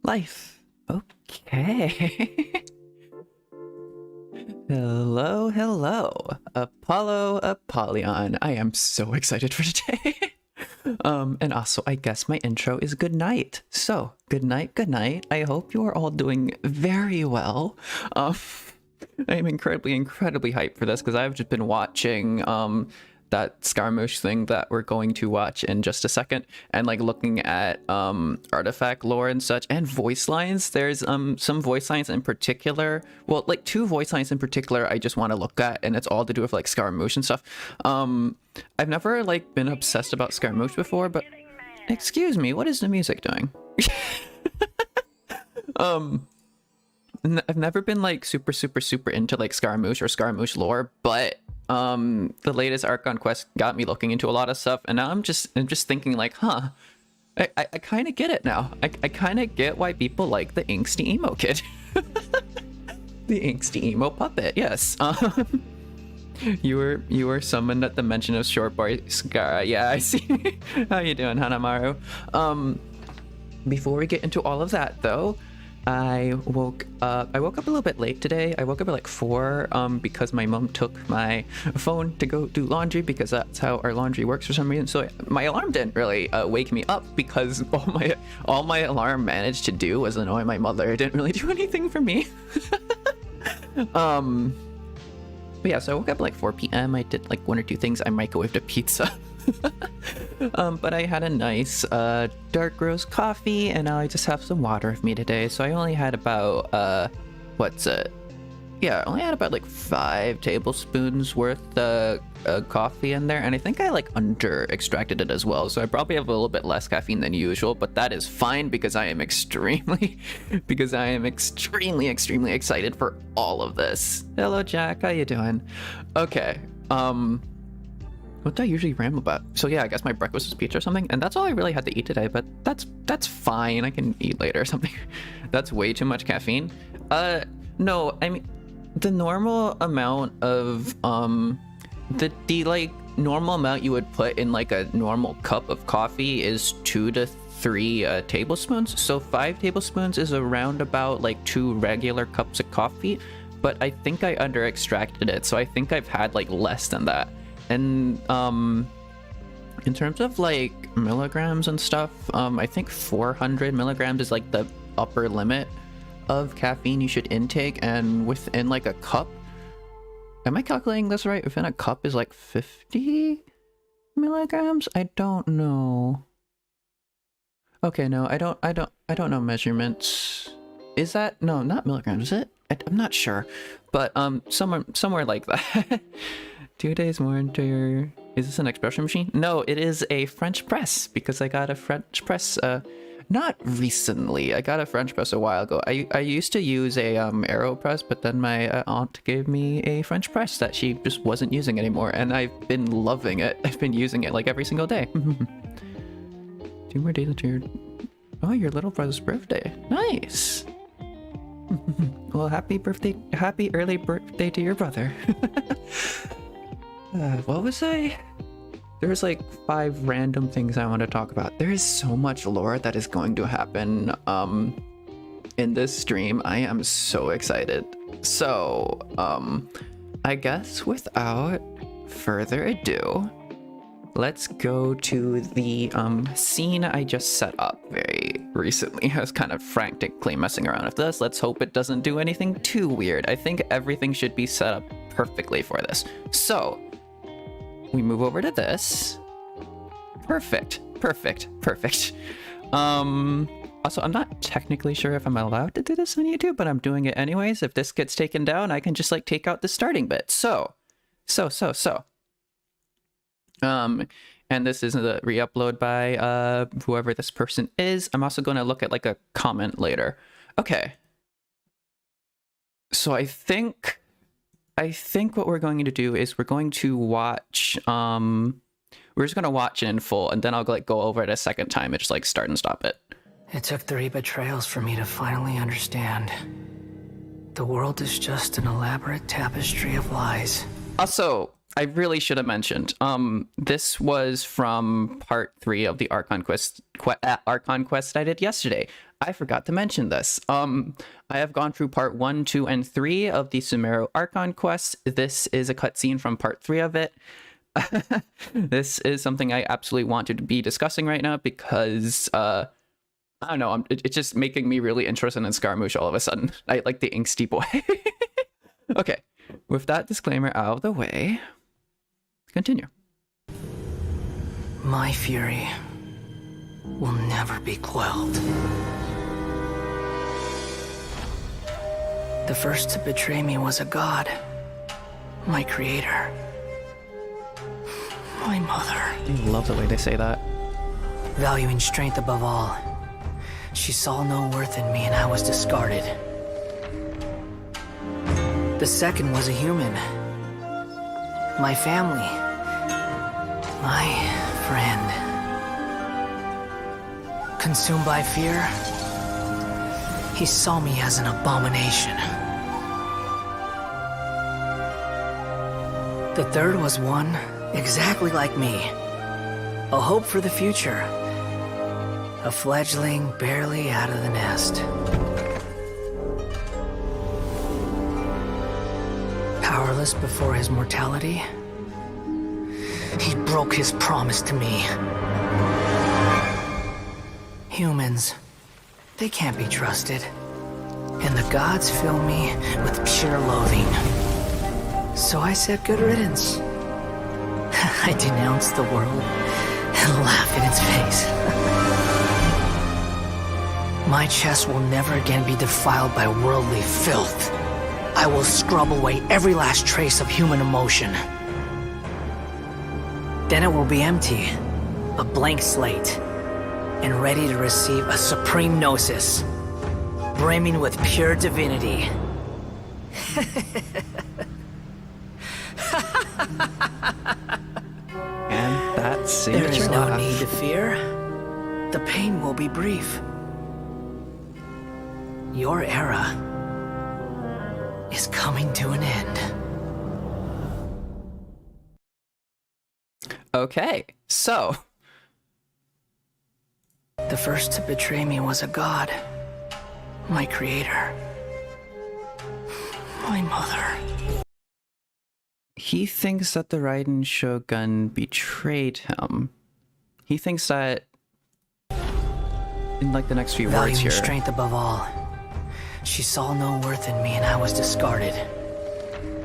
Life. Okay. Hello, Apollo Apollyon. I am so excited for today. And also, I guess my intro is good night. So, good night. I hope you are all doing very well. I am incredibly hyped for this because I've just been watching that Scaramouche thing that we're going to watch in just a second, and like looking at artifact lore and such, and voice lines. There's some voice lines in particular, well, like two voice lines in particular I just want to look at, and it's all to do with like Scaramouche and stuff. I've never like been obsessed about Scaramouche before, but excuse me, what is the music doing? I've never been like super into like Scaramouche or Scaramouche lore, but the latest Archon Quest got me looking into a lot of stuff, and now I'm just thinking like, huh, I kind of get it now. I kind of get why people like the angsty emo kid. The angsty emo puppet, yes. You were summoned at the mention of short boy Scara. Yeah, I see. How you doing, Hanamaru? Before we get into all of that though, I woke up a little bit late today. I woke up at like 4 because my mom took my phone to go do laundry, because that's how our laundry works for some reason. So my alarm didn't really wake me up, because all my alarm managed to do was annoy my mother. It didn't really do anything for me. But yeah, so I woke up at like 4 p.m. I did like 1 or 2 things. I microwaved a pizza. But I had a nice dark roast coffee, and now I just have some water with me today. So I only had about I only had about like 5 tablespoons worth of coffee in there, and I think I like under extracted it as well, so I probably have a little bit less caffeine than usual, but that is fine because I am extremely excited for all of this. Hello Jack, how you doing? Okay, what do I usually ramble about? So yeah, I guess my breakfast was pizza or something, and that's all I really had to eat today, but that's fine. I can eat later or something. That's way too much caffeine. No, I mean, the normal amount of, the like normal amount you would put in like a normal cup of coffee is 2 to 3 tablespoons. So 5 tablespoons is around about like 2 regular cups of coffee, but I think I under extracted it. So I think I've had like less than that. And in terms of like milligrams and stuff, I think 400 milligrams is like the upper limit of caffeine you should intake, and within like a cup, am I calculating this right? Within a cup is like 50 milligrams? I don't know. Okay, no, I don't know measurements. Is that, no, not milligrams, is it? I'm not sure, but somewhere like that. 2 days more into your... Is this an espresso machine? No, it is a French press, because I got a French press, not recently. I got a French press a while ago. I used to use a AeroPress, but then my aunt gave me a French press that she just wasn't using anymore, and I've been loving it. I've been using it like every single day. 2 more days until your little brother's birthday. Nice. Well, happy early birthday to your brother. What was I? There was like 5 random things I want to talk about. There is so much lore that is going to happen in this stream. I am so excited. So, I guess without further ado, let's go to the scene I just set up very recently. I was kind of frantically messing around with this. Let's hope it doesn't do anything too weird. I think everything should be set up perfectly for this. So, we move over to this. Perfect. Also, I'm not technically sure if I'm allowed to do this on YouTube, but I'm doing it anyways. If this gets taken down, I can just like take out the starting bit. So. And this is a re-upload by whoever this person is. I'm also going to look at like a comment later. Okay. So I think what we're going to do is we're going to watch, we're just going to watch it in full, and then I'll like go over it a second time and just like start and stop it. It took 3 betrayals for me to finally understand. The world is just an elaborate tapestry of lies. Also, I really should have mentioned. This was from part 3 of the Archon Quest I did yesterday. I forgot to mention this. I have gone through part 1, 2, and 3 of the Sumeru Archon Quest. This is a cutscene from part 3 of it. This is something I absolutely wanted to be discussing right now because I don't know, it's just making me really interested in Scaramouche all of a sudden. I like the angsty boy. Okay, with that disclaimer out of the way, continue. My fury will never be quelled. The first to betray me was a god, my creator, my mother. I love the way they say that. Valuing strength above all, she saw no worth in me and I was discarded. The second was a human, my family, my friend. Consumed by fear, he saw me as an abomination. The third was one exactly like me, a hope for the future, a fledgling barely out of the nest. Powerless before his mortality, he broke his promise to me. Humans, they can't be trusted, and the gods fill me with pure loathing. So I said good riddance. I denounced the world and laughed in its face. My chest will never again be defiled by worldly filth. I will scrub away every last trace of human emotion. Then it will be empty, a blank slate, and ready to receive a supreme gnosis, brimming with pure divinity. And that's signature There is no laugh. need to fear. The pain will be brief. Your era is coming to an end. Okay, so The first to betray me was a god, my creator, my mother. he thinks that the Raiden Shogun betrayed him. He thinks that in like the next few words Valuing here. strength above all, she saw no worth in me and I was discarded.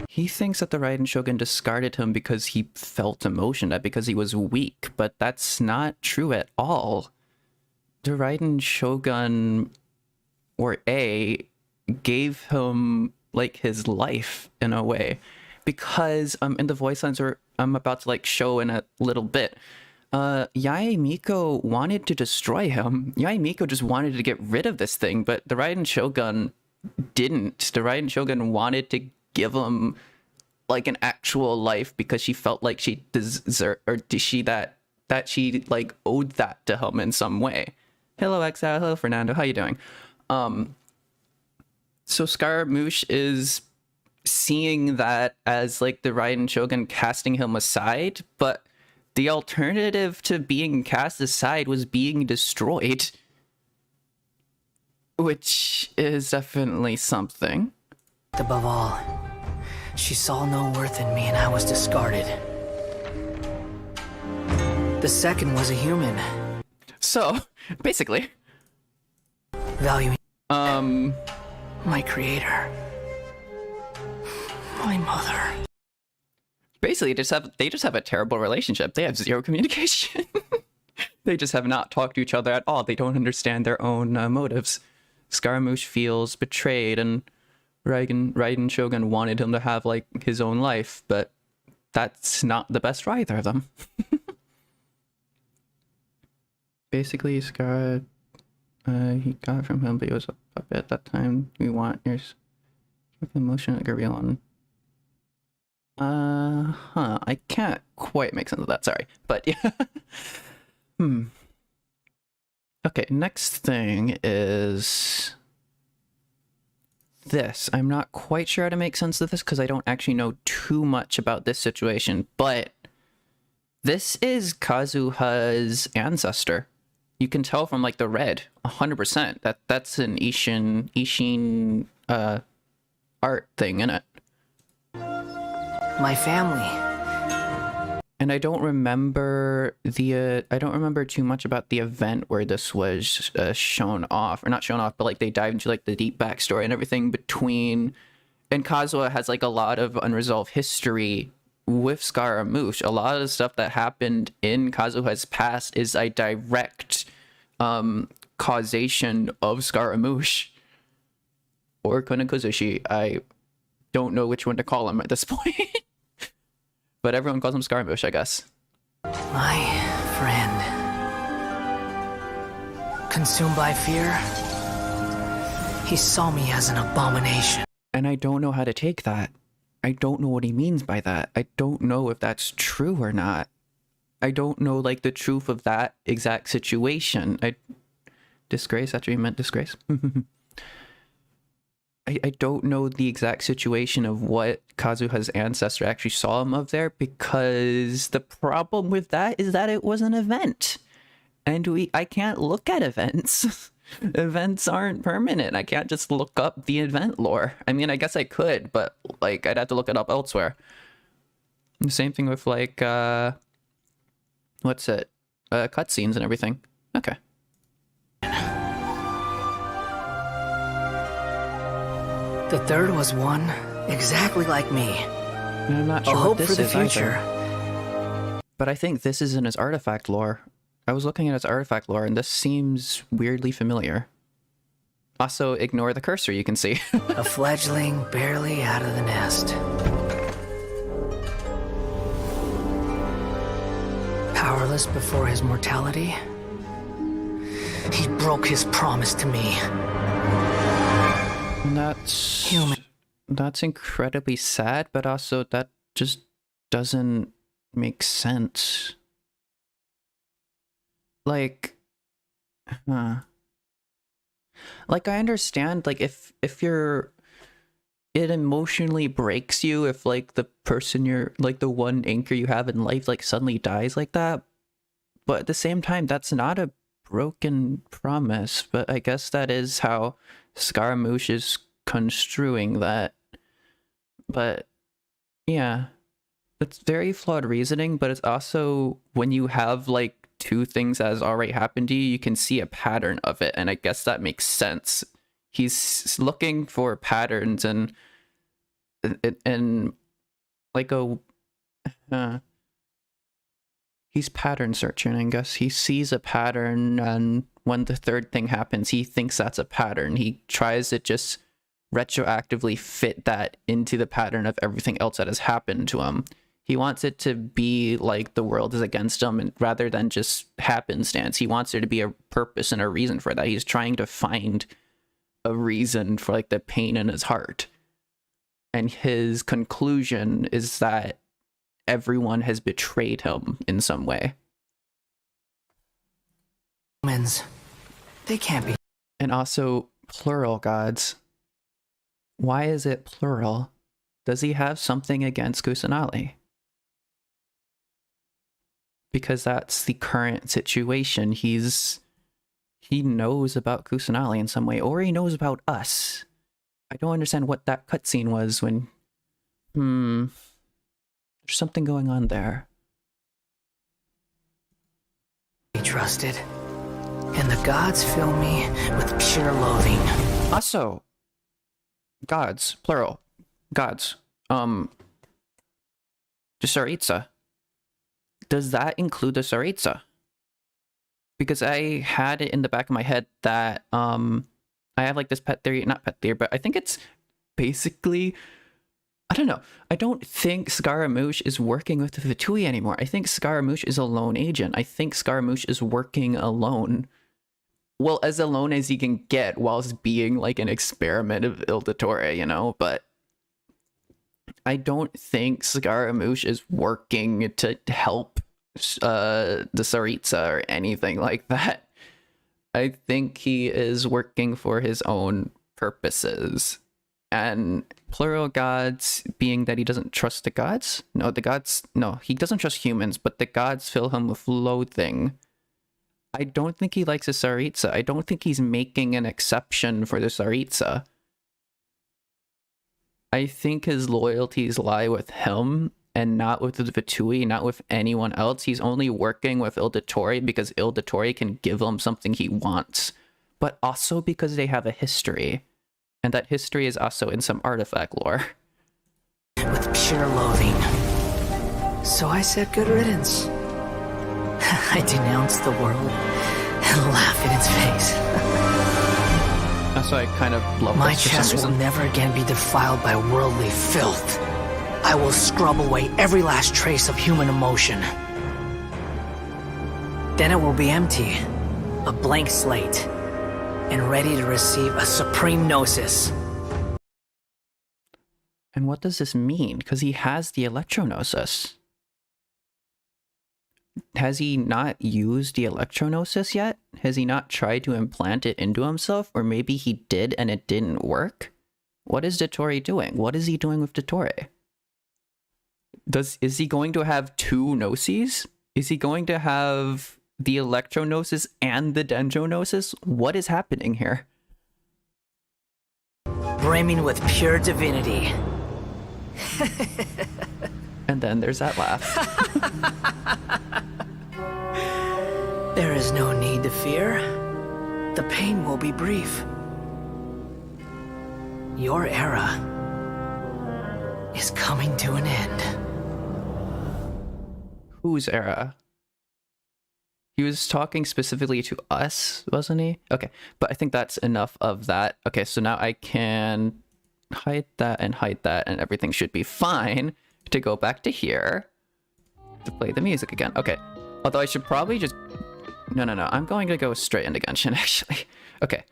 He thinks that the Raiden Shogun discarded him because he felt emotion, that because he was weak, but that's not true at all. The Raiden Shogun, or A, gave him like his life in a way, because in the voice lines I'm about to like show in a little bit, Yae Miko wanted to destroy him. Yae Miko just wanted to get rid of this thing, but the Raiden Shogun didn't. The Raiden Shogun wanted to give him like an actual life because she felt like she deserved, or that she like owed that to him in some way. Hello Exile, hello Fernando, how you doing? So Scaramouche is seeing that as like the Raiden Shogun casting him aside, but the alternative to being cast aside was being destroyed, which is definitely something. Above all, she saw no worth in me and I was discarded. The second was a human. So basically, Valuing my creator, my mother. basically they just have a terrible relationship. They have zero communication. They just have not talked to each other at all. They don't understand their own motives. Scaramouche feels betrayed, and Raiden Shogun wanted him to have like his own life, but that's not the best for either of them. Basically, Scar, he got it from him, but he was a puppet at that time. We want your emotion like a real one. I can't quite make sense of that, sorry. But yeah. Okay, next thing is this. I'm not quite sure how to make sense of this because I don't actually know too much about this situation, but this is Kazuha's ancestor. You can tell from like the red, 100%. That's an Ishin art thing in it. My family. And I don't remember too much about the event where this was shown off, or not shown off, but like they dive into like the deep backstory and everything between. And Kazuha has like a lot of unresolved history with Scaramouche. A lot of the stuff that happened in Kazuha's past is a direct causation of Scaramouche or Konokozushi. I don't know which one to call him at this point. But everyone calls him Scaramouche, I guess. My friend. Consumed by fear, he saw me as an abomination. And I don't know how to take that. I don't know what he means by that. I don't know if that's true or not. I don't know, like, the truth of that exact situation. Disgrace? That's what you meant, disgrace? I don't know the exact situation of what Kazuha's ancestor actually saw him of there, because the problem with that is that it was an event. And I can't look at events. Events aren't permanent. I can't just look up the event lore. I mean, I guess I could, but like I'd have to look it up elsewhere. The same thing with like what's it? Cutscenes and everything. Okay. The third was one exactly like me. And I'm not sure A what hope this for the is future. either. But I think this is in his artifact lore. I was looking at his artifact lore, and this seems weirdly familiar. Also, ignore the cursor, you can see. A fledgling barely out of the nest. Powerless before his mortality, he broke his promise to me. And that's... Human. That's incredibly sad, but also that just doesn't make sense. Like... Like, I understand, like, if you're... It emotionally breaks you if, like, the person you're... Like, the one anchor you have in life, like, suddenly dies like that. But at the same time, that's not a broken promise. But I guess that is how Scaramouche is construing that. But, yeah. It's very flawed reasoning, but it's also... When you have, like, two things that has already happened to you, you can see a pattern of it, and I guess that makes sense. He's looking for patterns and like a he's pattern searching. I guess he sees a pattern, and when the third thing happens, he thinks that's a pattern. He tries to just retroactively fit that into the pattern of everything else that has happened to him. He wants it to be like the world is against him, and rather than just happenstance. He wants there to be a purpose and a reason for that. He's trying to find a reason for like the pain in his heart. And his conclusion is that everyone has betrayed him in some way. Humans, they can't be. And also plural gods. Why is it plural? Does he have something against Kusanali? Because that's the current situation. He knows about Kusanali in some way, or he knows about us. I don't understand what that cutscene was when... There's something going on there. Be trusted, and the gods fill me with pure loathing. Also, gods, plural, gods. The Tsaritsa. Does that include the Tsaritsa? Because I had it in the back of my head that I have like this pet theory, not pet theory, but I think it's basically, I don't know. I don't think Scaramouche is working with the Fatui anymore. I think Scaramouche is a lone agent. I think Scaramouche is working alone. Well, as alone as he can get whilst being like an experiment of Ildatore, you know? But I don't think Scaramouche is working to help the Tsaritsa or anything like that. I think he is working for his own purposes. And plural gods being that he doesn't trust the gods? No, he doesn't trust humans, but the gods fill him with loathing. I don't think he likes the Tsaritsa. I don't think he's making an exception for the Tsaritsa. I think his loyalties lie with him and not with the Vitui, not with anyone else. He's only working with Ildatori because Ildatori can give him something he wants, but also because they have a history. And that history is also in some artifact lore. With pure loathing. So I said good riddance. I denounced the world and laughed in its face. That's why I kind of love My this for some chest will reason. never again be defiled by worldly filth. I will scrub away every last trace of human emotion. Then it will be empty, a blank slate, and ready to receive a supreme gnosis. And what does this mean? Because he has the Electronoses. Has he not used the Electronoses yet? Has he not tried to implant it into himself? Or maybe he did and it didn't work? What is Dotori doing? What is he doing with Dotori? Is he going to have two Gnosis? Is he going to have the Electronoses and the Dendronosis? What is happening here? Brimming with pure divinity. And then there's that laugh. There is no need to fear. The pain will be brief. Your era is coming to an end. Whose era? He was talking specifically to us, wasn't he? Okay, but I think that's enough of that. Okay, so now I can hide that, and everything should be fine to go back to here to play the music again. Okay, although I should probably just... No, I'm going to go straight into Genshin, actually. Okay.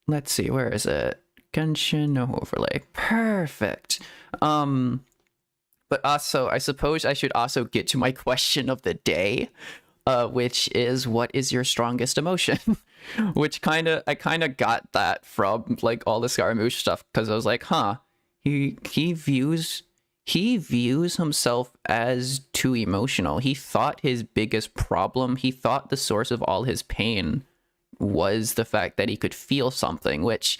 Let's see, where is it? Genshin, no overlay. Perfect. But also, I suppose I should also get to my question of the day, which is, what is your strongest emotion? Which I kind of got that from like all the Scaramouche stuff, because I was like, huh, he views himself as too emotional. He thought his biggest problem, he thought the source of all his pain was the fact that he could feel something, which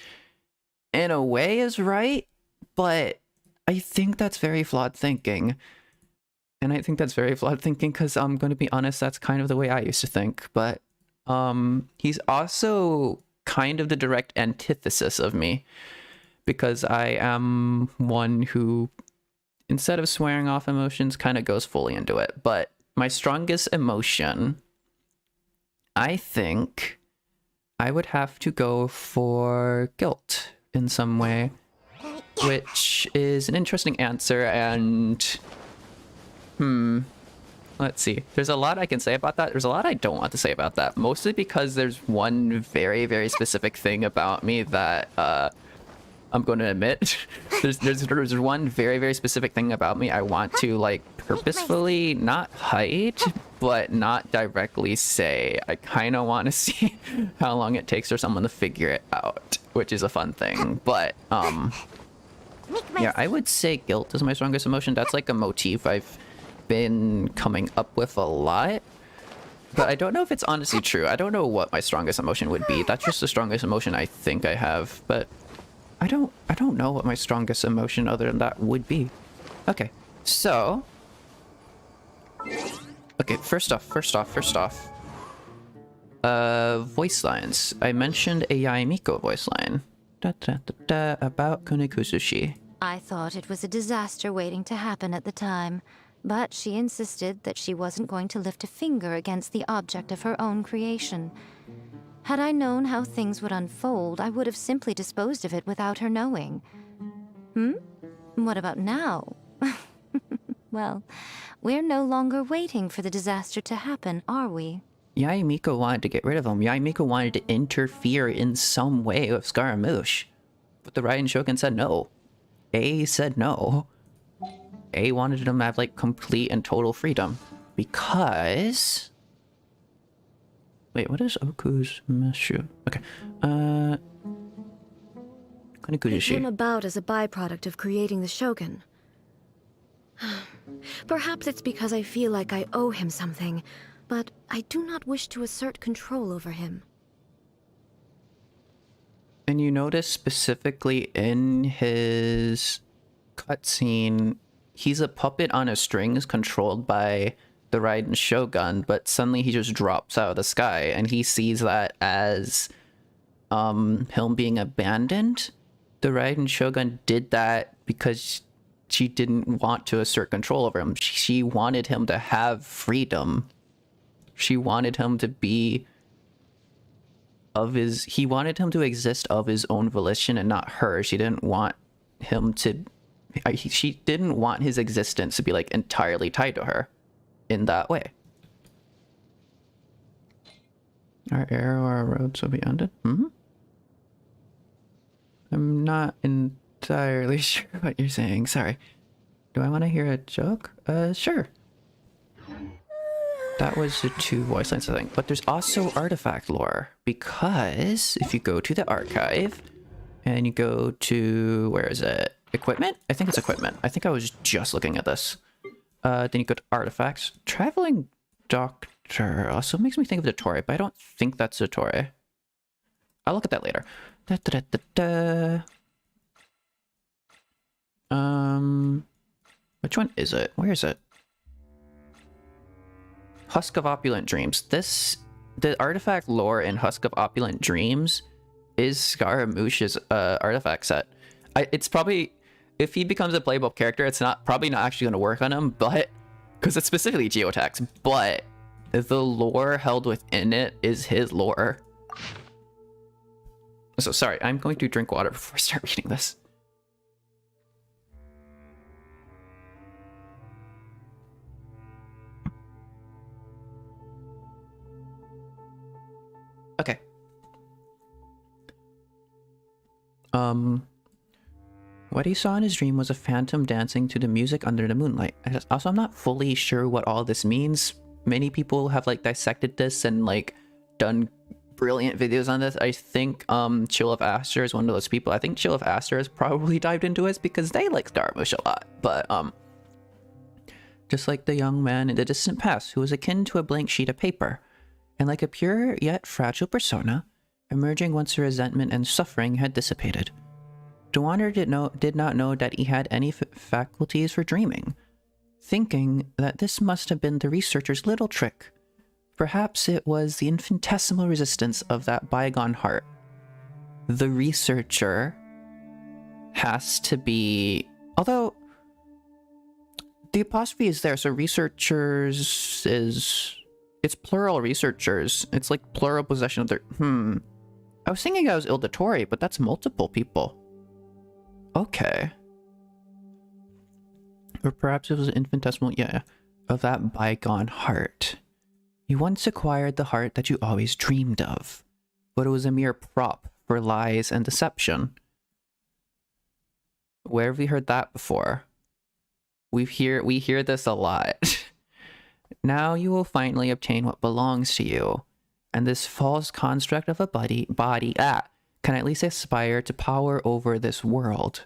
in a way is right, but I think that's very flawed thinking. And I think that's very flawed thinking because I'm going to be honest, that's kind of the way I used to think. But he's also kind of the direct antithesis of me, because I am one who, instead of swearing off emotions, kind of goes fully into it. But my strongest emotion, I think I would have to go for guilt in some way, which is an interesting answer. And let's see, there's a lot I can say about that. There's a lot I don't want to say about that, mostly because there's one very, very specific thing about me that I'm going to admit. there's one very, very specific thing about me I want to like purposefully not hide, but not directly say. I kind of want to see how long it takes for someone to figure it out, which is a fun thing. But yeah, I would say guilt is my strongest emotion. That's like a motif I've been coming up with a lot, but I don't know if it's honestly true. I don't know what my strongest emotion would be. That's just the strongest emotion I think I have, but I don't know what my strongest emotion other than that would be. Okay, so okay, first off, voice lines. I mentioned a Yaemiko voice line about Kunikusushi. I thought it was a disaster waiting to happen at the time, but she insisted that she wasn't going to lift a finger against the object of her own creation. Had I known how things would unfold, I would have simply disposed of it without her knowing. What about now? Well, we're no longer waiting for the disaster to happen, are we? Yaemiko wanted to get rid of him. Yaemiko wanted to interfere in some way with Scaramouche. But the Raiden Shogun said no. A said no. A wanted him to have, like, complete and total freedom. Because... Wait, what is Oku's Meshu? Okay. It Konikujushi. came about as a byproduct of creating the Shogun. Perhaps it's because I feel like I owe him something, but I do not wish to assert control over him. And you notice specifically in his cutscene, he's a puppet on a strings controlled by the Raiden Shogun, but suddenly he just drops out of the sky, and he sees that as him being abandoned. The Raiden Shogun did that because she didn't want to assert control over him. She wanted him to have freedom. She wanted him to be he wanted him to exist of his own volition and not her. She didn't want him to, she didn't want his existence to be like entirely tied to her in that way. Our arrow, our roads will be ended. I'm not entirely sure what you're saying. Sorry. Do I want to hear a joke? Sure. That was the 2 voice lines, I think. But there's also artifact lore, because if you go to the archive and you go to, where is it? Equipment? I think it's equipment. I think I was just looking at this. Then you go to artifacts. Traveling Doctor also makes me think of the Torii, but I don't think that's the Torii. I'll look at that later. Which one is it? Where is it? Husk of Opulent Dreams. The artifact lore in Husk of Opulent Dreams is Scaramouche's artifact set. It's probably, if he becomes a playable character, it's probably not actually going to work on him, but because it's specifically geotags, but the lore held within it is his lore. So sorry, I'm going to drink water before I start reading this. Okay. What he saw in his dream was a phantom dancing to the music under the moonlight. Also, I'm not fully sure what all this means. Many people have like dissected this and like done brilliant videos on this. I think Chill of Aster is one of those people. I think Chill of Aster has probably dived into it because they like Scaramouche a lot. But just like the young man in the distant past who was akin to a blank sheet of paper, and like a pure yet fragile persona, emerging once the resentment and suffering had dissipated. Doin did not know that he had any faculties for dreaming, thinking that this must have been the researcher's little trick. Perhaps it was the infinitesimal resistance of that bygone heart. The researcher has to be... Although, the apostrophe is there, so researchers is... It's plural researchers. It's like plural possession of their... I was thinking I was Ildatori, but that's multiple people. Okay. Or perhaps it was an infinitesimal... Yeah, of that bygone heart. You once acquired the heart that you always dreamed of, but it was a mere prop for lies and deception. Where have we heard that before? We hear this a lot. Now you will finally obtain what belongs to you, and this false construct of a body can at least aspire to power over this world.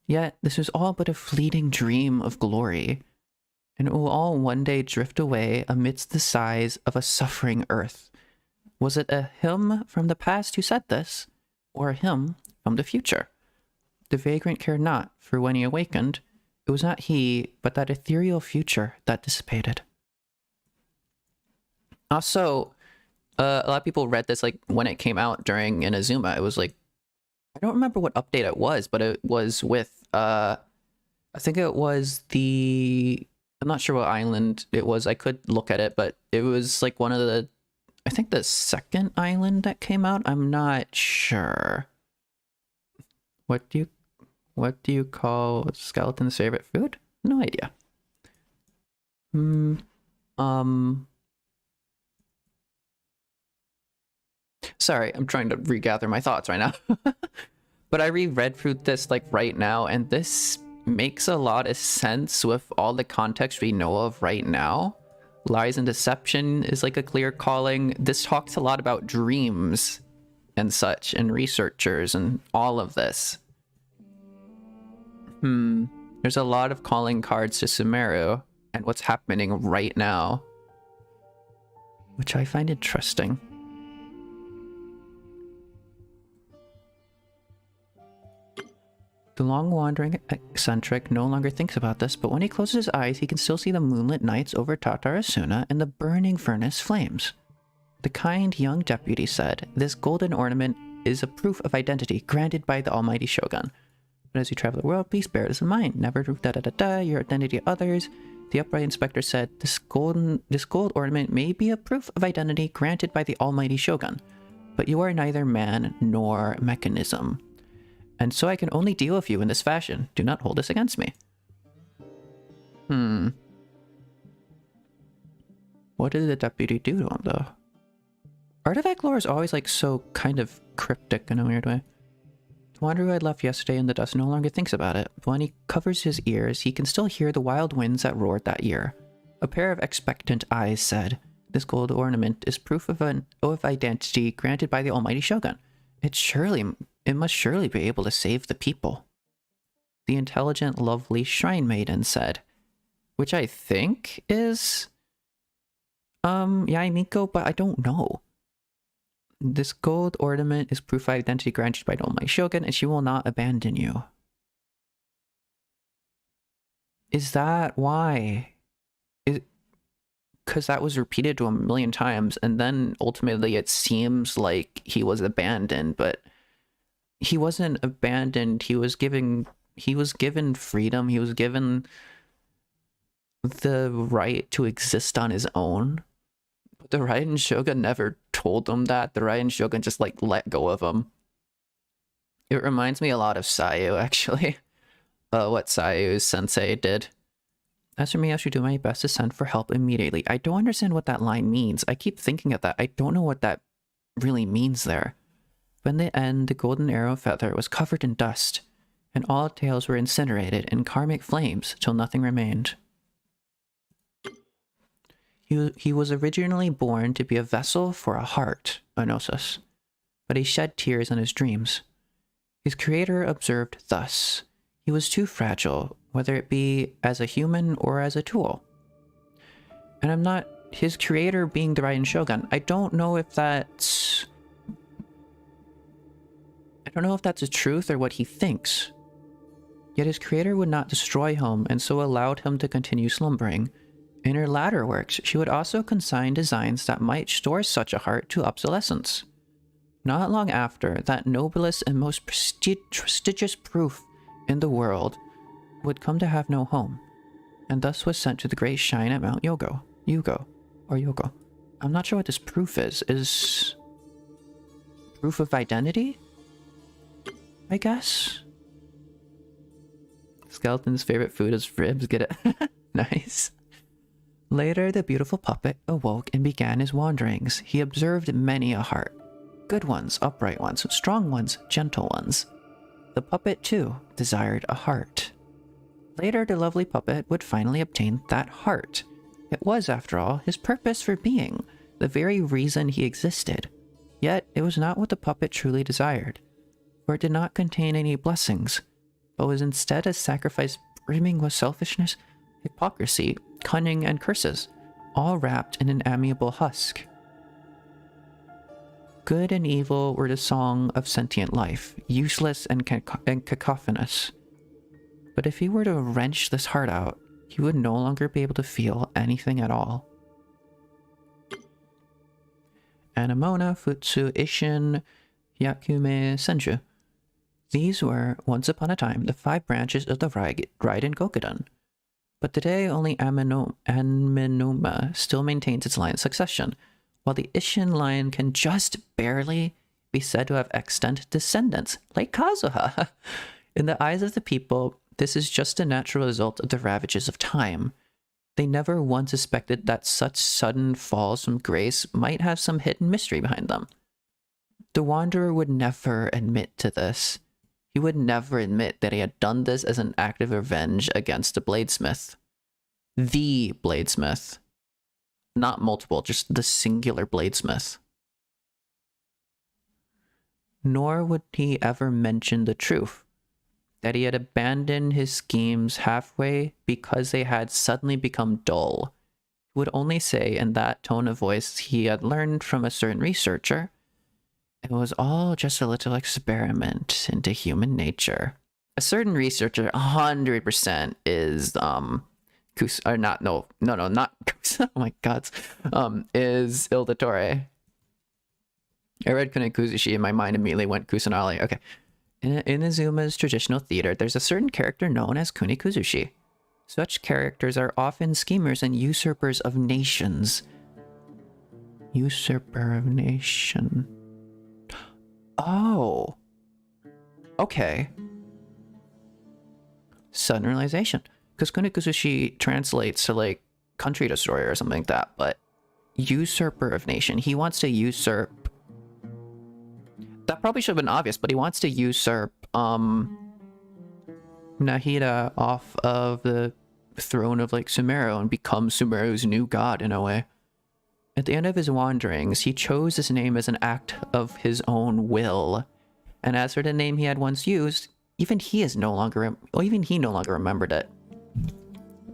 Yet this is all but a fleeting dream of glory, and it will all one day drift away amidst the sighs of a suffering earth. Was it a him from the past who said this, or a him from the future? The vagrant cared not, for when he awakened, it was not he, but that ethereal future that dissipated. Also, a lot of people read this like when it came out during Inazuma. It was like, I don't remember what update it was, but it was with, I think it was I'm not sure what island it was. I could look at it, but it was like one of the, I think the second island that came out. I'm not sure. What do you call skeleton's favorite food? No idea. Sorry, I'm trying to regather my thoughts right now. But I reread through this like right now, and this makes a lot of sense with all the context we know of right now. Lies and deception is like a clear calling. This talks a lot about dreams and such, and researchers and all of this. There's a lot of calling cards to Sumeru and what's happening right now, which I find interesting. The long-wandering eccentric no longer thinks about this, but when he closes his eyes, he can still see the moonlit nights over Tatarasuna and the burning furnace flames. The kind young deputy said, "This golden ornament is a proof of identity granted by the almighty Shogun. But as you travel the world, please bear this in mind. Never your identity of others." The upright inspector said, this gold ornament may be a proof of identity granted by the almighty Shogun, but you are neither man nor mechanism. And so I can only deal with you in this fashion. Do not hold this against me. What did the deputy do to him, though? Artifact lore is always, like, so kind of cryptic in a weird way. The wanderer who had left yesterday in the dust no longer thinks about it, but when he covers his ears, he can still hear the wild winds that roared that year. A pair of expectant eyes said, "This gold ornament is proof of identity granted by the almighty Shogun. It must surely be able to save the people." The intelligent, lovely shrine maiden said, which I think is Yaimiko, but I don't know. "This gold ornament is proof of identity granted by the almighty Shogun, and she will not abandon you." Is that why? Because that was repeated to him a million times, and then ultimately it seems like he was abandoned, but he wasn't abandoned. He was given freedom. He was given the right to exist on his own. But the Raiden Shogun never told him that. The Raiden Shogun just, like, let go of him. It reminds me a lot of Sayu, actually. What Sayu's sensei did. "As for me, I should do my best to send for help immediately." I don't understand what that line means. I keep thinking of that. I don't know what that really means there. But in the end, the golden arrow feather was covered in dust, and all tails were incinerated in karmic flames till nothing remained. He was originally born to be a vessel for a heart, Onosus, but he shed tears in his dreams. His creator observed thus: he was too fragile, whether it be as a human or as a tool. And I'm not... his creator being the Raiden Shogun, I don't know if that's the truth or what he thinks. Yet his creator would not destroy him, and so allowed him to continue slumbering. In her latter works, she would also consign designs that might store such a heart to obsolescence. Not long after, that noblest and most prestigious proof in the world would come to have no home, and thus was sent to the great shrine at Mount Yugo. I'm not sure what this proof is. Is proof of identity? I guess. Skeleton's favorite food is ribs, get it? Nice. Later, the beautiful puppet awoke and began his wanderings. He observed many a heart. Good ones, upright ones, strong ones, gentle ones. The puppet, too, desired a heart. Later, the lovely puppet would finally obtain that heart. It was, after all, his purpose for being, the very reason he existed. Yet, it was not what the puppet truly desired, for it did not contain any blessings, but was instead a sacrifice brimming with selfishness, hypocrisy, cunning, and curses, all wrapped in an amiable husk. Good and evil were the song of sentient life, useless and cacophonous. But if he were to wrench this heart out, he would no longer be able to feel anything at all. Anamona, Futsu, Ishin, Yakume, Senju. These were, once upon a time, the 5 branches of the Raiden Gokudun. But today only Amenoma still maintains its line of succession, while the Ishin line can just barely be said to have extant descendants, like Kazuha. In the eyes of the people, this is just a natural result of the ravages of time. They never once suspected that such sudden falls from grace might have some hidden mystery behind them. The Wanderer would never admit to this. He would never admit that he had done this as an act of revenge against the Bladesmith. The Bladesmith. Not multiple, just the singular bladesmith. Nor would he ever mention the truth, that he had abandoned his schemes halfway because they had suddenly become dull. He would only say in that tone of voice he had learned from a certain researcher, it was all just a little experiment into human nature. A certain researcher, 100% is, Kus, or not, no, not Kus, oh my god, is Ildatore. I read Kunekuzushi and my mind immediately went Kusanali. Okay. In Azuma's traditional theater, there's a certain character known as Kunekuzushi. Such characters are often schemers and usurpers of nations. Usurper of nation. Oh. Okay. Sudden realization. Because Kunekuzushi translates to like country destroyer or something like that, but usurper of nation. He wants to usurp. That probably should have been obvious, but he wants to usurp Nahida off of the throne of like Sumeru and become Sumeru's new god in a way. At the end of his wanderings, he chose this name as an act of his own will. And as for the name he had once used, even he no longer remembered it.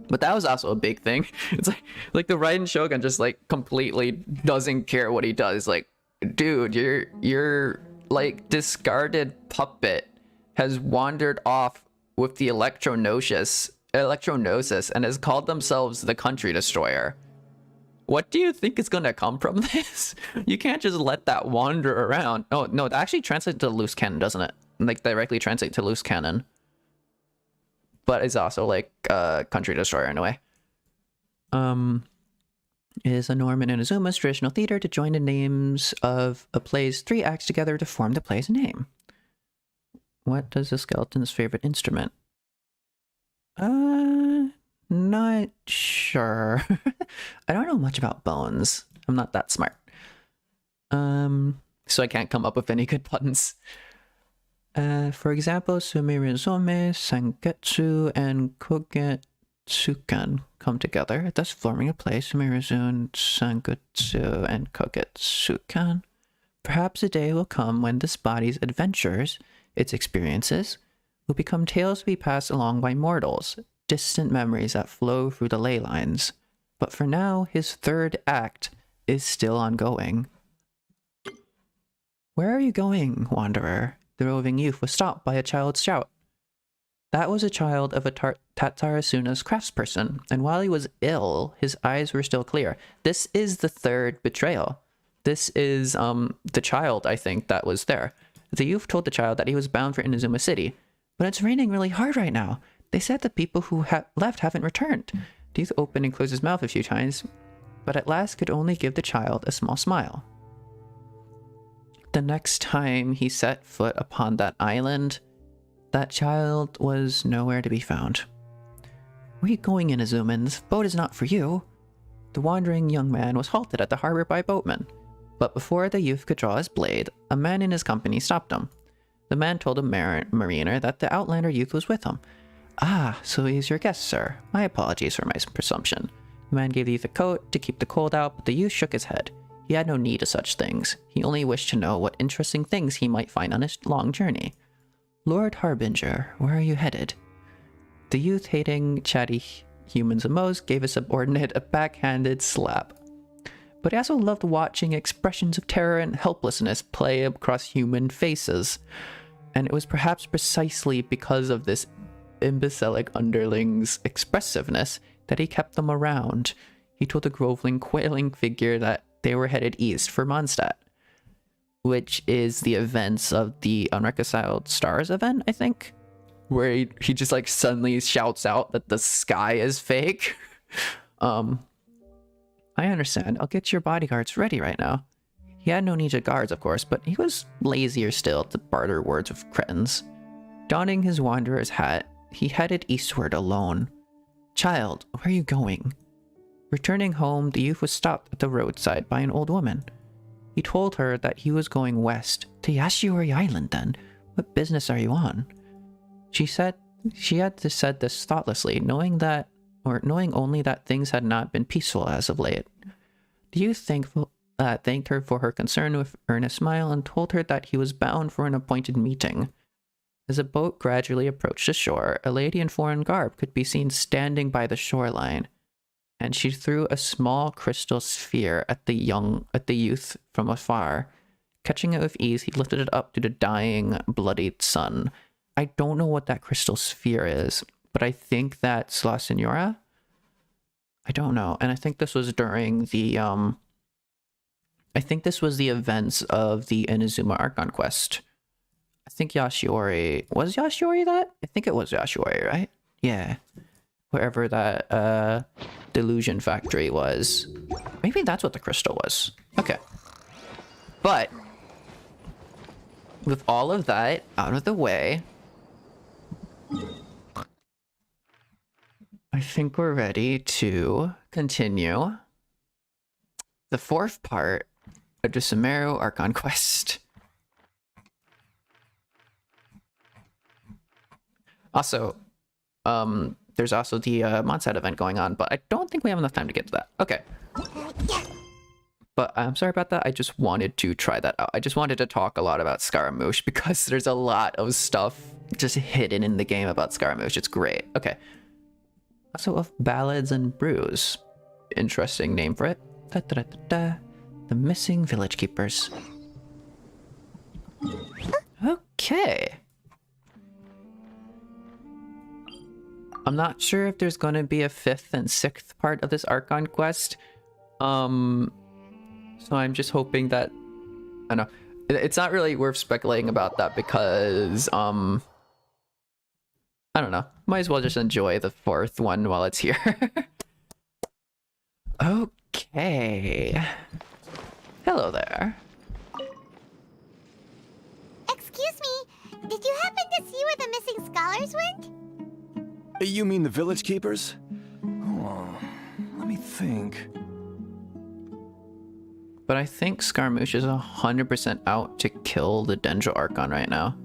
But that was also a big thing. It's like the Raiden Shogun just like completely doesn't care what he does. Like, dude, you're like discarded puppet has wandered off with the electronosis and has called themselves the country destroyer. What do you think is gonna come from this? You can't just let that wander around. Oh no, it actually translates to loose cannon, doesn't it? Like directly translate to loose cannon. But it's also like country destroyer in a way. Is a norm in Azuma's traditional theater to join the names of a play's 3 acts together to form the play's name. What does the skeleton's favorite instrument? Not sure. I don't know much about bones. I'm not that smart. So I can't come up with any good puns. For example, Sumirizome, Sangetsu, and Kogetsukan come together, thus forming a play. Sumirizun, Sangetsu, and Kogetsukan. Perhaps a day will come when this body's adventures, its experiences, will become tales to be passed along by mortals, distant memories that flow through the ley lines. But for now, his 3rd act is still ongoing. Where are you going, wanderer? The roving youth was stopped by a child's shout. That was a child of a Tatarasuna's craftsperson, and while he was ill, his eyes were still clear. This is the 3rd betrayal. This is the child, I think, that was there. The youth told the child that he was bound for Inazuma City. But it's raining really hard right now. They said the people who left haven't returned. The youth opened and closed his mouth a few times, but at last could only give the child a small smile. The next time he set foot upon that island, that child was nowhere to be found. Where are you going, Inazuma? This boat is not for you. The wandering young man was halted at the harbor by boatmen, but before the youth could draw his blade, a man in his company stopped him. The man told a mariner that the outlander youth was with him. Ah, so he's your guest, sir. My apologies for my presumption. The man gave the youth a coat to keep the cold out, but the youth shook his head. He had no need of such things. He only wished to know what interesting things he might find on his long journey. Lord Harbinger, where are you headed? The youth-hating, chatty humans of Mose gave his subordinate a backhanded slap. But he also loved watching expressions of terror and helplessness play across human faces. And it was perhaps precisely because of this imbecilic underling's expressiveness that he kept them around. He told the groveling, quailing figure that they were headed east for Mondstadt, which is the events of the Unreconciled Stars event, I think, where he just like suddenly shouts out that the sky is fake. I understand. I'll get your bodyguards ready right now. He had no need of guards, of course, but he was lazier still to barter words with cretins. Donning his wanderer's hat, he headed eastward alone. Child, where are you going? Returning home, the youth was stopped at the roadside by an old woman. He told her that he was going west. To Yashiori Island, then? What business are you on? She said she had said this thoughtlessly, knowing only that things had not been peaceful as of late. The youth thanked her for her concern with earnest smile and told her that he was bound for an appointed meeting. As a boat gradually approached the shore, a lady in foreign garb could be seen standing by the shoreline, and she threw a small crystal sphere at the youth from afar. Catching it with ease, he lifted it up to the dying, bloodied sun. I don't know what that crystal sphere is, but I think that's La Senora? I don't know. And I think this was during the, I think this was the events of the Inazuma Archon Quest. I think Yashiori... Was Yashiori that? I think it was Yashiori, right? Yeah. Wherever that, Delusion Factory was. Maybe that's what the crystal was. Okay. But... with all of that out of the way, I think we're ready to continue the fourth part of the Sumeru Archon Quest. Also, there's also the Mondstadt event going on, but I don't think we have enough time to get to that. Okay. But I'm sorry about that. I just wanted to try that out. I just wanted to talk a lot about Scaramouche because there's a lot of stuff just hidden in the game about Scaramouche. It's great. Okay. Also of Ballads and Brews. Interesting name for it. Da, da, da, da, da. The Missing Village Keepers. Okay. I'm not sure if there's going to be a 5th and 6th part of this Archon Quest. So I'm just hoping that, I don't know, it's not really worth speculating about that because, I don't know, might as well just enjoy the 4th one while it's here. Okay. Hello there. Excuse me, did you happen to see where the missing scholars went? You mean the village keepers? Oh, let me think. But I think Scaramouche is 100% out to kill the Dendro Archon right now.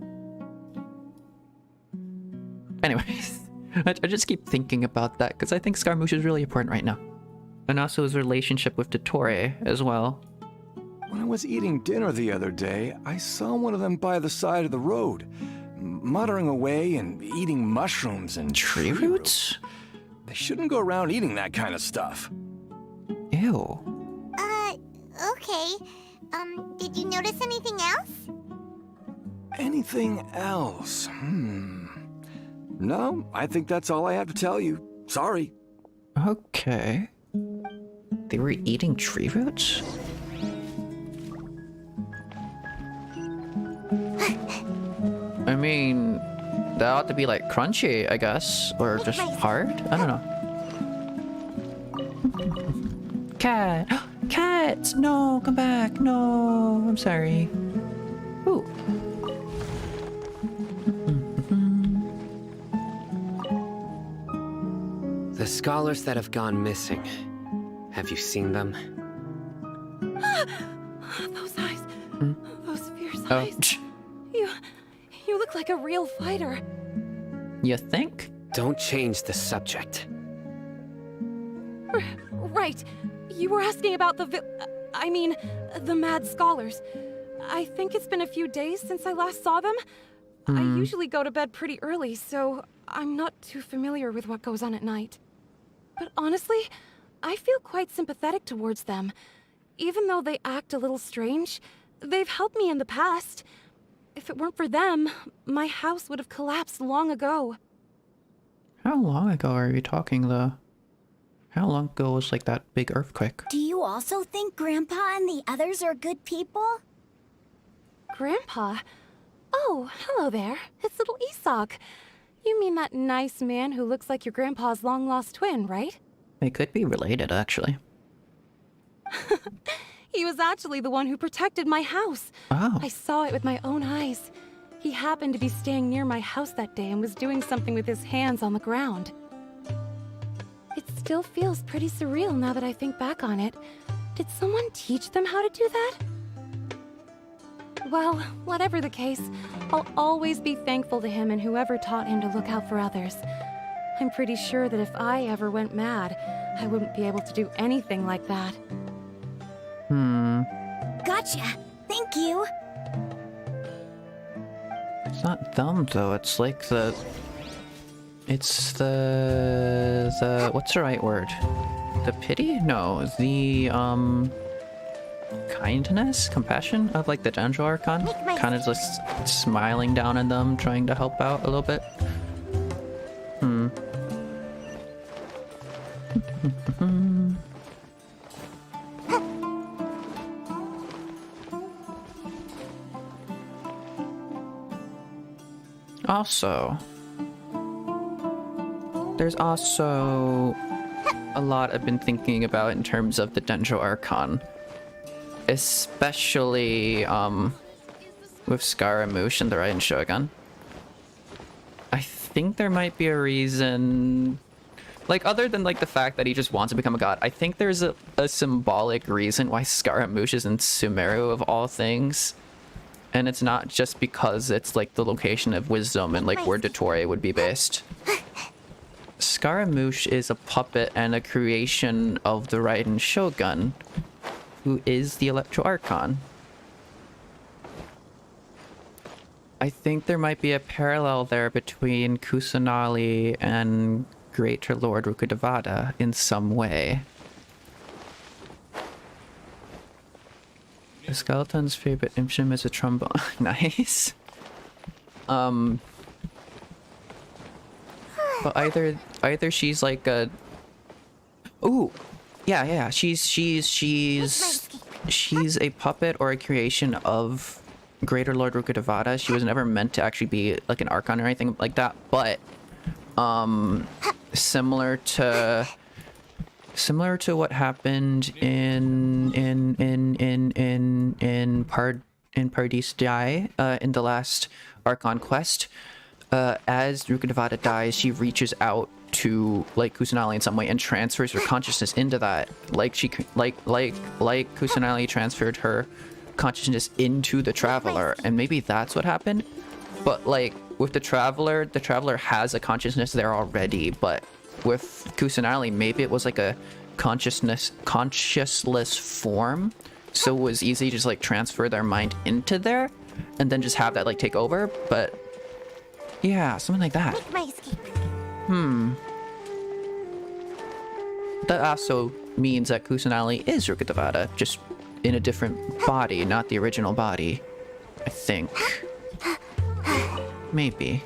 Anyways, I just keep thinking about that because I think Scaramouche is really important right now. And also his relationship with Dottore as well. When I was eating dinner the other day, I saw one of them by the side of the road, muttering away and eating mushrooms and Tree roots? They shouldn't go around eating that kind of stuff. Ew. Okay. Did you notice anything else? Anything else? No, I think that's all I have to tell you. Sorry. Okay. They were eating tree roots? I mean, that ought to be like crunchy, I guess, or just hard? I don't know. Cat! Cats! No, come back. No, I'm sorry. Ooh. The scholars that have gone missing. Have you seen them? Those eyes. Those fierce Oh. eyes. You look like a real fighter. You think? Don't change the subject. Right. You were asking about the the mad scholars. I think it's been a few days since I last saw them. I usually go to bed pretty early, so I'm not too familiar with what goes on at night. But honestly, I feel quite sympathetic towards them. Even though they act a little strange, they've helped me in the past. If it weren't for them, my house would have collapsed long ago. How long ago are you talking, though? How long ago was, like, that big earthquake? Do you also think Grandpa and the others are good people? Grandpa? Oh, hello there. It's little Isak. You mean that nice man who looks like your grandpa's long-lost twin, right? They could be related, actually. He was actually the one who protected my house. Oh. I saw it with my own eyes. He happened to be staying near my house that day and was doing something with his hands on the ground. It still feels pretty surreal now that I think back on it. Did someone teach them how to do that? Well, whatever the case, I'll always be thankful to him and whoever taught him to look out for others. I'm pretty sure that if I ever went mad, I wouldn't be able to do anything like that. Gotcha. Thank you. It's not dumb though. It's like the. It's the. What's the right word? The pity? No, the kindness, compassion of like the Genshin Archon. Kind of just smiling down at them, trying to help out a little bit. Also, there's also a lot I've been thinking about in terms of the Genshin Archon. Especially, with Scaramouche and the Raiden Shogun. I think there might be a reason... Like, other than, like, the fact that he just wants to become a god, I think there's a symbolic reason why Scaramouche is in Sumeru, of all things. And it's not just because it's, like, the location of wisdom and, like, where Dottore would be based. Scaramouche is a puppet and a creation of the Raiden Shogun, who is the Electro Archon. I think there might be a parallel there between Kusanali and Greater Lord Rukkhadevata in some way. The skeleton's favorite instrument is a trombone. Nice. But either she's like a... Ooh! Yeah. She's a puppet or a creation of Greater Lord Rukkhadevata. She was never meant to actually be like an Archon or anything like that, but similar to what happened in Paradise Jai in the last Archon Quest. As Rukkhadevata dies, she reaches out to like Kusanali in some way and transfers her consciousness into that, like Kusanali transferred her consciousness into the Traveler, and maybe that's what happened. But like with the Traveler has a consciousness there already, but with Kusanali maybe it was like a consciousless form, so it was easy to just like transfer their mind into there and then just have that like take over. But yeah, something like that. That also means that Kusanali is Rukkhadevata, just in a different body, not the original body. I think. Maybe.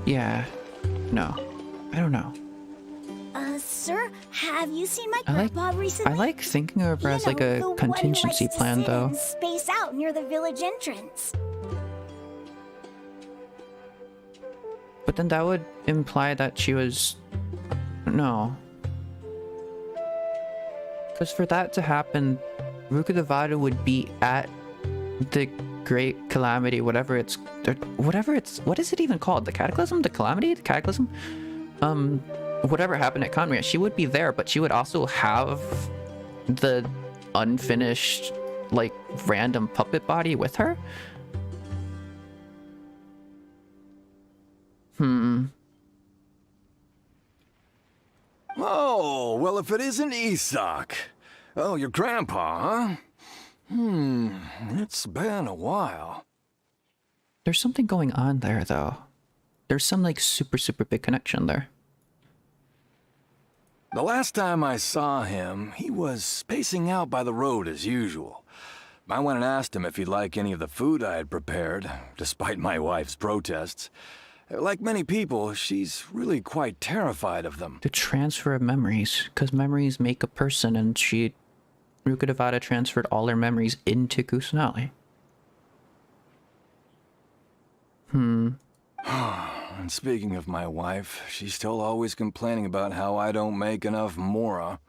Yeah. No. I don't know. Sir, have you seen my grandpa recently? I like thinking of her as like a contingency plan, though. Space out near the village entrance. But then that would imply that she was... No. Because for that to happen, Rukkhadevata would be at the Great Calamity, whatever it's... What is it even called? The Cataclysm? The Calamity? The Cataclysm? Whatever happened at Conria, she would be there, but she would also have the unfinished, like, random puppet body with her? Oh, well, if it isn't Isak. Oh, your grandpa, huh? It's been a while. There's something going on there, though. There's some, like, super big connection there. The last time I saw him, he was spacing out by the road as usual. I went and asked him if he'd like any of the food I had prepared, despite my wife's protests. Like many people, she's really quite terrified of them. The transfer of memories, because memories make a person, and Rukkhadevata transferred all her memories into Kusanali. And speaking of my wife, she's still always complaining about how I don't make enough Mora.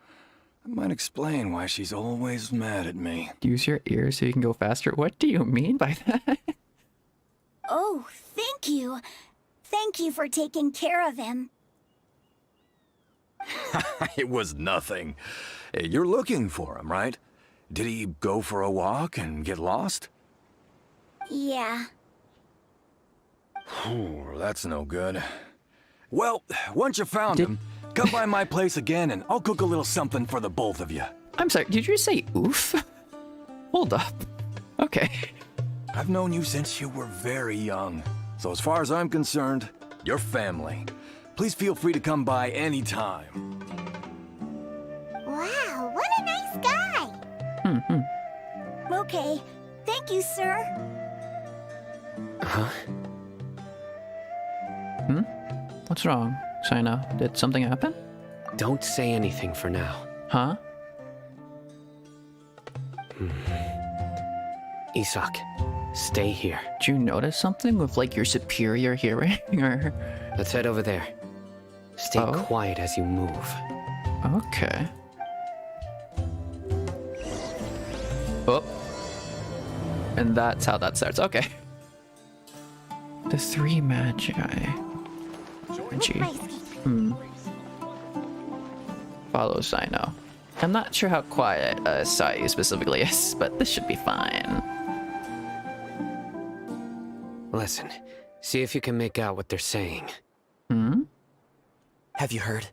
That might explain why she's always mad at me. Use your ears so you can go faster? What do you mean by that? Oh, thank you. Thank you for taking care of him. It was nothing. You're looking for him, right? Did he go for a walk and get lost? Yeah. Whew, that's no good. Well, once you found him, come by my place again and I'll cook a little something for the both of you. I'm sorry, did you say oof? Hold up. Okay. I've known you since you were very young. So as far as I'm concerned, you're family. Please feel free to come by anytime. Wow, what a nice guy! Okay, thank you, sir. Huh? What's wrong, Sayu? Did something happen? Don't say anything for now. Huh? Isak, stay here. Did you notice something with like your superior hearing or? Let's head over there. Stay Oh. quiet as you move. Okay. Oh. And that's how that starts. Okay. The three magi. Gee. Follow Sayu. I'm not sure how quiet Sayu specifically is, but this should be fine. Listen, see if you can make out what they're saying. Have you heard?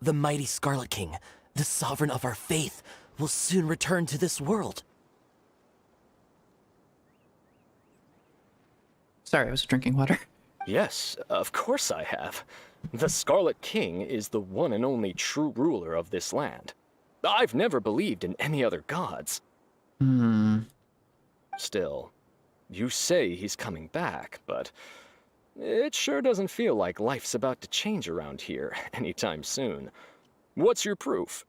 The mighty Scarlet King, the sovereign of our faith, will soon return to this world. Sorry, I was drinking water. Yes, of course I have. The Scarlet King is the one and only true ruler of this land. I've never believed in any other gods. Still, you say he's coming back, but it sure doesn't feel like life's about to change around here anytime soon. What's your proof?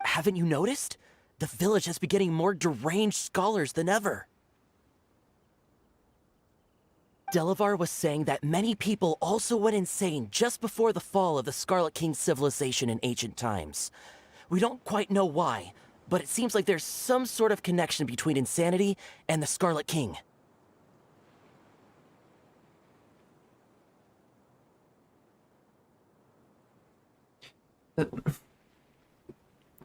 Haven't you noticed? The village has been getting more deranged scholars than ever. Delavar was saying that many people also went insane just before the fall of the Scarlet King's civilization in ancient times. We don't quite know why, but it seems like there's some sort of connection between insanity and the Scarlet King.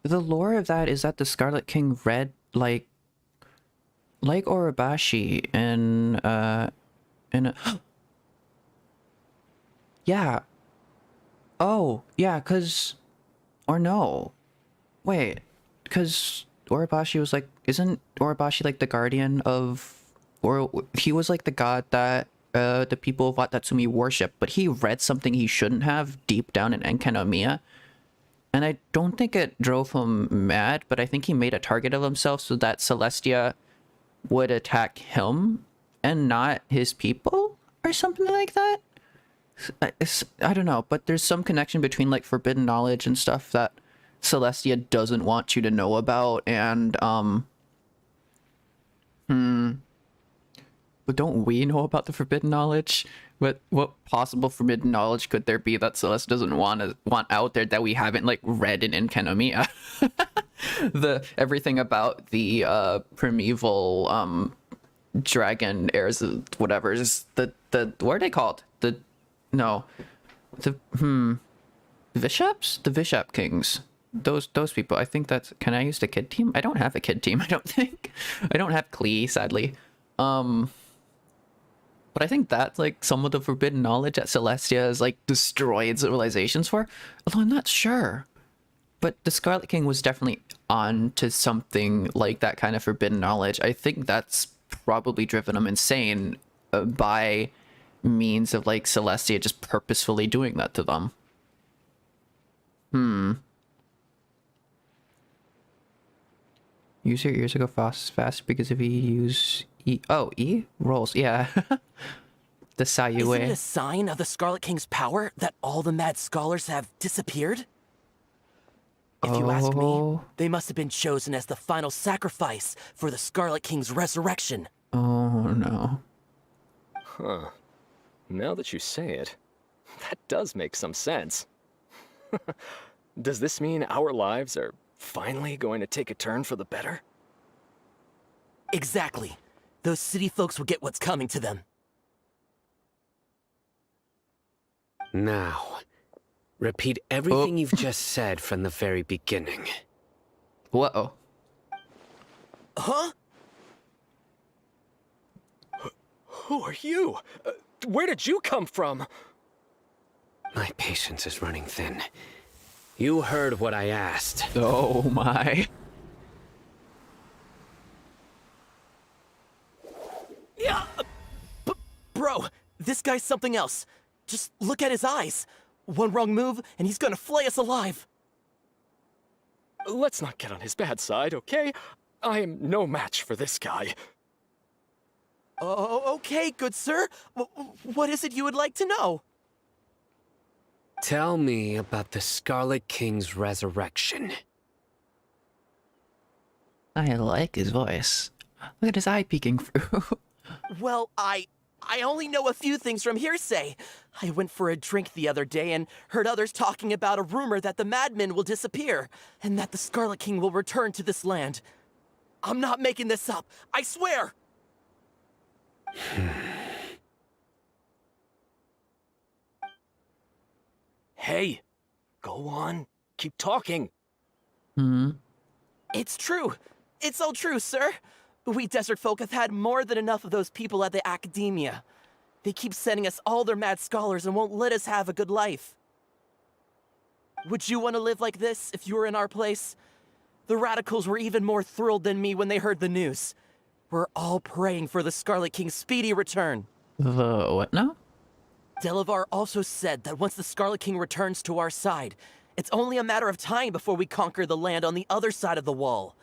The lore of that is that the Scarlet King read like Urabashi in a yeah. Oh, yeah, or no. Wait, because Urabashi was like, isn't Urabashi like the guardian of, or he was like the god that the people of Watatsumi worship, but he read something he shouldn't have deep down in Enkanomiya. And I don't think it drove him mad, but I think he made a target of himself so that Celestia would attack him and not his people or something like that. I don't know, but there's some connection between like forbidden knowledge and stuff that Celestia doesn't want you to know about, and but don't we know about the forbidden knowledge? What possible forbidden knowledge could there be that Celeste doesn't want out there that we haven't like read in Enkanomiya? Everything about the primeval dragon heirs, whatever, is the what are they called? Vishaps? The Vishap kings. Those people. I think that's, can I use the kid team? I don't have a kid team, I don't think. I don't have Klee, sadly. But I think that's like some of the forbidden knowledge that Celestia has like destroyed civilizations for. Although I'm not sure. But the Scarlet King was definitely on to something like that kind of forbidden knowledge. I think that's probably driven him insane by means of like Celestia just purposefully doing that to them. Use your ears to go fast because if you use E. Oh, E? Rolls, yeah. The Sayu Isn't way. it a sign of the Scarlet King's power that all the mad scholars have disappeared? If you ask me, they must have been chosen as the final sacrifice for the Scarlet King's resurrection. Oh, no. Huh. Now that you say it, that does make some sense. Does this mean our lives are finally going to take a turn for the better? Exactly. Those city folks will get what's coming to them. Now, repeat everything you've just said from the very beginning. Whoa. Huh? Who are you? Where did you come from? My patience is running thin. You heard what I asked. Oh my. Yeah, bro, this guy's something else. Just look at his eyes. One wrong move, and he's gonna flay us alive. Let's not get on his bad side, okay? I am no match for this guy. Oh, okay, good sir. What is it you would like to know? Tell me about the Scarlet King's resurrection. I like his voice. Look at his eye peeking through. Well, I only know a few things from hearsay. I went for a drink the other day and heard others talking about a rumor that the madmen will disappear, and that the Scarlet King will return to this land. I'm not making this up, I swear! Hey, go on. Keep talking. It's true. It's all true, sir. We desert folk have had more than enough of those people at the academia. They keep sending us all their mad scholars and won't let us have a good life. Would you want to live like this if you were in our place? The radicals were even more thrilled than me when they heard the news. We're all praying for the Scarlet King's speedy return. The what now? Delavar also said that once the Scarlet King returns to our side, it's only a matter of time before we conquer the land on the other side of the wall.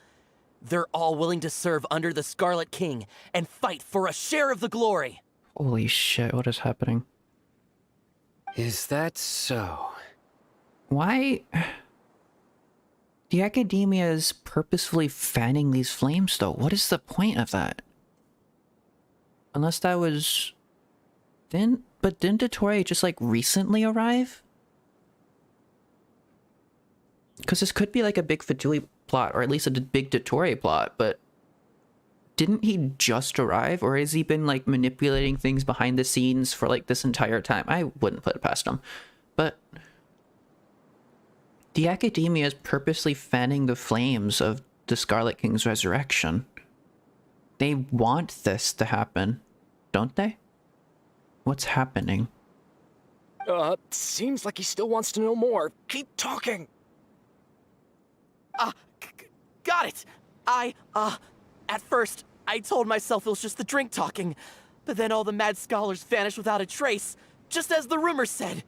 They're all willing to serve under the Scarlet King and fight for a share of the glory. Holy shit, what is happening? Is that so? Why? The academia is purposefully fanning these flames, though. What is the point of that? Unless that was... But didn't Dottore just, like, recently arrive? Because this could be, like, a big Fajuli plot, or at least a big Dottore plot, but... Didn't he just arrive, or has he been, like, manipulating things behind the scenes for, like, this entire time? I wouldn't put it past him. But... the academia is purposely fanning the flames of the Scarlet King's resurrection. They want this to happen, don't they? What's happening? Seems like he still wants to know more. Keep talking. Got it. At first, I told myself it was just the drink talking, but then all the mad scholars vanished without a trace, just as the rumor said.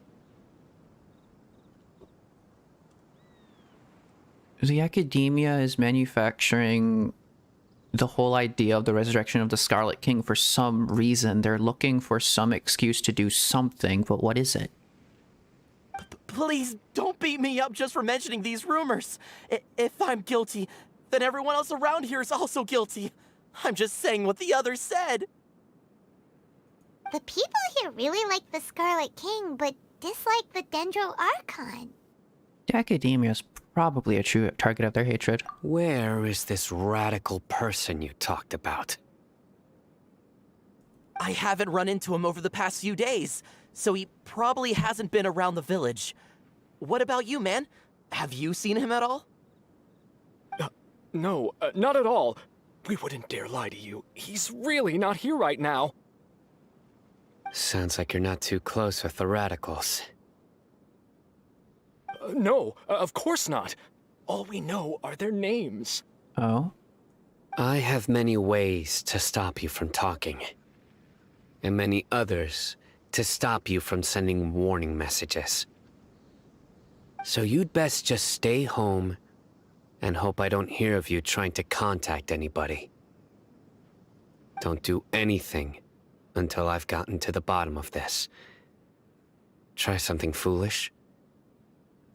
The academia is manufacturing the whole idea of the resurrection of the Scarlet King for some reason. They're looking for some excuse to do something, but what is it? Please don't beat me up just for mentioning these rumors. If I'm guilty, then everyone else around here is also guilty. I'm just saying what the others said. The people here really like the Scarlet King, but dislike the Dendro Archon. The academia is probably a true target of their hatred. Where is this radical person you talked about? I haven't run into him over the past few days, so he probably hasn't been around the village. What about you, man? Have you seen him at all? No, not at all. We wouldn't dare lie to you. He's really not here right now. Sounds like you're not too close with the radicals. No, of course not. All we know are their names. Oh? I have many ways to stop you from talking. And many others to stop you from sending warning messages. So you'd best just stay home and hope I don't hear of you trying to contact anybody. Don't do anything until I've gotten to the bottom of this. Try something foolish,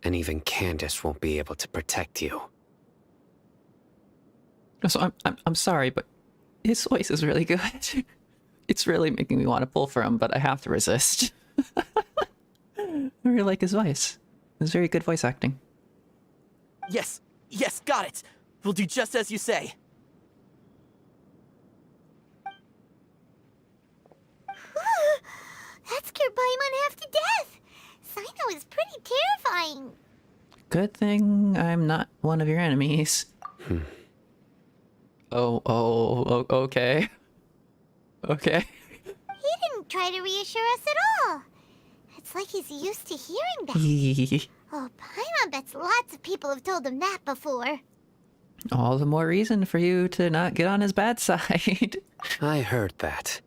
and even Candace won't be able to protect you. So I'm sorry, but his voice is really good. It's really making me want to pull for him, but I have to resist. I really like his voice. It's very good voice acting. Yes, got it. We'll do just as you say. That scared Paimon half to death. Sayu is pretty terrifying. Good thing I'm not one of your enemies. Oh, okay. Okay. doesn't try to reassure us at all. It's like he's used to hearing that. Oh, Paimon bets lots of people have told him that before. All the more reason for you to not get on his bad side. I heard that.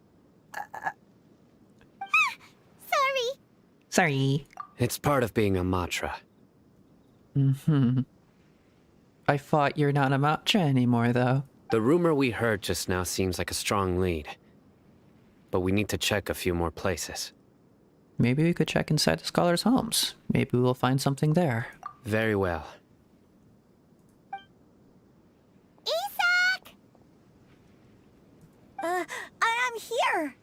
Sorry. Sorry. It's part of being a Matra. I thought you're not a Matra anymore, though. The rumor we heard just now seems like a strong lead. But we need to check a few more places. Maybe we could check inside the scholars' homes. Maybe we'll find something there. Very well. Isak! I'm here.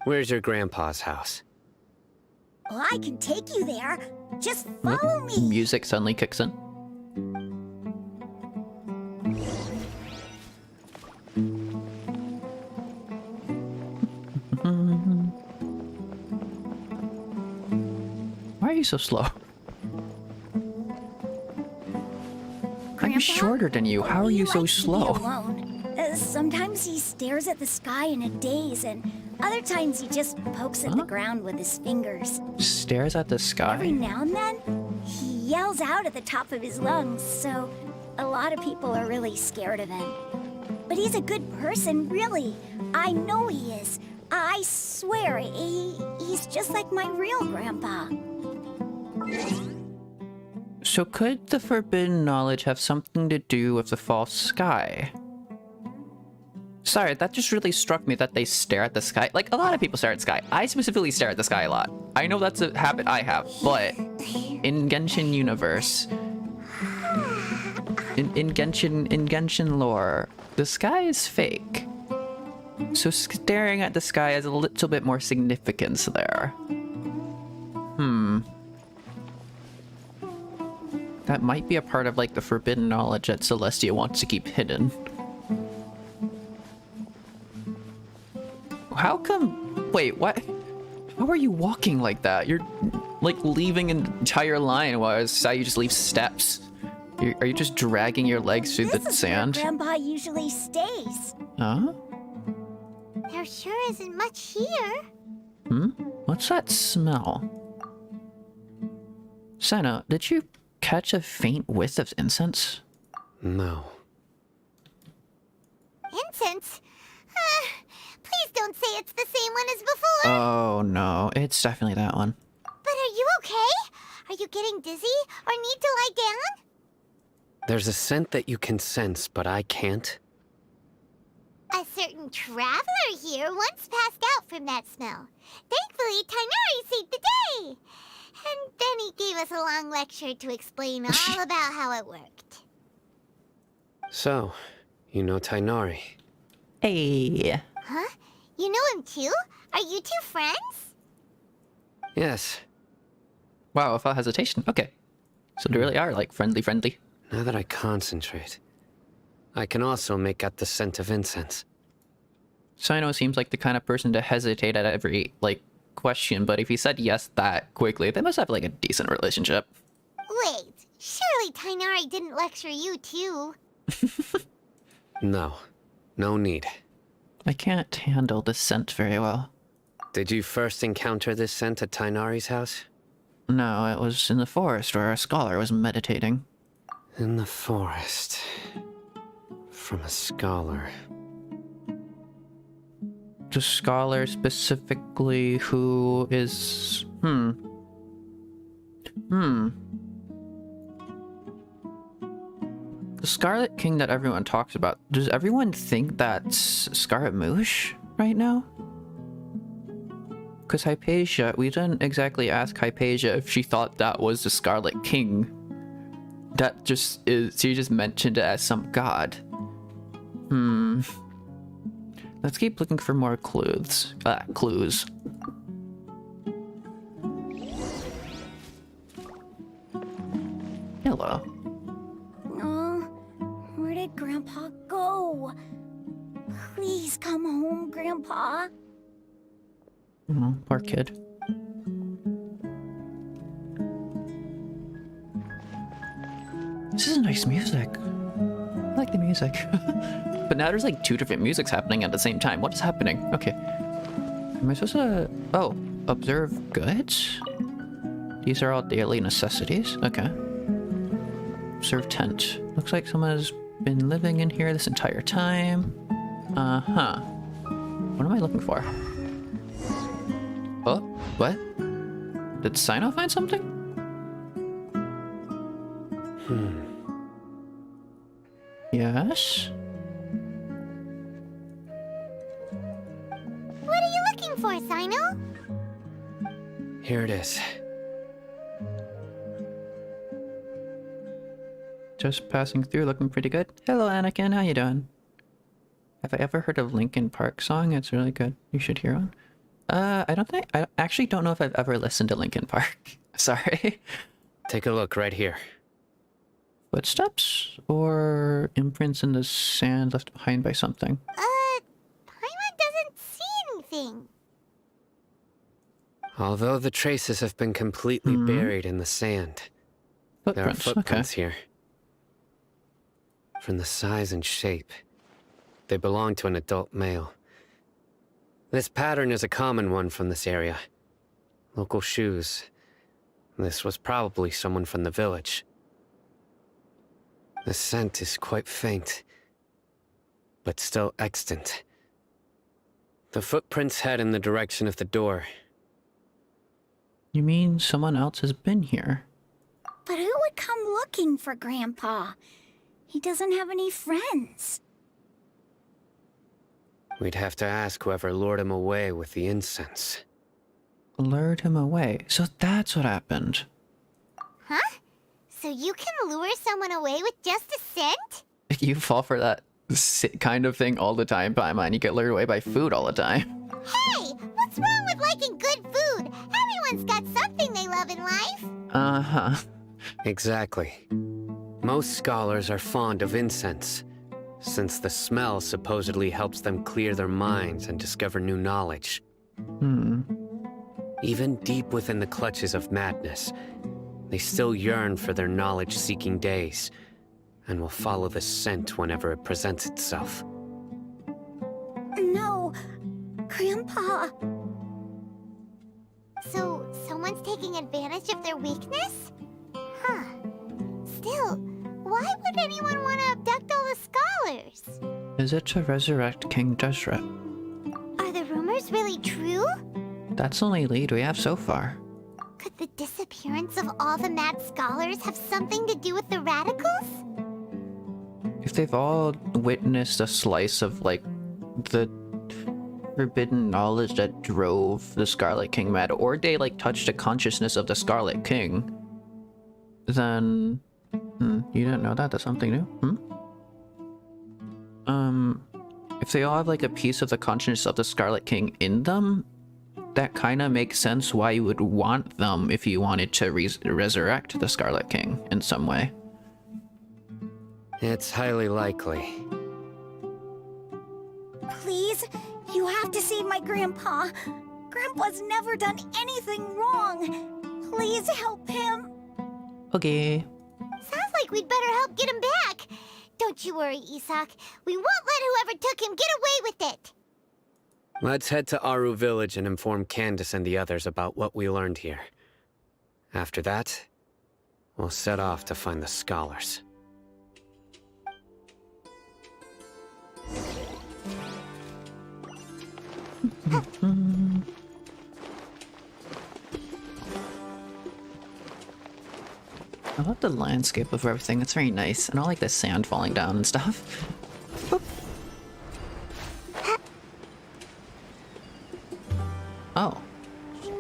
Where's your grandpa's house? Well, I can take you there. Just follow me. Music suddenly kicks in. Why are you so slow? I'm shorter than you. How are you so slow? Sometimes he stares at the sky in a daze, and other times he just pokes at the ground with his fingers. Stares at the sky? Every now and then, he yells out at the top of his lungs, so a lot of people are really scared of him. But he's a good person, really. I know he is. I swear, he's just like my real grandpa. So could the forbidden knowledge have something to do with the false sky? Sorry, that just really struck me that they stare at the sky. Like, a lot of people stare at the sky. I specifically stare at the sky a lot. I know that's a habit I have, but in Genshin universe, in Genshin lore, the sky is fake. So staring at the sky has a little bit more significance there. That might be a part of, like, the forbidden knowledge that Celestia wants to keep hidden. How come... Wait, what? How are you walking like that? You're, like, leaving an entire line while Sayu just leaves steps. Are you just dragging your legs through the sand? This is where Grandpa usually stays. Huh? There sure isn't much here. What's that smell? Senna, did you catch a faint whiff of incense? No. Incense? Please don't say it's the same one as before. Oh no, it's definitely that one. But are you okay? Are you getting dizzy or need to lie down? There's a scent that you can sense, but I can't. A certain traveler here once passed out from that smell. Thankfully, Tighnari saved the day. And then he gave us a long lecture to explain all about how it worked. So, you know Tighnari? Hey. Huh? You know him too? Are you two friends? Yes. Wow, without hesitation. Okay. So they really are, like, friendly. Now that I concentrate, I can also make out the scent of incense. Sino seems like the kind of person to hesitate at every, like, question, but if he said yes that quickly, they must have, like, a decent relationship. Wait, surely Tighnari didn't lecture you too? No. No need. I can't handle this scent very well. Did you first encounter this scent at Tighnari's house? No, it was in the forest where a scholar was meditating. In the forest. From a scholar. The scholar specifically who is... The Scarlet King that everyone talks about, does everyone think that's Scarlet Moosh right now? Because Hypatia, we didn't exactly ask Hypatia if she thought that was the Scarlet King. That just is, she just mentioned it as some god. Let's keep looking for more clues. Hello. Oh, where did Grandpa go? Please come home, Grandpa. Oh, poor kid. This is nice music. I like the music. But now there's like two different musics happening at the same time. What is happening? Okay. Am I supposed to... Oh, observe goods? These are all daily necessities. Okay. Observe tent. Looks like someone has been living in here this entire time. Uh-huh. What am I looking for? Oh, what? Did Sino find something? Yes? What are you looking for, Sino? Here it is. Just passing through, looking pretty good. Hello, Anakin. How you doing? Have I ever heard of Linkin Park song? It's really good. You should hear one. I actually don't know if I've ever listened to Linkin Park. Sorry. Take a look right here. Footsteps or imprints in the sand left behind by something? Paimon doesn't see anything. Although the traces have been completely buried in the sand, there are footprints here. From the size and shape, they belong to an adult male. This pattern is a common one from this area. Local shoes. This was probably someone from the village. The scent is quite faint, but still extant. The footprints head in the direction of the door. You mean someone else has been here? But who would come looking for Grandpa? He doesn't have any friends. We'd have to ask whoever lured him away with the incense. Lured him away. So that's what happened. Huh? So you can lure someone away with just a scent? You fall for that kind of thing all the time, Paimon. You get lured away by food all the time. Hey, what's wrong with liking good food? Everyone's got something they love in life. Uh-huh. Exactly. Most scholars are fond of incense, since the smell supposedly helps them clear their minds and discover new knowledge. Even deep within the clutches of madness, they still yearn for their knowledge-seeking days, and will follow the scent whenever it presents itself. No, Grandpa. So, someone's taking advantage of their weakness? Huh. Still, why would anyone want to abduct all the scholars? Is it to resurrect King Desret? Are the rumors really true? That's the only lead we have so far. Could the disappearance of all the mad scholars have something to do with the radicals? If they've all witnessed a slice of, like, the forbidden knowledge that drove the Scarlet King mad, or they, like, touched the consciousness of the Scarlet King, then... you didn't know that? That's something new? If they all have, like, a piece of the consciousness of the Scarlet King in them, that kind of makes sense why you would want them if you wanted to resurrect the Scarlet King in some way. It's highly likely. Please, you have to save my Grandpa. Grandpa's never done anything wrong. Please help him. Okay. Sounds like we'd better help get him back. Don't you worry, Isak. We won't let whoever took him get away with it. Let's head to Aru Village and inform Candace and the others about what we learned here. After that, we'll set off to find the scholars. I love the landscape of everything. It's very nice. And I like the sand falling down and stuff. Boop. Oh.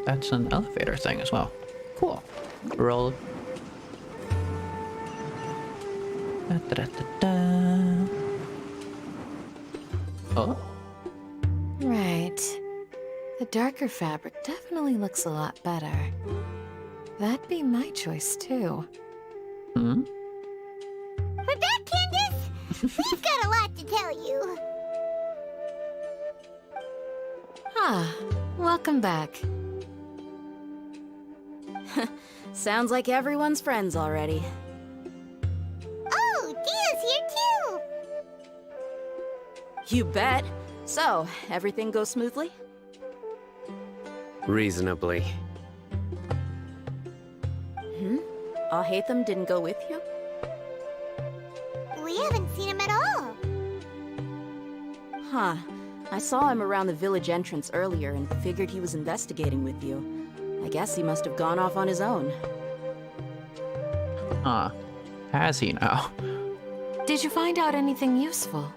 That's an elevator thing as well. Cool. Roll. Da, da, da, da. Oh. Right. The darker fabric definitely looks a lot better. That'd be my choice, too. We're back, Candace! We've got a lot to tell you. Ah, welcome back. Sounds like everyone's friends already. Oh, Dia's here too! You bet. So, everything goes smoothly? Reasonably. Hatham didn't go with you? We haven't seen him at all. Huh. I saw him around the village entrance earlier and figured he was investigating with you. I guess he must have gone off on his own. Huh. Has he now? Did you find out anything useful?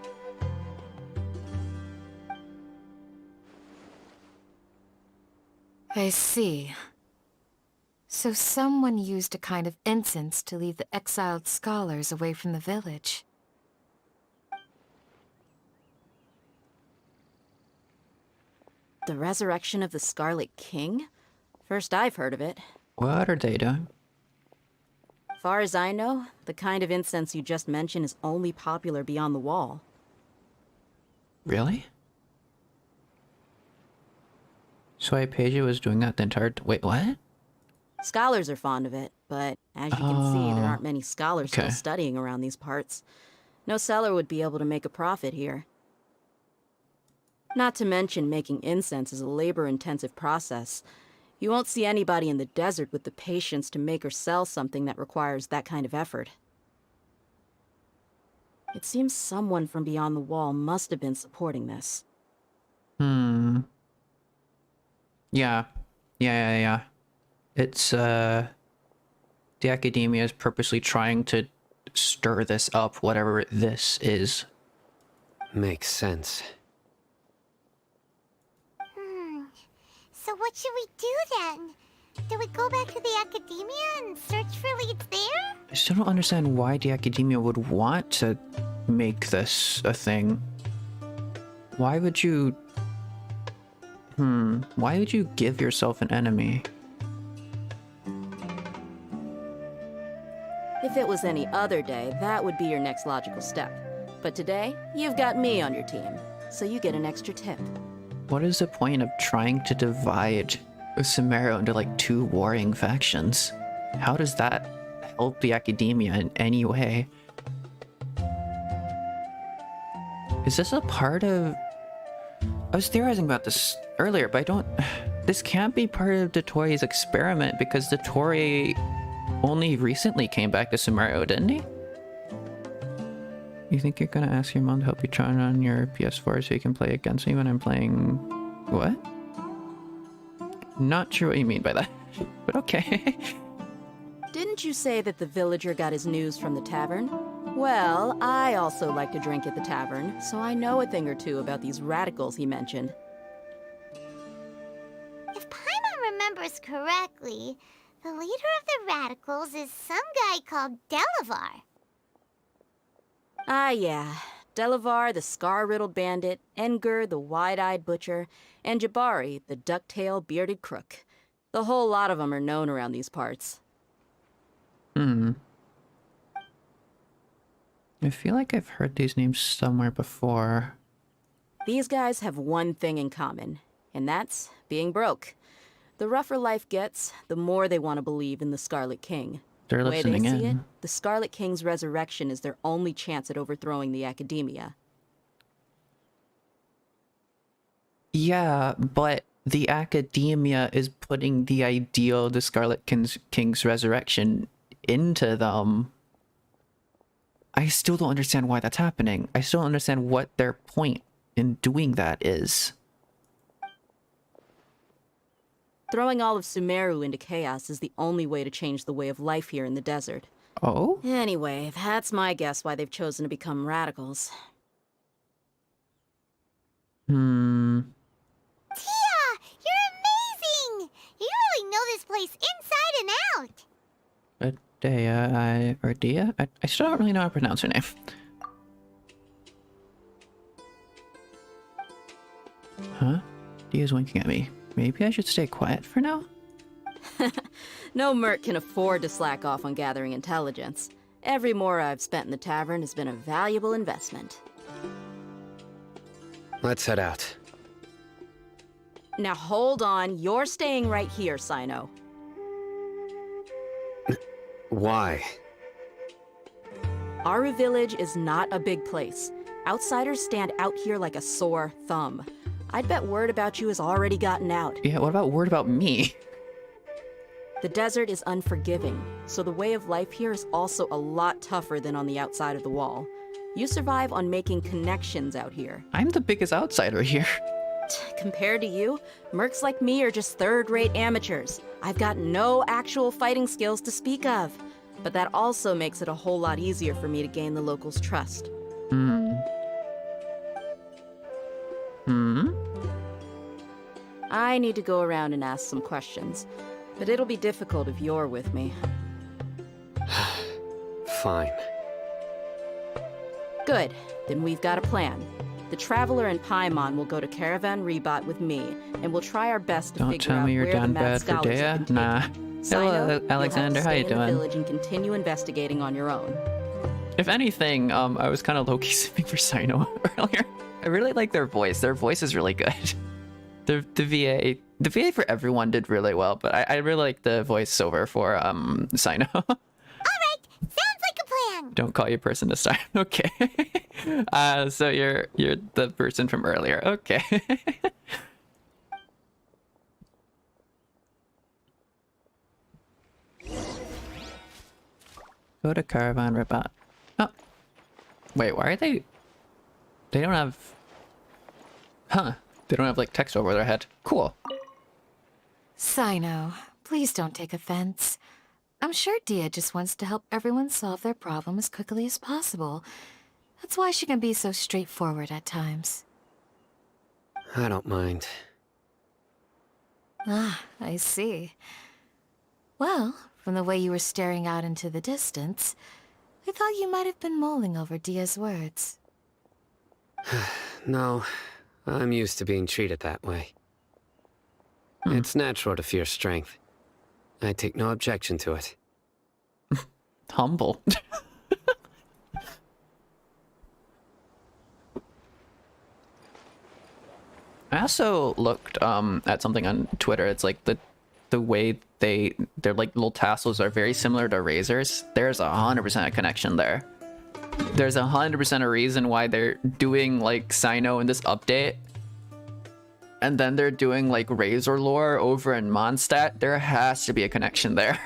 I see. So someone used a kind of incense to lead the exiled scholars away from the village. The resurrection of the Scarlet King? First I've heard of it. What are they doing? Far as I know, the kind of incense you just mentioned is only popular beyond the wall. Really? So Hypatia was doing that the entire wait, what? Scholars are fond of it, but as you can see, there aren't many scholars okay. still studying around these parts. No seller would be able to make a profit here. Not to mention, making incense is a labor-intensive process. You won't see anybody in the desert with the patience to make or sell something that requires that kind of effort. It seems someone from beyond the wall must have been supporting this. Yeah. It's, the academia is purposely trying to stir this up, whatever this is. Makes sense. So what should we do then? Do we go back to the academia and search for leads there? I still don't understand why the academia would want to make this a thing. Why would you... Why would you give yourself an enemy? If it was any other day, that would be your next logical step. But today, you've got me on your team, so you get an extra tip. What is the point of trying to divide Sumeru into like two warring factions? How does that help the academia in any way? Is this a part of... I was theorizing about this earlier, but I don't... This can't be part of Dotori's experiment because Dotori only recently came back to Sumeru, didn't he? You think you're gonna ask your mom to help you turn on your PS4 so you can play against me when I'm playing... What? Not sure what you mean by that, but okay. Didn't you say that the villager got his news from the tavern? Well, I also like to drink at the tavern, so I know a thing or two about these radicals he mentioned. If Paimon remembers correctly, the leader of the radicals is some guy called Delavar. Ah, yeah. Delavar, the scar-riddled bandit, Engur, the wide-eyed butcher, and Jabari, the duck-tailed bearded crook. The whole lot of them are known around these parts. I feel like I've heard these names somewhere before. These guys have one thing in common, and that's being broke. The rougher life gets, the more they want to believe in the Scarlet King. They're The way they listening see it, in. the Scarlet King's resurrection is their only chance at overthrowing the academia. Yeah, but the academia is putting the ideal of the Scarlet King's resurrection into them. I still don't understand why that's happening. I still don't understand what their point in doing that is. Throwing all of Sumeru into chaos is the only way to change the way of life here in the desert. Oh? Anyway, that's my guess why they've chosen to become radicals. Tia! You're amazing! You really know this place inside and out! Dia? I still don't really know how to pronounce her name. Huh? Dia's winking at me. Maybe I should stay quiet for now? No merc can afford to slack off on gathering intelligence. Every more I've spent in the tavern has been a valuable investment. Let's head out. Now hold on, you're staying right here, Sino. Why? Aru Village is not a big place. Outsiders stand out here like a sore thumb. I'd bet word about you has already gotten out. Yeah, what about word about me? The desert is unforgiving, so the way of life here is also a lot tougher than on the outside of the wall. You survive on making connections out here. I'm the biggest outsider here. Compared to you, mercs like me are just third-rate amateurs. I've got no actual fighting skills to speak of. But that also makes it a whole lot easier for me to gain the locals' trust. I need to go around and ask some questions, but it'll be difficult if you're with me. Fine. Good, then we've got a plan. The Traveler and Paimon will go to Caravan Rebot with me, and we'll try our best to Don't figure tell out me you're where down the mad bad for scholars have Dea. been Nah. taken. Hello, Sayu, Alexander. How you you'll have to stay in the doing? village and continue investigating on your own. If anything, I was kind of low-key sipping for Sino earlier. I really like their voice. Their voice is really good. The VA for everyone did really well, but I really like the voiceover for Sino. Alright, sounds like a plan. Don't call you person this time. Okay. So you're the person from earlier. Okay. Go to Caravan Rebot. Oh. Wait, why are they... They don't have... Huh. They don't have, like, text over their head. Cool. Sino, please don't take offense. I'm sure Dia just wants to help everyone solve their problem as quickly as possible. That's why she can be so straightforward at times. I don't mind. Ah, I see. Well, from the way you were staring out into the distance, I thought you might have been mulling over Dia's words. No, I'm used to being treated that way. It's natural to fear strength. I take no objection to it. Humble. I also looked at something on Twitter. It's like the way their like little tassels are very similar to razors. There's 100% a connection there. There's 100% a reason why they're doing like Sino in this update. And then they're doing like Razor lore over in Mondstadt. There has to be a connection there.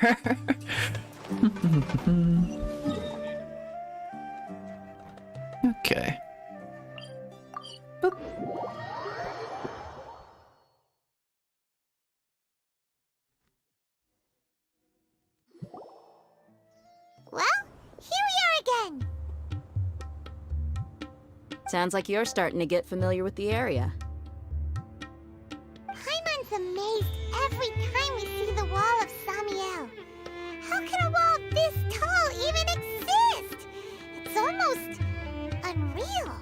Okay. Boop. Well, here we are again. Sounds like you're starting to get familiar with the area. Paimon's amazed every time we see the wall of Samiel. How can a wall this tall even exist? It's almost unreal.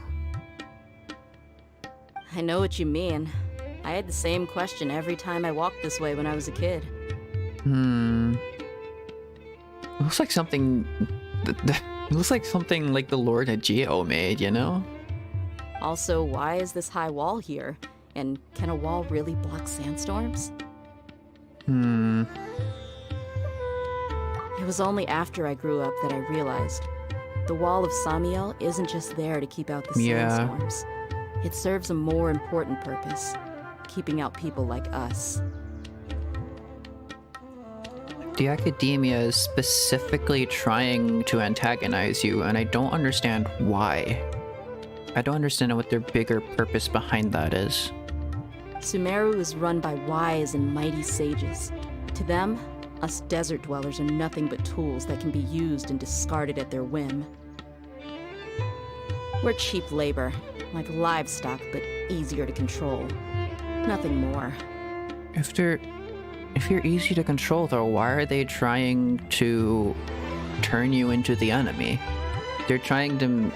I know what you mean. I had the same question every time I walked this way when I was a kid. Looks like something... It looks like something like the Lord of Geo made, you know? Also, why is this high wall here? And can a wall really block sandstorms? It was only after I grew up that I realized the wall of Samiel isn't just there to keep out the sandstorms. It serves a more important purpose, keeping out people like us. The Academia is specifically trying to antagonize you, and I don't understand why. I don't understand what their bigger purpose behind that is. Sumeru is run by wise and mighty sages. To them, us desert dwellers are nothing but tools that can be used and discarded at their whim. We're cheap labor, like livestock, but easier to control. Nothing more. If you're easy to control, though, why are they trying to turn you into the enemy? They're trying to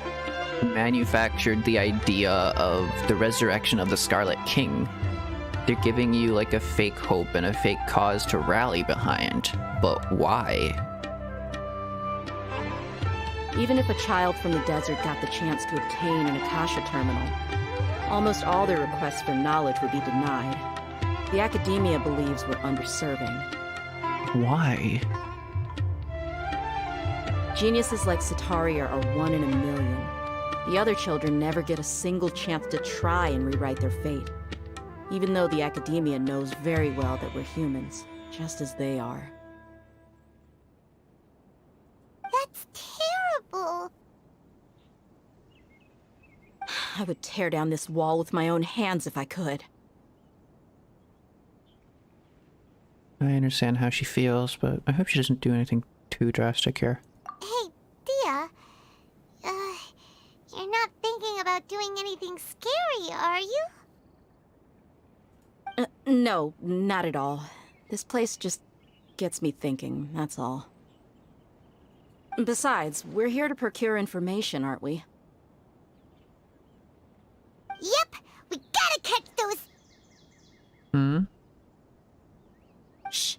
manufacture the idea of the resurrection of the Scarlet King. They're giving you like a fake hope and a fake cause to rally behind. But why? Even if a child from the desert got the chance to obtain an Akasha terminal, almost all their requests for knowledge would be denied. The Academia believes we're underserving. Why? Geniuses like Sataria are 1 in a million. The other children never get a single chance to try and rewrite their fate. even though the academia knows very well that we're humans, just as they are. That's terrible. I would tear down this wall with my own hands if I could. I understand how she feels, but I hope she doesn't do anything too drastic here. Hey, Dia. You're not thinking about doing anything scary, are you? No, not at all. This place just gets me thinking, that's all. Besides, we're here to procure information, aren't we? Yep, we gotta catch those. Hmm? Shh.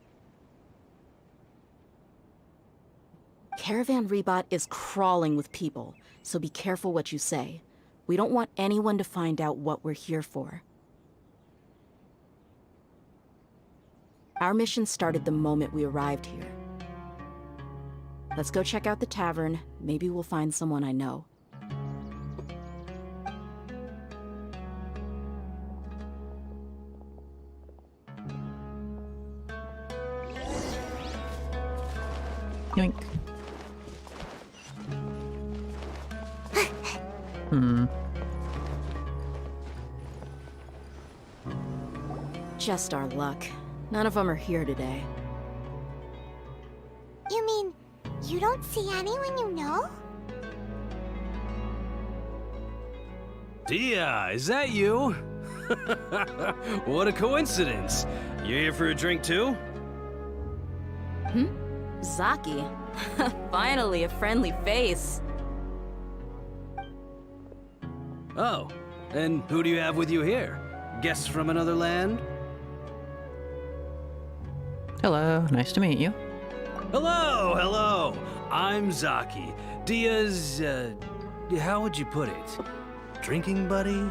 Caravan Rebot is crawling with people, so be careful what you say. We don't want anyone to find out what we're here for. Our mission started the moment we arrived here. Let's go check out the tavern. Maybe we'll find someone I know. Yoink. Just our luck. None of them are here today. You mean, you don't see anyone you know? Dia, is that you? What a coincidence. You here for a drink too? Zaki. Finally, a friendly face. Oh, and who do you have with you here? Guests from another land? Hello, nice to meet you. Hello, hello. I'm Zaki. Dia's, how would you put it? Drinking buddy?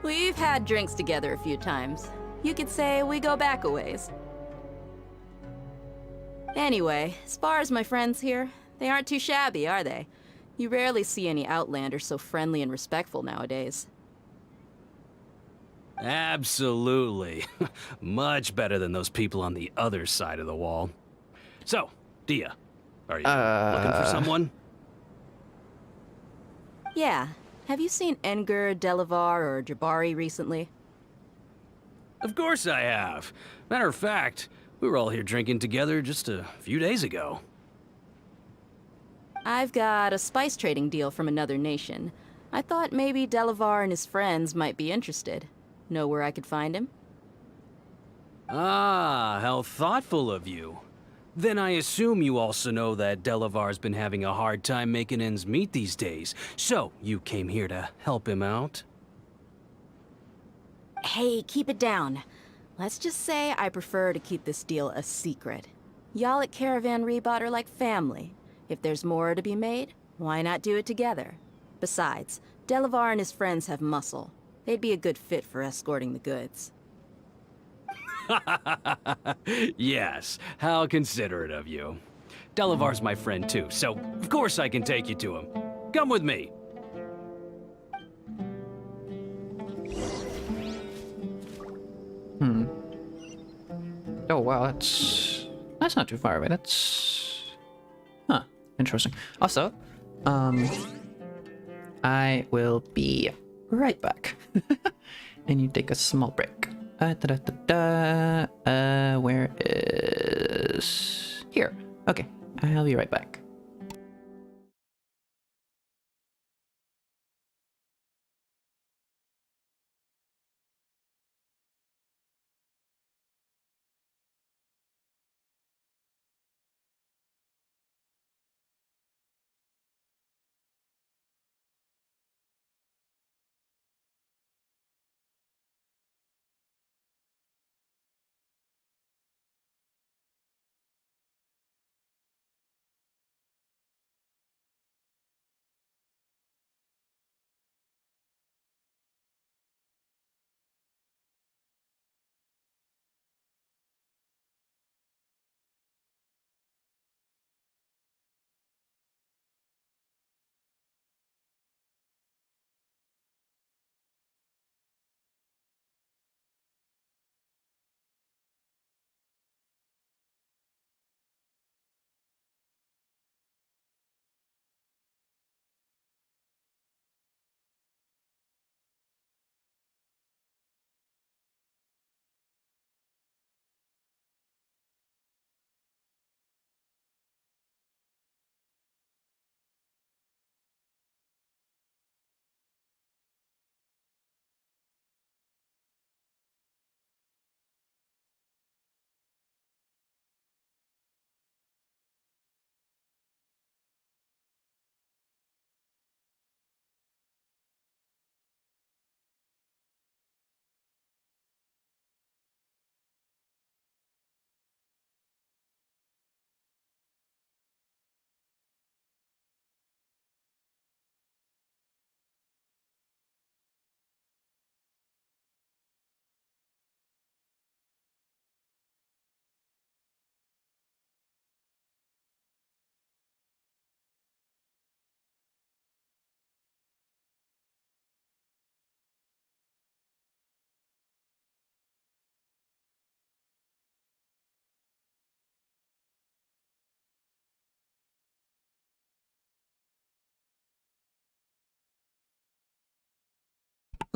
We've had drinks together a few times. You could say we go back a ways. Anyway, as far as my friends here, they aren't too shabby, are they? You rarely see any Outlanders so friendly and respectful nowadays. Absolutely. Much better than those people on the other side of the wall. So, Dia, are you looking for someone? Yeah. Have you seen Enger, Delavar, or Jabari recently? Of course I have. Matter of fact, we were all here drinking together just a few days ago. I've got a spice trading deal from another nation. I thought maybe Delavar and his friends might be interested. Know where I could find him? Ah, how thoughtful of you. Then I assume you also know that Delavar's been having a hard time making ends meet these days, so you came here to help him out? Hey, keep it down. Let's just say I prefer to keep this deal a secret. Y'all at Caravan Rebot are like family. If there's more to be made, why not do it together? Besides, Delavar and his friends have muscle. They'd be a good fit for escorting the goods. Yes, how considerate of you. Delavar's my friend too, so of course I can take you to him. Come with me. Oh wow, that's not too far away. That's interesting. Also, I will be right back. And you take a small break. Where is here? Okay, I'll be right back.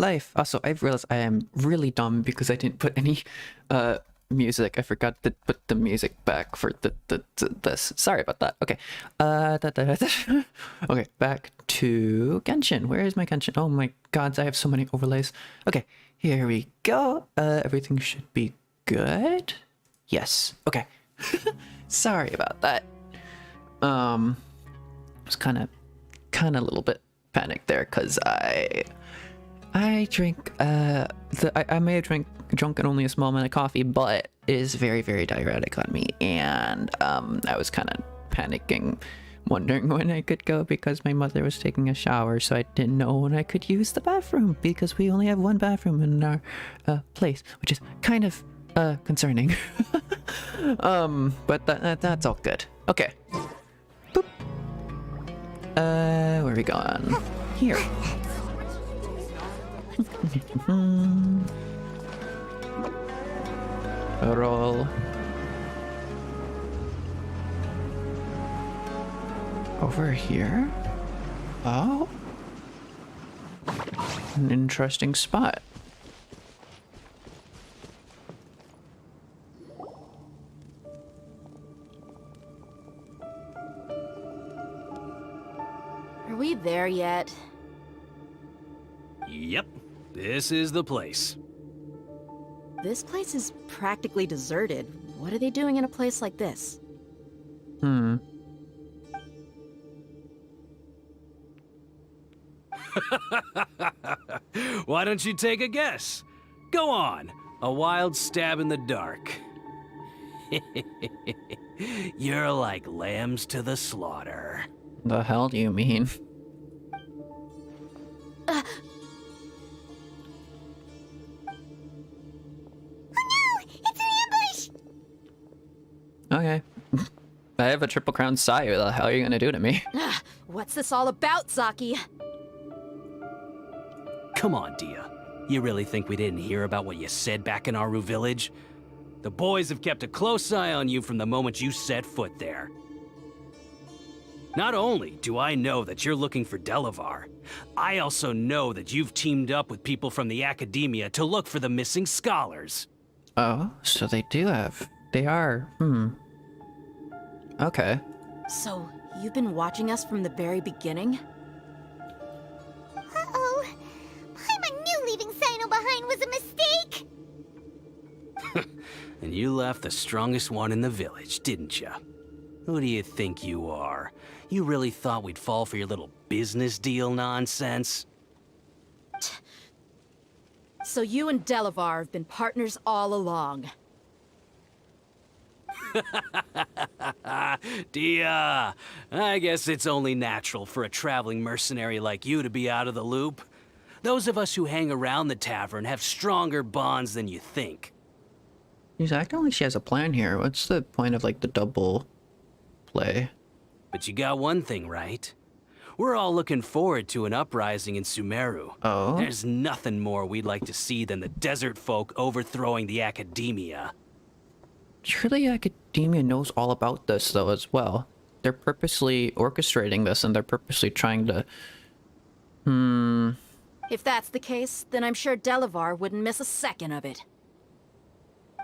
life. Also, I've realized I am really dumb because I didn't put any music. I forgot to put the music back for this. Sorry about that. Okay. Okay, back to Genshin. Where is my Genshin? Oh my god, I have so many overlays. Okay, here we go. Everything should be good. Yes. Okay. Sorry about that. I was kind of a little bit panicked there because I drink I may have drunken only a small amount of coffee, but it is very, very diuretic on me, and I was kind of panicking, wondering when I could go because my mother was taking a shower, so I didn't know when I could use the bathroom because we only have one bathroom in our place, which is kind of concerning. But that's all good. Okay. Boop. Where are we going? Here. Roll. Over here? Oh? An interesting spot. Are we there yet? Yep, this is the place. This place is practically deserted. What are they doing in a place like this? Why don't you take a guess? Go on, a wild stab in the dark. You're like lambs to the slaughter. The hell do you mean? Okay. I have a triple crown Sayu. The hell are you gonna do to me? What's this all about, Zaki? Come on, Dia. You really think we didn't hear about what you said back in Aru village? The boys have kept a close eye on you from the moment you set foot there. Not only do I know that you're looking for Delavar, I also know that you've teamed up with people from the academia to look for the missing scholars. Oh, so they do have... They are... Okay. So, you've been watching us from the very beginning? Uh-oh. Paimon knew leaving Sino behind was a mistake! And you left the strongest one in the village, didn't you? Who do you think you are? You really thought we'd fall for your little business deal nonsense? So you and Delavar have been partners all along. Dia, I guess it's only natural for a traveling mercenary like you to be out of the loop. Those of us who hang around the tavern have stronger bonds than you think. She's acting like she has a plan here. What's the point of, like, the double play? But you got one thing right. We're all looking forward to an uprising in Sumeru. Oh? There's nothing more we'd like to see than the desert folk overthrowing the academia. Surely academia knows all about this, though, as well. They're purposely orchestrating this, and they're purposely trying to... If that's the case, then I'm sure Delavar wouldn't miss a second of it.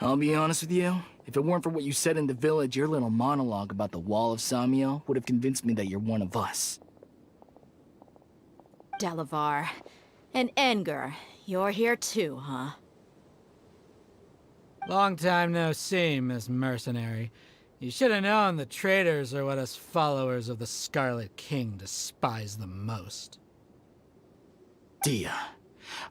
I'll be honest with you. If it weren't for what you said in the village, your little monologue about the Wall of Samiel would have convinced me that you're one of us. Delavar. And Engar, you're here too, huh? Long time no see, Miss Mercenary. You should have known the traitors are what us followers of the Scarlet King despise the most. Dia,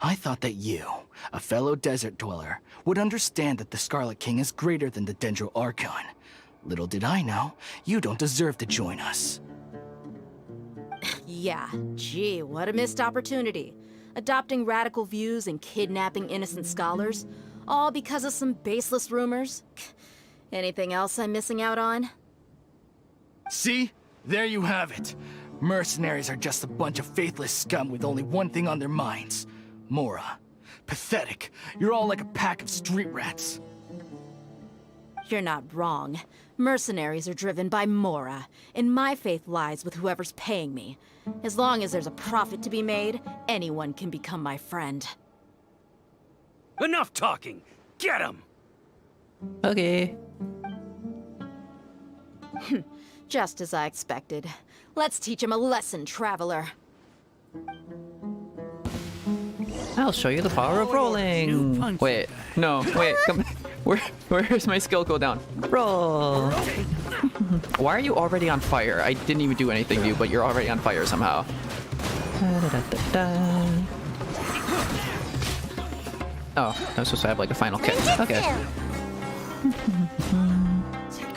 I thought that you, a fellow desert dweller, would understand that the Scarlet King is greater than the Dendro Archon. Little did I know, you don't deserve to join us. Yeah, gee, what a missed opportunity. Adopting radical views and kidnapping innocent scholars, all because of some baseless rumors. Anything else I'm missing out on? See? There you have it. Mercenaries are just a bunch of faithless scum with only one thing on their minds. Mora. Pathetic. You're all like a pack of street rats. You're not wrong. Mercenaries are driven by Mora, and my faith lies with whoever's paying me. As long as there's a profit to be made, anyone can become my friend. Enough talking! Get him! Okay. Just as I expected. Let's teach him a lesson, traveler. I'll show you the power of rolling. Wait, no, wait, come. Where's my skill cooldown? Roll. Why are you already on fire? I didn't even do anything to you, but you're already on fire somehow. Oh, I was supposed to have like a final kick. Okay.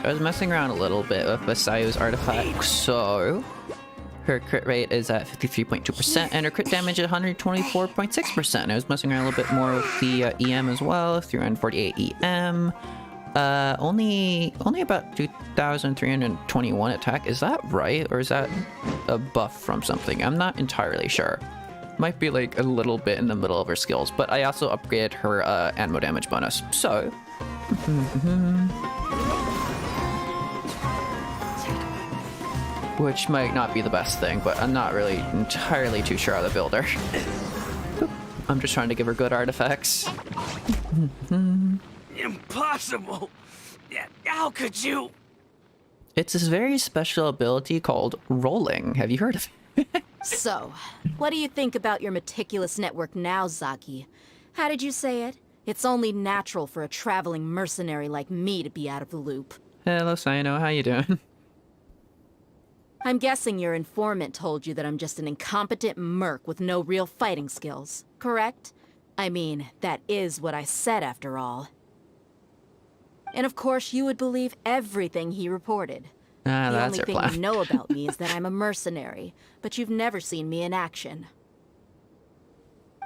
I was messing around a little bit with Sayu's artifact, so her crit rate is at 53.2% and her crit damage at 124.6%. I was messing around a little bit more with the EM as well, 348 EM. Only about 2,321 attack. Is that right, or is that a buff from something? I'm not entirely sure. Might be like a little bit in the middle of her skills, but I also upgraded her anemo damage bonus. So, which might not be the best thing, but I'm not really entirely too sure how to build her. I'm just trying to give her good artifacts. Impossible! How could you? It's this very special ability called rolling. Have you heard of it? So, what do you think about your meticulous network now, Zaki? How did you say it? It's only natural for a traveling mercenary like me to be out of the loop. Hello, Sayu. How you doing? I'm guessing your informant told you that I'm just an incompetent merc with no real fighting skills, correct? I mean, that is what I said after all. And of course, you would believe everything he reported. The only thing you know about me is that I'm a mercenary, but you've never seen me in action.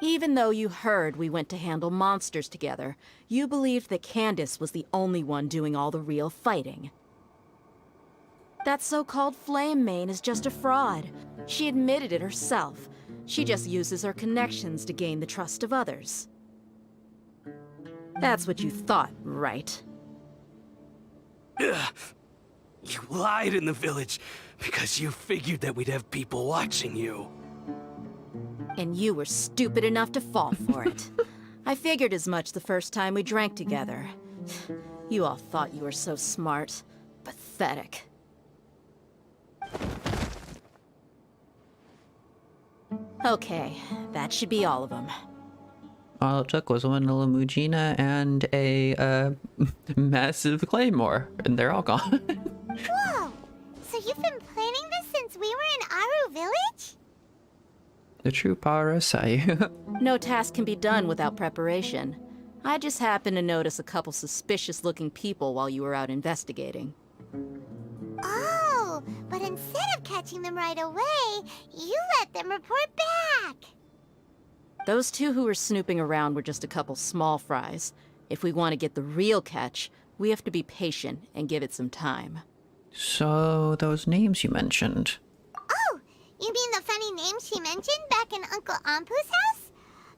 Even though you heard we went to handle monsters together, you believed that Candace was the only one doing all the real fighting. That so-called Flame Mane is just a fraud. She admitted it herself. She just uses her connections to gain the trust of others. That's what you thought, right? Ugh. You lied in the village because you figured that we'd have people watching you. And you were stupid enough to fall for it. I figured as much the first time we drank together. You all thought you were so smart. Pathetic. Okay, that should be all of them. All it took was one little Mujina and a massive claymore, and they're all gone. Whoa! So you've been planning this since we were in Aru Village? The true power of Sayu. No task can be done without preparation. I just happened to notice a couple suspicious-looking people while you were out investigating. Oh, but instead of catching them right away, you let them report back. Those two who were snooping around were just a couple small fries. If we want to get the real catch, we have to be patient and give it some time. So, those names you mentioned. Oh, you mean the funny names she mentioned back in Uncle Ampu's house?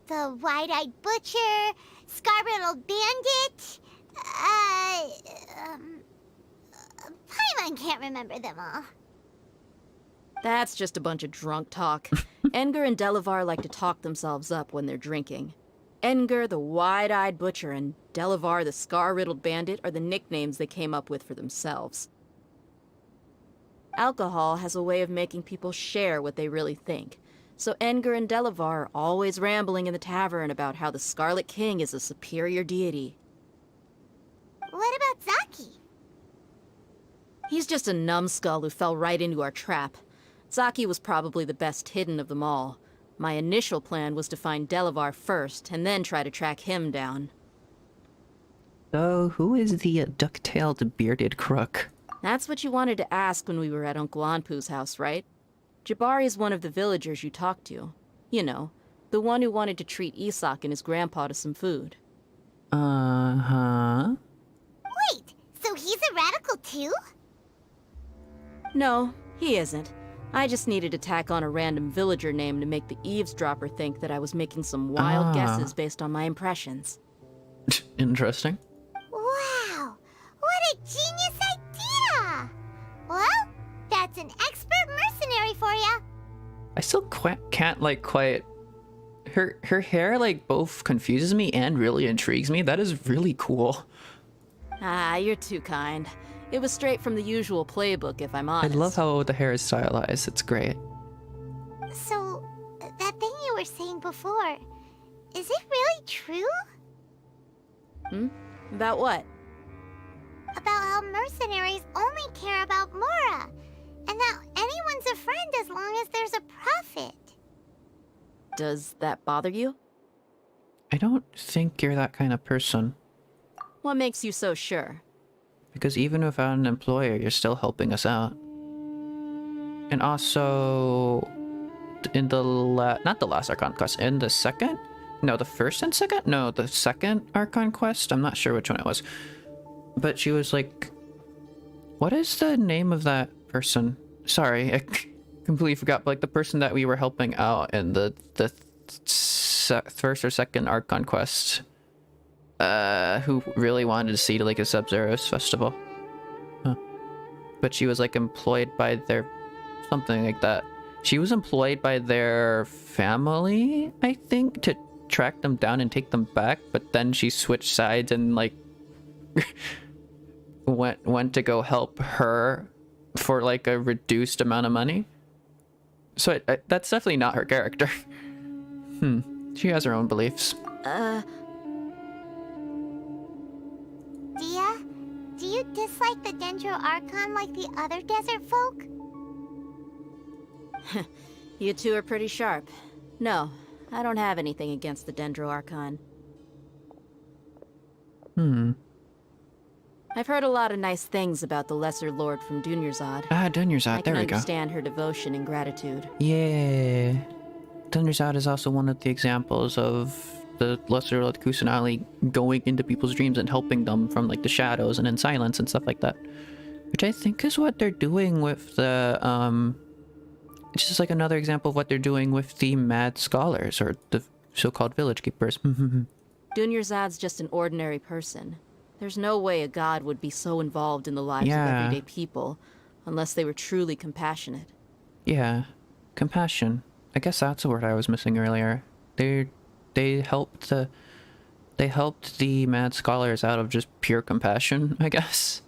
The wide-eyed butcher, scar-riddled bandit, Paimon can't remember them all. That's just a bunch of drunk talk. Edgar and Delavar like to talk themselves up when they're drinking. Edgar, the wide-eyed butcher, and Delavar, the scar-riddled bandit, are the nicknames they came up with for themselves. Alcohol has a way of making people share what they really think. So Edgar and Delavar are always rambling in the tavern about how the Scarlet King is a superior deity. What about Zaki? He's just a numbskull who fell right into our trap. Zaki was probably the best hidden of them all. My initial plan was to find Delavar first, and then try to track him down. So, who is the duck-tailed bearded crook? That's what you wanted to ask when we were at Uncle Anpu's house, right? Jabari is one of the villagers you talked to. You know, the one who wanted to treat Isak and his grandpa to some food. Uh-huh. Wait, so he's a radical too? No, he isn't. I just needed to tack on a random villager name to make the eavesdropper think that I was making some wild guesses based on my impressions. Interesting. Wow, what That's an expert mercenary for ya. I still can't like quite. Her hair like both confuses me and really intrigues me. That is really cool. Ah, you're too kind. It was straight from the usual playbook, if I'm honest. I love how the hair is stylized. It's great. So, that thing you were saying before, is it really true? About what? About how mercenaries only care about Mora, and that anyone's a friend as long as there's a profit. Does that bother you? I don't think you're that kind of person. What makes you so sure? Because even without an employer, you're still helping us out. And also, in the not the last Archon Quest, in the second? No, the first and second? No, the second Archon Quest? I'm not sure which one it was. But she was like, what is the name of that person? Sorry, I completely forgot. But like the person that we were helping out in the first or second Archon Quest. Who really wanted to see like a Sub-Zero's festival. Huh. But she was like employed by their... something like that. She was employed by their family, I think, to track them down and take them back, but then she switched sides and like went to go help her for like a reduced amount of money. So that's definitely not her character. She has her own beliefs. Dia, do you dislike the Dendro Archon like the other desert folk? You two are pretty sharp. No, I don't have anything against the Dendro Archon. I've heard a lot of nice things about the Lesser Lord from Dunyarzad. Ah, Dunyarzad, there we go. I can understand her devotion and gratitude. Yeah. Dunyarzad is also one of the examples of the Lesser Lord Kusanali going into people's dreams and helping them from like the shadows and in silence and stuff like that. Which I think is what they're doing with the it's just like another example of what they're doing with the mad scholars or the so-called village keepers. Dunyarzad's just an ordinary person. There's no way a god would be so involved in the lives of everyday people unless they were truly compassionate. Yeah, compassion. I guess that's the word I was missing earlier. They helped the mad scholars out of just pure compassion, I guess.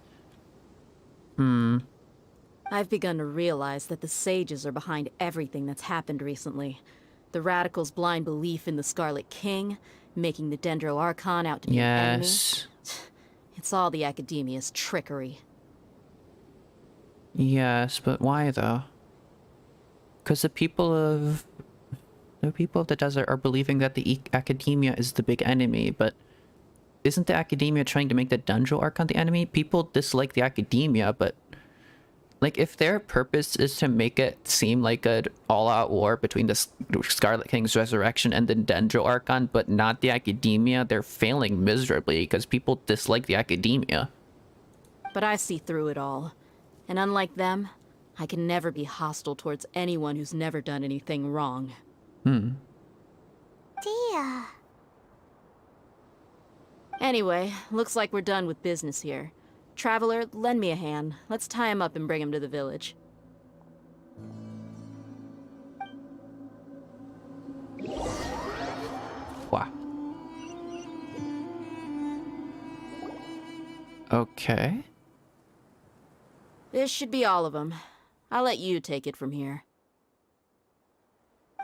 I've begun to realize that the sages are behind everything that's happened recently. The radicals' blind belief in the Scarlet King, making the Dendro Archon out to be an enemy. It's all the academia's trickery. Yes, but why though? Because the people of the desert are believing that the academia is the big enemy, but isn't the academia trying to make the Dendro Archon the enemy? People dislike the academia, but like if their purpose is to make it seem like an all-out war between the Scarlet King's resurrection and the Dendro Archon, but not the academia, they're failing miserably because people dislike the academia. But I see through it all. And unlike them, I can never be hostile towards anyone who's never done anything wrong. Dia. Anyway, looks like we're done with business here. Traveler, lend me a hand. Let's tie him up and bring him to the village. Wow. Okay. This should be all of them. I'll let you take it from here.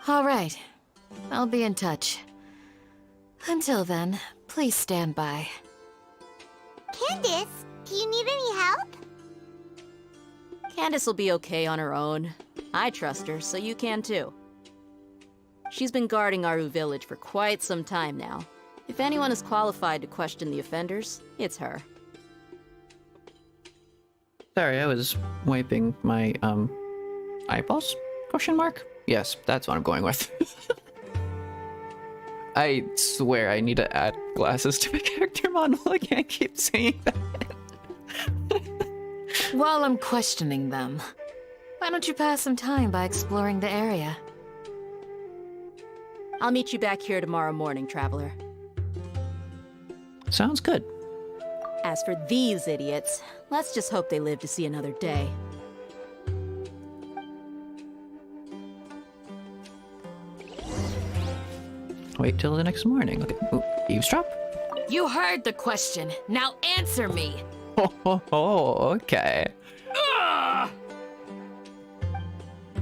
All right. I'll be in touch. Until then, please stand by. Candace, do you need any help? Candace will be okay on her own. I trust her, so you can too. She's been guarding Aru village for quite some time now. If anyone is qualified to question the offenders, it's her. Sorry, I was wiping my eyeballs? Question mark? Yes, that's what I'm going with. I swear I need to add glasses to my character model. I can't keep saying that. While I'm questioning them, why don't you pass some time by exploring the area? I'll meet you back here tomorrow morning, Traveler. Sounds good. As for these idiots, let's just hope they live to see another day. Wait till the next morning. Okay. Ooh, eavesdrop? You heard the question. Now answer me. Okay.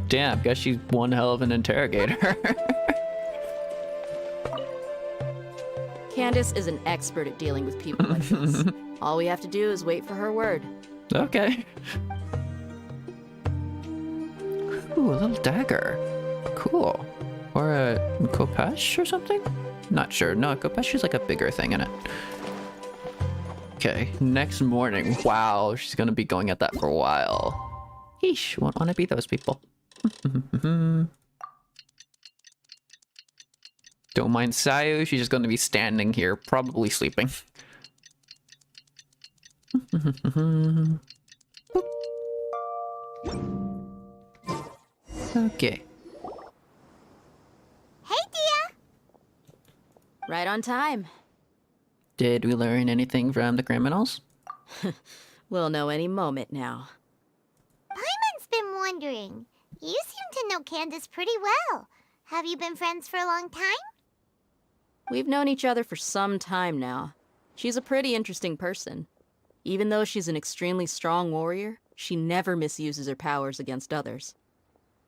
Damn, guess she's one hell of an interrogator. Candace is an expert at dealing with people like this. All we have to do is wait for her word. Okay. Ooh, a little dagger. Cool. Or a kopesh or something? Not sure. No, a kopesh is like a bigger thing in it. Okay, next morning. Wow, she's gonna be going at that for a while. Yeesh, won't want to be those people. Don't mind Sayu, she's just gonna be standing here, probably sleeping. Okay. Hey, Dia! Right on time. Did we learn anything from the criminals? We'll know any moment now. Paimon's been wondering. You seem to know Candace pretty well. Have you been friends for a long time? We've known each other for some time now. She's a pretty interesting person. Even though she's an extremely strong warrior, she never misuses her powers against others.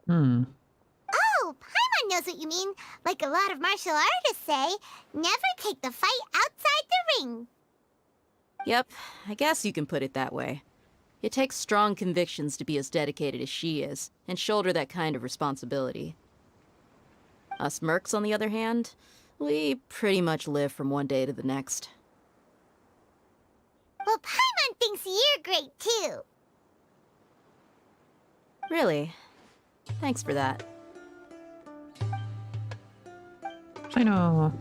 Hmm. Oh, Paimon knows what you mean. Like a lot of martial artists say, never take the fight outside the ring. Yep, I guess you can put it that way. It takes strong convictions to be as dedicated as she is, and shoulder that kind of responsibility. Us mercs, on the other hand, we pretty much live from one day to the next. Well, Paimon thinks you're great too. Really? Thanks for that. I know.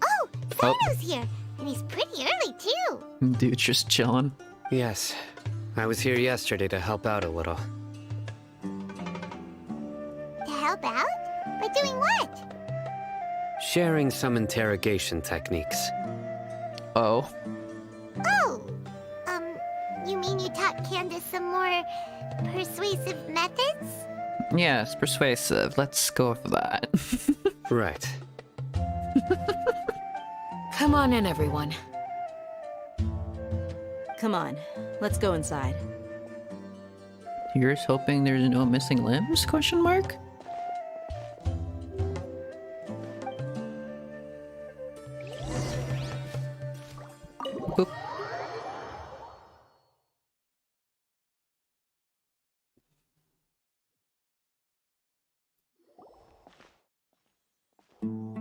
Oh, Sano's here, and he's pretty early too. Dude's just chilling. Yes. I was here yesterday to help out a little. To help out? By doing what? Sharing some interrogation techniques. Oh. Oh, you mean you taught Candace some more persuasive methods? Yes, persuasive. Let's go for that. Right. Come on in, everyone. Come on, let's go inside. Here's hoping there's no missing limbs? Question mark? Boop.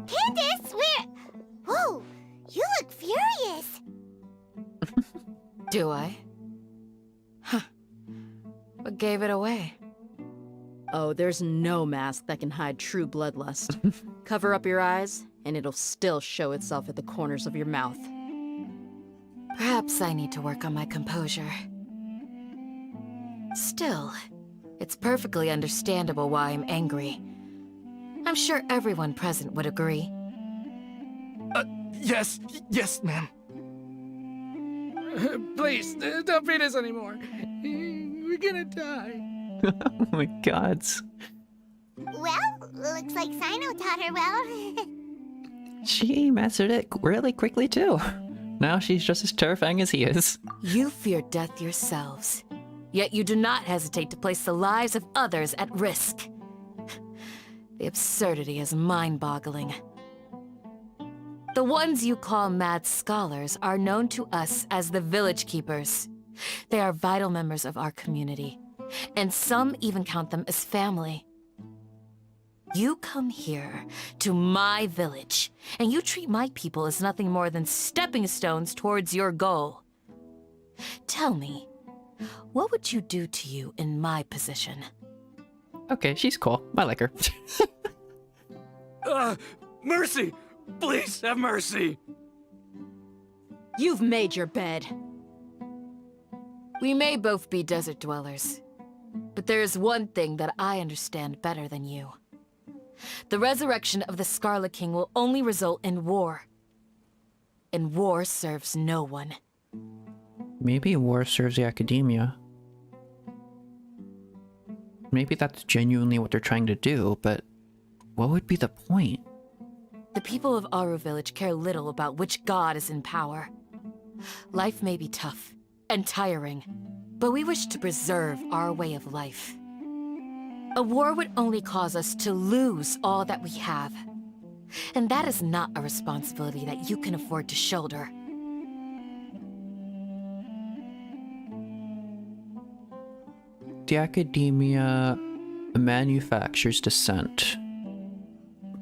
Candace, where? Whoa, you look furious. Do I? Huh. What gave it away? Oh, there's no mask that can hide true bloodlust. Cover up your eyes, and it'll still show itself at the corners of your mouth. Perhaps I need to work on my composure. Still, it's perfectly understandable why I'm angry. I'm sure everyone present would agree. Yes, ma'am. Please, don't beat us anymore. We're gonna die. Oh my god. Well, looks like Sino taught her well. She mastered it really quickly too. Now she's just as terrifying as he is. You fear death yourselves, yet you do not hesitate to place the lives of others at risk. The absurdity is mind-boggling. The ones you call mad scholars are known to us as the Village Keepers. They are vital members of our community, and some even count them as family. You come here, to my village, and you treat my people as nothing more than stepping stones towards your goal. Tell me, what would you do to you in my position? Okay, she's cool. I like her. Mercy! Please have mercy! You've made your bed. We may both be desert dwellers, but there is one thing that I understand better than you. The resurrection of the Scarlet King will only result in war. And war serves no one. Maybe war serves the academia. Maybe that's genuinely what they're trying to do, but what would be the point? The people of Aru Village care little about which god is in power. Life may be tough and tiring, but we wish to preserve our way of life. A war would only cause us to lose all that we have. And that is not a responsibility that you can afford to shoulder. The academia manufactures dissent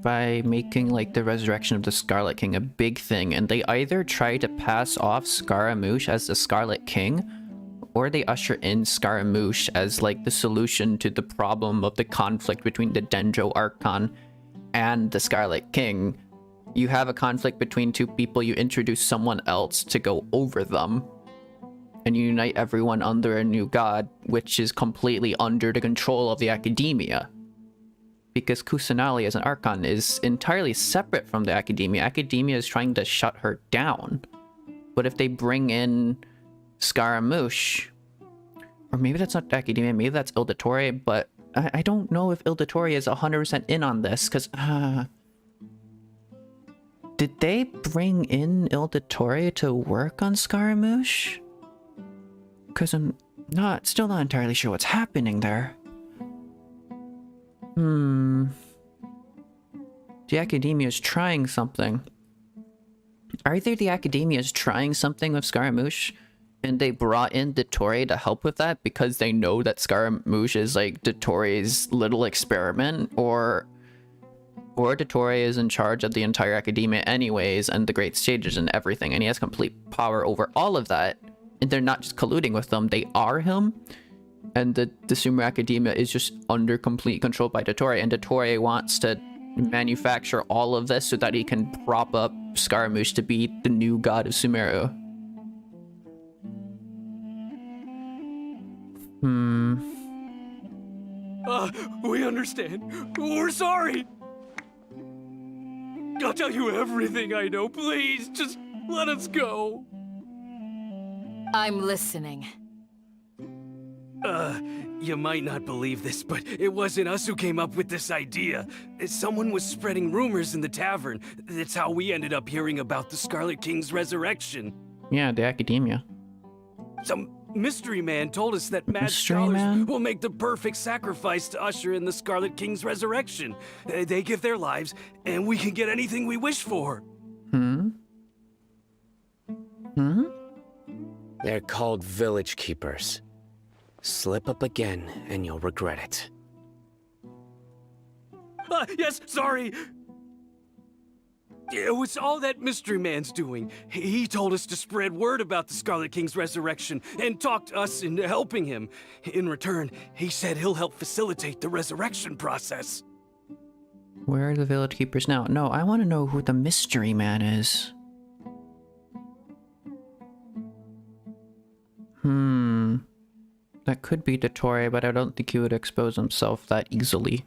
by making like the resurrection of the Scarlet King a big thing, and they either try to pass off Scaramouche as the Scarlet King, or they usher in Scaramouche as like the solution to the problem of the conflict between the Dendro Archon and the Scarlet King. You have a conflict between two people, you introduce someone else to go over them, and you unite everyone under a new god, which is completely under the control of the academia. Because Kusanali as an Archon is entirely separate from the academia. Academia is trying to shut her down. But if they bring in Scaramouche, or maybe that's not academia, maybe that's Ildatore, but I don't know if Ildatore is 100% in on this, because did they bring in Ildatore to work on Scaramouche? Because I'm still not entirely sure what's happening there. The academia is trying something. Either the academia is trying something with Scaramouche, and they brought in Dottore to help with that because they know that Scaramouche is like Dottore's little experiment, or Dottore is in charge of the entire academia anyways, and the great stages and everything, and he has complete power over all of that, and they're not just colluding with them, they are him. And the Sumeru Academia is just under complete control by Dottore, and Dottore wants to manufacture all of this so that he can prop up Scaramouche to be the new god of Sumeru. We understand. We're sorry. I'll tell you everything I know. Please, just let us go. I'm listening. You might not believe this, but it wasn't us who came up with this idea. Someone was spreading rumors in the tavern. That's how we ended up hearing about the Scarlet King's resurrection. Yeah, the academia. Some mystery man told us that mad scholars will make the perfect sacrifice to usher in the Scarlet King's resurrection. They give their lives, and we can get anything we wish for. They're called village keepers. Slip up again, and you'll regret it. Yes, sorry. It was all that mystery man's doing. He told us to spread word about the Scarlet King's resurrection and talked us into helping him. In return, he said he'll help facilitate the resurrection process. Where are the village keepers now? No, I want to know who the mystery man is. That could be Dottore, but I don't think he would expose himself that easily.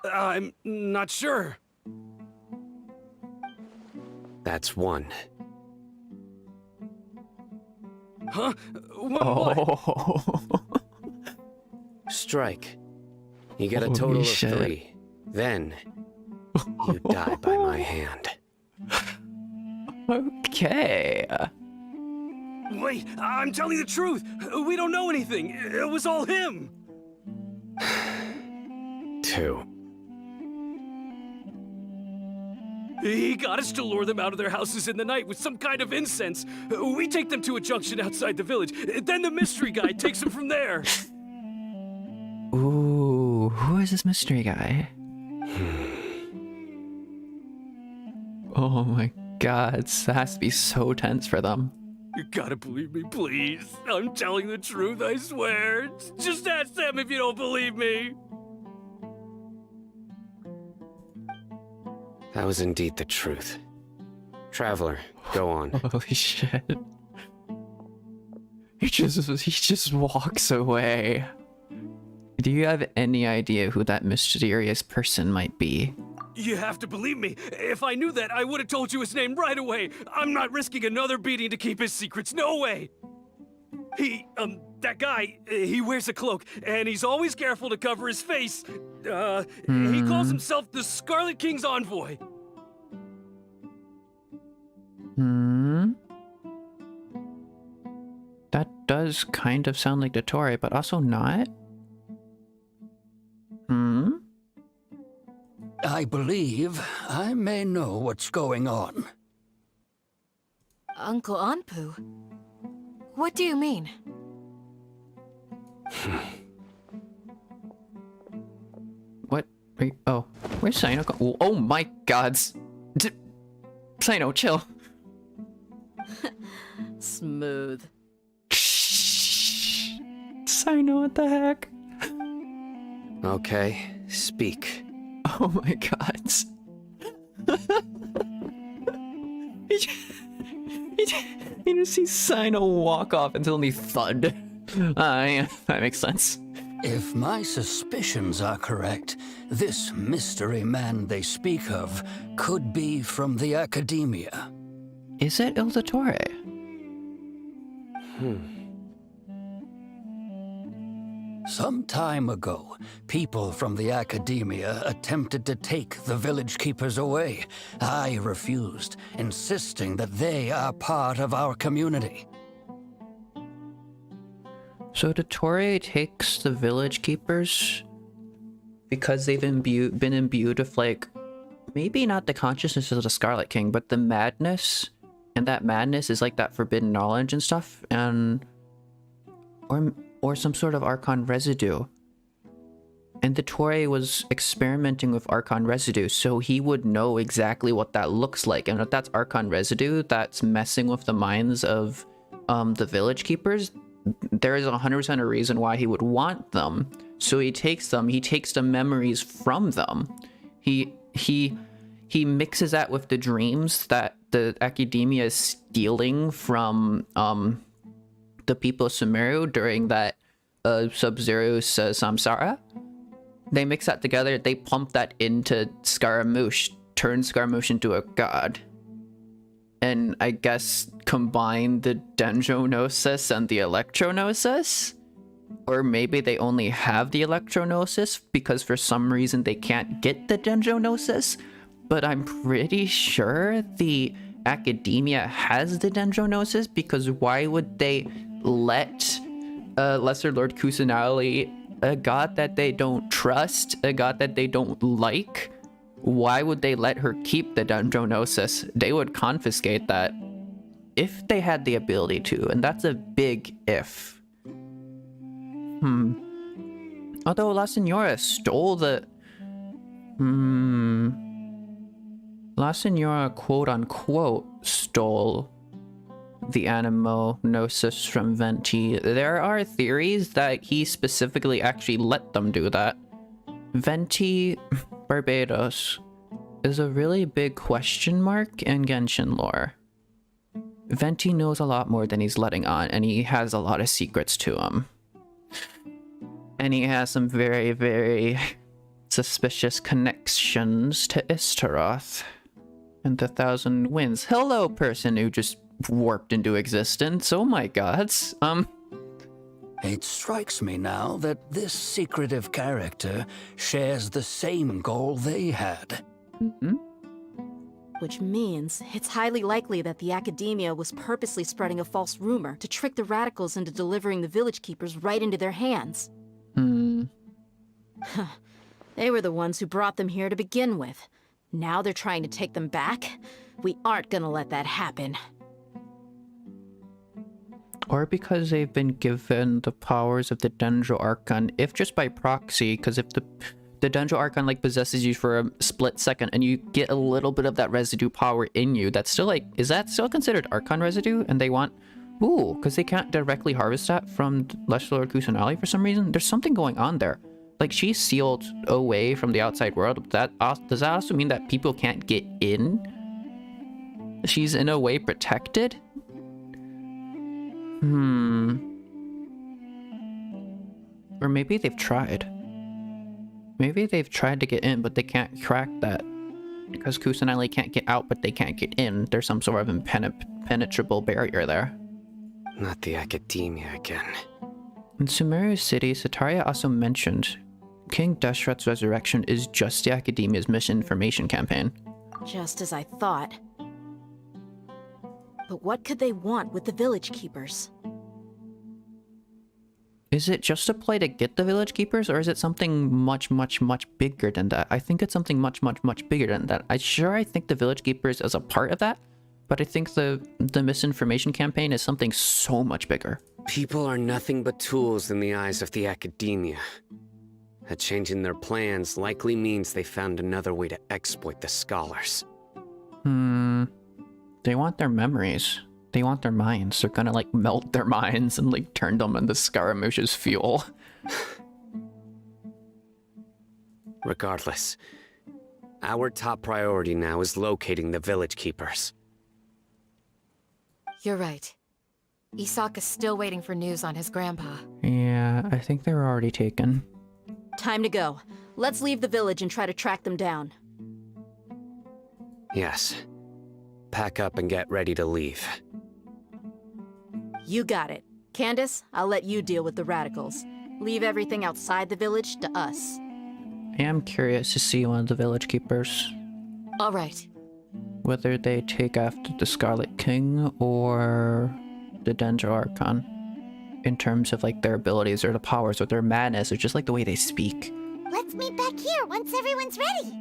I'm not sure. That's one. Huh? What? Strike. You get a total of 3. Then, you die by my hand. Okay. Wait, I'm telling the truth. We don't know anything. It was all him. 2. He got us to lure them out of their houses in the night with some kind of incense. We take them to a junction outside the village. Then the mystery guy takes them from there. Ooh, who is this mystery guy? Oh my god, it has to be so tense for them. You gotta believe me, please. I'm telling the truth, I swear. Just ask them if you don't believe me. That was indeed the truth. Traveler, go on. Holy shit. He just walks away. Do you have any idea who that mysterious person might be? You have to believe me. If I knew that, I would have told you his name right away. I'm not risking another beating to keep his secrets. No way. He, That guy, he wears a cloak, and he's always careful to cover his face. He calls himself the Scarlet King's envoy. That does kind of sound like Dottore, but also not. I believe I may know what's going on. Uncle Anpu? What do you mean? What? Oh, where's Sino? Oh my gods. Sino, chill. Smooth. Sino, what the heck? Okay, speak. Oh my god. You just see Sino walk off until he thud. Yeah, that makes sense. If my suspicions are correct, this mystery man they speak of could be from the Academia. Is it Il Dottore? Some time ago, people from the Academia attempted to take the village keepers away. I refused, insisting that they are part of our community. So Dottore takes the village keepers because they've been imbued with, like, maybe not the consciousness of the Scarlet King, but the madness, and that madness is like that forbidden knowledge and stuff, and or some sort of Archon residue. And Dottore was experimenting with Archon residue, so he would know exactly what that looks like. And if that's Archon residue that's messing with the minds of the village keepers, there is 100% a reason why he would want them. So he takes the memories from them. He mixes that with the dreams that the Academia is stealing from the people of Sumeru during that Sub-Zero's Samsara. They mix that together, they pump that into Scaramouche, turn Scaramouche into a god. And I guess combine the Dendronosis and the Electronosis? Or maybe they only have the Electronosis because for some reason they can't get the Dendronosis? But I'm pretty sure the Academia has the Dendronosis, because why would they let Lesser Lord Kusanali, a god that they don't trust, a god that they don't like, why would they let her keep the Dendronosis? They would confiscate that if they had the ability to, and that's a big if. Although La Senora stole the... La Senora, quote-unquote, stole the Animo-Gnosis from Venti. There are theories that he specifically actually let them do that. Venti Barbados is a really big question mark in Genshin lore. Venti knows a lot more than he's letting on, and he has a lot of secrets to him. And he has some very, very suspicious connections to Istaroth and the Thousand Winds. Hello, person who just warped into existence. Oh my gods. It strikes me now that this secretive character shares the same goal they had. Which means it's highly likely that the Academia was purposely spreading a false rumor to trick the radicals into delivering the village keepers right into their hands. They were the ones who brought them here to begin with. Now they're trying to take them back? We aren't gonna let that happen. Or because they've been given the powers of the Dendro Archon, if just by proxy, because if the Dendro Archon like possesses you for a split second and you get a little bit of that residue power in you, that's still like, is that still considered Archon residue? And they want, ooh, because they can't directly harvest that from Lesser Lord Kusanali for some reason? There's something going on there. Like, she's sealed away from the outside world. Does that also mean that people can't get in? She's in a way protected? Or maybe they've tried. Maybe they've tried to get in, but they can't crack that. Because Kusanali can't get out, but they can't get in. There's some sort of impenetrable barrier there. Not the Academia again. In Sumeru City, Sataria also mentioned King Deshret's resurrection is just the Academia's misinformation campaign. Just as I thought. But what could they want with the village keepers? Is it just a play to get the village keepers, or is it something much, much, much bigger than that? I think it's something much, much, much bigger than that. I think the village keepers is a part of that, but I think the misinformation campaign is something so much bigger. People are nothing but tools in the eyes of the Academia. A change in their plans likely means they found another way to exploit the scholars. They want their memories. They want their minds. They're gonna like melt their minds and like turn them into Scaramouche's fuel. Regardless, our top priority now is locating the village keepers. You're right. Isak is still waiting for news on his grandpa. Yeah, I think they were already taken. Time to go. Let's leave the village and try to track them down. Yes. Pack up and get ready to leave. You got it. Candace, I'll let you deal with the radicals. Leave everything outside the village to us. I am curious to see one of the village keepers. All right. Whether they take after the Scarlet King or the Dendro Archon. In terms of like their abilities or the powers or their madness or just like the way they speak. Let's meet back here once everyone's ready.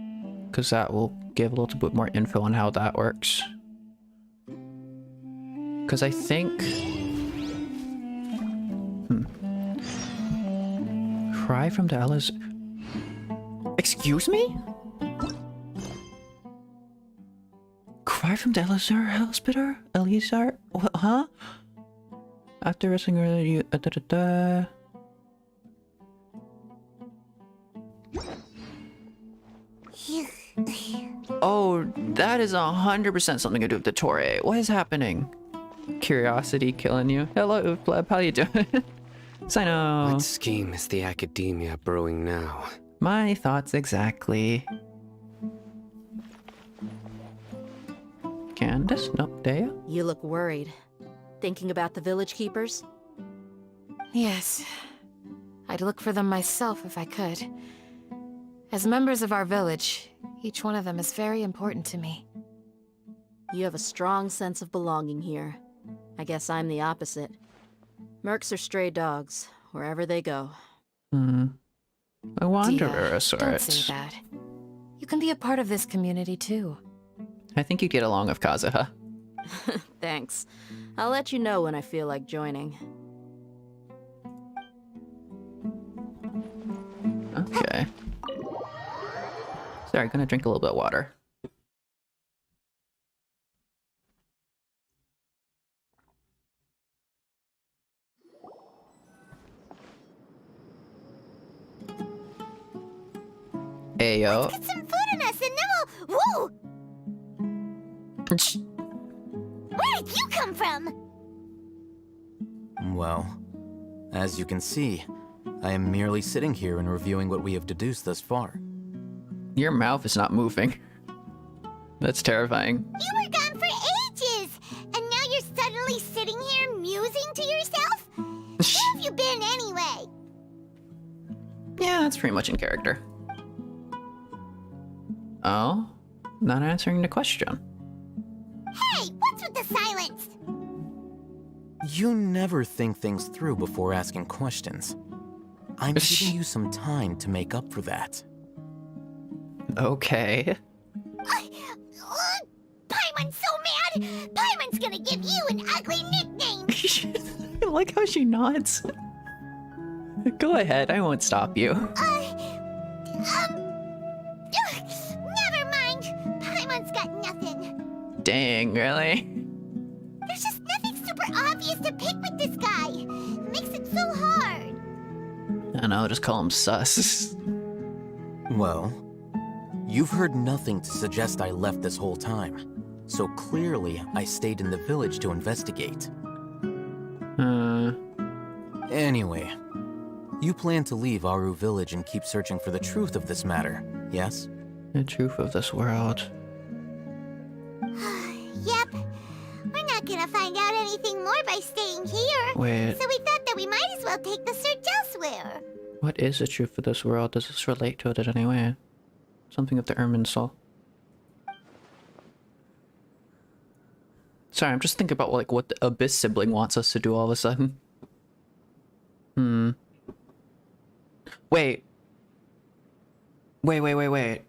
Because that will give a little bit more info on how that works. Because I think... Cry from the Ella's... Excuse me? Cry from the Elizar? What, huh? After wrestling you... Oh, that is 100% something to do with the Torre. What is happening? Curiosity killing you. Hello, Pleb, how you doing? Sayu. What scheme is the Academia brewing now? My thoughts exactly. Candace? Nope, Dea? You look worried. Thinking about the village keepers? Yes. I'd look for them myself if I could. As members of our village, each one of them is very important to me. You have a strong sense of belonging here. I guess I'm the opposite. Mercs are stray dogs, wherever they go. A wanderer of sorts. Don't say that. You can be a part of this community too. I think you get along with Kazuha. Thanks. I'll let you know when I feel like joining. Okay. Sorry, gonna drink a little bit of water. Ayo. Let's get some food in us and then we'll... Woo! Where did you come from? Well, as you can see, I am merely sitting here and reviewing what we have deduced thus far. Your mouth is not moving. That's terrifying. You were gone for ages, and now you're suddenly sitting here musing to yourself? Where have you been anyway? Yeah, that's pretty much in character. Oh? Not answering the question. Hey, what's with the silence? You never think things through before asking questions. I'm giving you some time to make up for that. Okay. Paimon's so mad! Paimon's gonna give you an ugly nickname! I like how she nods. Go ahead, I won't stop you. Never mind. Paimon's got nothing. Dang, really? There's just nothing super obvious to pick with this guy. It makes it so hard. I don't know, just call him sus. Well, you've heard nothing to suggest I left this whole time. So clearly, I stayed in the village to investigate. Anyway, you plan to leave Aru village and keep searching for the truth of this matter, yes? The truth of this world. Yep. We're not gonna find out anything more by staying here. Wait. So we thought that we might as well well take the search elsewhere. What is the truth for this world? Does this relate to it in any way? Something of the Ermin soul. Sorry, I'm just thinking about like what the Abyss sibling wants us to do all of a sudden. Wait. Wait.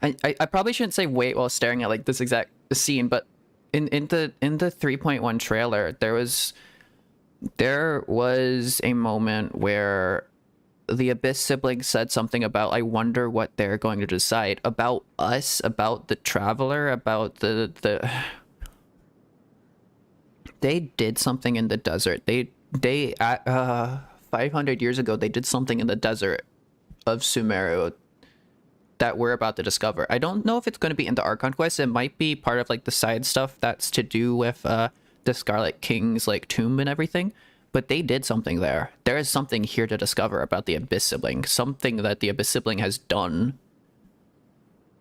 I probably shouldn't say wait while staring at like this exact scene, but in the 3.1 trailer there was a moment where the Abyss siblings said something about, I wonder what they're going to decide about us, about the Traveler, about the they did something in the desert. They 500 years ago they did something in the desert of Sumeru that we're about to discover. I don't know if it's going to be in the Archon Quest. It might be part of like the side stuff that's to do with the Scarlet King's like tomb and everything. But they did something there. There is something here to discover about the Abyss sibling. Something that the Abyss sibling has done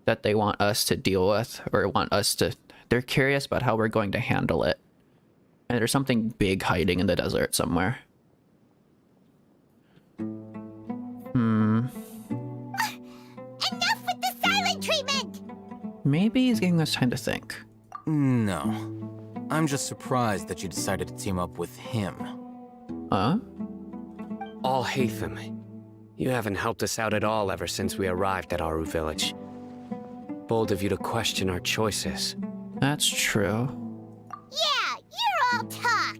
that they want us to deal with, or want us to... They're curious about how we're going to handle it. And there's something big hiding in the desert somewhere. Enough with the silent treatment! Maybe he's giving us time to think. No. I'm just surprised that you decided to team up with him. Huh? Alhaitham, you haven't helped us out at all ever since we arrived at Aru village. Bold of you to question our choices. That's true. Yeah, you're all talk!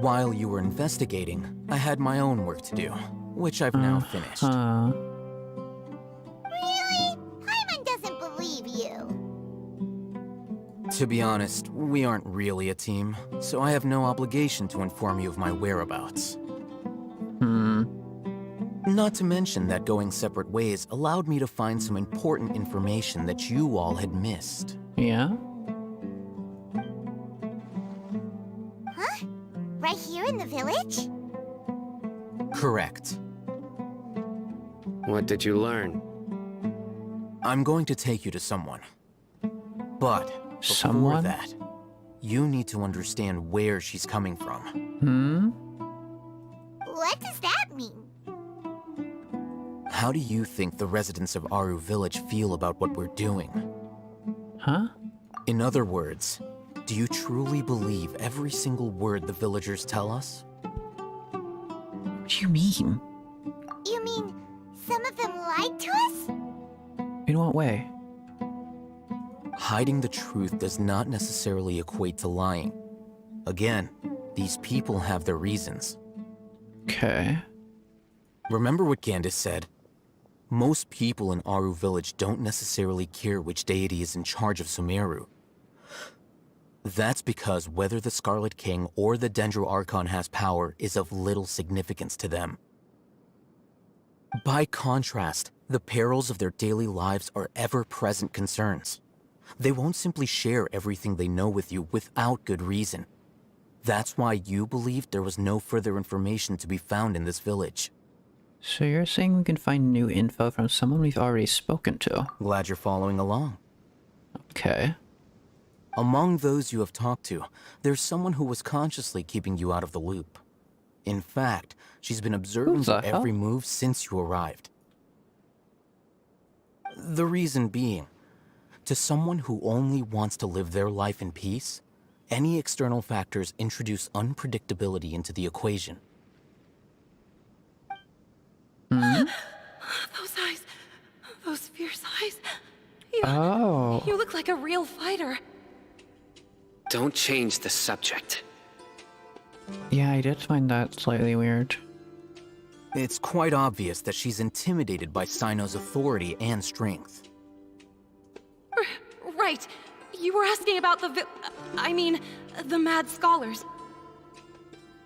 While you were investigating, I had my own work to do, which I've now finished. Really? Paimon doesn't believe you. To be honest, we aren't really a team, so I have no obligation to inform you of my whereabouts. Not to mention that going separate ways allowed me to find some important information that you all had missed. Yeah? Huh? Right here in the village? Correct. What did you learn? I'm going to take you to someone. But before that, you need to understand where she's coming from. What does that mean? How do you think the residents of Aru village feel about what we're doing? Huh? In other words, do you truly believe every single word the villagers tell us? What do you mean? You mean some of them lied to us? In what way? Hiding the truth does not necessarily equate to lying. Again, these people have their reasons. Okay. Remember what Gandis said? Most people in Aru village don't necessarily care which deity is in charge of Sumeru. That's because whether the Scarlet King or the Dendro Archon has power is of little significance to them. By contrast, the perils of their daily lives are ever-present concerns. They won't simply share everything they know with you without good reason. That's why you believed there was no further information to be found in this village. So you're saying we can find new info from someone we've already spoken to? Glad you're following along. Okay. Among those you have talked to, there's someone who was consciously keeping you out of the loop. In fact, she's been observing your every move since you arrived. The reason being, to someone who only wants to live their life in peace, any external factors introduce unpredictability into the equation. Those eyes. Those fierce eyes. You look like a real fighter. Don't change the subject. Yeah, I did find that slightly weird. It's quite obvious that she's intimidated by Sino's authority and strength. Right. You were asking about the mad scholars.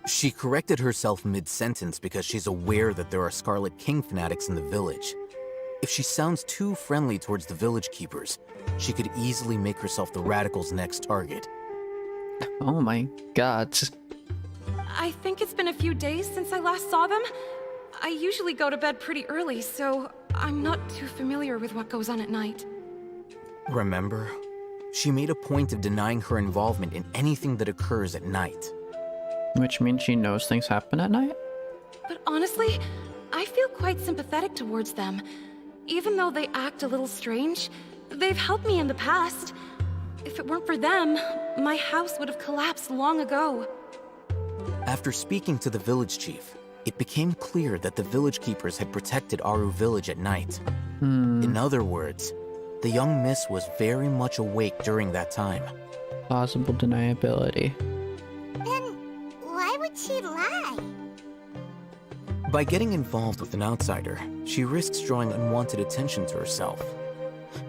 She corrected herself mid-sentence because she's aware that there are Scarlet King fanatics in the village. If she sounds too friendly towards the village keepers, she could easily make herself the Radicals' next target. Oh my god. I think it's been a few days since I last saw them. I usually go to bed pretty early, so I'm not too familiar with what goes on at night. Remember? She made a point of denying her involvement in anything that occurs at night. Which means she knows things happen at night? But honestly, I feel quite sympathetic towards them. Even though they act a little strange, they've helped me in the past. If it weren't for them, my house would have collapsed long ago. After speaking to the village chief, it became clear that the village keepers had protected Aru village at night. In other words, the young miss was very much awake during that time. Plausible deniability. Then why would she lie? By getting involved with an outsider, she risks drawing unwanted attention to herself.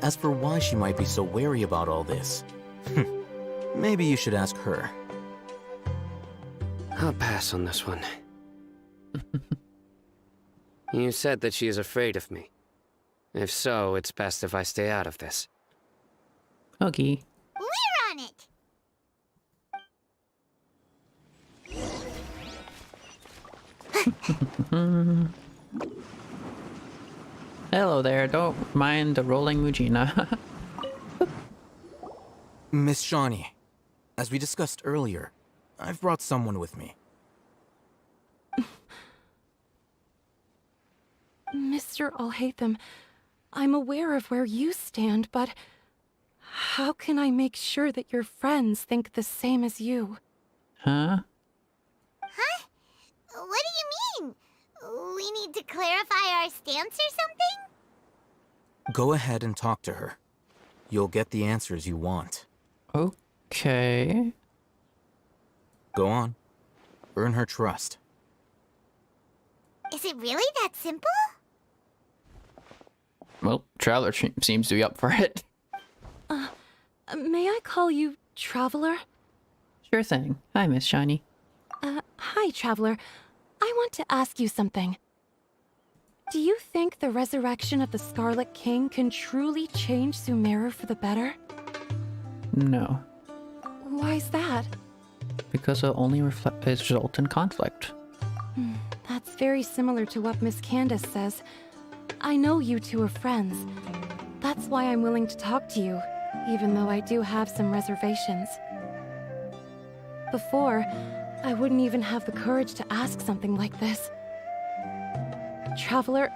As for why she might be so wary about all this, maybe you should ask her. I'll pass on this one. You said that she is afraid of me. If so, it's best if I stay out of this. Okay. We're on it! Hello there, don't mind the rolling Mujina. Miss Shawnee, as we discussed earlier, I've brought someone with me. Mr. Alhaitham, I'm aware of where you stand, but how can I make sure that your friends think the same as you? Huh? Huh? What do you mean? We need to clarify our stance or something? Go ahead and talk to her. You'll get the answers you want. Okay. Go on. Earn her trust. Is it really that simple? Well, Traveler seems to be up for it. May I call you Traveler? Sure thing. Hi, Miss Shiny. Hi, Traveler. I want to ask you something. Do you think the resurrection of the Scarlet King can truly change Sumeru for the better? No. Why's that? Because it'll only result in conflict. That's very similar to what Miss Candace says. I know you two are friends. That's why I'm willing to talk to you, even though I do have some reservations. Before, I wouldn't even have the courage to ask something like this. Traveler,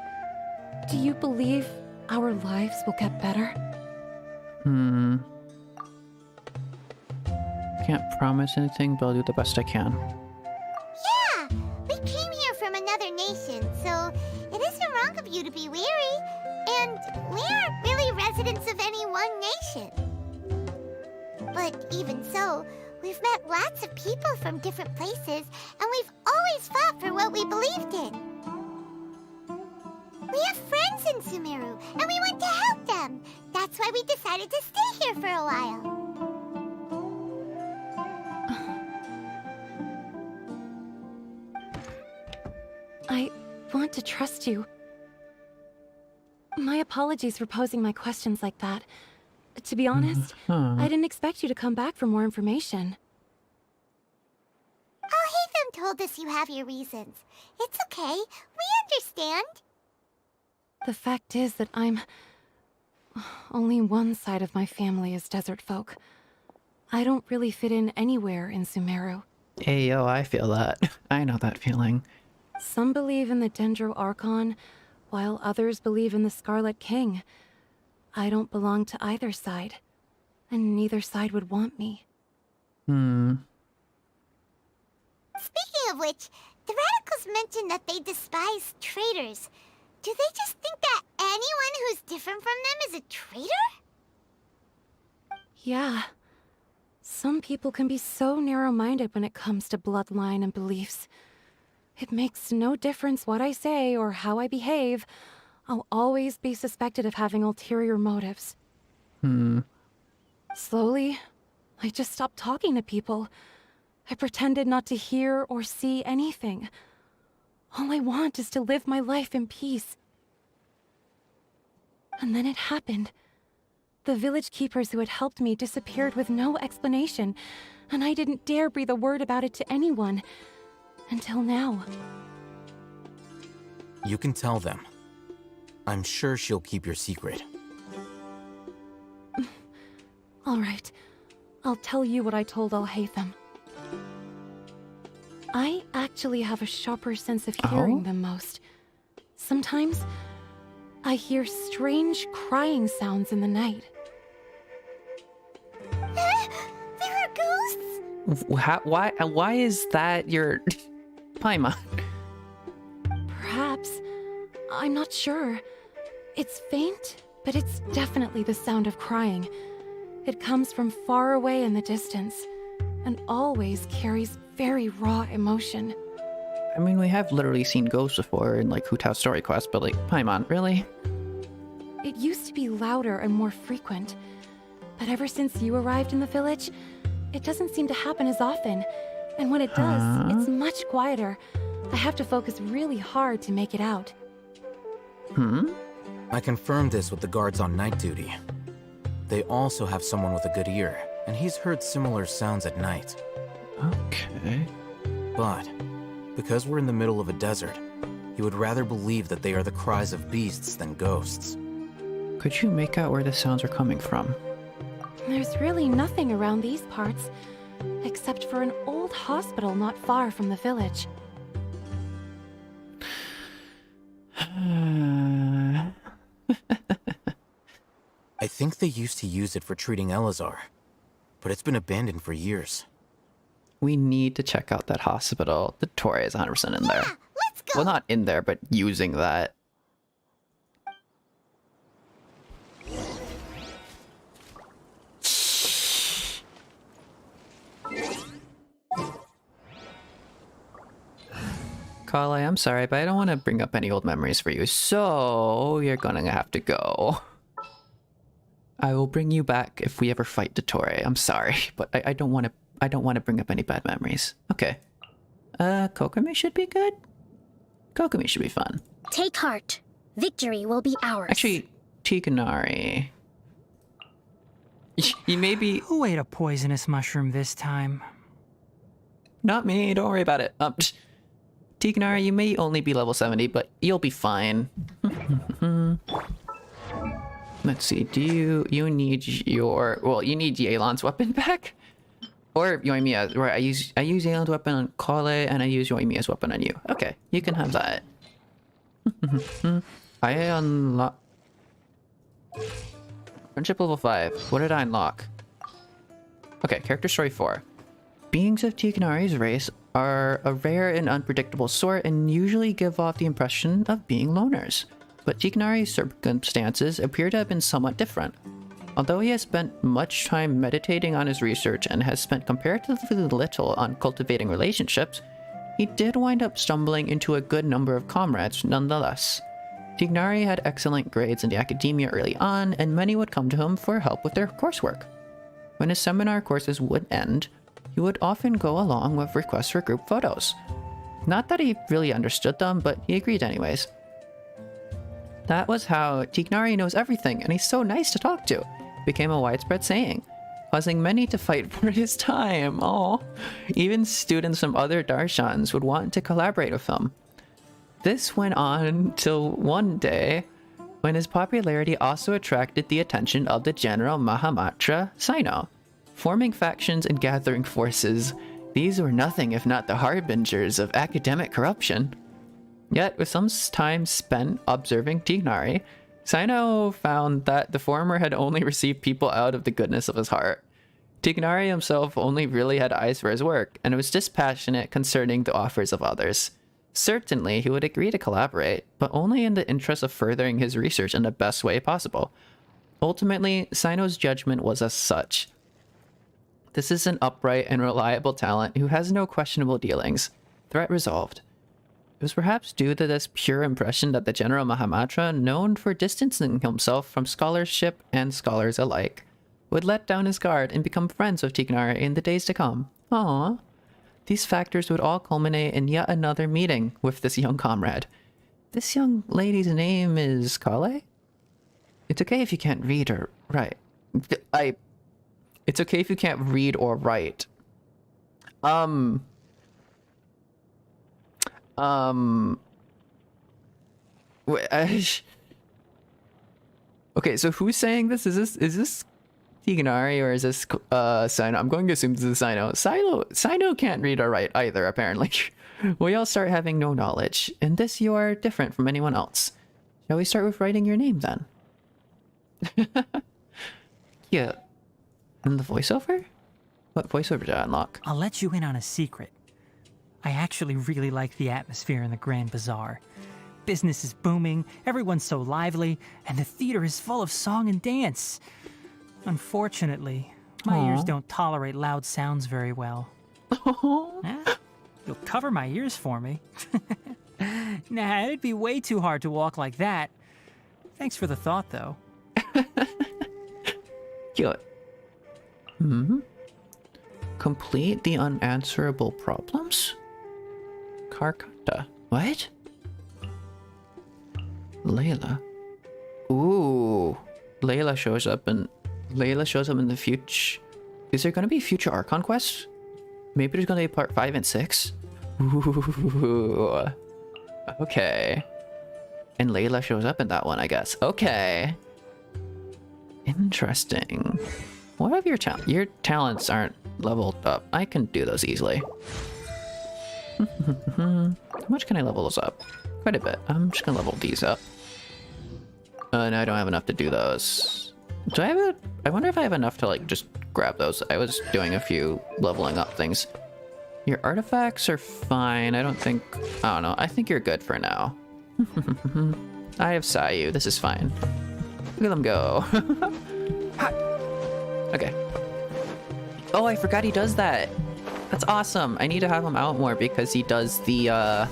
do you believe our lives will get better? Can't promise anything, but I'll do the best I can. Yeah! We came here from another nation, so it isn't wrong of you to be weary. And we aren't really residents of any one nation. But even so, we've met lots of people from different places, and we've always fought for what we believed in. We have friends in Sumeru, and we want to help them. That's why we decided to stay here for a while. I want to trust you. My apologies for posing my questions like that. To be honest, I didn't expect you to come back for more information. Alhaitham told us you have your reasons. It's okay. We understand. The fact is that only one side of my family is desert folk. I don't really fit in anywhere in Sumeru. Hey, yo, I feel that. I know that feeling. Some believe in the Dendro Archon, while others believe in the Scarlet King. I don't belong to either side, and neither side would want me. Speaking of which, the radicals mentioned that they despise traitors. Do they just think that anyone who's different from them is a traitor? Yeah. Some people can be so narrow-minded when it comes to bloodline and beliefs. It makes no difference what I say or how I behave. I'll always be suspected of having ulterior motives. Slowly, I just stopped talking to people. I pretended not to hear or see anything. All I want is to live my life in peace. And then it happened. The village keepers who had helped me disappeared with no explanation, and I didn't dare breathe a word about it to anyone. Until now. You can tell them. I'm sure she'll keep your secret. All right. I'll tell you what I told Al-Haytham. I actually have a sharper sense of hearing than most. Sometimes, I hear strange crying sounds in the night. There are ghosts? Why is that your Paimon? Perhaps. I'm not sure. It's faint, but it's definitely the sound of crying. It comes from far away in the distance, and always carries very raw emotion. I mean, we have literally seen ghosts before in, like, Hu Tao's story quest, but, like, Paimon, really? It used to be louder and more frequent, but ever since you arrived in the village, it doesn't seem to happen as often, and when it does, it's much quieter. I have to focus really hard to make it out. I confirmed this with the guards on night duty. They also have someone with a good ear, and he's heard similar sounds at night. Okay. But, because we're in the middle of a desert, he would rather believe that they are the cries of beasts than ghosts. Could you make out where the sounds are coming from? There's really nothing around these parts, except for an old hospital not far from the village. I think they used to use it for treating Elazar, but it's been abandoned for years. We need to check out that hospital. The Torre is 100% in there. Let's go! Well, not in there, but using that. Kale, I'm sorry, but I don't want to bring up any old memories for you, so you're gonna have to go. I will bring you back if we ever fight Dottore. I'm sorry, but I don't want to bring up any bad memories. Okay. Kokomi should be good. Kokomi should be fun. Take heart. Victory will be ours. Actually, Tikanari. You may be... Who ate a poisonous mushroom this time? Not me, don't worry about it. Tikanari, you may only be level 70, but you'll be fine. Let's see, do you need your... Well, you need Yelan's weapon back? Or Yoimiya's, right? I use Yelan's weapon on Kale, and I use Yoimiya's weapon on you. Okay, you can have that. I unlock... Friendship level 5. What did I unlock? Okay, character story 4. Beings of Tikanari's race are a rare and unpredictable sort and usually give off the impression of being loners. But Tikanari's circumstances appear to have been somewhat different. Although he has spent much time meditating on his research and has spent comparatively little on cultivating relationships, he did wind up stumbling into a good number of comrades nonetheless. Tikanari had excellent grades in the academia early on, and many would come to him for help with their coursework. When his seminar courses would end, he would often go along with requests for group photos. Not that he really understood them, but he agreed anyways. That was how Tikanari knows everything and he's so nice to talk to became a widespread saying, causing many to fight for his time. Aww. Even students from other darshans would want to collaborate with him. This went on till one day when his popularity also attracted the attention of the General Mahamatra Sayu. Forming factions and gathering forces, these were nothing if not the harbingers of academic corruption. Yet, with some time spent observing Tikanari, Sayu found that the former had only received people out of the goodness of his heart. Tikanari himself only really had eyes for his work, and was dispassionate concerning the offers of others. Certainly, he would agree to collaborate, but only in the interest of furthering his research in the best way possible. Ultimately, Sayu's judgment was as such. This is an upright and reliable talent who has no questionable dealings. Threat resolved. It was perhaps due to this pure impression that the General Mahamatra, known for distancing himself from scholarship and scholars alike, would let down his guard and become friends with Tikanari in the days to come. Aww. These factors would all culminate in yet another meeting with this young comrade. This young lady's name is Kale? It's okay if you can't read or write. It's okay if you can't read or write. Okay, so who's saying this? Is this Tiganari, or is this Sino? I'm going to assume this is Sino. Sino can't read or write either, apparently. We all start having no knowledge. In this, you are different from anyone else. Shall we start with writing your name, then? Yeah. And the voiceover? What voiceover did I unlock? I'll let you in on a secret. I actually really like the atmosphere in the Grand Bazaar. Business is booming, everyone's so lively, and the theater is full of song and dance. Unfortunately, my ears don't tolerate loud sounds very well. You'll cover my ears for me. Nah, it'd be way too hard to walk like that. Thanks for the thought, though. Cute. Complete the unanswerable problems? Karkata. What? Layla. Ooh. Layla shows up in the future. Is there gonna be future Archon Quest? Maybe there's gonna be part 5 and 6? Ooh. Okay. And Layla shows up in that one, I guess. Okay. Interesting. What have your talents? Your talents aren't leveled up. I can do those easily. How much can I level those up? Quite a bit. I'm just gonna level these up. No, I don't have enough to do those. Do I have a... I wonder if I have enough to, like, just grab those. I was doing a few leveling up things. Your artifacts are fine. I don't know. I think you're good for now. I have Sayu. This is fine. Look at them go. Okay. Oh, I forgot he does that. That's awesome. I need to have him out more because he does the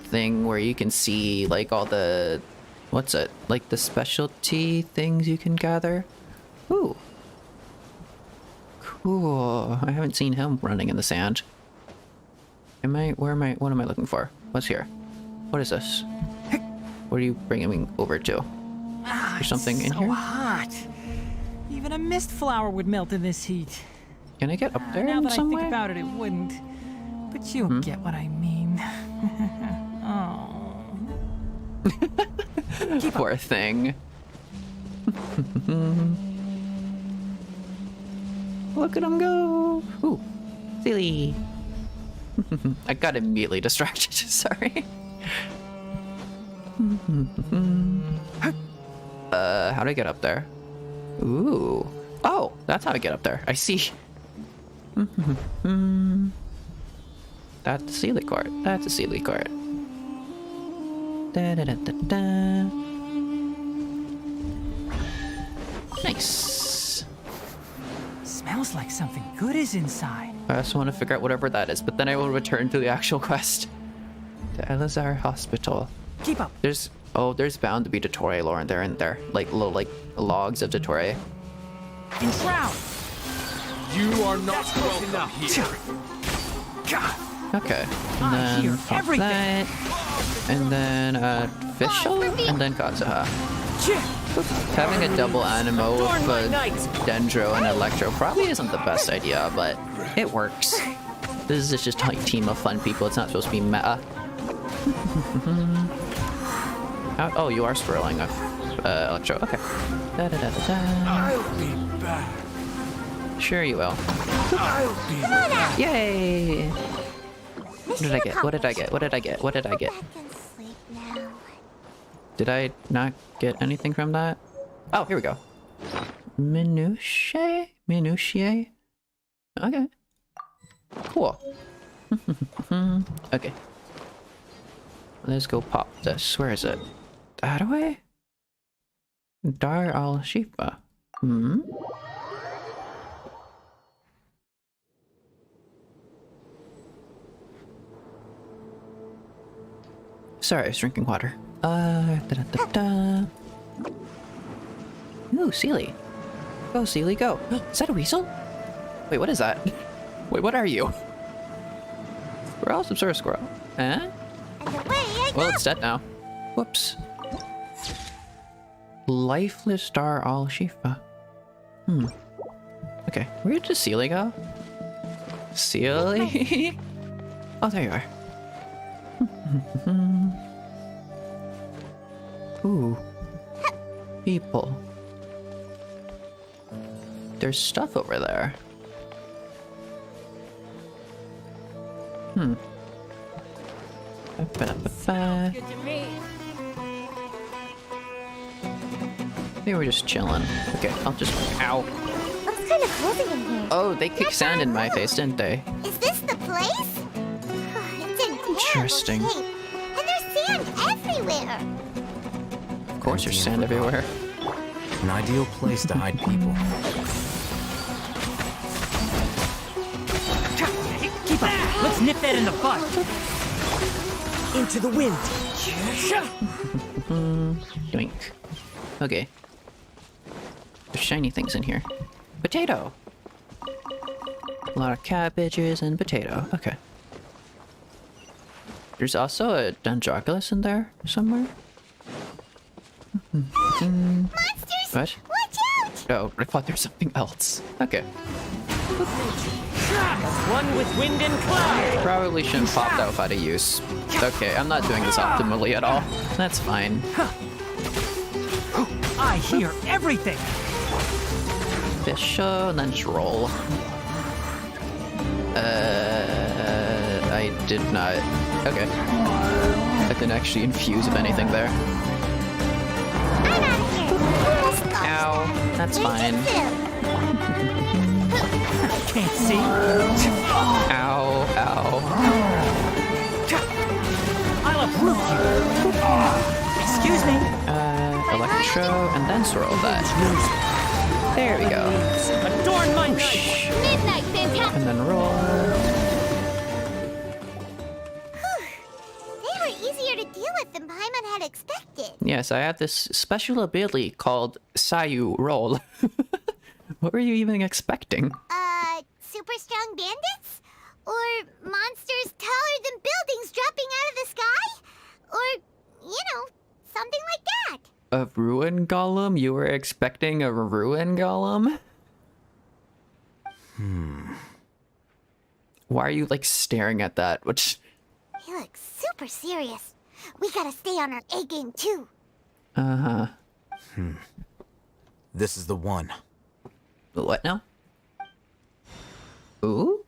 thing where you can see like all the, what's it? Like the specialty things you can gather. Ooh. Cool. I haven't seen him running in the sand. What am I looking for? What's here? What is this? What are you bringing me over to? There's something in here? So hot. Even a mist flower would melt in this heat. Can I get up there now in that some I think way? about it, it wouldn't. But you'll get what I mean. Oh. Poor thing. Look at him go. Ooh, silly. I got immediately distracted. Sorry. How do I get up there? Ooh. Oh, that's how I get up there. I see. That's a Sealy card. That's a Sealy card. Da, da, da, da, da. Nice. Smells like something good is inside. I also want to figure out whatever that is, but then I will return to the actual quest. The Elazar Hospital. Keep up. There's bound to be Dottore lore in there, isn't there? Like little logs of Dottore. In drown. You are not welcome here. Okay. And then pop that. And then Fischl, and then Kazuha. Having a double animo with Dendro and Electro probably isn't the best idea, but it works. This is just a team of fun people. It's not supposed to be meta. Oh, you are swirling Electro. Okay. Da, da, da, da, da. I'll be back. Sure you will. I'll be back. Yay! What did I get? What did I get? What did I get? What did I get? Did I not get anything from that? Oh, here we go. Minutiae? Minutiae? Okay. Cool. Okay. Let's go pop this. Where is it? That way? Dar al-Shifa. Hmm? Sorry, I was drinking water. Ooh, Sealy. Go, Sealy, go. Is that a weasel? Wait, what is that? Wait, what are you? Squirrel? Some sort of squirrel. Eh? Well, it's dead now. Whoops. Lifeless Dar al-Shifa. Okay, where did Sealy go? Sealy? Oh, there you are. Ooh. People. There's stuff over there. Ba-ba-ba-ba. Good to me. Maybe we're just chilling. Okay, I'll just. Ow. Looks kind of cozy in here. Oh, they kicked sand in my face, didn't they? Is this the place? It's in Interesting. terrible shape. And there's sand everywhere. Of course, there's sand everywhere. An ideal place to hide people. Keep up! Let's nip that in the bud! Into the wind. Yoink. Okay. There's shiny things in here. Potato! A lot of cabbages and potato. Okay. There's also a Dendroculus in there somewhere. Monsters! What? Watch out! Oh, I thought there was something else. Okay. One with wind and cloud. Probably shouldn't pop that without a use. Okay, I'm not doing this optimally at all. That's fine. I hear everything! Fish, and then just roll. I did not. Okay. I didn't actually infuse of anything there. Ow. That's fine. Can't see. Ow, ow. I'll uproot you. Excuse me. Electro, and then swirl that. There we go. Adorn my night. Midnight, fantastic. And then roll. They were easier to deal with than Paimon had expected. Yes, I have this special ability called Sayu roll. What were you even expecting? Super strong bandits? Or monsters taller than buildings dropping out of the sky? Or, something like that. A ruin golem? You were expecting a ruin golem? Why are you, like, staring at that? Which... He looks super serious. We gotta stay on our A game, too. Uh-huh. This is the one. What now? Ooh?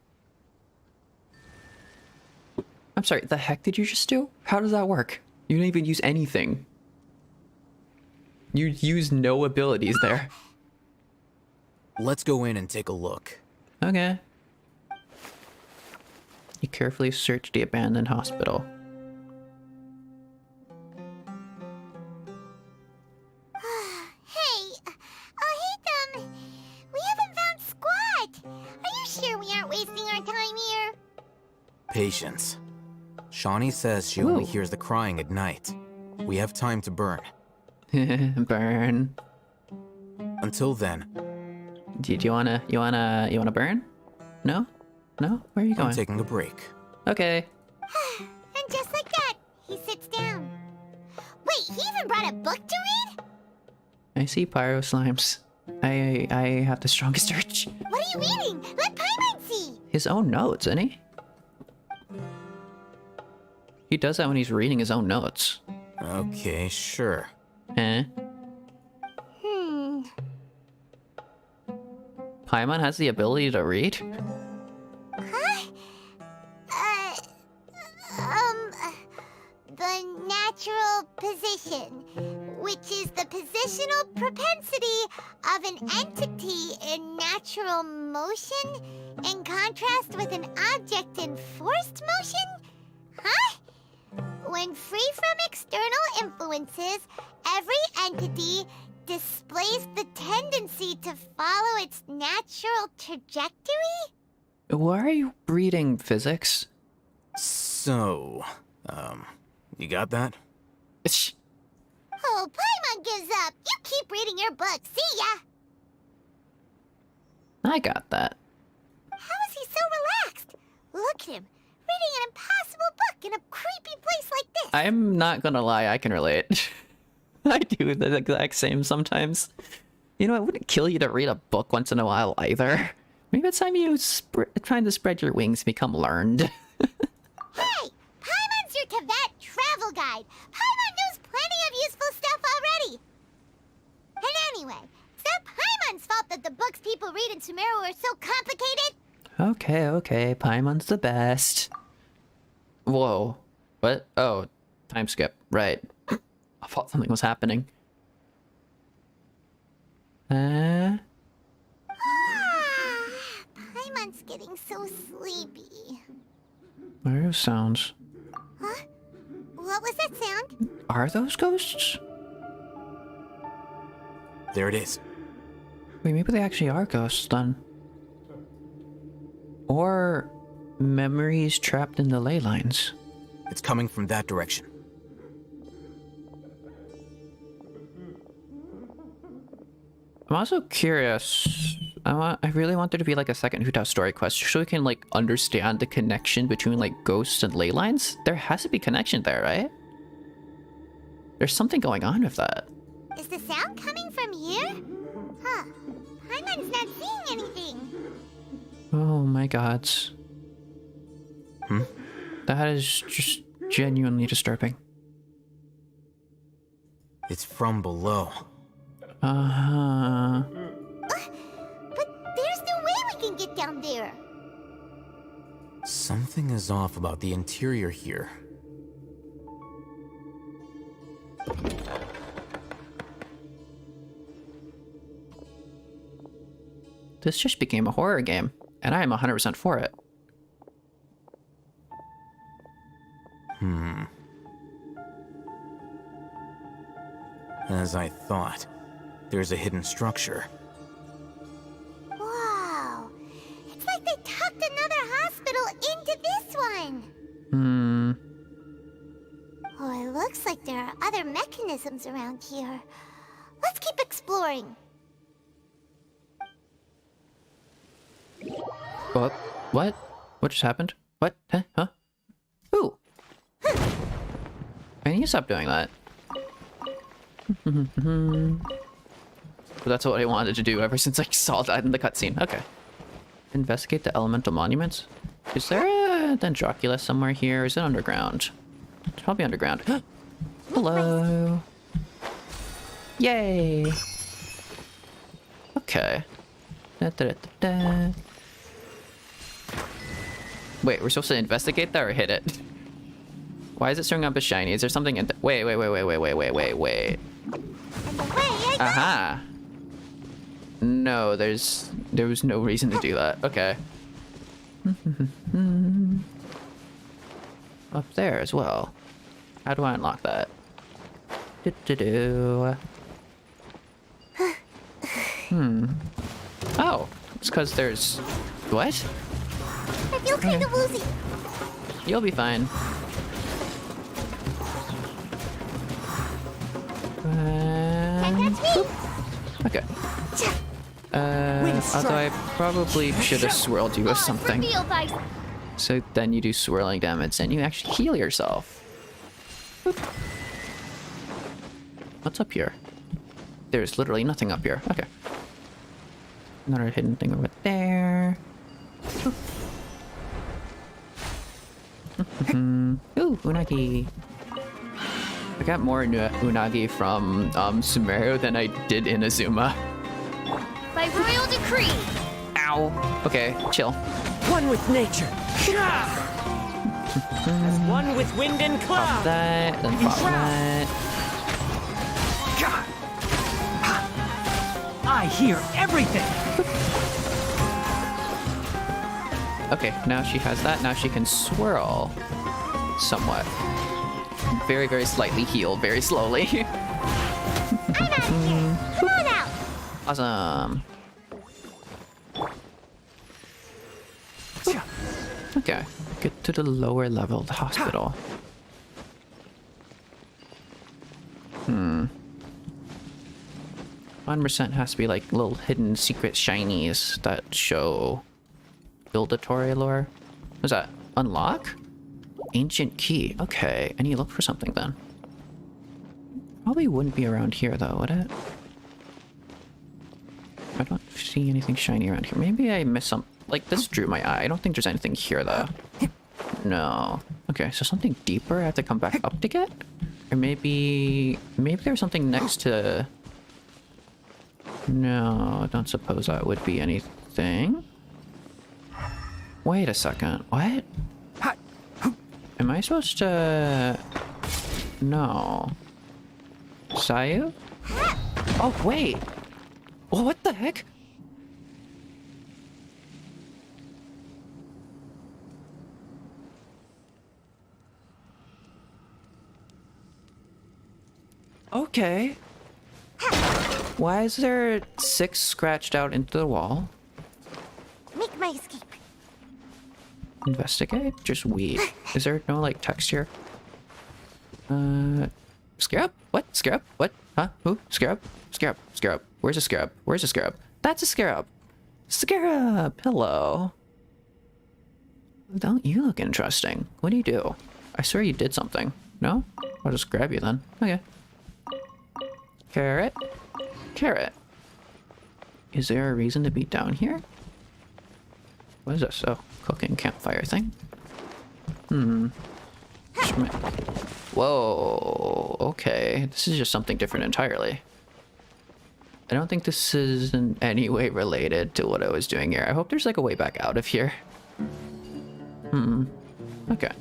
I'm sorry, the heck did you just do? How does that work? You didn't even use anything. You used no abilities there. Let's go in and take a look. Okay. You carefully search the abandoned hospital. Hey, we haven't found squat. Are you sure we aren't wasting our time here? Patience. Shawnee says she only hears the crying at night. We have time to burn. Burn. Until then. Do you wanna burn? No? No? Where are you going? I'm taking a break. Okay. And just like that, he sits down. Wait, he even brought a book to read? I see pyro slimes. I have the strongest urge. What are you reading? Let Paimon see. His own notes, isn't he? He does that when he's reading his own notes. Okay, sure. Eh? Paimon has the ability to read? Huh? The natural position, which is the positional propensity of an entity in natural motion in contrast with an object in forced motion? Huh? When free from external influences, every entity displays the tendency to follow its natural trajectory? Why are you reading physics? So, you got that? Oh, Paimon gives up. You keep reading your book. See ya! I got that. How is he so relaxed? Look at him, reading an impossible book in a creepy place like this. I'm not gonna lie, I can relate. I do the exact same sometimes. You know, it wouldn't kill you to read a book once in a while either. Maybe it's time you trying to spread your wings, become learned. Hey, Paimon's your Tibet travel guide. Paimon knows plenty of useful stuff already. And anyway, it's not Paimon's fault that the books people people read in Sumeru are so complicated? Okay. Paimon's the best. Whoa. What? Oh, time skip. Right. I thought something was happening. Paimon's getting so sleepy. What are those sounds? Huh? What was that sound? Are those ghosts? There it is. Wait, maybe they actually are ghosts then. Or memories trapped in the ley lines. It's coming from that direction. I'm also curious. I really want there to be like a second Hu Tao story quest so we can like understand the connection between like ghosts and ley lines. There has to be connection there, right? There's something going on with that. Is the sound coming from here? Huh. Paimon's not seeing anything. Oh my god. That is just genuinely disturbing. It's from below. Uh-huh. But there's no way we can get down there. Something is off about the interior here. This just became a horror game, and I am 100% for it. As I thought, there's a hidden structure. Wow. It's like they tucked another hospital into this one. Oh, it looks like there are other mechanisms around here. Let's keep exploring. What? What? What just happened? What? Huh? Ooh! I need to stop doing that. But that's what I wanted to do ever since I saw that in the cutscene. Okay. Investigate the elemental monuments. Is there a Dendroculus somewhere here? Is it underground? It's probably underground. Hello! Yay! Okay. Da. Wait, we're supposed to investigate that or hit it? Why is it showing up as shiny? Is there something in wait. Aha! No, there was no reason to do that. Okay. Up there as well. How do I unlock that? Oh, it's because there's... What? I feel kind of woozy. You'll be fine. Okay. Although I probably should have swirled you with something. So then you do swirling damage and you actually heal yourself. Boop. What's up here? There's literally nothing up here. Okay. Another hidden thing over there. Ooh, unagi. I got more unagi from Sumeru than I did in Azuma. By royal decree. Ow. Okay, chill. One with nature. As one with wind and cloud. Pop that, then pop that. I hear everything. Okay, now she has that. Now she can swirl somewhat. Very, very slightly heal, very slowly. I'm out of here. Come on out. Awesome. Okay, get to the lower level of the hospital. 1% has to be like little hidden secret shinies that show buildatory lore. What's that? Unlock? Ancient key. Okay, I need to look for something then. Probably wouldn't be around here though, would it? I don't see anything shiny around here. Maybe I missed some. Like, this drew my eye. I don't think there's anything here though. No. Okay, so something deeper I have to come back up to get? Or maybe there's something next to... No, I don't suppose that would be anything. Wait a second. What? Am I supposed to... No. Sayu? Oh, wait. Well, what the heck? Okay. Why is there 6 scratched out into the wall? Make my escape. Investigate? Just weed. Is there no, like, texture? Scarab? What? Scarab? What? Huh? Who? Scarab? Scarab. Scarab. Where's a scarab? Where's a scarab? That's a scarab! Scarab! Hello. Don't you look interesting? What do you do? I swear you did something. No? I'll just grab you then. Okay. Carrot. Carrot. Is there a reason to be down here? What is this? Oh, cooking campfire thing. Whoa. Okay. This is just something different entirely. I don't think this is in any way related to what I was doing here. I hope there's like a way back out of here. Okay.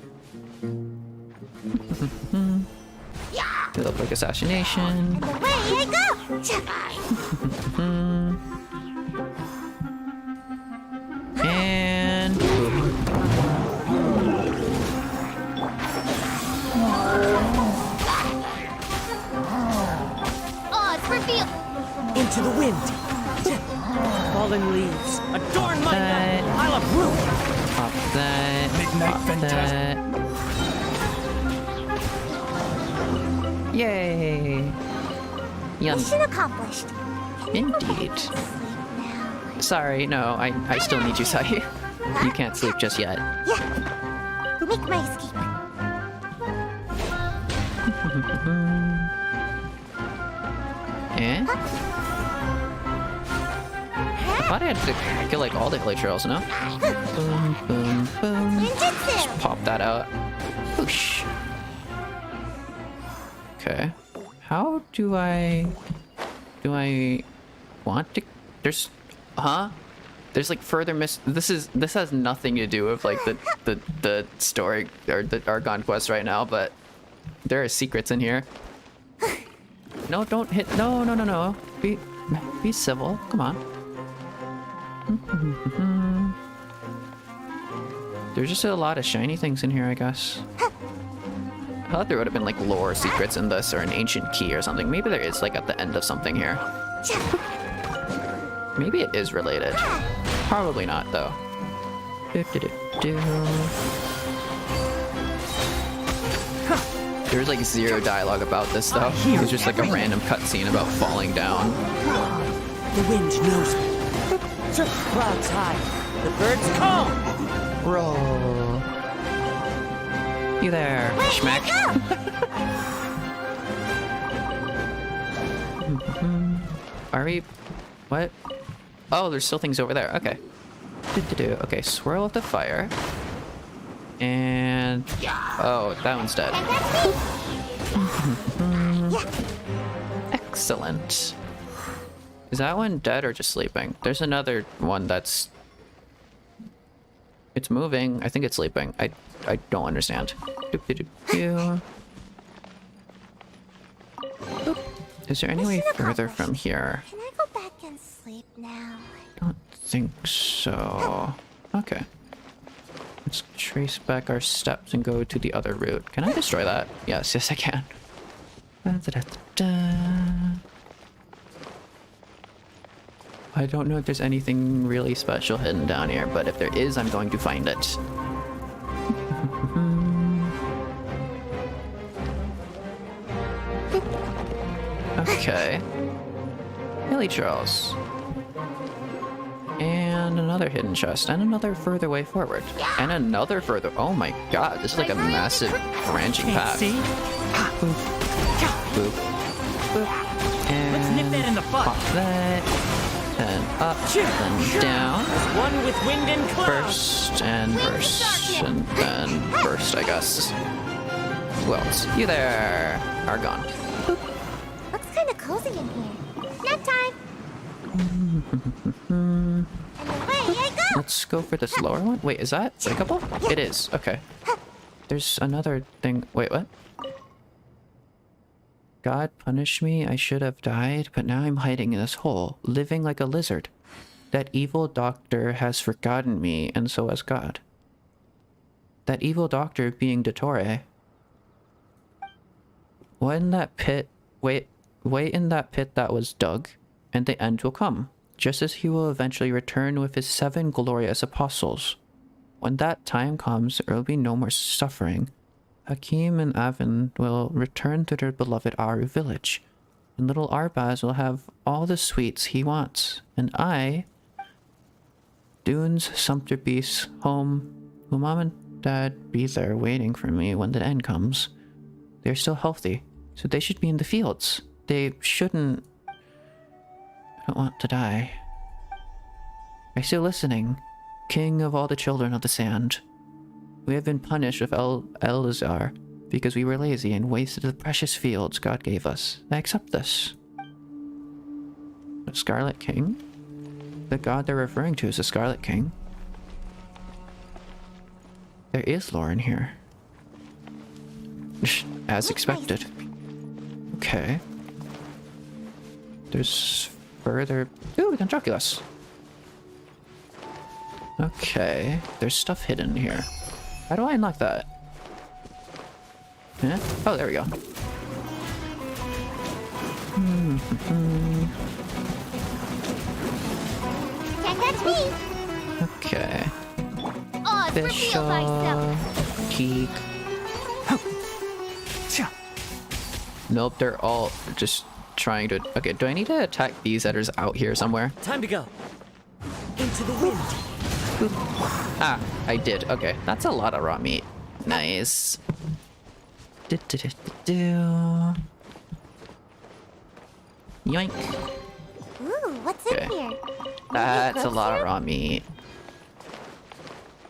They look like assassination. Away I go! And boom. Oh, it's revealed! Into the wind. Fallen leaves. Adorn my night. I love room. Pop that. Midnight Pop fantastic. that. Yay. Yum. Mission accomplished. Indeed. Sorry, no, I still need you, Sayu. You can't sleep just yet. Yeah. Make my escape. Eh? I thought I had to kill like all the hilly trails, no? Boom, boom, boom. Just pop that out. Whoosh. Okay. How do I want to? There's, huh? There's like further this has nothing to do with like the story or the Archon Quest right now, but there are secrets in here. No, don't hit. No. Be civil. Come on. There's just a lot of shiny things in here, I guess. I thought there would have been like lore secrets in this or an ancient key or something. Maybe there is like at the end of something here. Maybe it is related. Probably not though. There's like zero dialogue about this though. It's just like a random cutscene about falling down. The wind knows me. Clouds high. The birds calm. Roll. You there, Schmack. Are we... What? Oh, there's still things over there. Okay. Okay, swirl of the fire. And... Oh, that one's dead. Excellent. Is that one dead or just sleeping? There's another one that's... It's moving. I think it's sleeping. I don't understand. Is there any way further from here? Can I go back and sleep now? I don't think so. Okay. Let's trace back our steps and go to the other route. Can I destroy that? Yes, I can. I don't know if there's anything really special hidden down here, but if there is, I'm going to find it. Okay. Hilly Charles. And another hidden chest, and another further way forward. And another further. Oh my god, this is like a massive branching path. Boop. Boop. Boop. And let's nip that in the butt. Pop that. Then up, then down. One with wind and cloud. Burst and burst, and then burst, I guess. Who else? You there, Argon. Looks kind of cozy in here. Nap time. Let's go for this lower one. Wait, is that breakable? It is. Okay. There's another thing. Wait, what? God punished me. I should have died, but now I'm hiding in this hole, living like a lizard. That evil doctor has forgotten me, and so has God. That evil doctor being Dottore. Wait in that pit that was dug, and the end will come, just as he will eventually return with his 7 glorious apostles. When that time comes, there will be no more suffering. Hakim and Avin will return to their beloved Aru village, and little Arbaz will have all the sweets he wants, and I, Dune's sumpter beast home, will Mom and Dad be there waiting for me when the end comes. They're still healthy, so they should be in the fields. They shouldn't... I don't want to die. Are you still listening? King of all the children of the sand. We have been punished with Elazar because we were lazy and wasted the precious fields God gave us. I accept this. The Scarlet King? The god they're referring to is the Scarlet King. There is lore in here. As expected. Okay. There's further... Ooh, we can Joculus. Okay. There's stuff hidden here. How do I unlock that? Huh? Oh, there we go. Can't touch me! Okay. Oh, Bishop. Keek. Nope, they're all just trying to... Okay, do I need to attack these that are out here somewhere? Time to go. Into the wind. Ah, I did. Okay, that's a lot of raw meat. Nice. Yoink. Ooh, what's in here? That's a lot of raw meat.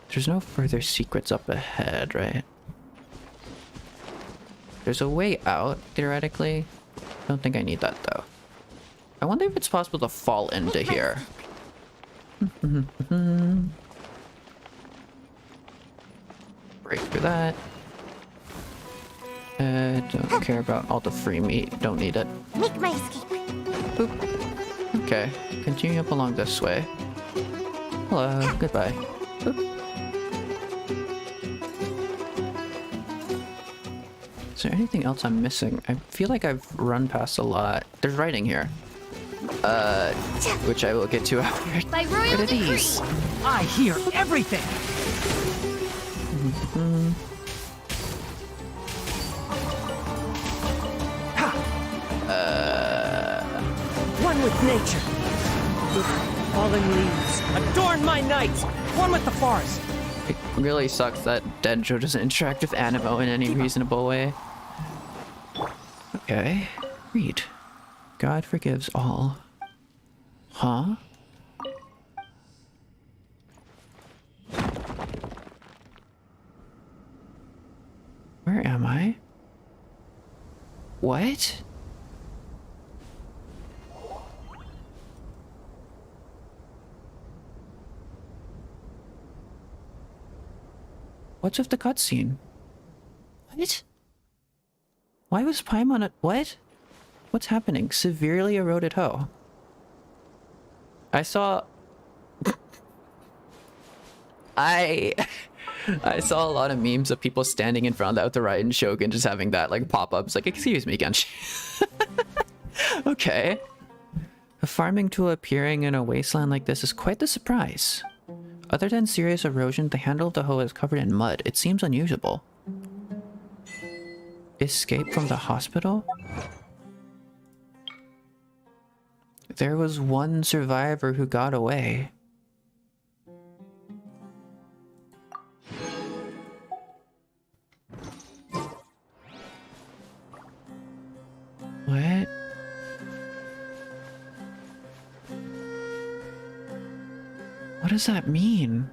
There's no further secrets up ahead, right? There's a way out, theoretically. Don't think I need that, though. I wonder if it's possible to fall into here. Break through that. Don't care about all the free meat. Don't need it. Make my escape. Boop. Okay. Continue up along this way. Hello. Goodbye. Boop. Is there anything else I'm missing? I feel like I've run past a lot. There's writing here. Which I will get to after. By royal decree. I hear everything. One with nature. Falling leaves. Adorn my night. One with the forest. It really sucks that Denjo doesn't interact with Animo in any reasonable way. Okay. Read. God forgives all. Huh? Where am I? What? What's with the cutscene? What? Why was Paimon at... What? What's happening? Severely eroded hoe. I saw... I saw a lot of memes of people standing in front of the Raiden Shogun just having that like pop-ups like, excuse me, Genshin. Okay. A farming tool appearing in a wasteland like this is quite the surprise. Other than serious erosion, the handle of the hoe is covered in mud. It seems unusual. Escape from the hospital? There was one survivor who got away. What? What does that mean?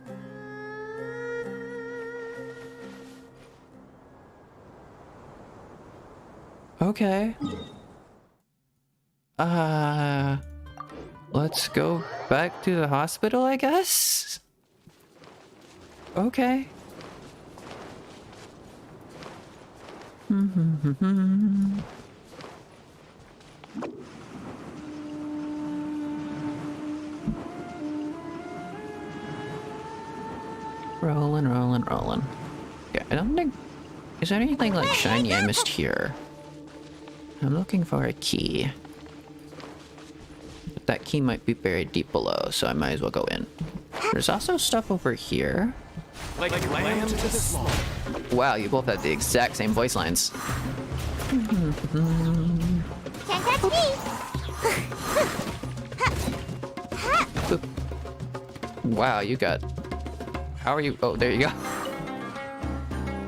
Okay. Let's go back to the hospital, I guess? Okay. Rolling, rolling, rolling. Okay, I don't think... Is there anything like shiny I missed here? I'm looking for a key. But that key might be buried deep below, so I might as well go in. There's also stuff over here. Like lamb to the slaughter. Wow, you both had the exact same voice lines. Can't touch me! Wow, you got... How are you? Oh, there you go.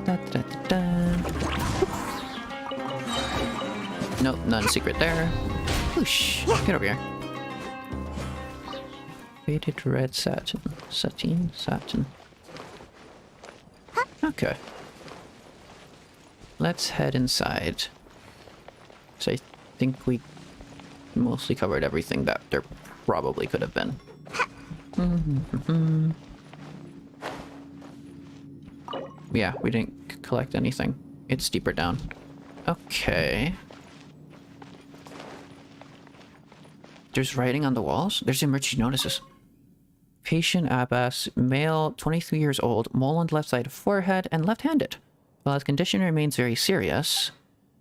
Da, da, da, da. Nope, none secret there. Whoosh, get over here. Faded red satin. Satin. Okay. Let's head inside. So I think we mostly covered everything that there probably could have been. Yeah, we didn't collect anything. It's deeper down. Okay. There's writing on the walls? There's emergency notices. Patient Abbas, male, 23 years old, mole on the left side of forehead, and left-handed. While his condition remains very serious,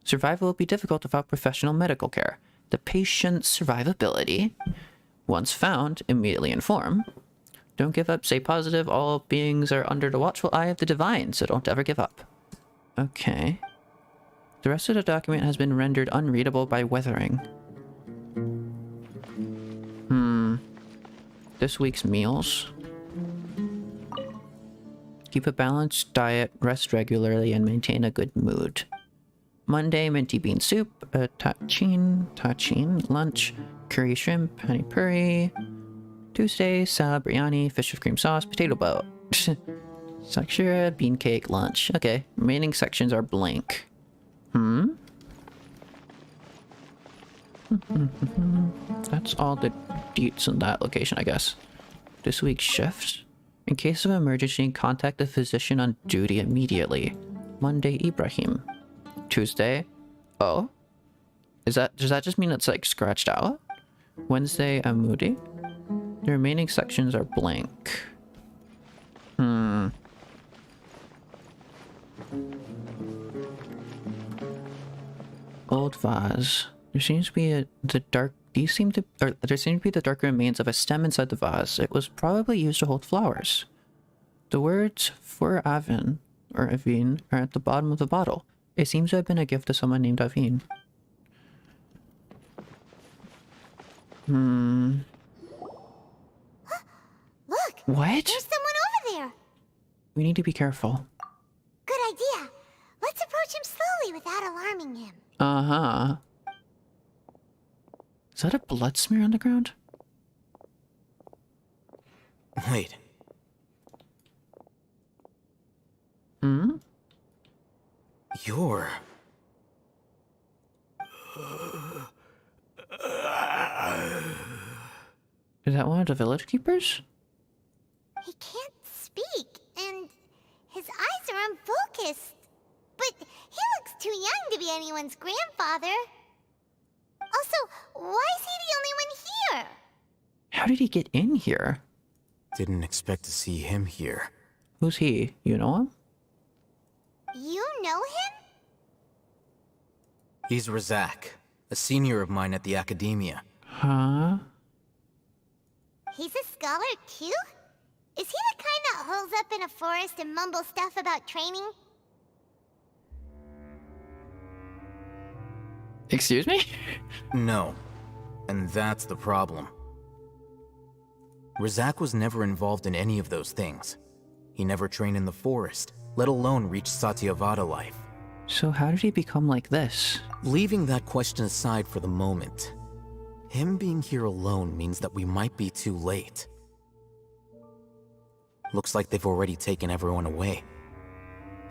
survival will be difficult without professional medical care. The patient's survivability, once found, immediately inform. Don't give up, stay positive, all beings are under the watchful eye of the divine, so don't ever give up. Okay. The rest of the document has been rendered unreadable by weathering. This week's meals. Keep a balanced diet, rest regularly, and maintain a good mood. Monday, minty bean soup, tachin, lunch, curry shrimp, honey puri. Tuesday, salad, biryani, fish with cream sauce, potato boat. Sakshira, bean cake, lunch. Okay, remaining sections are blank. That's all the deets in that location, I guess. This week's shift. In case of emergency, contact the physician on duty immediately. Monday, Ibrahim. Tuesday. Oh? Does that just mean it's like scratched out? Wednesday, Amudi. The remaining sections are blank. Old vase. There seems to be there seem to be the dark remains of a stem inside the vase. It was probably used to hold flowers. The words for Avin or Avin are at the bottom of the bottle. It seems to have been a gift to someone named Avin. Look! What? There's someone over there! We need to be careful. Good idea. Let's approach him slowly without alarming him. Uh-huh. Is that a blood smear on the ground? Wait. You're... Is that one of the village keepers? He can't speak, and his eyes are unfocused. But he looks too young to be anyone's grandfather. Also, why is he the only one here? How did he get in here? Didn't expect to see him here. Who's he? You know him? You know him? He's Razak, a senior of mine at the academia. Huh? He's a scholar too? Is he the kind that holes up in a forest and mumbles stuff about training? Excuse me? No. And that's the problem. Razak was never involved in any of those things. He never trained in the forest, let alone reach Satyavada life. So how did he become like this? Leaving that question aside for the moment, him being here alone means that we might be too late. Looks like they've already taken everyone away.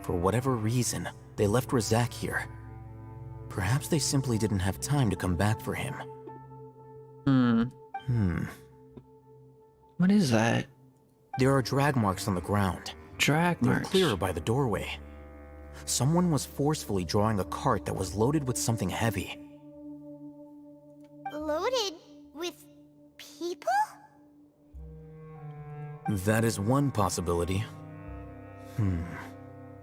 For whatever reason, they left Razak here. Perhaps they simply didn't have time to come back for him. What is that? There are drag marks on the ground. Drag They're marks? clearer by the doorway. Someone was forcefully drawing a cart that was loaded with something heavy. Loaded with people? That is one possibility.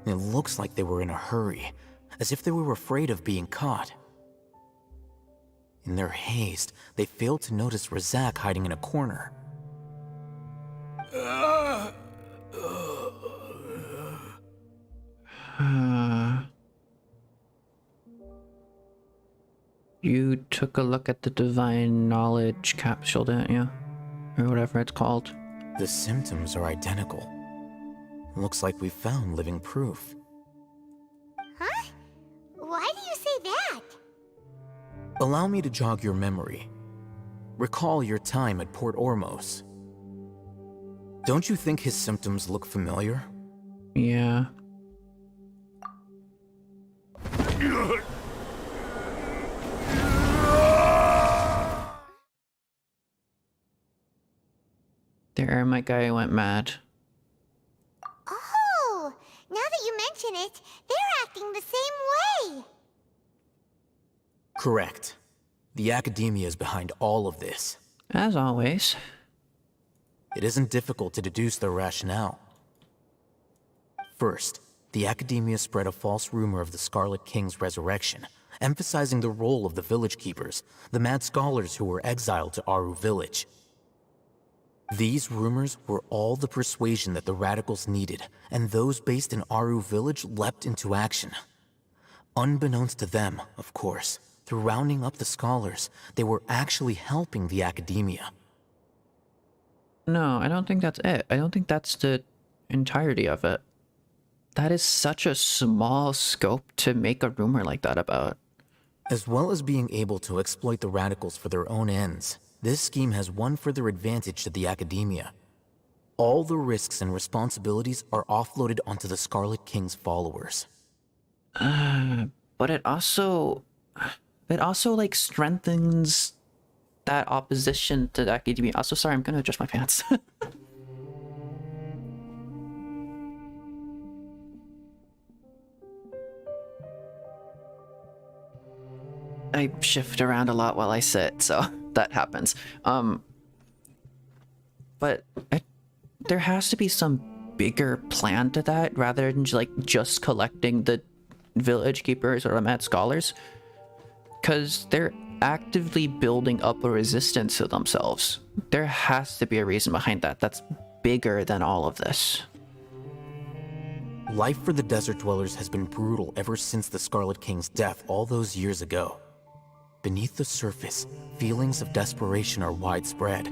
It looks like they were in a hurry, as if they were afraid of being caught. In their haste, they failed to notice Razak hiding in a corner. You took a look at the divine knowledge capsule, didn't you? Or whatever it's called. The symptoms are identical. Looks like we found living proof. Huh? Why do you say that? Allow me to jog your memory. Recall your time at Port Ormos. Don't you think his symptoms look familiar? Yeah. The Eremite guy went mad. Oh, now that you mention it, they're acting the same way. Correct. The academia is behind all of this. As always. It isn't difficult to deduce their rationale. First, the academia spread a false rumor of the Scarlet King's resurrection, emphasizing the role of the village keepers, the mad scholars who were exiled to Aru village. These rumors were all the persuasion that the radicals needed, and those based in Aru village leapt into action. Unbeknownst to them, of course, through rounding up the scholars, they were actually helping the academia. No, I don't think that's it. I don't think that's the entirety of it. That is such a small scope to make a rumor like that about. As well as being able to exploit the radicals for their own ends, this scheme has one further advantage to the academia. All the risks and responsibilities are offloaded onto the Scarlet King's followers. But it also like strengthens that opposition to the academia. Also, sorry, I'm gonna adjust my pants. I shift around a lot while I sit, so that happens. But there has to be some bigger plan to that rather than just collecting the village keepers or the mad scholars, because they're actively building up a resistance to themselves. There has to be a reason behind that that's bigger than all of this. Life for the desert dwellers has been brutal ever since the Scarlet King's death all those years ago. Beneath the surface, feelings of desperation are widespread.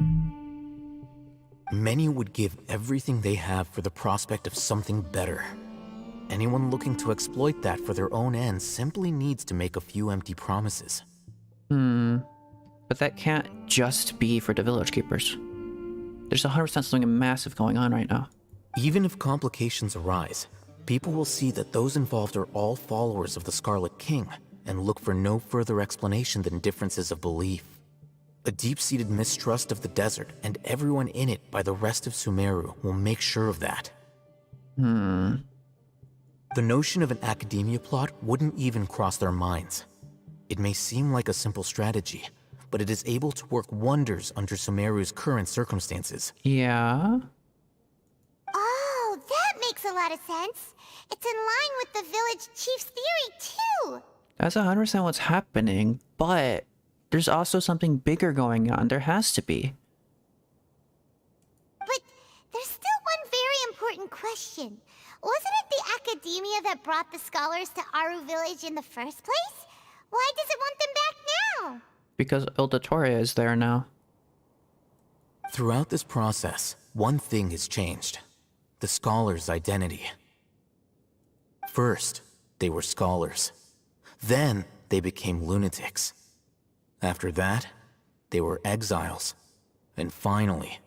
Many would give everything they have for the prospect of something better. Anyone looking to exploit that for their own ends simply needs to make a few empty promises. But that can't just be for the village keepers. There's 100% something massive going on right now. Even if complications arise, people will see that those involved are all followers of the Scarlet King, and look for no further explanation than differences of belief. A deep-seated mistrust of the desert and everyone in it by the rest of Sumeru will make sure of that. The notion of an academia plot wouldn't even cross their minds. It may seem like a simple strategy, but it is able to work wonders under Sumeru's current circumstances. Yeah? Oh, that makes a lot of sense. It's in line with the village chief's theory, too. That's 100% what's happening, but there's also something bigger going on. There has to be. But there's still one very important question. Wasn't it the academia that brought the scholars to Aru village in the first place? Why does it want them back now? Because Ildatoria is there now. Throughout this process, one thing has changed. The scholars' identity. First, they were scholars. Then, they became lunatics. After that, they were exiles. And finally,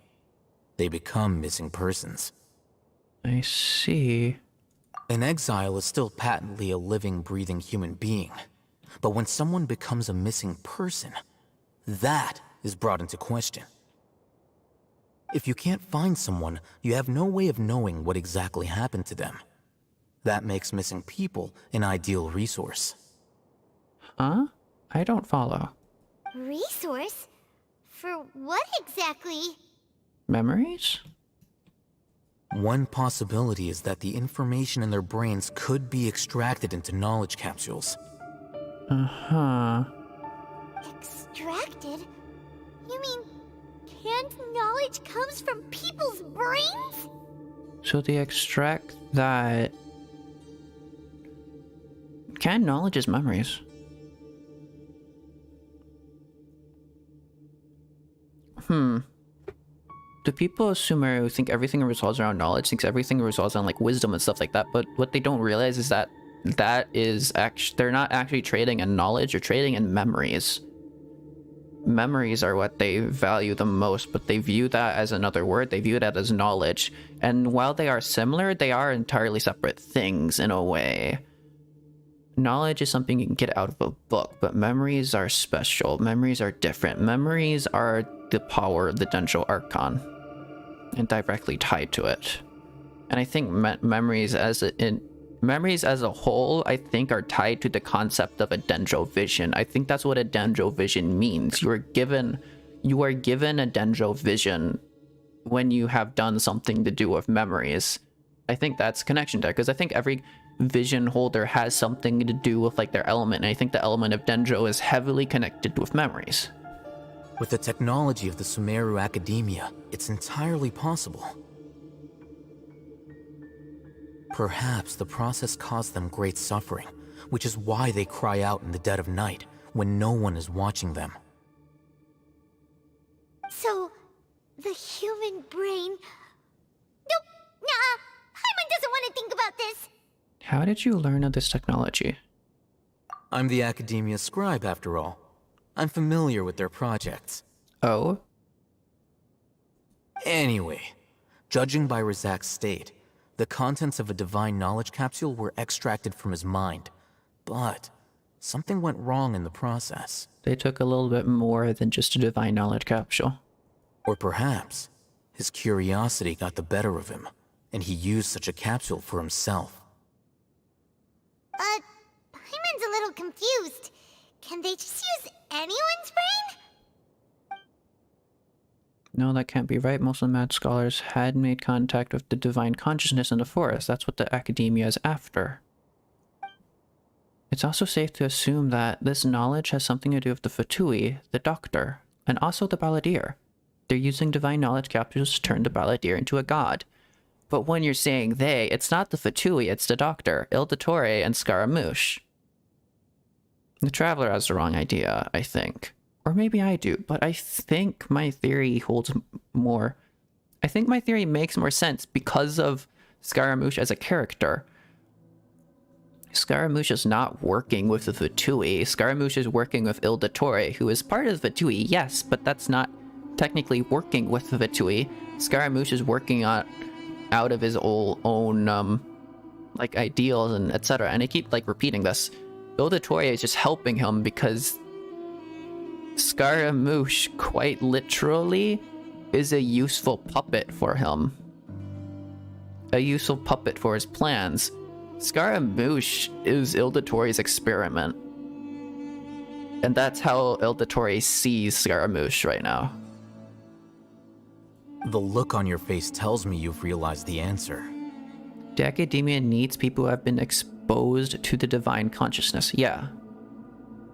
they become missing persons. I see. An exile is still patently a living, breathing human being. But when someone becomes a missing person, that is brought into question. If you can't find someone, you have no way of knowing what exactly happened to them. That makes missing people an ideal resource. Huh? I don't follow. Resource? For what exactly? Memories? One possibility is that the information in their brains could be extracted into knowledge capsules. Uh-huh. Extracted? You mean canned knowledge comes from people's brains? So they extract that... Canned knowledge is memories. Do people of Sumeru think everything revolves around knowledge, thinks everything revolves on like wisdom and stuff like that, but what they don't realize is that they're not actually trading in knowledge, or trading in memories. Memories are what they value the most, but they view that as another word, they view that as knowledge. And while they are similar, they are entirely separate things in a way. Knowledge is something you can get out of a book, but memories are special. Memories are different. Memories are the power of the Genshin Archon, and directly tied to it. And I think memories as a whole, I think, are tied to the concept of a Dendro vision. I think that's what a Dendro vision means. You are given a Dendro vision when you have done something to do with memories. I think that's connection there, because I think every vision holder has something to do with like their element, and I think the element of Dendro is heavily connected with memories. With the technology of the Sumeru Academia, it's entirely possible. Perhaps the process caused them great suffering, which is why they cry out in the dead of night when no one is watching them. So, the human brain... Nope, nah, Paimon doesn't want to think about this. How did you learn of this technology? I'm the Academia scribe, after all. I'm familiar with their projects. Oh? Anyway, judging by Razak's state, the contents of a divine knowledge capsule were extracted from his mind. But something went wrong in the process. They took a little bit more than just a divine knowledge capsule. Or perhaps his curiosity got the better of him, and he used such a capsule for himself. Paimon's a little confused. Can they just use anyone's brain? No, that can't be right. Most of the mad scholars had made contact with the divine consciousness in the forest. That's what the Academia is after. It's also safe to assume that this knowledge has something to do with the Fatui, the Doctor, and also the Balladeer. They're using divine knowledge capsules to turn the Balladeer into a god. But when you're saying they, it's not the Fatui, it's the Doctor, Ildatore, and Scaramouche. The Traveler has the wrong idea, I think. Or maybe I do, but I think my theory holds more. I think my theory makes more sense because of Scaramouche as a character. Scaramouche is not working with the Fatui. Scaramouche is working with Ildatore, who is part of the Fatui, yes, but that's not technically working with the Fatui. Scaramouche is working out of his own like ideals and etc. And I keep like repeating this. Ildatore is just helping him because Scaramouche, quite literally, is a useful puppet for him. A useful puppet for his plans. Scaramouche is Ildatore's experiment. And that's how Ildatore sees Scaramouche right now. The look on your face tells me you've realized the answer. The Academia needs people who have been exposed to the divine consciousness. Yeah.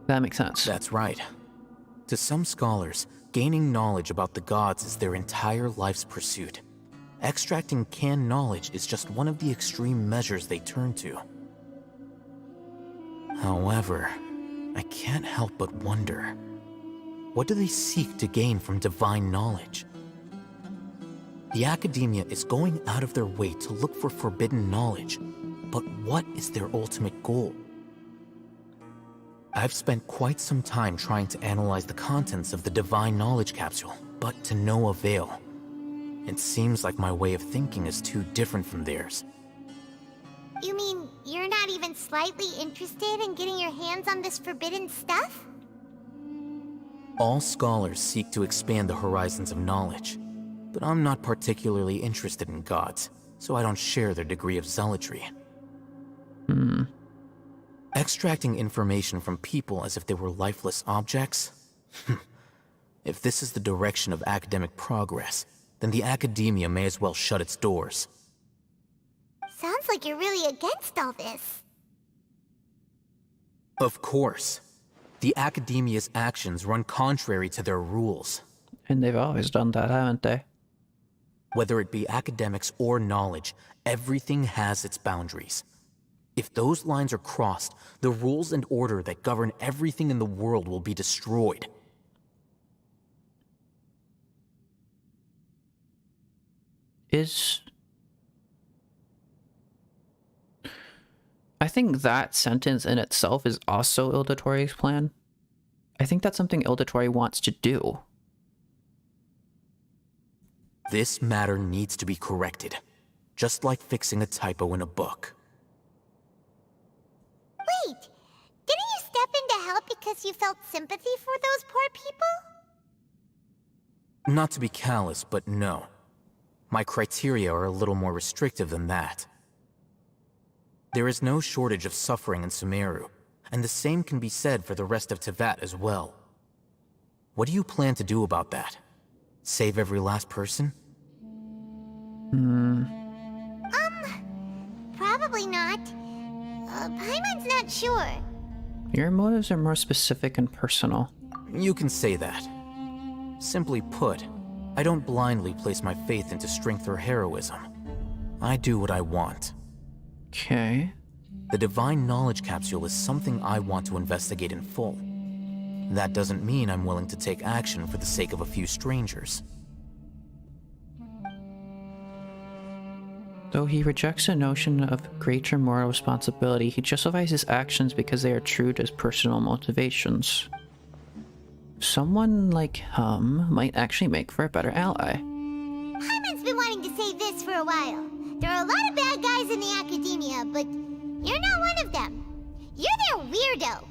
That makes sense. That's right. To some scholars, gaining knowledge about the gods is their entire life's pursuit. Extracting canned knowledge is just one of the extreme measures they turn to. However, I can't help but wonder, what do they seek to gain from divine knowledge? The Academia is going out of their way to look for forbidden knowledge, but what is their ultimate goal? I've spent quite some time trying to analyze the contents of the divine knowledge capsule, but to no avail. It seems like my way of thinking is too different from theirs. You mean you're not even slightly interested in getting your hands on this forbidden stuff? All scholars seek to expand the horizons of knowledge, but I'm not particularly interested in gods, so I don't share their degree of zealotry. Extracting information from people as if they were lifeless objects? If this is the direction of academic progress, then the academia may as well shut its doors. Sounds like you're really against all this. Of course. The academia's actions run contrary to their rules. And they've always done that, haven't they? Whether it be academics or knowledge, everything has its boundaries. If those lines are crossed, the rules and order that govern everything in the world will be destroyed. I think that sentence in itself is also Ildatori's plan. I think that's something Ildatori wants to do. This matter needs to be corrected, just like fixing a typo in a book. Wait, didn't you step in to help because you felt sympathy for those poor people? Not to be callous, but no. My criteria are a little more restrictive than that. There is no shortage of suffering in Sumeru, and the same can be said for the rest of Teyvat as well. What do you plan to do about that? Save every last person? Probably not. Paimon's not sure. Your motives are more specific and personal. You can say that. Simply put, I don't blindly place my faith into strength or heroism. I do what I want. Okay. The Divine Knowledge Capsule is something I want to investigate in full. That doesn't mean I'm willing to take action for the sake of a few strangers. Though he rejects the notion of greater moral responsibility, he justifies his actions because they are true to his personal motivations. Someone like him might actually make for a better ally. Paimon's been wanting to say this for a while. There are a lot of bad guys in the academia, but you're not one of them. You're their weirdo.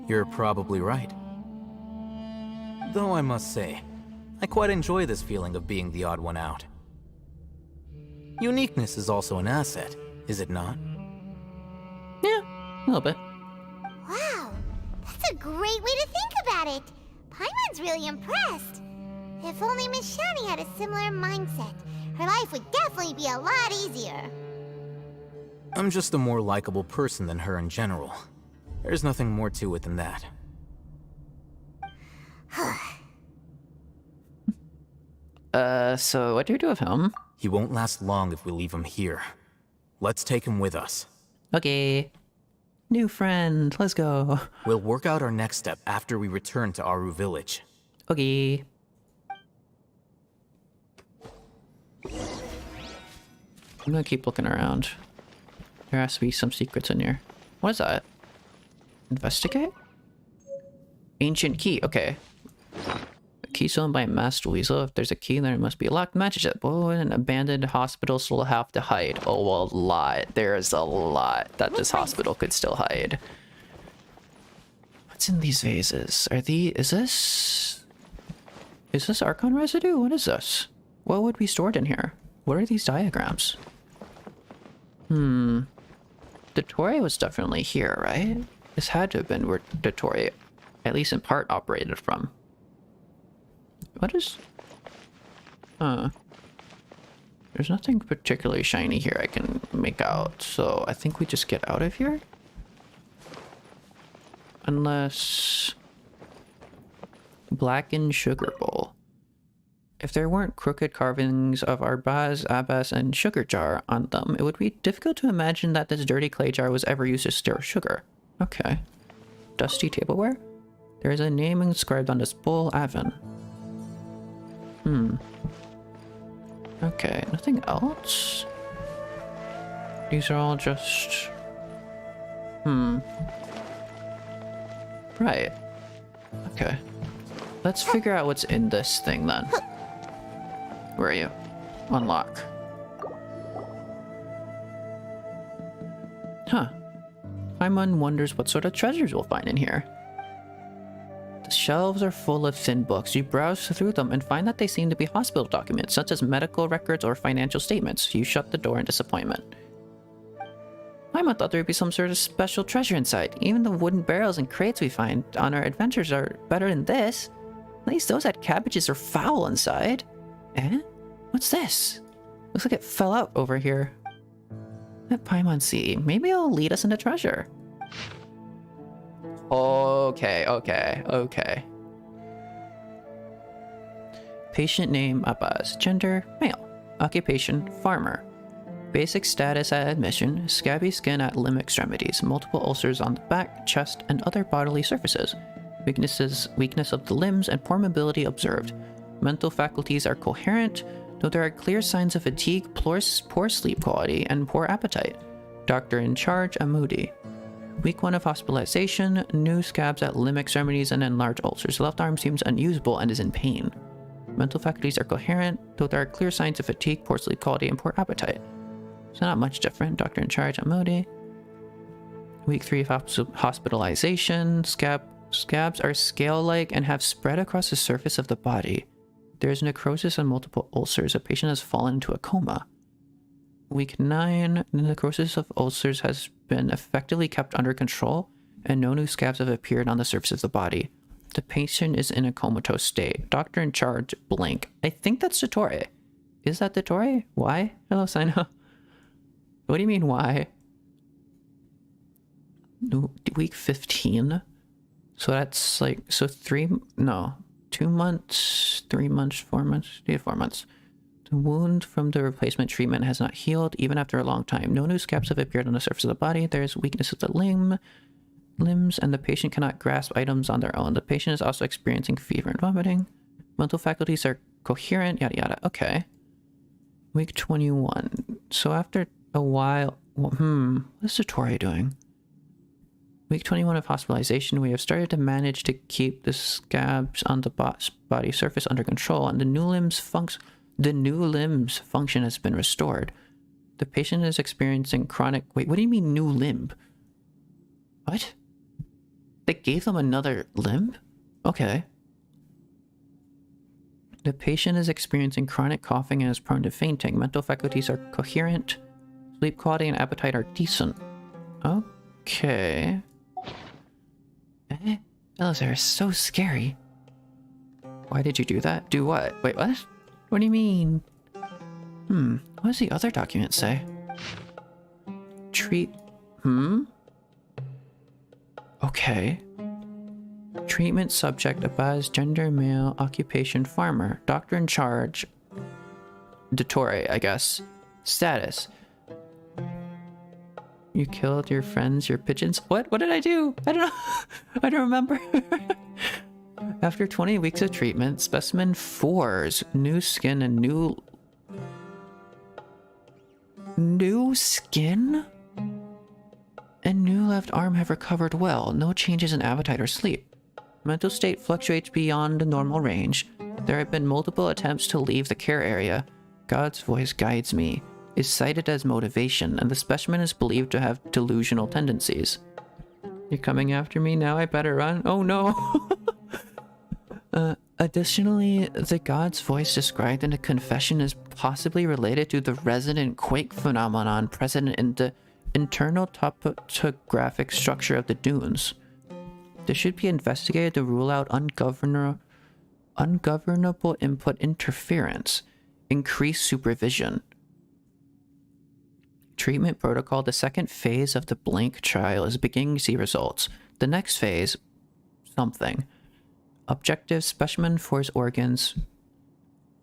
You're probably right. Though I must say, I quite enjoy this feeling of being the odd one out. Uniqueness is also an asset, is it not? Yeah, a little bit. Wow, that's a great way to think about it. Paimon's really impressed. If only Miss Shani had a similar mindset, her life would definitely be a lot easier. I'm just a more likable person than her in general. There's nothing more to it than that. So what do you do with him? He won't last long if we leave him here. Let's take him with us. Okay. New friend, let's go. We'll work out our next step after we return to Aru Village. Okay. I'm gonna keep looking around. There has to be some secrets in here. What is that? Investigate? Ancient key, okay. A key stolen by a master weasel. If there's a key, then it must be locked. Matches it. Oh, an abandoned hospital still have to hide. Oh, a lot. There's a lot that this hospital could still hide. What's in these vases? Is this Archon residue? What is this? What would be stored in here? What are these diagrams? The Torii was definitely here, right? This had to have been where the Torii, at least in part, operated from. What is... There's nothing particularly shiny here I can make out, so I think we just get out of here? Unless... Blackened sugar bowl. If there weren't crooked carvings of Arbaz, Abbas, and sugar jar on them, it would be difficult to imagine that this dirty clay jar was ever used to store sugar. Okay. Dusty tableware? There is a name inscribed on this bowl, Avon. Okay, nothing else? These are all just... Right. Okay. Let's figure out what's in this thing then. Where are you? Unlock. Huh. Paimon wonders what sort of treasures we'll find in here. shelves are full of thin books. You browse through them and find that they seem to be hospital documents, such as medical records or financial statements. You shut the door in disappointment. I might thought there would be some sort of special treasure inside. Even the wooden barrels and crates we find on our adventures are better than this. At least those had cabbages or fowl inside. Eh? What's this? Looks like it fell out over here. That Paimon Sea. Maybe it'll lead us into treasure. Okay. Patient name, Abbas. Gender, male. Occupation, farmer. Basic status at admission, scabby skin at limb extremities, multiple ulcers on the back, chest, and other bodily surfaces. Weakness of the limbs and poor mobility observed. Mental faculties are coherent, though there are clear signs of fatigue, poor sleep quality, and poor appetite. Doctor in charge, Amudi. Week 1 of hospitalization, new scabs at limb extremities and enlarged ulcers. Left arm seems unusable and is in pain. Mental faculties are coherent, though there are clear signs of fatigue, poor sleep quality, and poor appetite. So not much different. Doctor in charge, Amudi. Week 3 of hospitalization. Scabs are scale-like and have spread across the surface of the body. There is necrosis and multiple ulcers. A patient has fallen into a coma. Week 9, the necrosis of ulcers has been effectively kept under control, and no new scabs have appeared on the surface of the body. The patient is in a comatose state. Doctor in charge, blank. I think that's Dottore. Is that Dottore? Why? Hello, Sino. What do you mean, why? Week 15? So that's like, so 2 months, 3 months, 4 months? Yeah, 4 months. The wound from the replacement treatment has not healed, even after a long time. No new scabs have appeared on the surface of the body. There is weakness of the limbs, and the patient cannot grasp items on their own. The patient is also experiencing fever and vomiting. Mental faculties are coherent, yada yada. Okay. Week 21. So after a while... what is Dottore doing? Week 21 of hospitalization, we have started to manage to keep the scabs on the body surface under control, and the new limbs function has been restored. The patient is experiencing chronic... Wait, what do you mean new limb? What? They gave them another limb? Okay. The patient is experiencing chronic coughing and is prone to fainting. Mental faculties are coherent. Sleep quality and appetite are decent. Okay. Those are so scary. Why did you do that? Do what? Wait, what? What do you mean? What does the other document say? Okay. Treatment subject, Abbas, gender, male, occupation, farmer. Doctor in charge, Dottore, I guess. Status. You killed your friends, your pigeons. What? What did I do? I don't know. I don't remember. After 20 weeks of treatment, specimen 4's new skin and new skin and new left arm have recovered well. No changes in appetite or sleep. Mental state fluctuates beyond the normal range. There have been multiple attempts to leave the care area. God's voice guides me. Is cited as motivation, and the specimen is believed to have delusional tendencies. You're coming after me now? I better run. Oh no! Additionally, the God's voice described in the confession is possibly related to the resonant quake phenomenon present in the internal topographic structure of the dunes. This should be investigated to rule out ungovernable input interference. Increase supervision. Treatment protocol. The second phase of the blank trial is beginning to see results. The next phase, something. Objective, specimen 4's organs.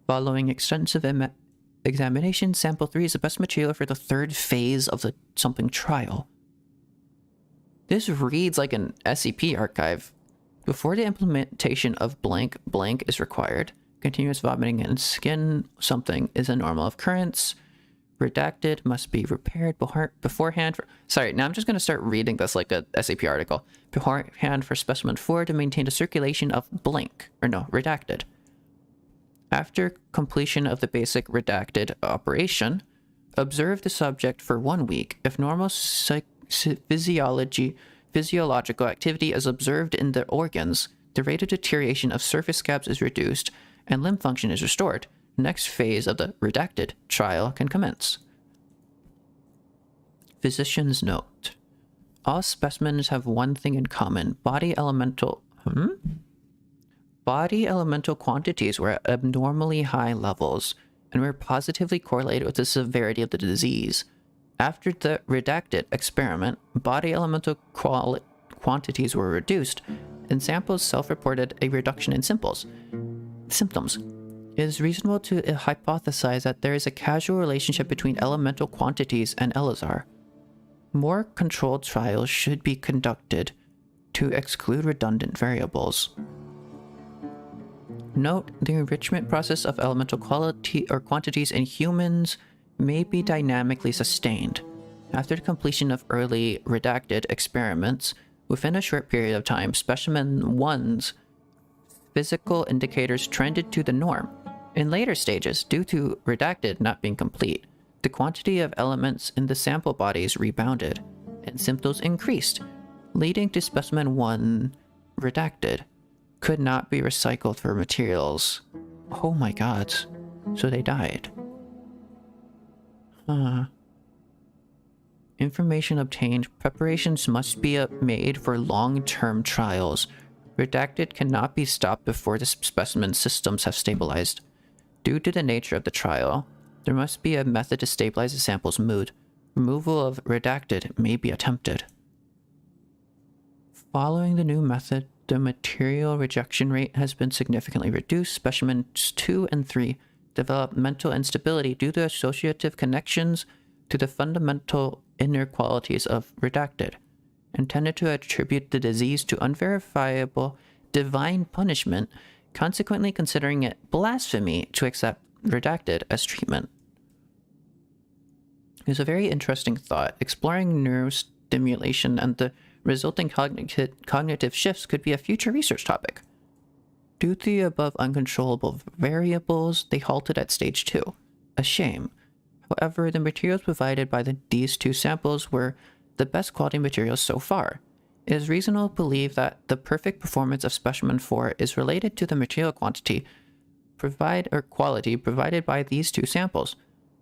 Following extensive examination, sample 3 is the best material for the third phase of the something trial. This reads like an SCP archive. Before the implementation of blank is required. Continuous vomiting and skin something is a normal occurrence. Redacted must be repaired beforehand. Sorry, now I'm just going to start reading this like a SAP article. Beforehand for specimen 4 to maintain a circulation of redacted. After completion of the basic redacted operation, observe the subject for 1 week. If normal physiological activity is observed in the organs, the rate of deterioration of surface scabs is reduced, and limb function is restored. Next phase of the redacted trial can commence. Physician's note. All specimens have one thing in common. Body elemental quantities were at abnormally high levels and were positively correlated with the severity of the disease. After the redacted experiment, body elemental quantities were reduced, and samples self-reported a reduction in symptoms. It is reasonable to hypothesize that there is a causal relationship between elemental quantities and Elazar. More controlled trials should be conducted to exclude redundant variables. Note, the enrichment process of elemental quantities in humans may be dynamically sustained. After the completion of early redacted experiments, within a short period of time, specimen 1's physical indicators trended to the norm. In later stages, due to redacted not being complete, the quantity of elements in the sample bodies rebounded, and symptoms increased, leading to specimen 1 redacted could not be recycled for materials. Oh my god. So they died. Information obtained. Preparations must be made for long-term trials. Redacted cannot be stopped before the specimen systems have stabilized. Due to the nature of the trial, there must be a method to stabilize the sample's mood. Removal of redacted may be attempted. Following the new method, the material rejection rate has been significantly reduced. Specimens 2 and 3 develop mental instability due to associative connections to the fundamental inner qualities of redacted, and tended to attribute the disease to unverifiable divine punishment, consequently considering it blasphemy to accept redacted as treatment. It's a very interesting thought. Exploring neurostimulation and the resulting cognitive shifts could be a future research topic. Due to the above uncontrollable variables, they halted at stage 2. A shame. However, the materials provided by these 2 samples were the best quality materials so far. It is reasonable to believe that the perfect performance of specimen 4 is related to the material quality provided by these 2 samples.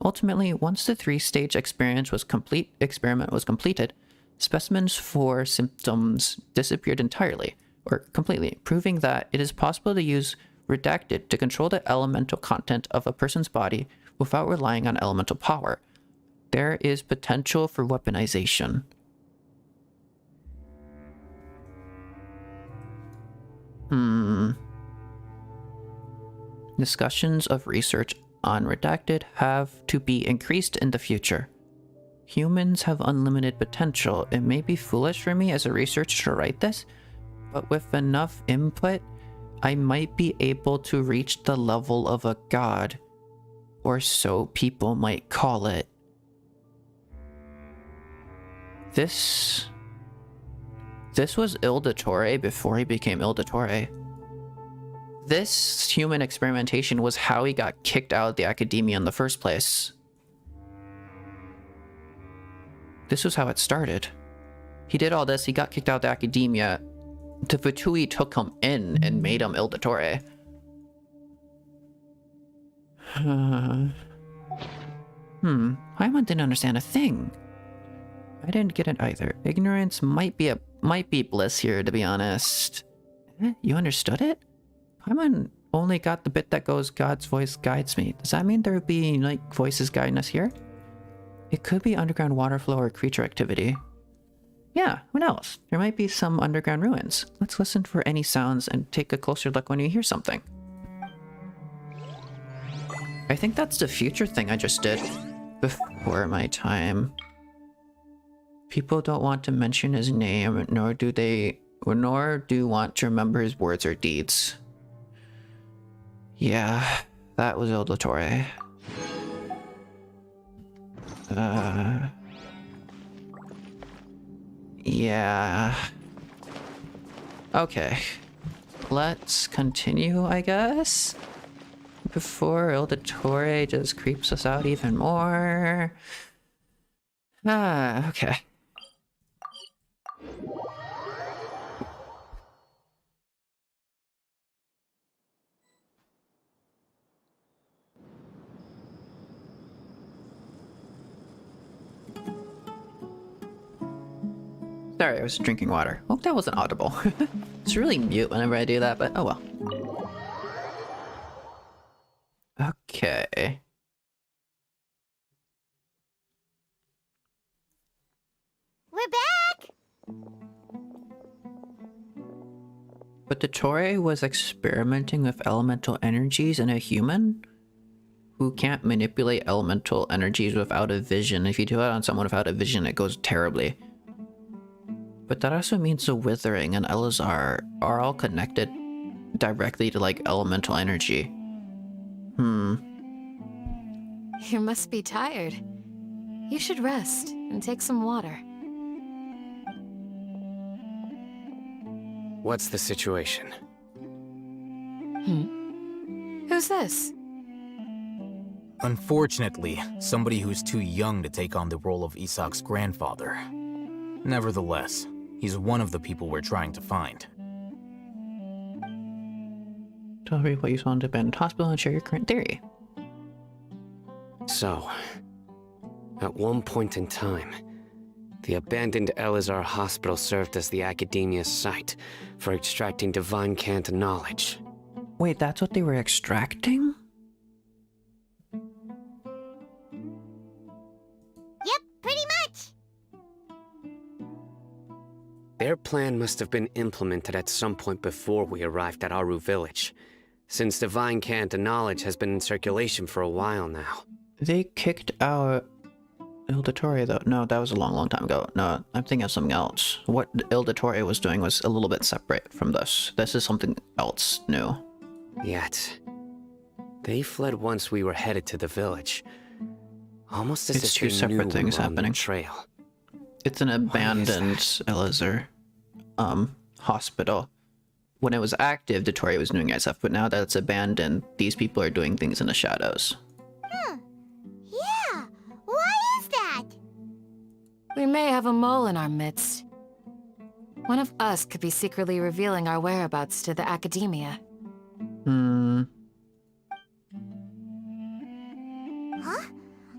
Ultimately, once the 3-stage experiment was completed, specimens 4 symptoms disappeared entirely, or completely, proving that it is possible to use redacted to control the elemental content of a person's body without relying on elemental power. There is potential for weaponization. Discussions of research on redacted have to be increased in the future. Humans have unlimited potential. It may be foolish for me as a researcher to write this, but with enough input, I might be able to reach the level of a god, or so people might call it. This was Ildatore before he became Ildatore. This human experimentation was how he got kicked out of the academia in the first place. This was how it started. He did all this, he got kicked out of the academia. Tefutui took him in and made him Ildatore. Paimon didn't understand a thing. I didn't get it either. Ignorance might be bliss here, to be honest. You understood it? Paimon only got the bit that goes, God's voice guides me. Does that mean there would be, like, voices guiding us here? It could be underground water flow or creature activity. Yeah, who knows? There might be some underground ruins. Let's listen for any sounds and take a closer look when you hear something. I think that's the future thing I just did before my time. People don't want to mention his name, nor do want to remember his words or deeds. Yeah, that was Ildatore. Yeah. Okay. Let's continue, I guess? Before Ildatore just creeps us out even more. Okay. Sorry, I was drinking water. Hope that wasn't audible. It's really mute whenever I do that, but oh well. Okay. We're back! But the Torii was experimenting with elemental energies in a human who can't manipulate elemental energies without a vision. If you do it on someone without a vision, it goes terribly. But that also means the Withering and Elazar are all connected directly to, like, elemental energy. You must be tired. You should rest and take some water. What's the situation? Who's this? Unfortunately, somebody who's too young to take on the role of Isak's grandfather. Nevertheless, he's one of the people we're trying to find. Tell me what you saw in the abandoned hospital and share your current theory. So, at one point in time, the abandoned Elazar hospital served as the academia's site for extracting divine cant knowledge. Wait, that's what they were extracting? Yep, pretty much. Their plan must have been implemented at some point before we arrived at Aru village, since divine cant knowledge has been in circulation for a while now. They kicked out Ildatori, though. No, that was a long time ago. No, I'm thinking of something else. What Ildatori was doing was a little bit separate from this. This is something else new. Yet, they fled once we were headed to the village. Almost as It's if two they separate knew things we were on happening. the trail. It's an abandoned Elazar hospital. When it was active, Dotori was doing stuff, but now that it's abandoned, these people are doing things in the shadows. Yeah, why is that? We may have a mole in our midst. One of us could be secretly revealing our whereabouts to the academia. Huh?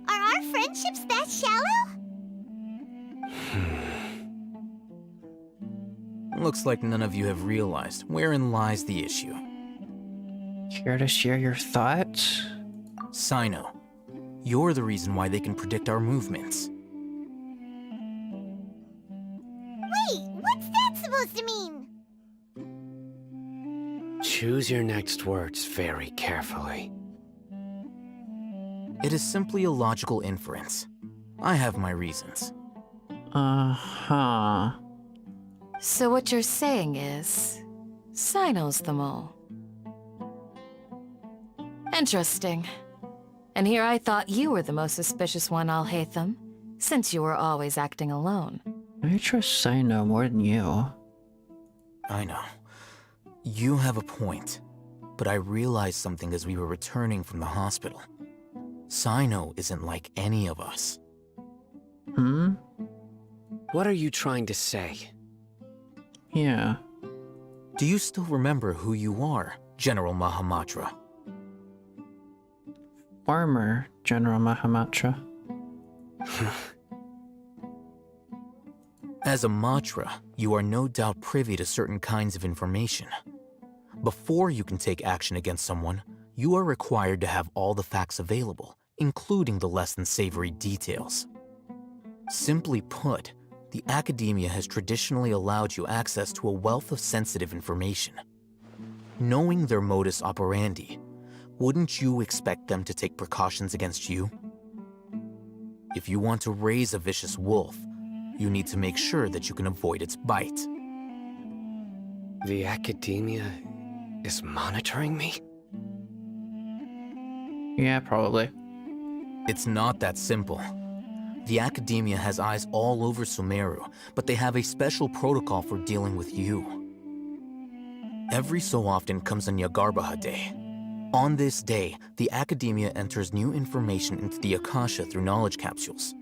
Are our friendships that shallow? Looks like none of you have realized wherein lies the issue. Care to share your thoughts? Sino, you're the reason why they can predict our movements. Wait, what's that supposed to mean? Choose your next words very carefully. It is simply a logical inference. I have my reasons. Uh-huh. So what you're saying is, Sino's the mole. Interesting. And here I thought you were the most suspicious one, Alhaitham, since you were always acting alone. I trust Sino more than you. I know. You have a point, but I realized something as we were returning from the hospital. Sino isn't like any of us. What are you trying to say? Yeah. Do you still remember who you are, General Mahamatra? Farmer General Mahamatra. As a Matra, you are no doubt privy to certain kinds of information. Before you can take action against someone, you are required to have all the facts available, including the less than savory details. Simply put, the academia has traditionally allowed you access to a wealth of sensitive information. Knowing their modus operandi, wouldn't you expect them to take precautions against you? If you want to raise a vicious wolf, you need to make sure that you can avoid its bite. The academia is monitoring me? Yeah, probably. It's not that simple. The academia has eyes all over Sumeru, but they have a special protocol for dealing with you. Every so often comes a Nyagarbaha Day. On this day, the academia enters new information into the Akasha through knowledge capsules.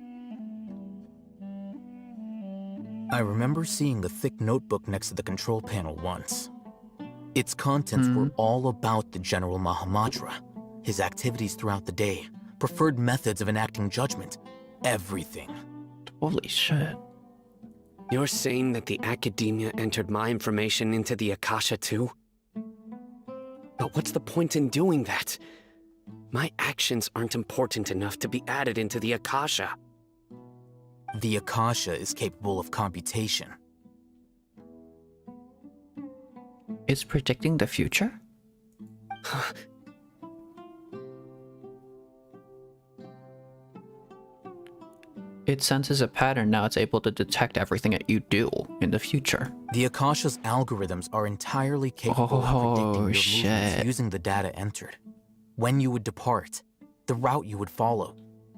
I remember seeing the thick notebook next to the control panel once. Its contents were all about the General Mahamatra, his activities throughout the day, preferred methods of enacting judgment, everything. Holy shit. You're saying that the Academia entered my information into the Akasha too? But what's the point in doing that? My actions aren't important enough to be added into the Akasha. The Akasha is capable of computation. It's predicting the future? It senses a pattern, now it's able to detect everything that you do in the future. The Akasha's algorithms are entirely capable of predicting your movements using the data entered. When you would depart, the route you would follow,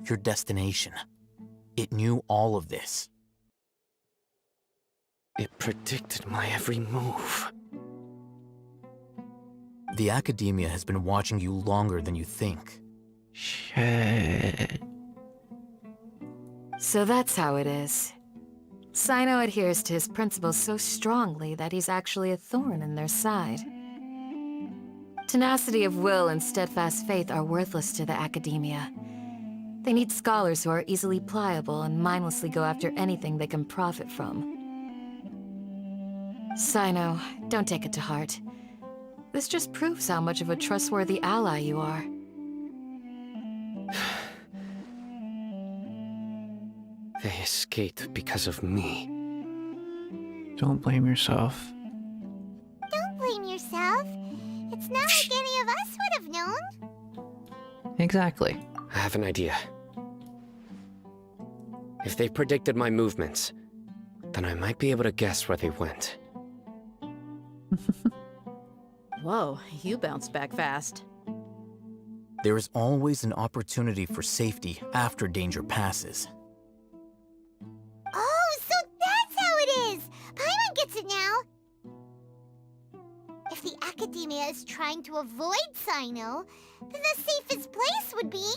your destination. It knew all of this. It predicted my every move. The Academia has been watching you longer than you think. Shit. So that's how it is. Sino adheres to his principles so strongly that he's actually a thorn in their side. Tenacity of will and steadfast faith are worthless to the Academia. They need scholars who are easily pliable and mindlessly go after anything they can profit from. Sino, don't take it to heart. This just proves how much of a trustworthy ally you are. They escaped because of me. Don't blame yourself. Don't blame yourself. It's not like any of us would have known. Exactly. I have an idea. If they predicted my movements, then I might be able to guess where they went. Whoa, you bounced back fast. There is always an opportunity for safety after danger passes. Oh, so that's how it is! Paimon gets it now! If the Academia is trying to avoid Sino, then the safest place would be...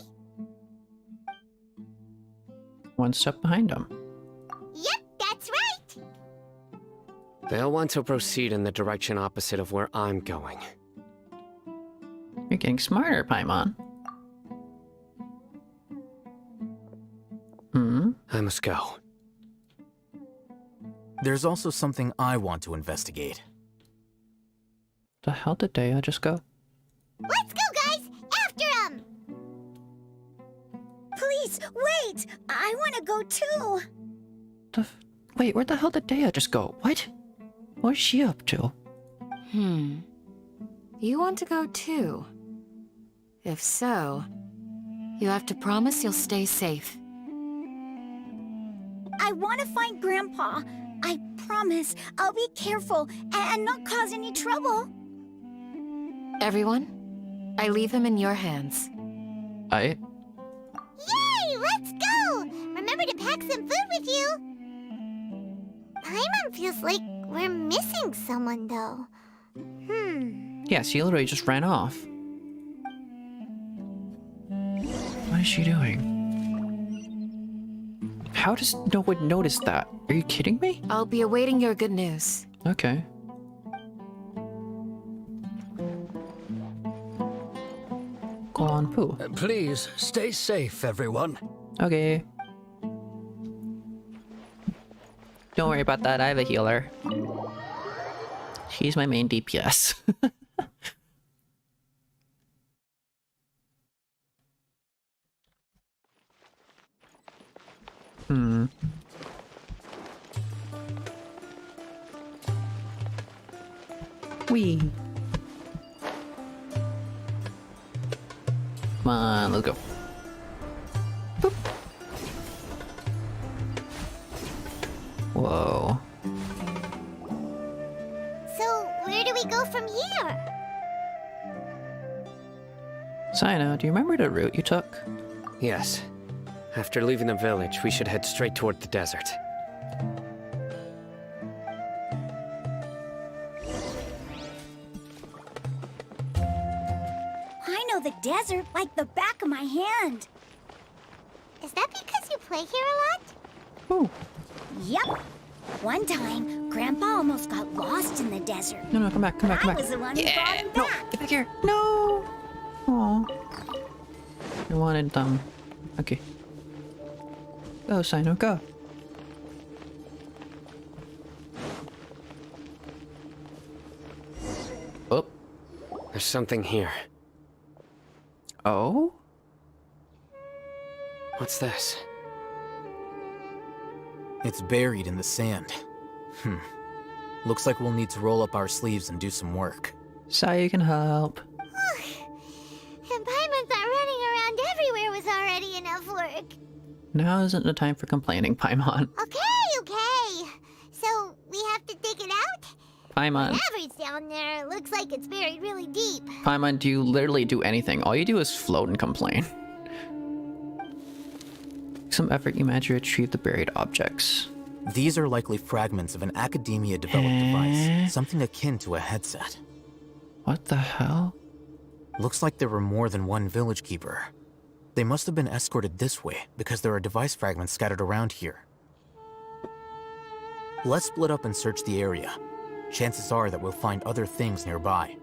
One step behind him. Yep, that's right! They'll want to proceed in the direction opposite of where I'm going. You're getting smarter, Paimon. I must go. There's also something I want to investigate. The hell did Dea just go? Let's go, guys! After him! Please, wait! I want to go too! Wait, where the hell did Dea just go? What? What is she up to? You want to go too? If so, you have to promise you'll stay safe. I want to find Grandpa. I promise I'll be careful and not cause any trouble. Everyone, I leave him in your hands. Yay! Let's go! Remember to pack some food with you! Paimon feels like we're missing someone, though. Yeah, she literally just ran off. What is she doing? How does no one notice that? Are you kidding me? I'll be awaiting your good news. Okay. Go on, Pooh. Please, stay safe, everyone. Okay. Don't worry about that, I have a healer. She's my main DPS. Whee! Come on, let's go. Boop. Whoa. So, where do we go from here? Sino, do you remember the route you took? Yes. After leaving the village, we should head straight toward the desert. I know the desert like the back of my hand. Is that because you play here a lot? Yep. One time, Grandpa almost got lost in the desert. No, come back, come back, come back. I was the one who brought him No, back. get back here. No! Aw. I wanted them. Okay. Go, Sino, go. There's something here. Oh? What's this? It's buried in the sand. Looks like we'll need to roll up our sleeves and do some work. Sayu can help. And Paimon thought running around everywhere was already enough work. Now isn't the time for complaining, Paimon. Okay. So, we have to dig it out? Paimon. Whatever's down there, looks like it's buried really deep. Paimon, do you literally do anything? All you do is float and complain. Some effort, you manage to retrieve the buried objects. These are likely fragments of an academia-developed device, something akin to a headset. What the hell? Looks like there were more than one village keeper. They must have been escorted this way, because there are device fragments scattered around here. Let's split up and search the area. Chances are that we'll find other things nearby.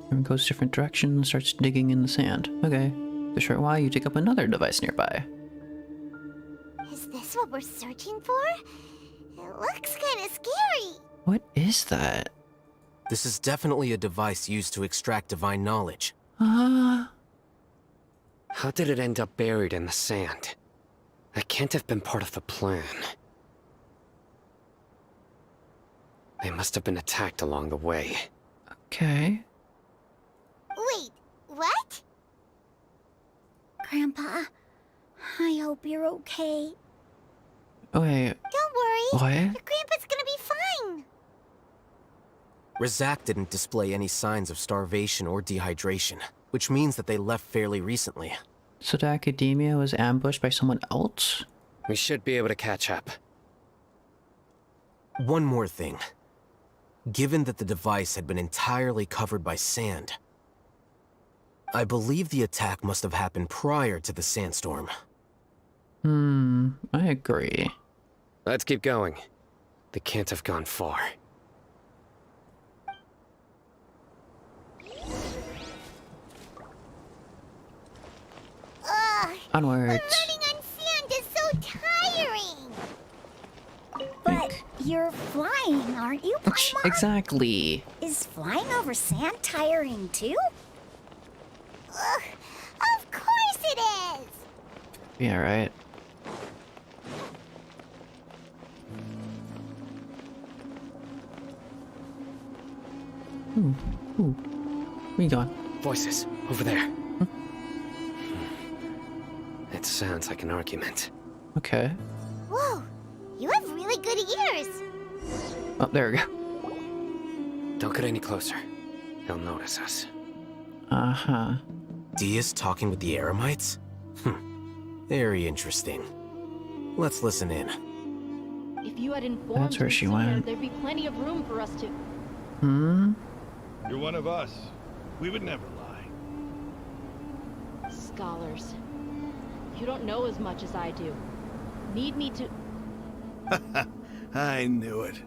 Everyone goes different directions and starts digging in the sand. Okay. A short while, you dig up another device nearby. Is this what we're searching for? It looks kind of scary. What is that? This is definitely a device used to extract divine knowledge. How did it end up buried in the sand? That can't have been part of the plan. They must have been attacked along the way. Okay. Wait, what? Grandpa, I hope you're okay. Wait. Don't worry. What? Your grandpa's gonna be fine. Razak didn't display any signs of starvation or dehydration, which means that they left fairly recently. So the academia was ambushed by someone else? We should be able to catch up. One more thing. Given that the device had been entirely covered by sand, I believe the attack must have happened prior to the sandstorm. I agree. Let's keep going. They can't have gone far. Ugh. Onwards. Running on sand is so tiring. But you're flying, aren't you, Paimon? Exactly. Is flying over sand tiring too? Ugh. Of course it is. Yeah, right. Ooh. Where you going? Voices, over there. It sounds like an argument. Okay. Whoa, you have really good ears. Oh, there we go. Don't get any closer. They'll notice us. Uh-huh. Dia's talking with the Eremites? Very interesting. Let's listen in. If you had informed That's where me she sooner, went. there'd be plenty of room for us to... You're one of us. We would never lie. Scholars. You don't know as much as I do. Need me to... I knew it.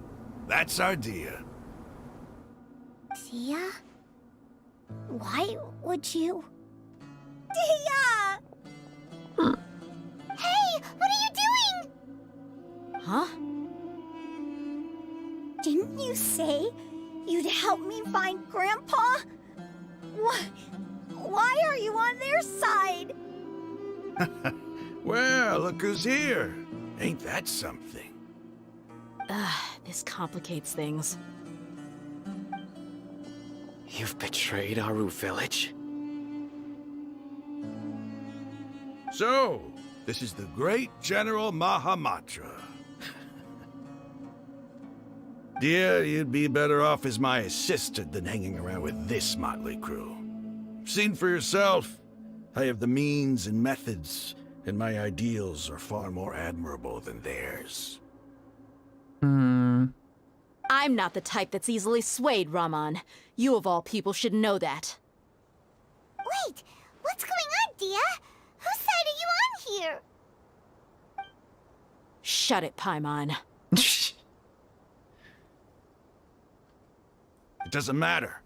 That's our Dia. Dia? Why would you? Dia! Hey, what are you doing? Huh? Didn't you say you'd help me find Grandpa? Why are you on their side? Well, look who's here. Ain't that something? This complicates things. You've betrayed Aru village? So, this is the great General Mahamatra. Dear, you'd be better off as my assistant than hanging around with this motley crew. Seen for yourself. I have the means and methods, and my ideals are far more admirable than theirs. I'm not the type that's easily swayed, Raman. You of all people should know that. Wait, what's going on, Dia? Whose side are you on here? Shut it, Paimon. It doesn't matter.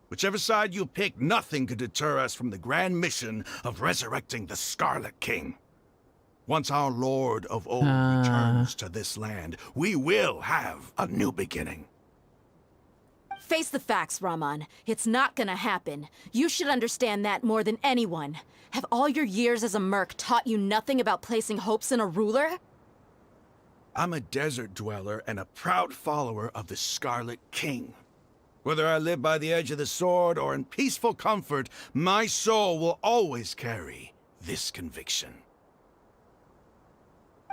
Whichever side you pick, nothing could deter us from the grand mission of resurrecting the Scarlet King. Once our Lord of Old returns to this land, we will have a new beginning. Face the facts, Raman. It's not gonna happen. You should understand that more than anyone. Have all your years as a merc taught you nothing about placing hopes in a ruler? I'm a desert dweller and a proud follower of the Scarlet King. Whether I live by the edge of the sword or in peaceful comfort, my soul will always carry this conviction.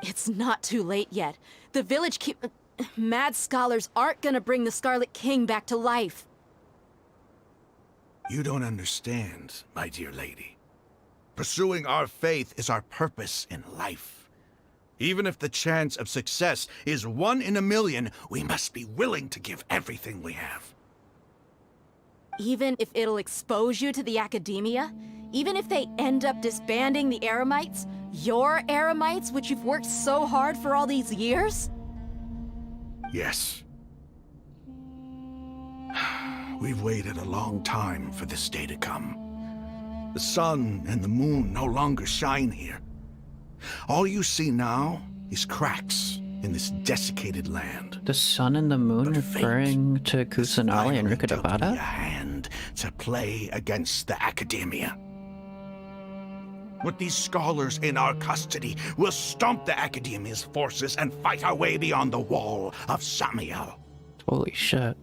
It's not too late yet. The village mad scholars aren't gonna bring the Scarlet King back to life. You don't understand, my dear lady. Pursuing our faith is our purpose in life. Even if the chance of success is 1 in a million, we must be willing to give everything we have. Even if it'll expose you to the academia? Even if they end up disbanding the Eremites? Your Eremites, which you've worked so hard for all these years? Yes. We've waited a long time for this day to come. The sun and the moon no longer shine here. All you see now is cracks in this desiccated land. The sun and the moon referring to Kusanali and Rukkhadevata? A hand to play against the academia. With these scholars in our custody, we'll stomp the academia's forces and fight our way beyond the wall of Samiel. Holy shit.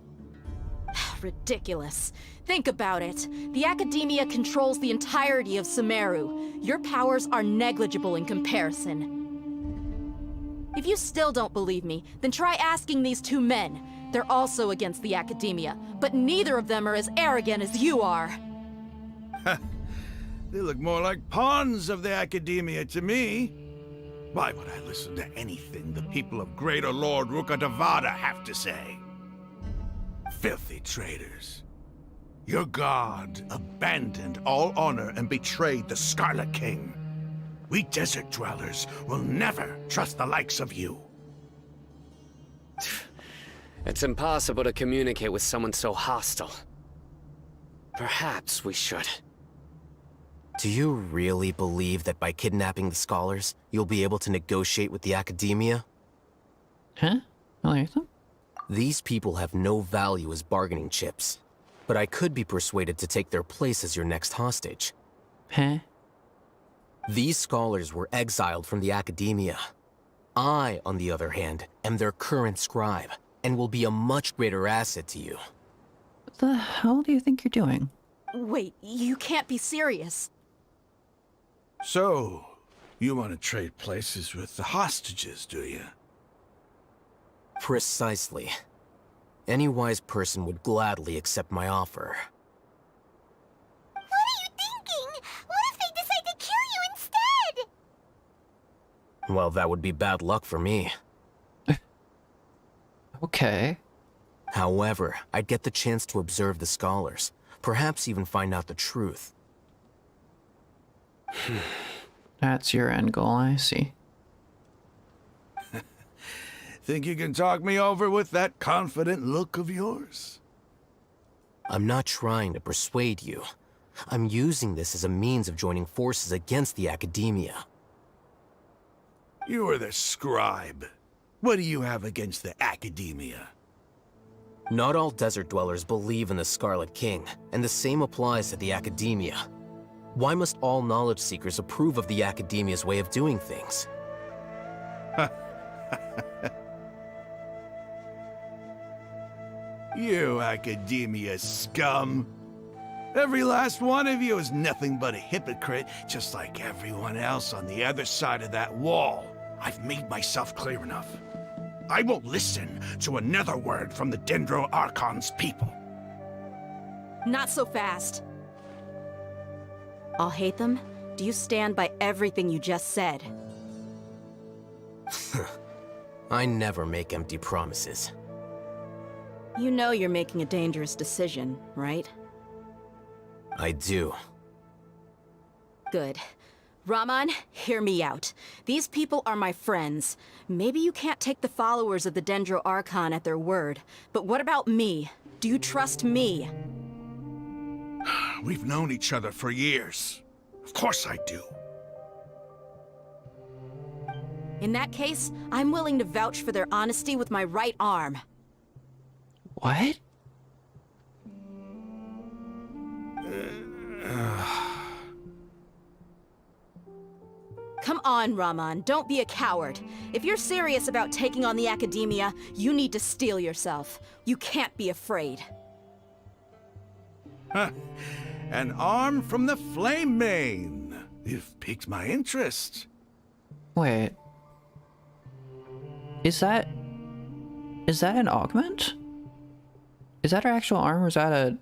Ridiculous. Think about it. The academia controls the entirety of Sumeru. Your powers are negligible in comparison. If you still don't believe me, then try asking these 2 men. They're also against the academia, but neither of them are as arrogant as you are. They look more like pawns of the academia to me. Why would I listen to anything the people of Greater Lord Rukkhadevata have to say? Filthy traitors. Your god abandoned all honor and betrayed the Scarlet King. We desert dwellers will never trust the likes of you. It's impossible to communicate with someone so hostile. Perhaps we should. Do you really believe that by kidnapping the scholars, you'll be able to negotiate with the academia? Huh? These people have no value as bargaining chips, but I could be persuaded to take their place as your next hostage. Huh? These scholars were exiled from the academia. I, on the other hand, am their current scribe, and will be a much greater asset to you. What the hell do you think you're doing? Wait, you can't be serious. So, you want to trade places with the hostages, do you? Precisely. Any wise person would gladly accept my offer. What are you thinking? What if they decide to kill you instead? Well, that would be bad luck for me. Okay. However, I'd get the chance to observe the scholars, perhaps even find out the truth. That's your end goal, I see. Think you can talk me over with that confident look of yours? I'm not trying to persuade you. I'm using this as a means of joining forces against the academia. You are the scribe. What do you have against the academia? Not all desert dwellers believe in the Scarlet King, and the same applies to the academia. Why must all knowledge seekers approve of the academia's way of doing things? You academia scum. Every last one of you is nothing but a hypocrite, just like everyone else on the other side of that wall. I've made myself clear enough. I won't listen to another word from the Dendro Archon's people. Not so fast. I'll hate them. Do you stand by everything you just said? I never make empty promises. You know you're making a dangerous decision, right? I do. Good. Raman, hear me out. These people are my friends. Maybe you can't take the followers of the Dendro Archon at their word, but what about me? Do you trust me? We've known each other for years. Of course I do. In that case, I'm willing to vouch for their honesty with my right arm. What? Come on, Raman, don't be a coward. If you're serious about taking on the Academia, you need to steel yourself. You can't be afraid. Huh. An arm from the Flame Mane. You've piqued my interest. Wait. Is that an augment? Is that her actual arm, or is that a...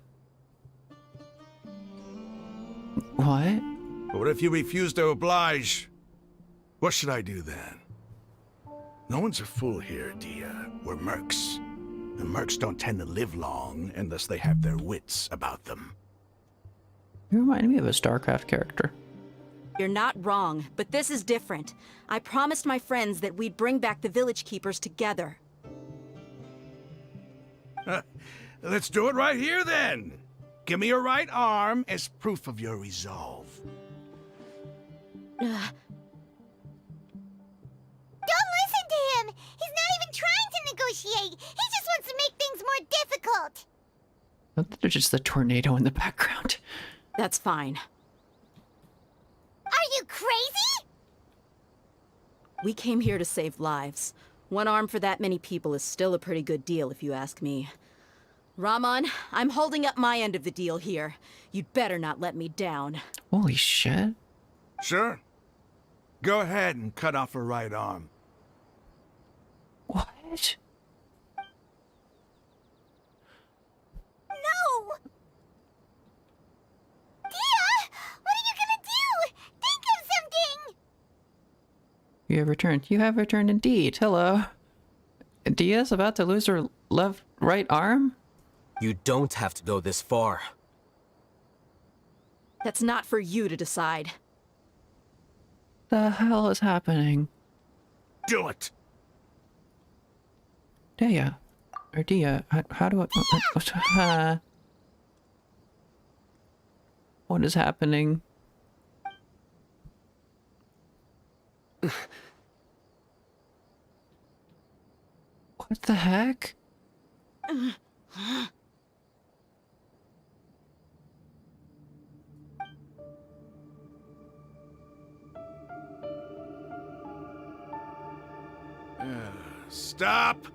What? What if you refuse to oblige? What should I do then? No one's a fool here, Dia. We're mercs. And mercs don't tend to live long unless they have their wits about them. You remind me of a StarCraft character. You're not wrong, but this is different. I promised my friends that we'd bring back the village keepers together. Let's do it right here then. Give me your right arm as proof of your resolve. Don't listen to him! He's not even trying to negotiate! He just wants to make things more difficult! There's just the tornado in the background. That's fine. Are you crazy? We came here to save lives. One arm for that many people is still a pretty good deal, if you ask me. Raman, I'm holding up my end of the deal here. You'd better not let me down. Holy shit. Sure. Go ahead and cut off her right arm. What? No! Dia! What are you gonna do? Think of something! You have returned. You have returned indeed. Hello. Dia's about to lose her right arm? You don't have to go this far. That's not for you to decide. The hell is happening? Do it! Dia. Or Dia. How do I... What is happening? What the heck? Stop!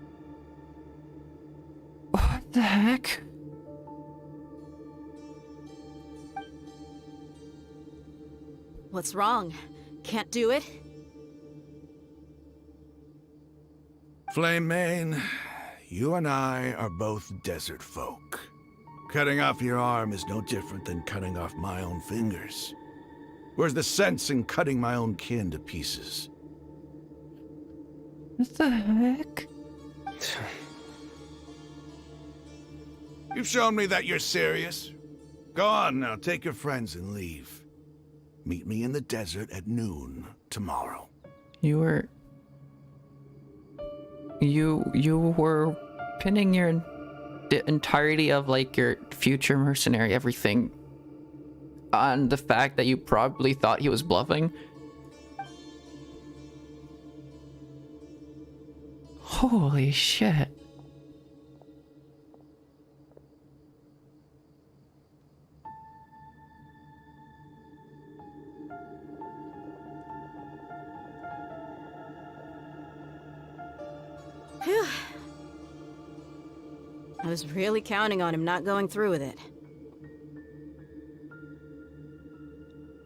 What the heck? What's wrong? Can't do it? Flame Mane, you and I are both desert folk. Cutting off your arm is no different than cutting off my own fingers. Where's the sense in cutting my own kin to pieces? What the heck? You've shown me that you're serious. Go on now, take your friends and leave. Meet me in the desert at noon tomorrow. You were pinning the entirety of like your future mercenary, everything, on the fact that you probably thought he was bluffing. Holy shit. Phew. I was really counting on him not going through with it.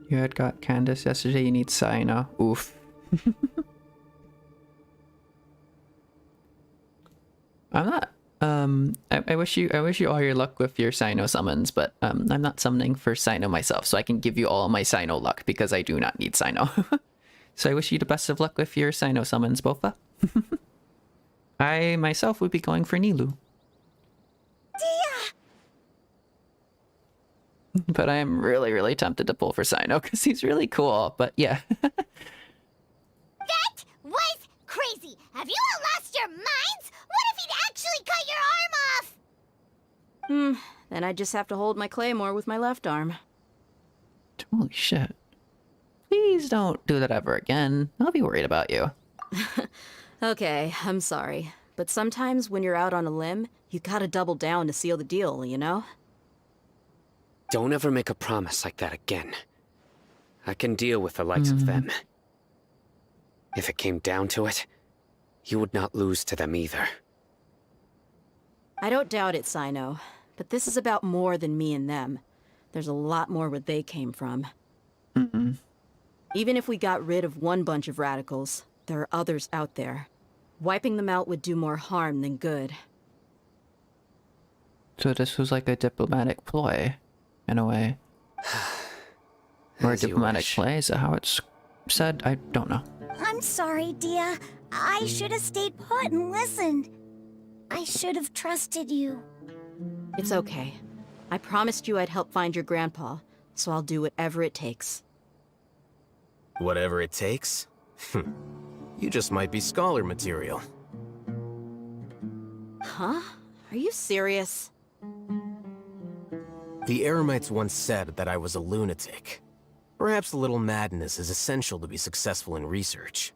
You had got Candace yesterday, you need Saina. Oof. I'm not I wish you all your luck with your Sino summons, but I'm not summoning for Sino myself, so I can give you all my Sino luck because I do not need Sino. So I wish you the best of luck with your Sino summons, Bofa. I myself would be going for Nilu. Dia! But I am really, really tempted to pull for Sino because he's really cool, but yeah. That was crazy! Have you all lost your minds? What if he'd actually cut your arm off? Then I just have to hold my claymore with my left arm. Holy shit. Please don't do that ever again. I'll be worried about you. Okay, I'm sorry. But sometimes when you're out on a limb, you gotta double down to seal the deal, you know? Don't ever make a promise like that again. I can deal with the likes of them. If it came down to it, you would not lose to them either. I don't doubt it, Sino. But this is about more than me and them. There's a lot more where they came from. Even if we got rid of one bunch of radicals, there are others out there. Wiping them out would do more harm than good. So this was like a diplomatic ploy, in a way. Or a diplomatic play, is that how it's said? I don't know. I'm sorry, Dia. I should have stayed put and listened. I should have trusted you. It's okay. I promised you I'd help find your grandpa, so I'll do whatever it takes. Whatever it takes? You just might be scholar material. Huh? Are you serious? The Eremites once said that I was a lunatic. Perhaps a little madness is essential to be successful in research.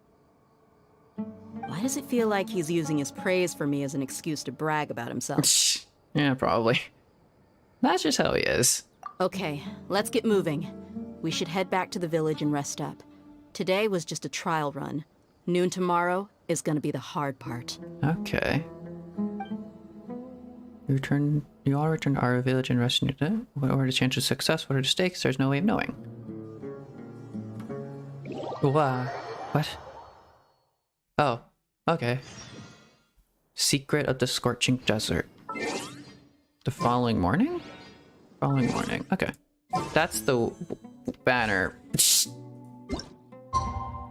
Why does it feel like he's using his praise for me as an excuse to brag about himself? Yeah, probably. That's just how he is. Okay, let's get moving. We should head back to the village and rest up. Today was just a trial run. Noon tomorrow is gonna be the hard part. Okay. You all return to our village and rest in your day. What are the chances of success? What are the stakes? There's no way of knowing. Wow. What? Oh, okay. Secret of the Scorching Desert. The following morning? Following morning. Okay. That's the banner.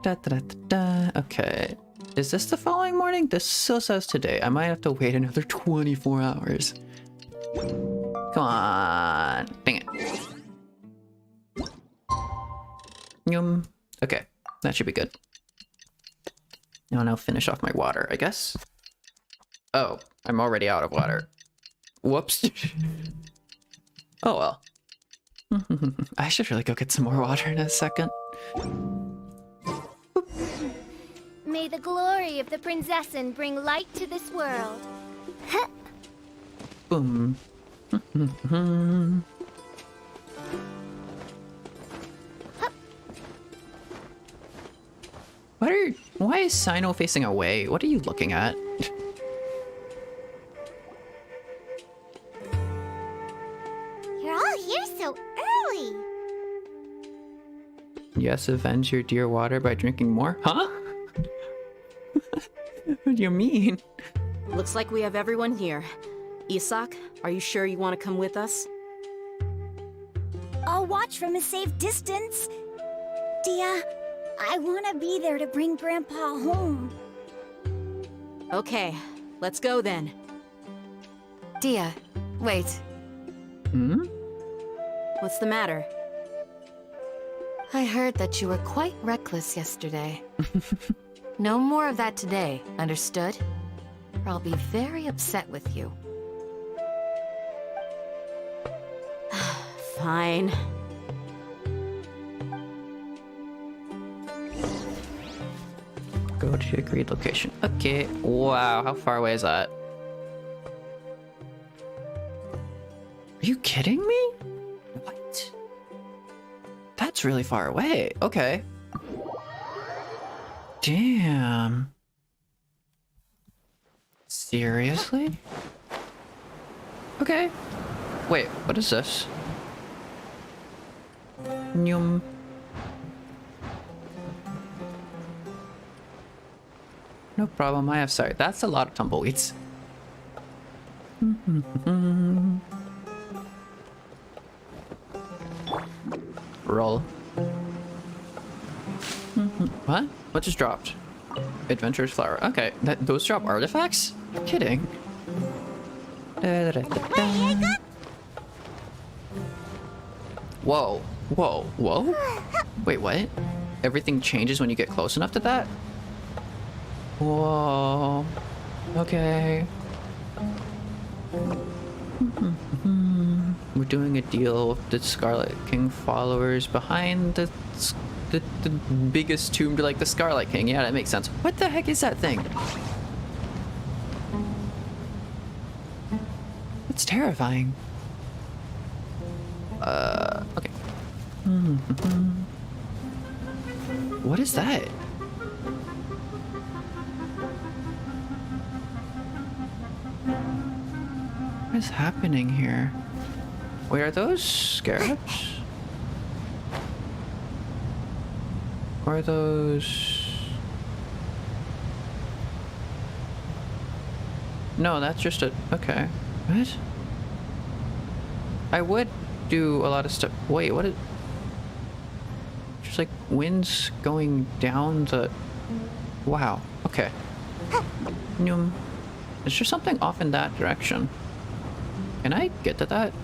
Da, da, da, da, da. Okay. Is this the following morning? This still says today. I might have to wait another 24 hours. Come on. Dang it. Yum. Okay. That should be good. Now I'll finish off my water, I guess. Oh, I'm already out of water. Whoops. Oh well. I should really go get some more water in a second. May the glory of the Prinzessin bring light to this world. Boom. Why is Sino facing away? What are you looking at? You're all here so early. Yes, avenge your dear water by drinking more? Huh? What do you mean? Looks like we have everyone here. Isak, are you sure you want to come with us? I'll watch from a safe distance. Dia, I want to be there to bring Grandpa home. Okay, let's go then. Dia, wait. Hmm? What's the matter? I heard that you were quite reckless yesterday. No more of that today, understood? Or I'll be very upset with you. Fine. Go to your agreed location. Okay. Wow, how far away is that? Are you kidding me? What? That's really far away. Okay. Damn. Seriously? Okay. Wait, what is this? Nyum. No problem, I have sorry. That's a lot of tumbleweeds. Roll. What? What just dropped? Adventurer's flower. Okay, those drop artifacts? You're kidding. Whoa. Whoa. Whoa? Wait, what? Everything changes when you get close enough to that? Whoa. Okay. We're doing a deal with the Scarlet King followers behind the biggest tomb to like the Scarlet King. Yeah, that makes sense. What the heck is that thing? It's terrifying. Okay. What is that? What is happening here? Wait, are those scarabs? Or are those... No, that's just a... Okay. What? I would do a lot of stuff. Wait, what is... Just like winds going down the... Wow. Okay. Noom. Is there something off in that direction? Can I get to that?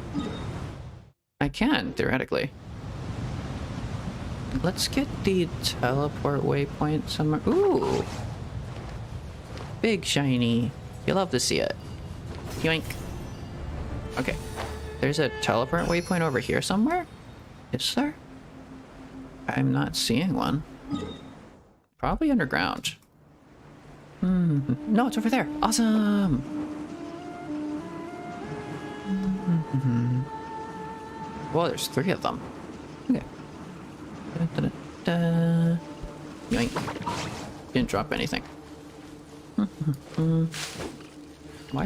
I can, theoretically. Let's get the teleport waypoint somewhere. Ooh! Big shiny. You love to see it. Yoink. Okay. There's a teleport waypoint over here somewhere? Is there? I'm not seeing one. Probably underground. No, it's over there. Awesome! Well, there's 3 of them. Okay. Yoink. Didn't drop anything. Why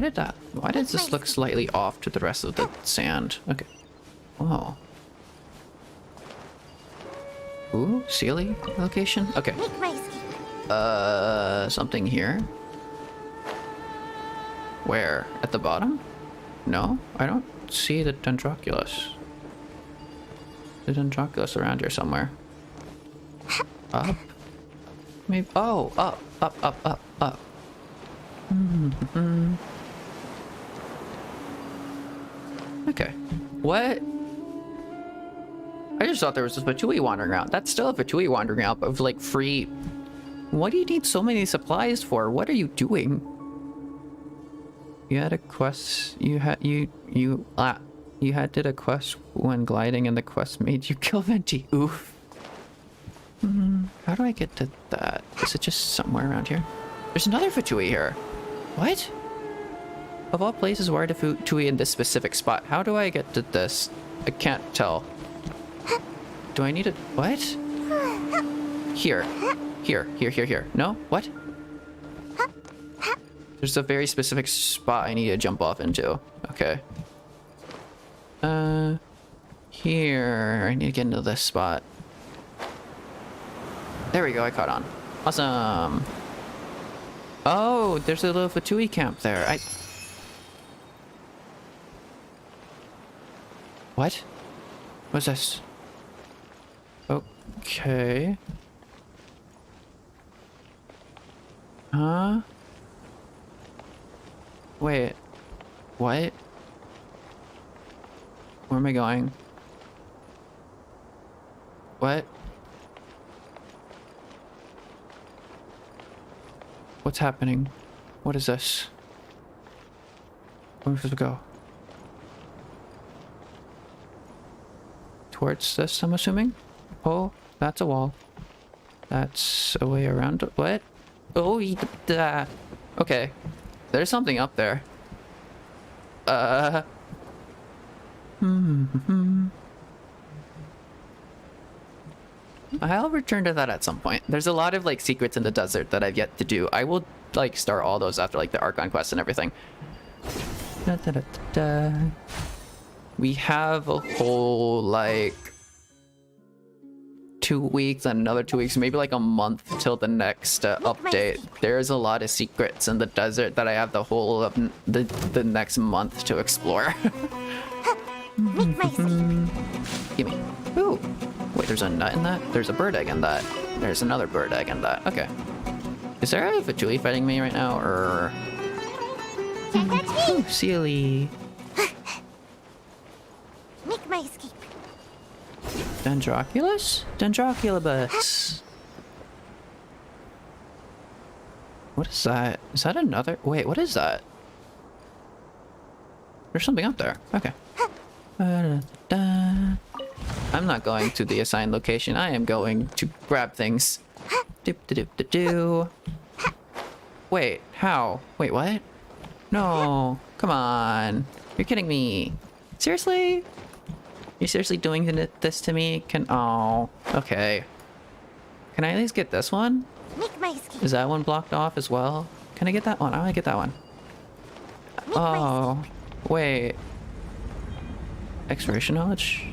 does this look slightly off to the rest of the sand? Okay. Oh. Ooh, Sealy location? Okay. Something here. Where? At the bottom? No, I don't see the Dendroculus. The Dendroculus around here somewhere. Up? Maybe. Oh, up, up, up, up, up. Okay. What? I just thought there was a Fatui wandering around. That's still a Fatui wandering out of like free. What do you need so many supplies for? What are you doing? You had a quest. You had did a quest when gliding, and the quest made you kill Venti. Oof. How do I get to that? Is it just somewhere around here? There's another Fatui here. What? Of all places, where are the Fatui in this specific spot? How do I get to this? I can't tell. Do I need a... What? Here. Here. No? What? There's a very specific spot I need to jump off into. Okay. Here. I need to get into this spot. There we go, I caught on. Awesome. Oh, there's a little Fatui camp there. What? What's this? Okay. Huh? Wait. What? Where am I going? What? What's happening? What is this? Where am I supposed to go? Towards this, I'm assuming? Oh, that's a wall. That's a way around. What? Oh, okay. There's something up there. I'll return to that at some point. There's a lot of like secrets in the desert that I've yet to do. I will like start all those after like the Archon Quest and everything. We have a whole like 2 weeks and another 2 weeks, maybe like a month till the next update. There's a lot of secrets in the desert that I have the whole of the next month to explore. Gimme. Ooh. Wait, there's a nut in that? There's a bird egg in that. There's another bird egg in that. Okay. Is there a Fatui fighting me right now, or... Ooh, Sealy. Make my escape. Dendroculus? Dendroculibus. What is that? Is that another... Wait, what is that? There's something up there. Okay. I'm not going to the assigned location. I am going to grab things. Doop-de-doop-de-doo. Wait, how? Wait, what? No, come on. You're kidding me. Seriously? You seriously doing this to me? Oh, okay. Can I at least get this one? Make my escape. Is that one blocked off as well? Can I get that one? I want to get that one. Oh, wait. Exploration knowledge?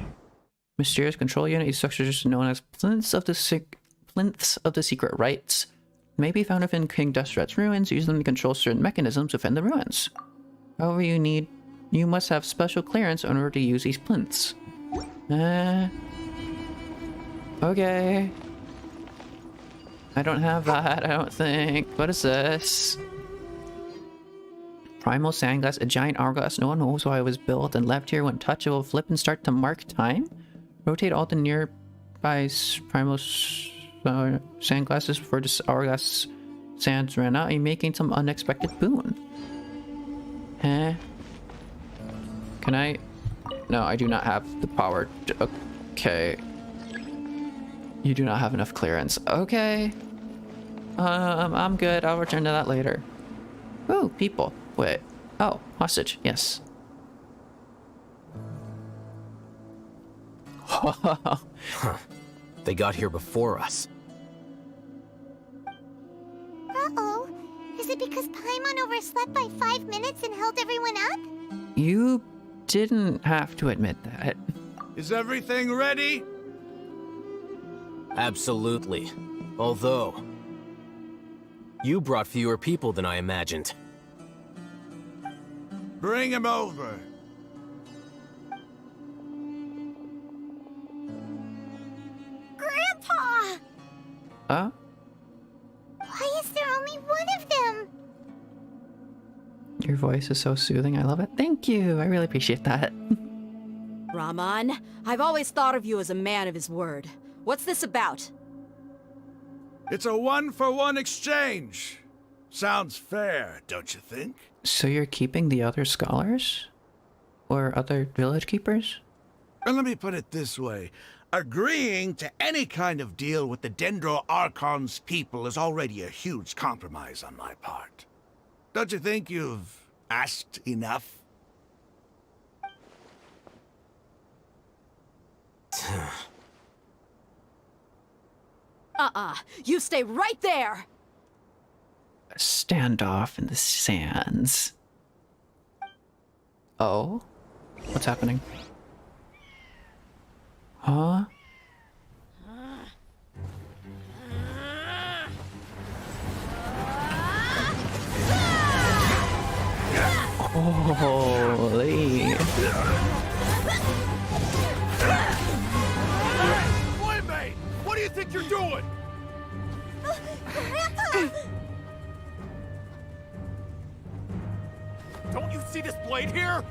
Mysterious control unit. These structures known as plinths of the secret rites may be found within King Destret's ruins. Use them to control certain mechanisms within the ruins. However, you must have special clearance in order to use these plinths. Okay. I don't have that, I don't think. What is this? Primal sandglass, a giant hourglass. No one knows why it was built and left here. When touched, it will flip and start to mark time. Rotate all the nearby primal sandglasses before this hourglass sands ran out. You're making some unexpected boon. Huh? Can I? No, I do not have the power. Okay. You do not have enough clearance. Okay. I'm good. I'll return to that later. Ooh, people. Wait. Oh, hostage. Yes. Huh. They got here before us. Uh-oh. Is it because Paimon overslept by 5 minutes and held everyone up? You didn't have to admit that. Is everything ready? Absolutely. Although, you brought fewer people than I imagined. Bring him over. Grandpa! Huh? Why is there only one of them? Your voice is so soothing. I love it. Thank you. I really appreciate that. Raman, I've always thought of you as a man of his word. What's this about? It's a 1-for-1 exchange. Sounds fair, don't you think? So you're keeping the other scholars? Or other village keepers? And let me put it this way. Agreeing to any kind of deal with the Dendro Archon's people is already a huge compromise on my part. Don't you think you've asked enough? You stay right there! A standoff in the sands. Oh? What's happening? Huh? Holy. Boy, what do you think you're doing? Grandpa! Don't you see this blade here?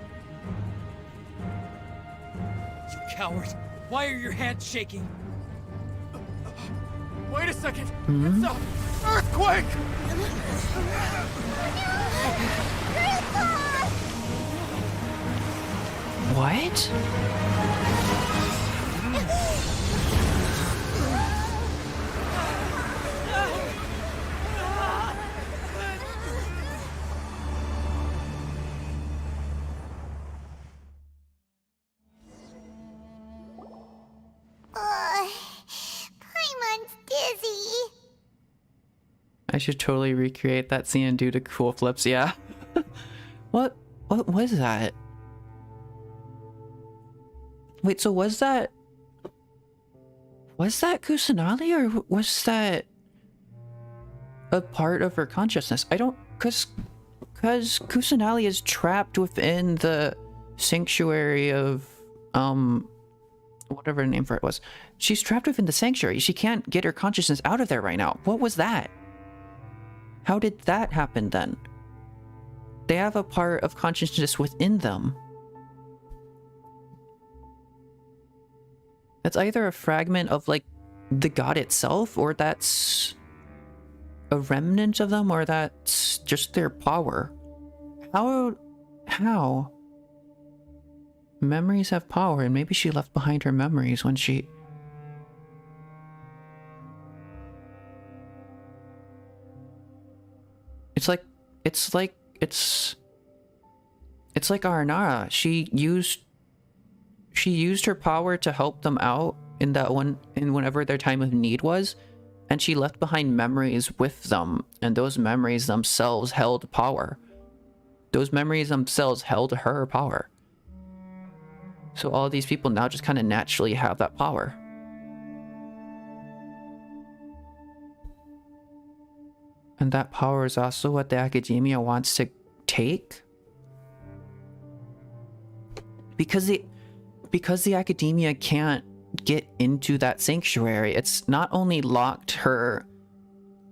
You coward! Why are your hands shaking? Wait a second! Hmm? It's a earthquake! What? Paimon's dizzy. I should totally recreate that scene and do the cool flips, yeah. What was that? Wait, so was that Kusanali, or was that a part of her consciousness? I don't, cause Kusanali is trapped within the sanctuary of whatever the name for it was. She's trapped within the sanctuary. She can't get her consciousness out of there right now. What was that? How did that happen then? They have a part of consciousness within them. That's either a fragment of, like, the god itself, or that's a remnant of them, or that's just their power. How? Memories have power, and maybe she left behind her memories when she... It's like aranara. she used her power to help them out in that one, in whenever their time of need was, and she left behind memories with them, and those memories themselves held power. Those memories themselves held her power. So all these people now just kind of naturally have that power. And that power is also what the academia wants to take. Because the academia can't get into that sanctuary, it's not only locked her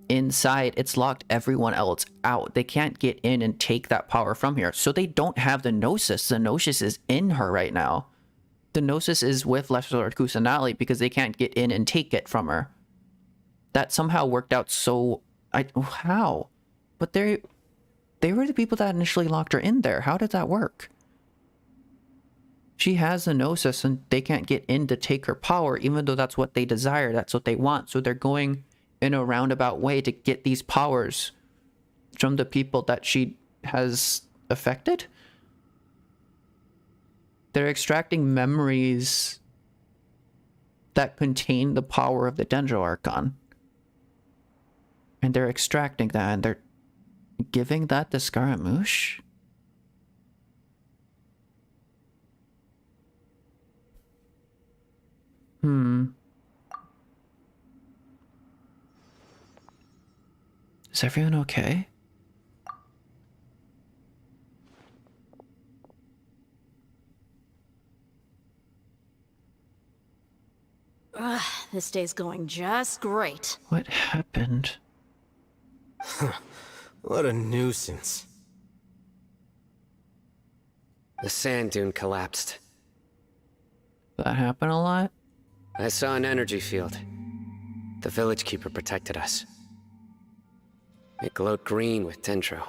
inside, it's locked everyone else out. They can't get in and take that power from here. So they don't have the Gnosis. The Gnosis is in her right now. The Gnosis is with Lesser Lord Kusanali because they can't get in and take it from her. That somehow worked out so... how? But they were the people that initially locked her in there. How did that work? She has the Gnosis and they can't get in to take her power, even though that's what they desire, that's what they want. So they're going in a roundabout way to get these powers from the people that she has affected. They're extracting memories that contain the power of the Dendro Archon. And they're extracting that and they're giving that to Scaramouche? Is everyone okay? This day's going just great. What happened? What a nuisance. The sand dune collapsed. That happened a lot? I saw an energy field. The village keeper protected us. It glowed green with Dendro.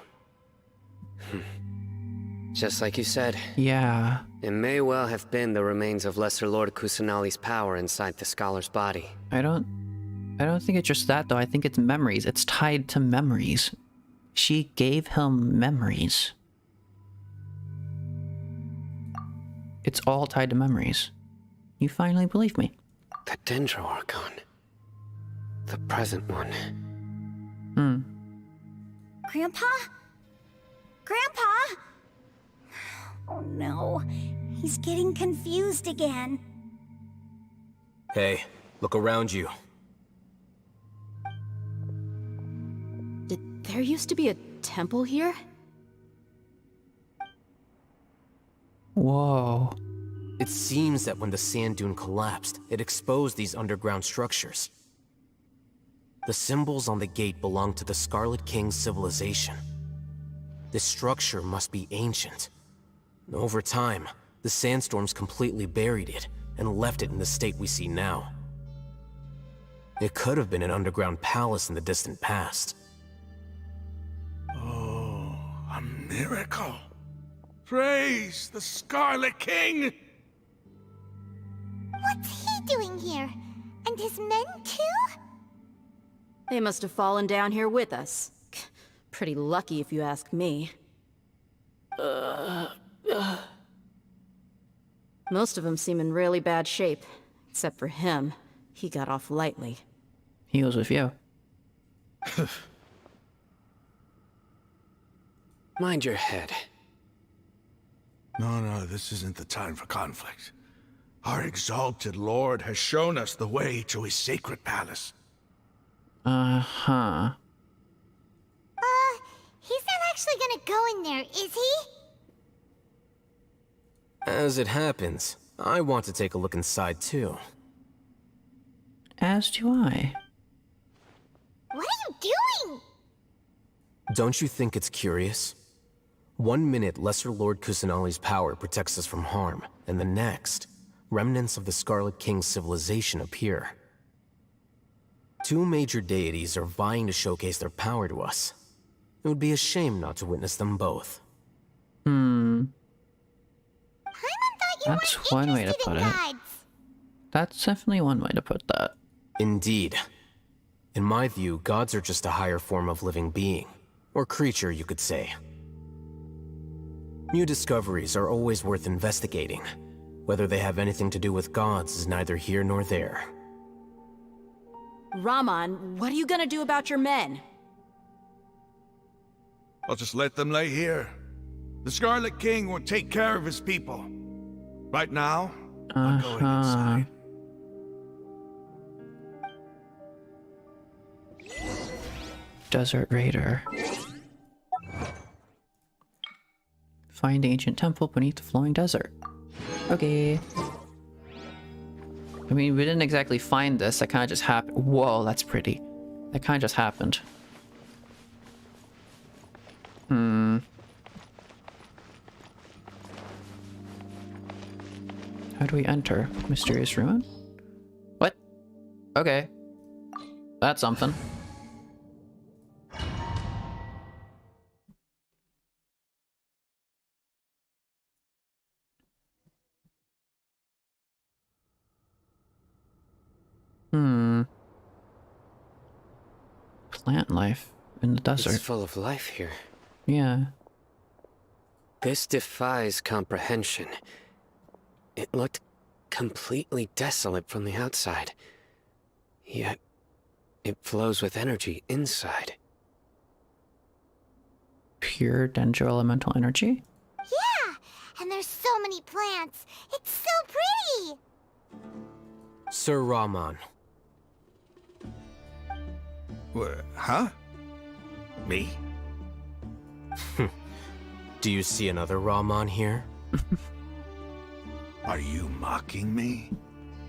Just like you said. Yeah. It may well have been the remains of Lesser Lord Kusanali's power inside the scholar's body. I don't think it's just that, though. I think it's memories. It's tied to memories. She gave him memories. It's all tied to memories. You finally believe me. The Dendro Archon. The present one. Grandpa? Grandpa? Oh no, he's getting confused again. Hey, look around you. There used to be a temple here? Whoa. It seems that when the sand dune collapsed, it exposed these underground structures. The symbols on the gate belong to the Scarlet King's civilization. This structure must be ancient. Over time, the sandstorms completely buried it and left it in the state we see now. It could have been an underground palace in the distant past. Oh, a miracle. Praise the Scarlet King! What's he doing here? And his men too? They must have fallen down here with us. Pretty lucky if you ask me. Most of them seem in really bad shape. Except for him. He got off lightly. He was with you. Mind your head. No, this isn't the time for conflict. Our exalted lord has shown us the way to his sacred palace. Uh-huh. He's not actually gonna go in there, is he? As it happens, I want to take a look inside too. As do I. What are you doing? Don't you think it's curious? 1 minute, Lesser Lord Kusanali's power protects us from harm, and the next, remnants of the Scarlet King's civilization appear. 2 major deities are vying to showcase their power to us. It would be a shame not to witness them both. That's one way to put it. That's definitely one way to put that. Indeed. In my view, gods are just a higher form of living being, or creature, you could say. New discoveries are always worth investigating, Whether they have anything to do with gods is neither here nor there. Raman, what are you gonna do about your men? I'll just let them lay here. The Scarlet King will take care of his people. Right now, I'm going inside. Desert Raider. Find the ancient temple beneath the flowing desert. Okay. I mean, we didn't exactly find this. That kind of just happened. Whoa, that's pretty. That kind of just happened. Hmm. How do we enter? Mysterious ruin? What? Okay. That's something. Plant life in the desert. It's full of life here. Yeah. This defies comprehension. It looked completely desolate from the outside. Yet, it flows with energy inside. Pure dendro elemental energy? Yeah, and there's so many plants. It's so pretty. Sir Raman. What? Huh? Me? Do you see another Raman here? Are you mocking me?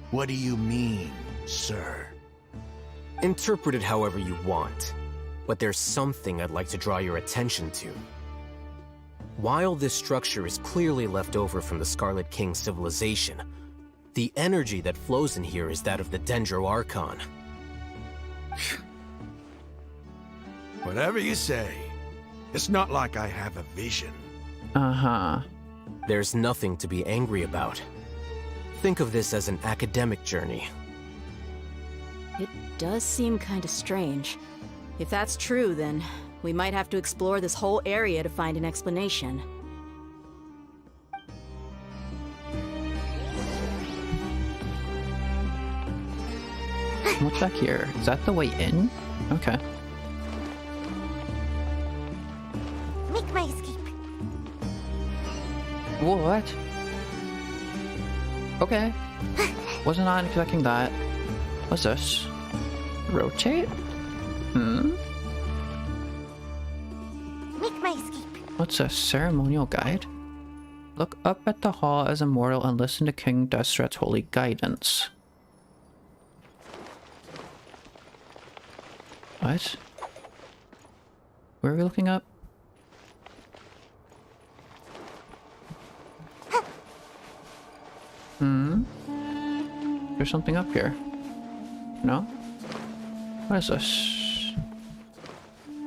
What do you mean, sir? Interpret it however you want, but there's something I'd like to draw your attention to. While this structure is clearly left over from the Scarlet King civilization, the energy that flows in here is that of the Dendro Archon. Whatever you say. It's not like I have a vision. Uh-huh. There's nothing to be angry about. Think of this as an academic journey. It does seem kinda strange. If that's true, then we might have to explore this whole area to find an explanation. What's back here? Is that the way in? Okay. Make my escape. What? Okay. Wasn't I expecting that. What's this? Rotate? Make my escape. What's a ceremonial guide? Look up at the hall as immortal and listen to King Destret's holy guidance. What? Where are we looking up? There's something up here. No? What is this?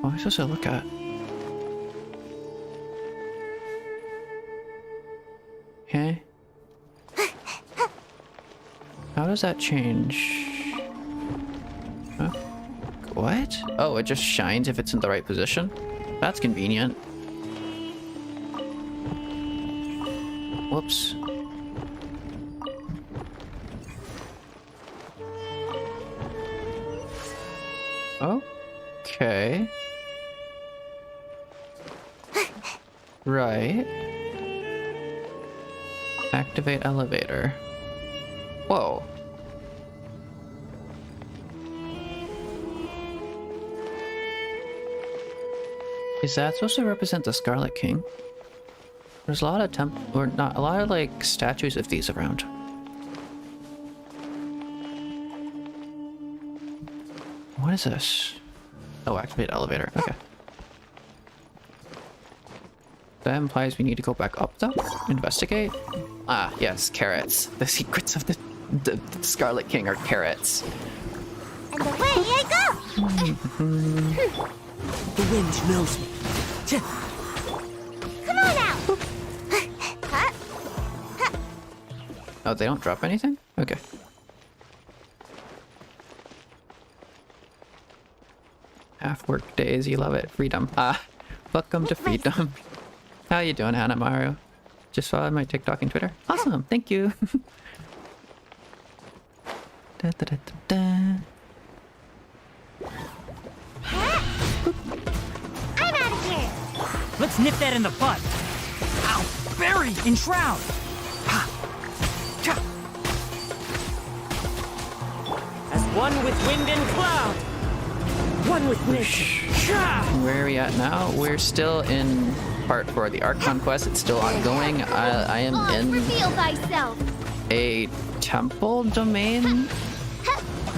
What am I supposed to look at? Okay. How does that change? Huh? What? Oh, it just shines if it's in the right position? That's convenient. Whoops. Okay. Right. Activate elevator. Whoa. Is that supposed to represent the Scarlet King? There's a lot of a lot of like statues of these around. What is this? Oh, activate elevator. Okay. That implies we need to go back up though? Investigate? Ah, yes, carrots. The secrets of the Scarlet King are carrots. And away I go! The wind knows me. Come on out! Huh? Oh, they don't drop anything? Okay. Half-work days, you love it. Freedom. Ah, welcome to freedom. How you doing, Hanamaru? Just saw my TikTok and Twitter. Awesome, thank you. Da, da, da, da, da. I'm out of here. Let's nip that in the butt. Ow! Bury! Enshroud! As one with wind and cloud, one with nature. Where are we at now? We're still in part 4 of the Archon Quest. It's still ongoing. I am in Reveal thyself. a temple domain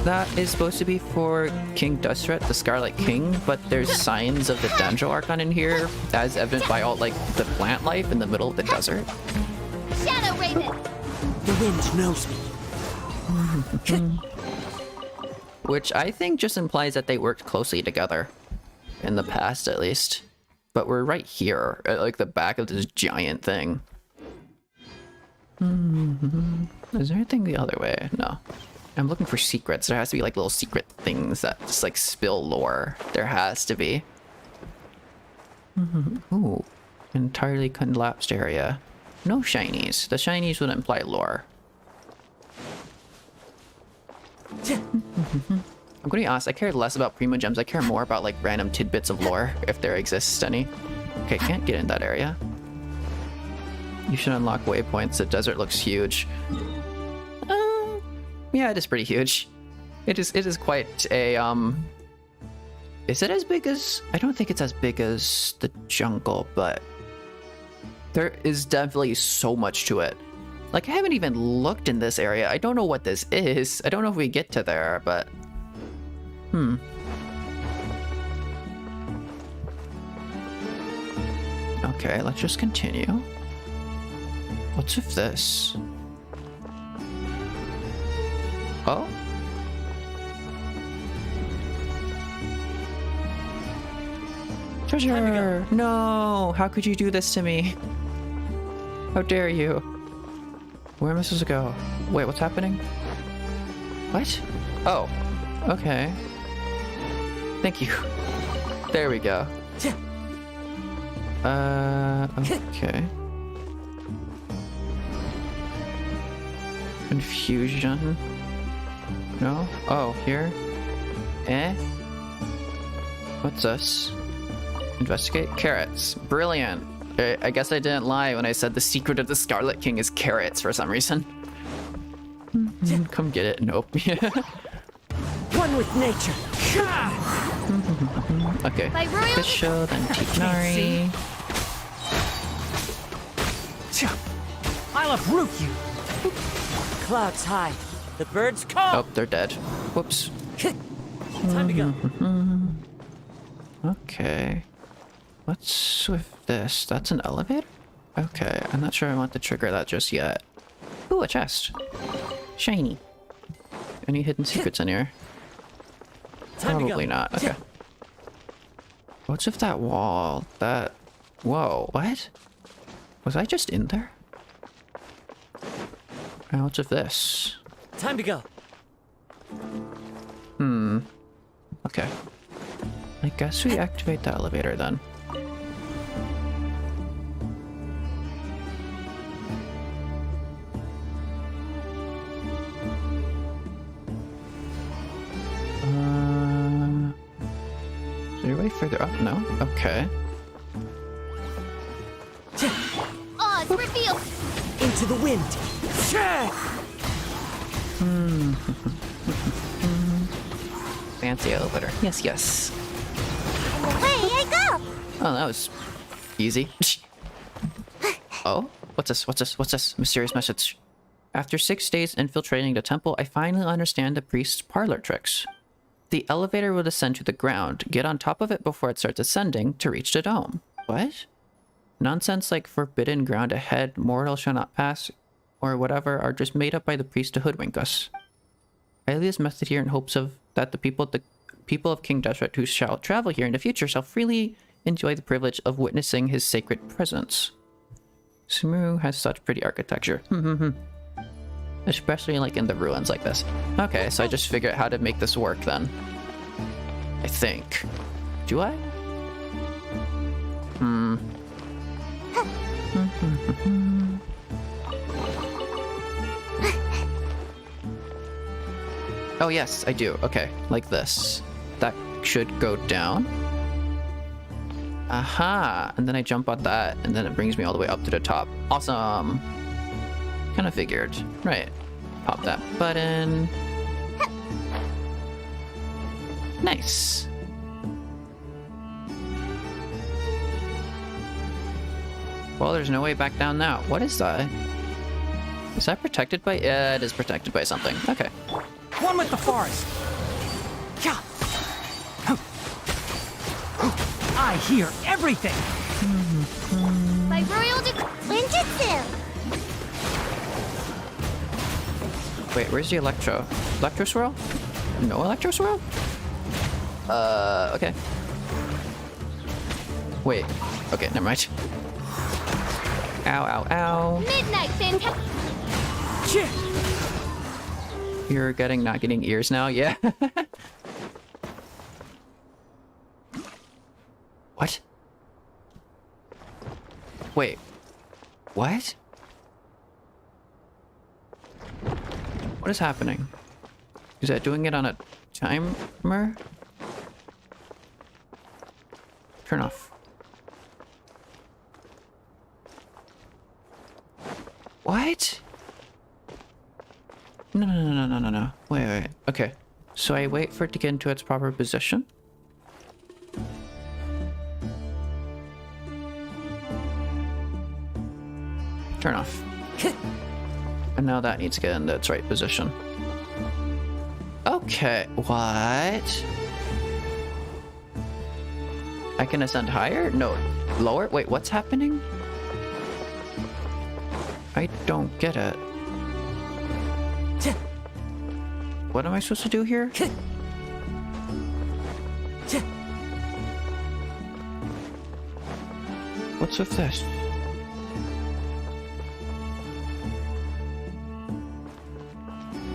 that is supposed to be for King Dusret, the Scarlet King, but there's signs of the Dendro Archon in here, as evident by all like the plant life in the middle of the desert. Shadow Raven. The wind knows me. Which I think just implies that they worked closely together. In the past, at least. But we're right here, at like the back of this giant thing. Is there anything the other way? No. I'm looking for secrets. There has to be like little secret things that just like spill lore. There has to be. Ooh. Entirely collapsed area. No shinies. The shinies would imply lore. I'm gonna be honest, I care less about Primo Gems. I care more about like random tidbits of lore, if there exists any. Okay, can't get in that area. You should unlock waypoints. The desert looks huge. Yeah, it is pretty huge. It is quite a is it as big as, I don't think it's as big as the jungle, but there is definitely so much to it. Like, I haven't even looked in this area. I don't know what this is. I don't know if we get to there, but okay, let's just continue. What's with this? Oh? Treasure! No! How could you do this to me? How dare you? Where am I supposed to go? Wait, what's happening? What? Oh. Okay. Thank you. There we go. Okay. Confusion. No? Oh, here? Eh? What's this? Investigate carrots. Brilliant. I guess I didn't lie when I said the secret of the Scarlet King is carrots for some reason. Come get it. Nope. One with nature. Okay. Fisho, then Tignari. I'll uproot you. Clouds high. The birds call. Oh, they're dead. Whoops. Time to go. Okay. What's with this? That's an elevator? Okay, I'm not sure I want to trigger that just yet. Ooh, a chest. Shiny. Any hidden secrets in here? Probably not. Okay. What's with that wall? That... Whoa, what? Was I just in there? Now what's with this? Time to go. Okay. I guess we activate the elevator then. Is there a way further up? No? Okay. Oz, reveal! Into the wind. Fancy elevator. Yes, yes. Away I go. Oh, that was easy. Oh? What's this? What's this? What's this? Mysterious message. After 6 days infiltrating the temple, I finally understand the priest's parlor tricks. The elevator will descend to the ground. Get on top of it before it starts ascending to reach the dome. What? Nonsense like forbidden ground ahead, mortal shall not pass, or whatever are just made up by the priest to hoodwink us. I leave this method here in hopes of that the people of King Dusret who shall travel here in the future shall freely enjoy the privilege of witnessing his sacred presence. Sumeru has such pretty architecture. Especially like in the ruins like this. Okay, so I just figured out how to make this work then. I think. Do I? Oh, yes, I do. Okay, like this. That should go down. Aha! And then I jump on that, and then it brings me all the way up to the top. Awesome! Kind of figured. Right. Pop that button. Nice. Well, there's no way back down now. What is that? Is that protected by... Yeah, it is protected by something. Okay. One with the forest. Yeah. I hear everything. By royal ninjutsu. Wait, where's the electro? Electro swirl? No electro swirl? Okay. Wait. Okay, never mind. Ow, ow, ow. Midnight fantastic. You're not getting ears now? Yeah. What? Wait. What? What is happening? Is that doing it on a timer? Turn off. What? No. Wait. Okay. So I wait for it to get into its proper position. Turn off. And now that needs to get into its right position. Okay, what? I can ascend higher? No, lower? Wait, what's happening? I don't get it. What am I supposed to do here? What's with this?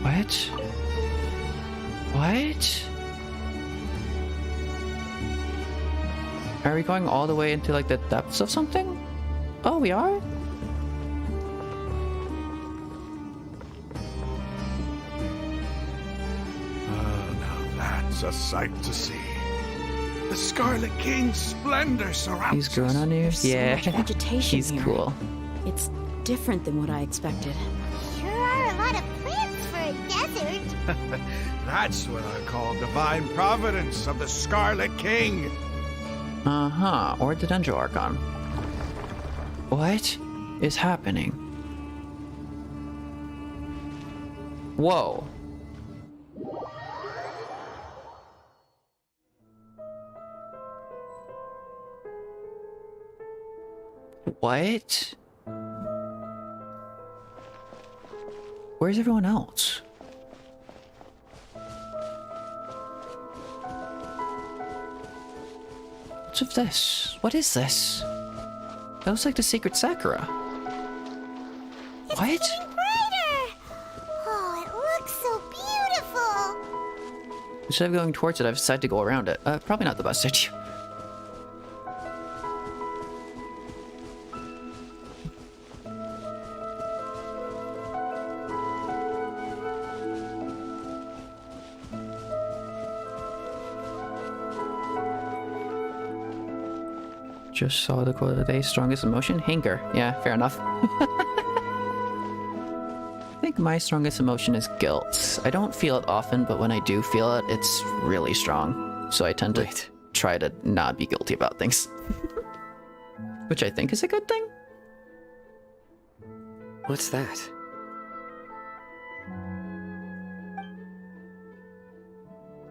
What? What? Are we going all the way into like the depths of something? Oh, we are? Now that's a sight to see. The Scarlet King's splendor surrounds He's growing on you? Yeah. So much vegetation He's here. cool. It's different than what I expected. Sure are a lot of plants for a desert. That's what I call divine providence of the Scarlet King. Uh-huh, or the Dendro Archon. What is happening? Whoa. What? Where's everyone else? What's with this? What is this? That looks like the Secret Sakura. It's What? getting brighter. Oh, it looks so beautiful. Instead of going towards it, I've decided to go around it. Probably not the best idea. Just saw the quote of the day. Strongest emotion? Anger. Yeah, fair enough. I think my strongest emotion is guilt. I don't feel it often, but when I do feel it, it's really strong. So I tend to try to not be guilty about things. Which I think is a good thing. What's that?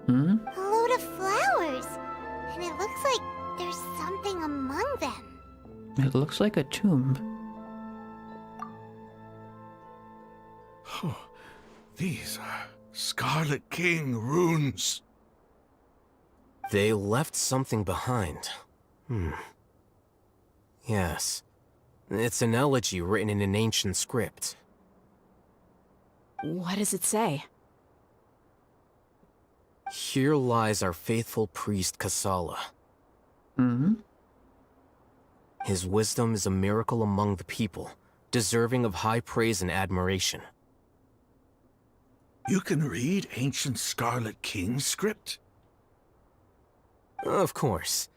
Hmm? A load of flowers. And it looks like there's something among them. It looks like a tomb. Oh, these are Scarlet King runes. They left something behind. Yes. It's an elegy written in an ancient script. What does it say? Here lies our faithful priest Kasala. Mm-hmm. His wisdom is a miracle among the people, deserving of high praise and admiration. You can read ancient Scarlet King script? Of course.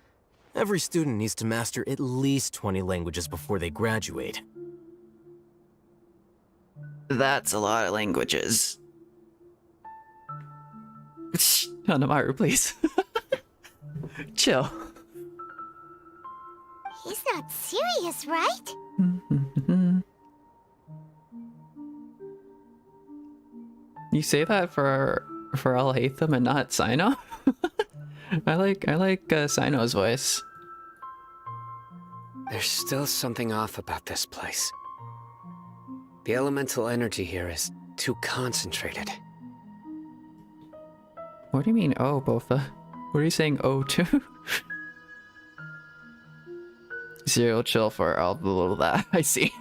Every student needs to master at least 20 languages before they graduate. That's a lot of languages. Hanamaru, please. Chill. He's not serious, right? You say that for Alhaitham and not Sino? I like Sino's voice. There's still something off about this place. The elemental energy here is too concentrated. What do you mean, oh, Botha? What are you saying, oh, to? Zero chill for all the little that. I see.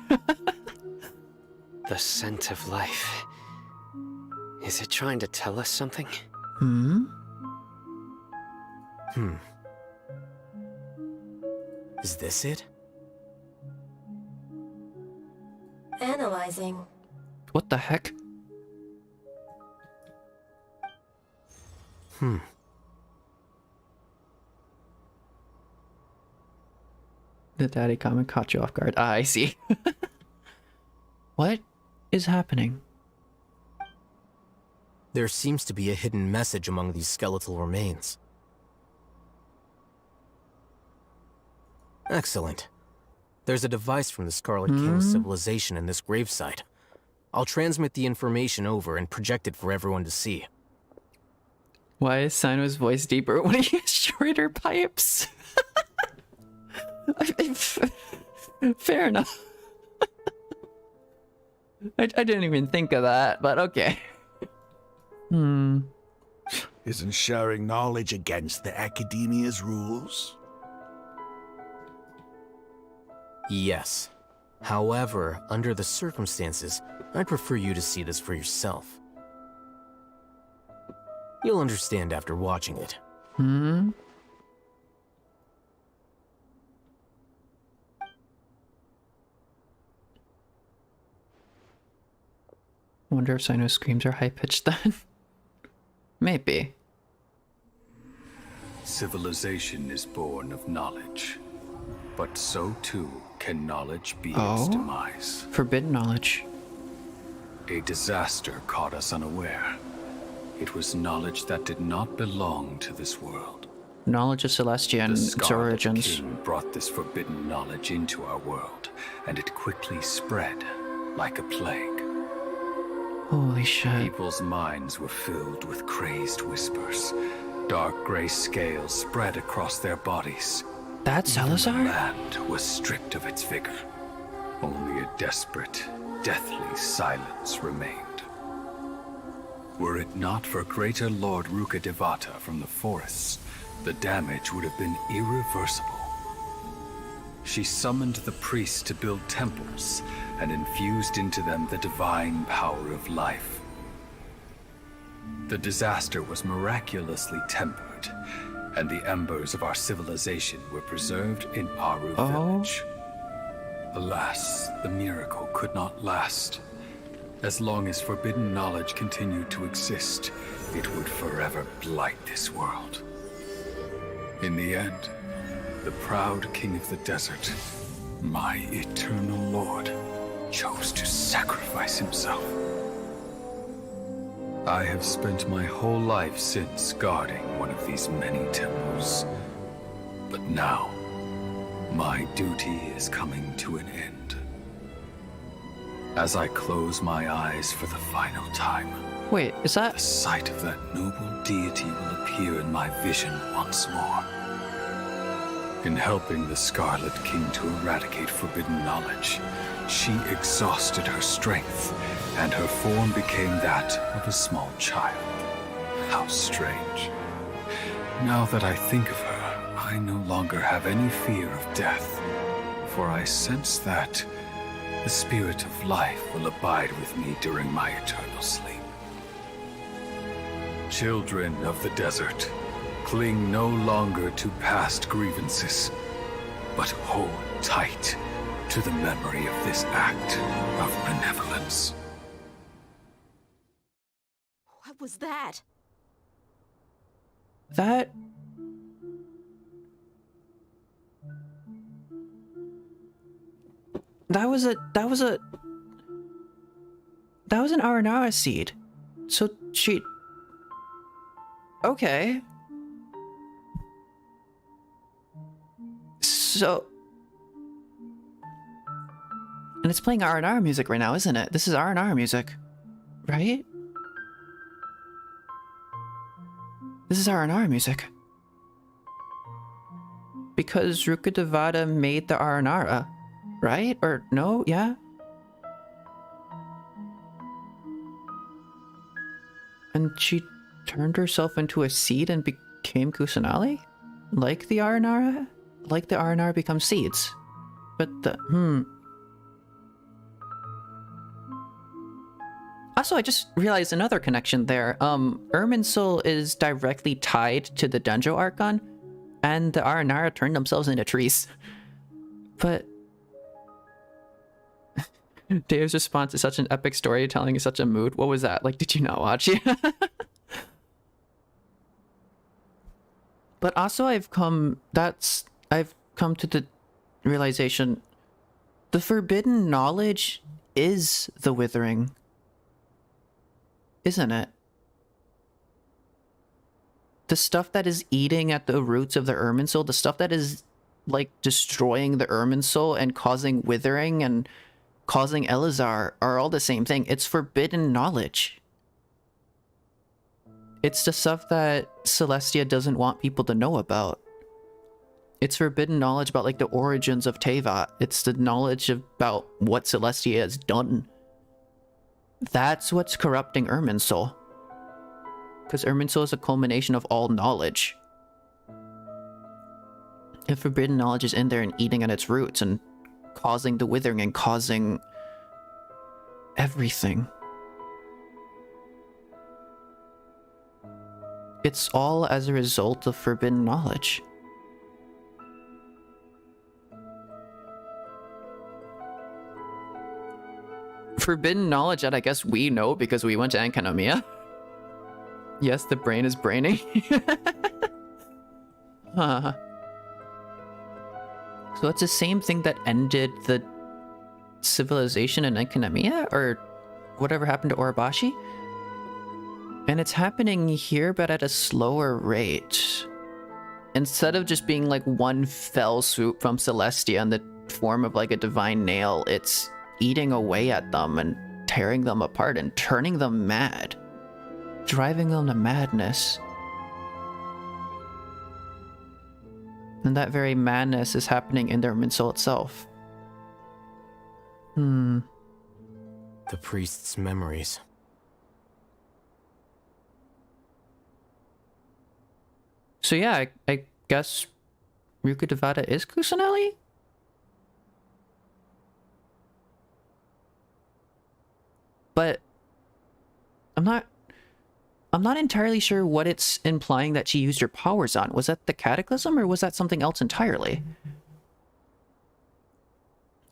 The scent of life. Is it trying to tell us something? Is this it? Analyzing. What the heck? The daddy comment caught you off guard. Ah, I see. What is happening? There seems to be a hidden message among these skeletal remains. Excellent. There's a device from the Scarlet King's civilization in this gravesite. I'll transmit the information over and project it for everyone to see. Why is Sino's voice deeper when he destroyed her pipes? Fair enough. I didn't even think of that, but okay. Isn't sharing knowledge against the Academia's rules? Yes. However, under the circumstances, I'd prefer you to see this for yourself. You'll understand after watching it. Wonder if Sino's screams are high-pitched then? Maybe. Civilization is born of knowledge, but so too can knowledge be its demise. Forbidden knowledge. A disaster caught us unaware. It was knowledge that did not belong to this world. Knowledge of Celestia and its origins. King brought this forbidden knowledge into our world, and it quickly spread like a plague. Holy shit. People's minds were filled with crazed whispers. Dark gray scales spread across their bodies. That's Salazar? The land was stripped of its vigor. Only a desperate, deathly silence remained. Were it not for greater Lord Ruka Devata from the forests, the damage would have been irreversible. She summoned the priests to build temples and infused into them the divine power of life. The disaster was miraculously tempered, and the embers of our civilization were preserved in Aru village. Alas, the miracle could not last. As long as forbidden knowledge continued to exist, it would forever blight this world. In the end, the proud king of the desert, my eternal lord, chose to sacrifice himself. I have spent my whole life since guarding one of these many temples. But now, my duty is coming to an end. As I close my eyes for the final time, wait, is that the sight of that noble deity will appear in my vision once more. In helping the Scarlet King to eradicate forbidden knowledge, she exhausted her strength, and her form became that of a small child. How strange. Now that I think of her, I no longer have any fear of death, for I sense that the spirit of life will abide with me during my eternal sleep. Children of the desert, cling no longer to past grievances, but hold tight to the memory of this act of benevolence. What was that? That... That was an aranara seed. So she... Okay. So... And it's playing aranara music right now, isn't it? This is aranara music. Right? This is aranara music. Because Rukkhadevata made the aranara. Right? Or no? Yeah? And she turned herself into a seed and became Kusanali? Like the aranara? Like the aranara becomes seeds. But the... Also, I just realized another connection there. Irminsul is directly tied to the Dendro Archon, and the aranara turned themselves into trees. But... Dave's response is such an epic storytelling in such a mood. What was that? Like, did you not watch it? But also I've come to the realization the forbidden knowledge is the withering. Isn't it? The stuff that is eating at the roots of the Irminsul, the stuff that is like destroying the Irminsul and causing withering and causing Elazar are all the same thing. It's forbidden knowledge. It's the stuff that Celestia doesn't want people to know about. It's forbidden knowledge about like the origins of Teyvat. It's the knowledge about what Celestia has done. That's what's corrupting Irminsul. Because Irminsul is a culmination of all knowledge. If forbidden knowledge is in there and eating at its roots and causing the withering and causing everything. It's all as a result of forbidden knowledge. Forbidden knowledge that I guess we know because we went to Enkanomiya. Yes, the brain is braining. Huh. So it's the same thing that ended the civilization in Enkanomiya, or whatever happened to Orobashi? And it's happening here, but at a slower rate. Instead of just being like one fell swoop from Celestia in the form of like a divine nail, it's eating away at them and tearing them apart and turning them mad. Driving them to madness. And that very madness is happening in their Irminsul itself. The priest's memories. So yeah, I guess Rukkhadevata is Kusanali? But I'm not entirely sure what it's implying that she used her powers on. Was that the Cataclysm, or was that something else entirely? You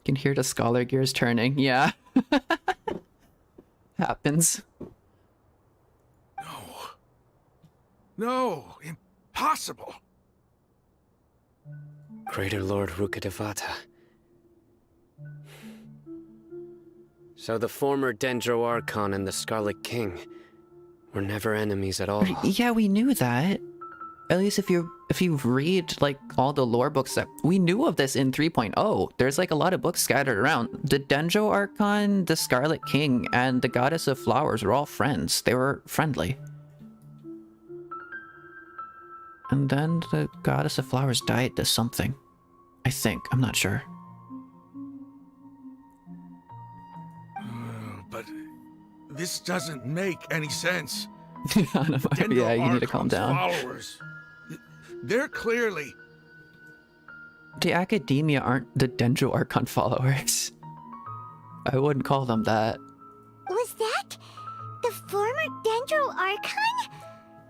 can hear the scholar gears turning. Yeah. Happens. No, impossible. Greater Lord Rukkhadevata. So the former Dendro Archon and the Scarlet King were never enemies at all. Yeah, we knew that. At least if you read like all the lore books that we knew of this in 3.0, there's like a lot of books scattered around. The Dendro Archon, the Scarlet King, and the Goddess of Flowers were all friends. They were friendly. And then the Goddess of Flowers died to something. I think. I'm not sure. But this doesn't make any sense. Yeah, you need to calm down. Followers. They're clearly... The Academia aren't the Dendro Archon followers. I wouldn't call them that. Was that the former Dendro Archon?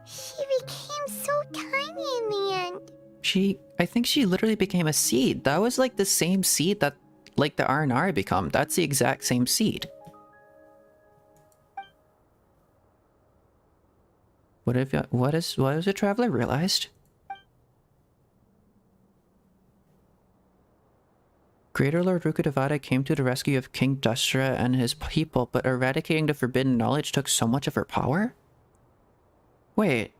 She became so tiny in the end. I think she literally became a seed. That was like the same seed that like the aranara become. That's the exact same seed. What has a traveler realized? Greater Lord Rukkhadevata came to the rescue of King Dustra and his people, but eradicating the forbidden knowledge took so much of her power? Wait,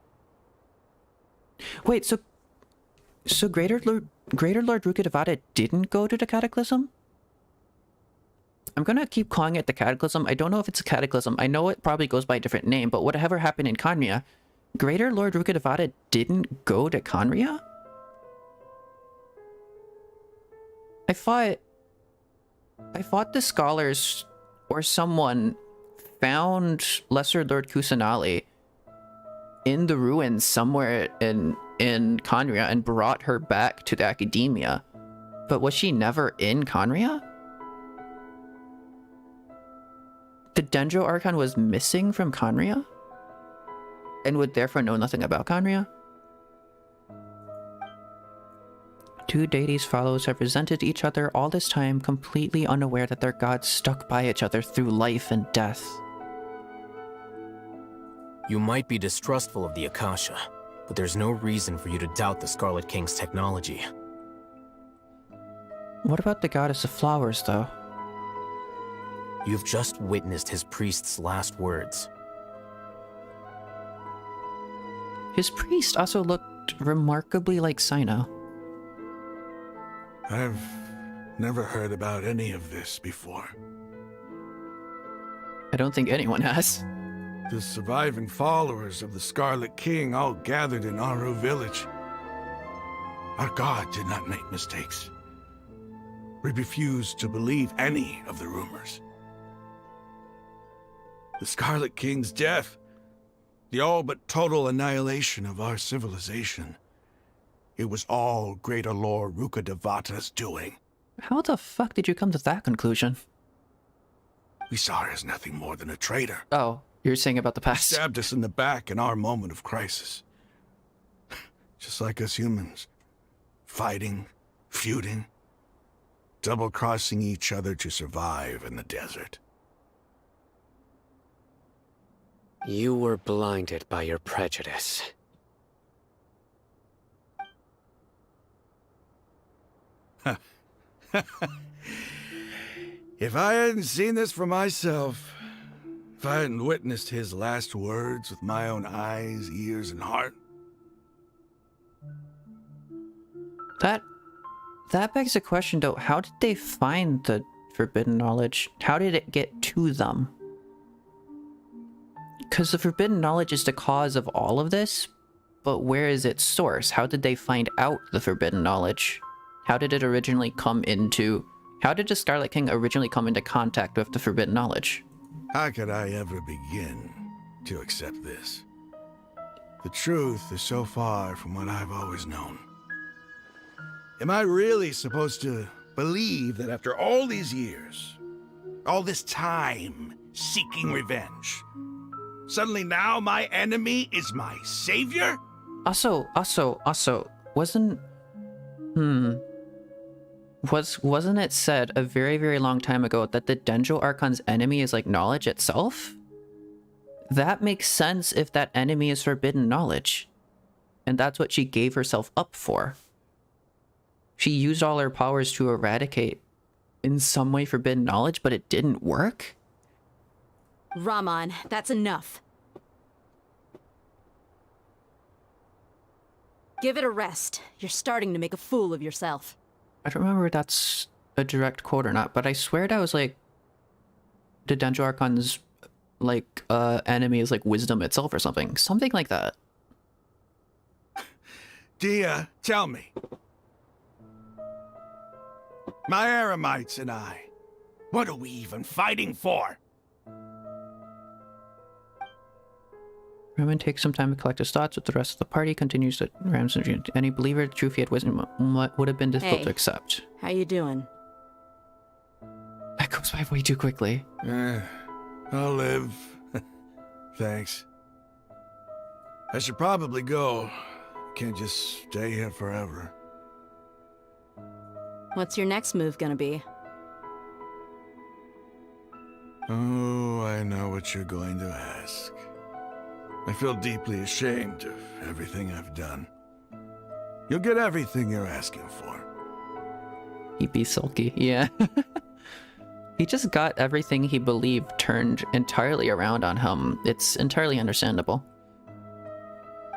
so Greater Lord Rukkhadevata didn't go to the Cataclysm? I'm gonna keep calling it the Cataclysm. I don't know if it's a Cataclysm. I know it probably goes by a different name, but whatever happened in Khaenri'ah, Greater Lord Rukkhadevata didn't go to Khaenri'ah? I thought the scholars or someone found Lesser Lord Kusanali in the ruins somewhere in Khaenri'ah and brought her back to the academia. But was she never in Khaenri'ah? The Dendro Archon was missing from Khaenri'ah? And would therefore know nothing about Khaenri'ah? Two deities' followers have resented each other all this time, completely unaware that their gods stuck by each other through life and death. You might be distrustful of the Akasha, but there's no reason for you to doubt the Scarlet King's technology. What about the goddess of flowers, though? You've just witnessed his priest's last words. His priest also looked remarkably like Sino. I've never heard about any of this before. I don't think anyone has. The surviving followers of the Scarlet King all gathered in Aru village. Our god did not make mistakes. We refused to believe any of the rumors. The Scarlet King's death, the all but total annihilation of our civilization, it was all Greater Lord Rukkhadevata's doing. How the fuck did you come to that conclusion? We saw her as nothing more than a traitor. Oh, you're saying about the past. He stabbed us in the back in our moment of crisis. Just like us humans. Fighting, feuding, double-crossing each other to survive in the desert. You were blinded by your prejudice. If I hadn't seen this for myself, if I hadn't witnessed his last words with my own eyes, ears, and heart... That begs the question, though. How did they find the forbidden knowledge? How did it get to them? Because the forbidden knowledge is the cause of all of this, but where is its source? How did they find out the forbidden knowledge? How did it originally come into... How did the Scarlet King originally come into contact with the forbidden knowledge? How could I ever begin to accept this? The truth is so far from what I've always known. Am I really supposed to believe that after all these years, all this time seeking revenge, suddenly now my enemy is my savior? Also, wasn't it said a very, very long time ago that the Dendro Archon's enemy is like knowledge itself? That makes sense if that enemy is forbidden knowledge. And that's what she gave herself up for. She used all her powers to eradicate, in some way, forbidden knowledge, but it didn't work? Raman, that's enough. Give it a rest. You're starting to make a fool of yourself. I don't remember if that's a direct quote or not, but I swear that was like... The Dendro Archon's, like, enemy is like wisdom itself or something. Something like that. Dia, tell me. My Eremites and I, what are we even fighting for? Raman takes some time to collect his thoughts with the rest of the party, continues to Ram's any believer, the truth he had wisdom would have been difficult to accept. How you doing? That goes by way too quickly. I'll live. Thanks. I should probably go. Can't just stay here forever. What's your next move gonna be? Oh, I know what you're going to ask. I feel deeply ashamed of everything I've done. You'll get everything you're asking for. He'd be sulky, yeah. He just got everything he believed turned entirely around on him. It's entirely understandable.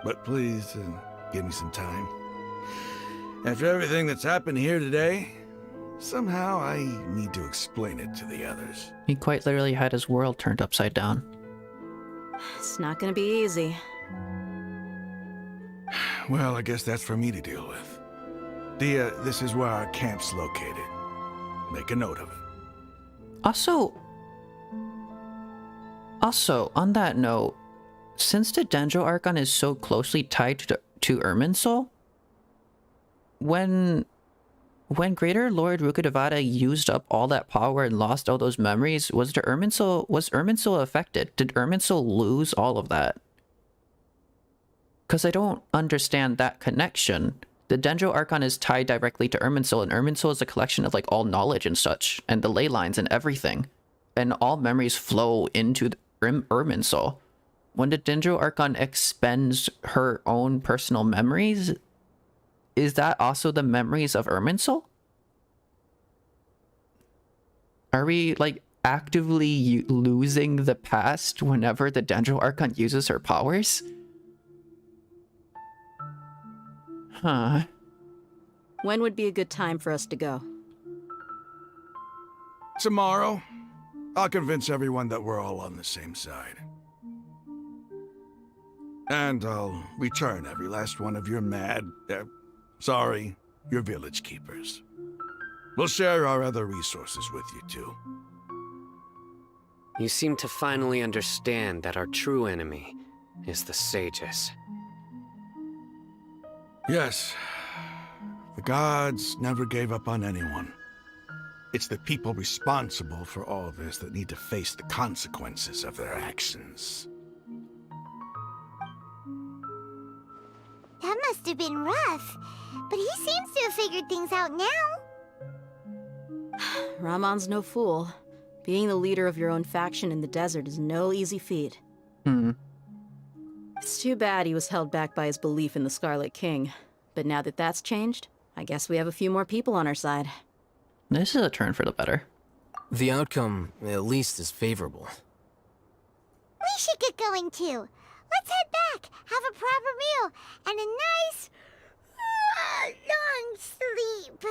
But please, give me some time. After everything that's happened here today, somehow I need to explain it to the others. He quite literally had his world turned upside down. It's not gonna be easy. Well, I guess that's for me to deal with. Dia, this is where our camp's located. Make a note of it. Also, on that note, since the Dendro Archon is so closely tied to Irminsul, when Greater Lord Rukkhadevata used up all that power and lost all those memories, was Irminsul affected? Did Irminsul lose all of that? Because I don't understand that connection. The Dendro Archon is tied directly to Irminsul, and Irminsul is a collection of like all knowledge and such, and the ley lines and everything. And all memories flow into Irminsul. When the Dendro Archon expends her own personal memories, is that also the memories of Irminsul? Are we like actively losing the past whenever the Dendro Archon uses her powers? Huh. When would be a good time for us to go? Tomorrow, I'll convince everyone that we're all on the same side. And I'll return every last one of your your village keepers. We'll share our other resources with you too. You seem to finally understand that our true enemy is the sages. Yes. The gods never gave up on anyone. It's the people responsible for all this that need to face the consequences of their actions. That must have been rough, but he seems to have figured things out now. Ramon's no fool. Being the leader of your own faction in the desert is no easy feat. It's too bad he was held back by his belief in the Scarlet King. But now that that's changed, I guess we have a few more people on our side. This is a turn for the better. The outcome, at least, is favorable. We should get going too. Let's head back, have a proper meal, and a nice, long sleep.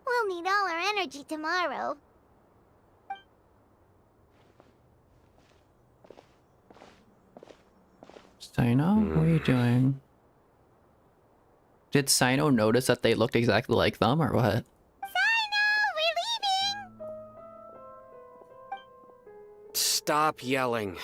We'll need all our energy tomorrow. Sino, what are you doing? Did Sino notice that they looked exactly like them, or what? Sino, we're leaving! Stop yelling.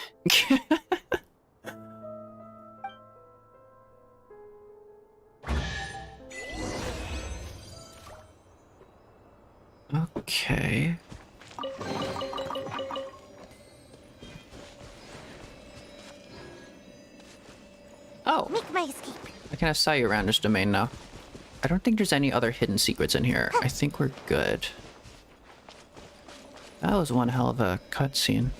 Okay. Oh! Make my escape. I can have Sayu around this domain now. I don't think there's any other hidden secrets in here. I think we're good. That was one hell of a cutscene.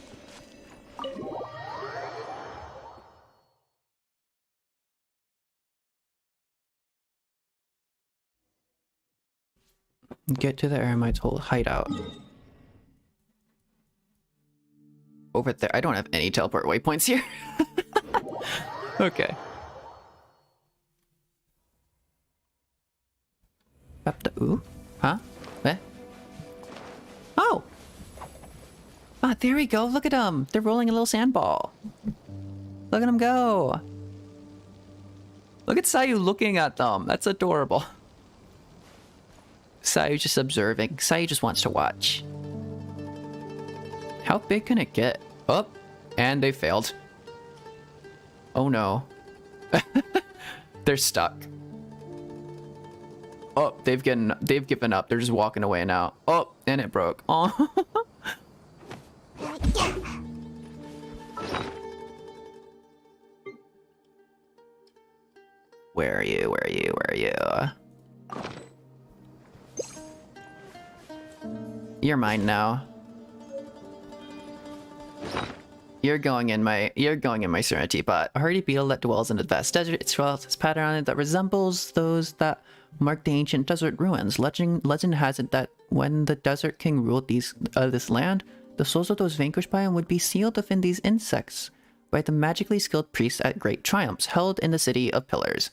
Get to the Eremite's whole hideout. Over there. I don't have any teleport waypoints here. Okay. Up the ooh? Huh? Eh? Oh! Ah, there we go. Look at them. They're rolling a little sandball. Look at them go. Look at Sayu looking at them. That's adorable. Sayu just observing. Sayu just wants to watch. How big can it get? Oh, and they failed. Oh no. They're stuck. Oh, they've given up. They're just walking away now. Oh, and it broke. Oh. Where are you? Where are you? Where are you? You're mine now. You're going in my serenity bot. A hardy beetle that dwells in the vast desert. Its swells has pattern on it that resembles those that mark the ancient desert ruins. Legend has it that when the Desert King ruled this land, the souls of those vanquished by him would be sealed within these insects by the magically skilled priests at great triumphs held in the City of Pillars.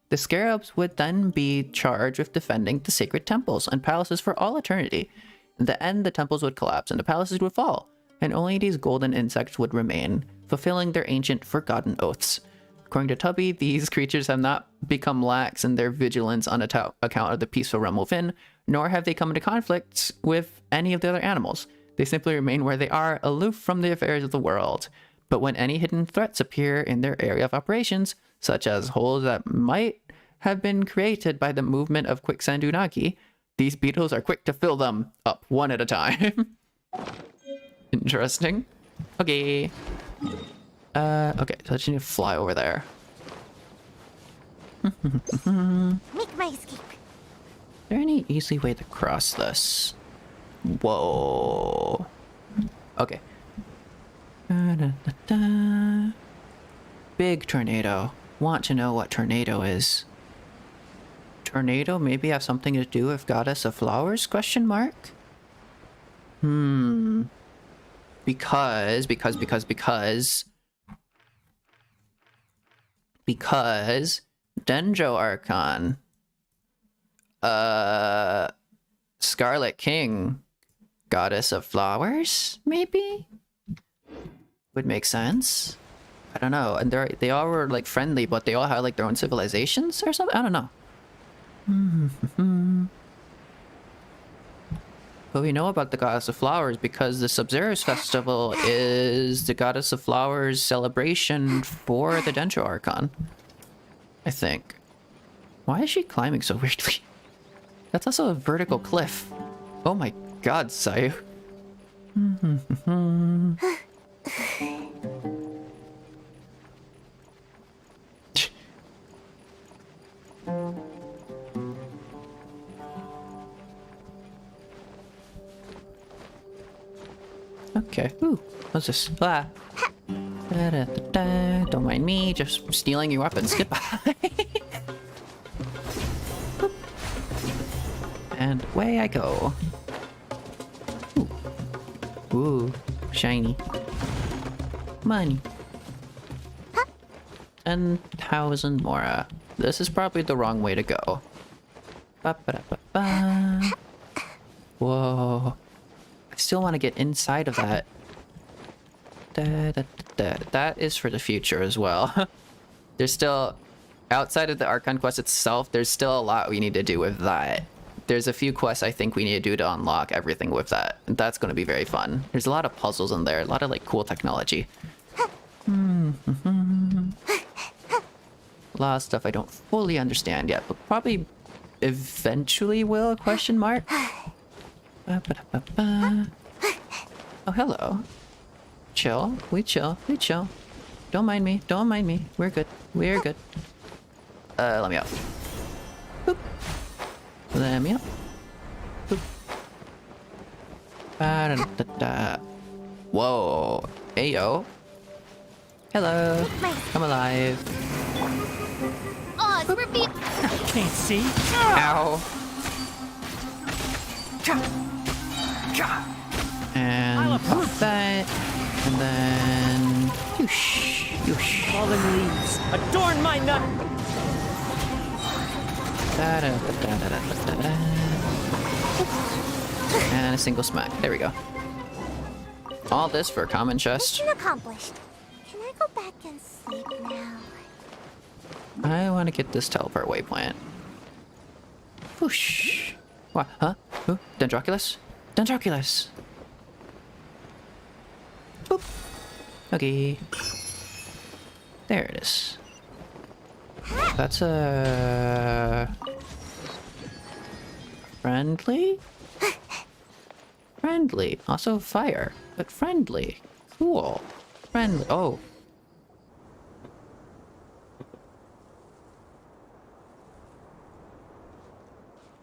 The scarabs would then be charged with defending the sacred temples and palaces for all eternity. In the end, the temples would collapse and the palaces would fall, and only these golden insects would remain, fulfilling their ancient forgotten oaths. According to Tubby, these creatures have not become lax in their vigilance on account of the peaceful realm within, nor have they come into conflicts with any of the other animals. They simply remain where they are, aloof from the affairs of the world. But when any hidden threats appear in their area of operations, such as holes that might have been created by the movement of quicksand unagi, these beetles are quick to fill them up one at a time. Interesting. Okay. Okay, so I just need to fly over there. Make my escape. Is there any easy way to cross this? Whoa. Okay. Big tornado. Want to know what tornado is. Tornado maybe have something to do with Goddess of Flowers? Question mark? Because Dendro Archon, Scarlet King, Goddess of Flowers, maybe? Would make sense. I don't know. And they all were like friendly, but they all had like their own civilizations or something? I don't know. But we know about the Goddess of Flowers because the Sub-Zero's Festival is the Goddess of Flowers celebration for the Dendro Archon. I think. Why is she climbing so weirdly? That's also a vertical cliff. Oh my god, Sayu. Okay. Ooh, what's this? Ah. Don't mind me, just stealing your weapons. Goodbye. And away I go. Ooh, shiny. Money. 10,000 Mora. This is probably the wrong way to go. Ba-ba-da-ba-ba. Whoa. I still want to get inside of that. That is for the future as well. There's still, outside of the Archon Quest itself, there's still a lot we need to do with that. There's a few quests I think we need to do to unlock everything with that. That's going to be very fun. There's a lot of puzzles in there, a lot of like cool technology. A lot of stuff I don't fully understand yet, but probably eventually will, question mark. Oh, hello. Chill. We chill. We chill. Don't mind me. Don't mind me. We're good. We're good. Let me out. Boop. Let me out. Boop. Ba-da-da-da. Whoa. Ayo. Hello. I'm alive. Oh, we're being... Can't see. Ow. And pop that. And then... Whoosh. Whoosh. Fallen leaves, adorn my nut! Da-da-da-da-da-da-da. And a single smack. There we go. All this for a common chest. Mission accomplished. Can I go back and sleep now? I want to get this teleport waypoint. Whoosh. What? Huh? Who? Dendroculus? Dendroculus! Boop. Okay. There it is. That's a... friendly? Friendly. Also fire, but friendly. Cool. Friendly. Oh.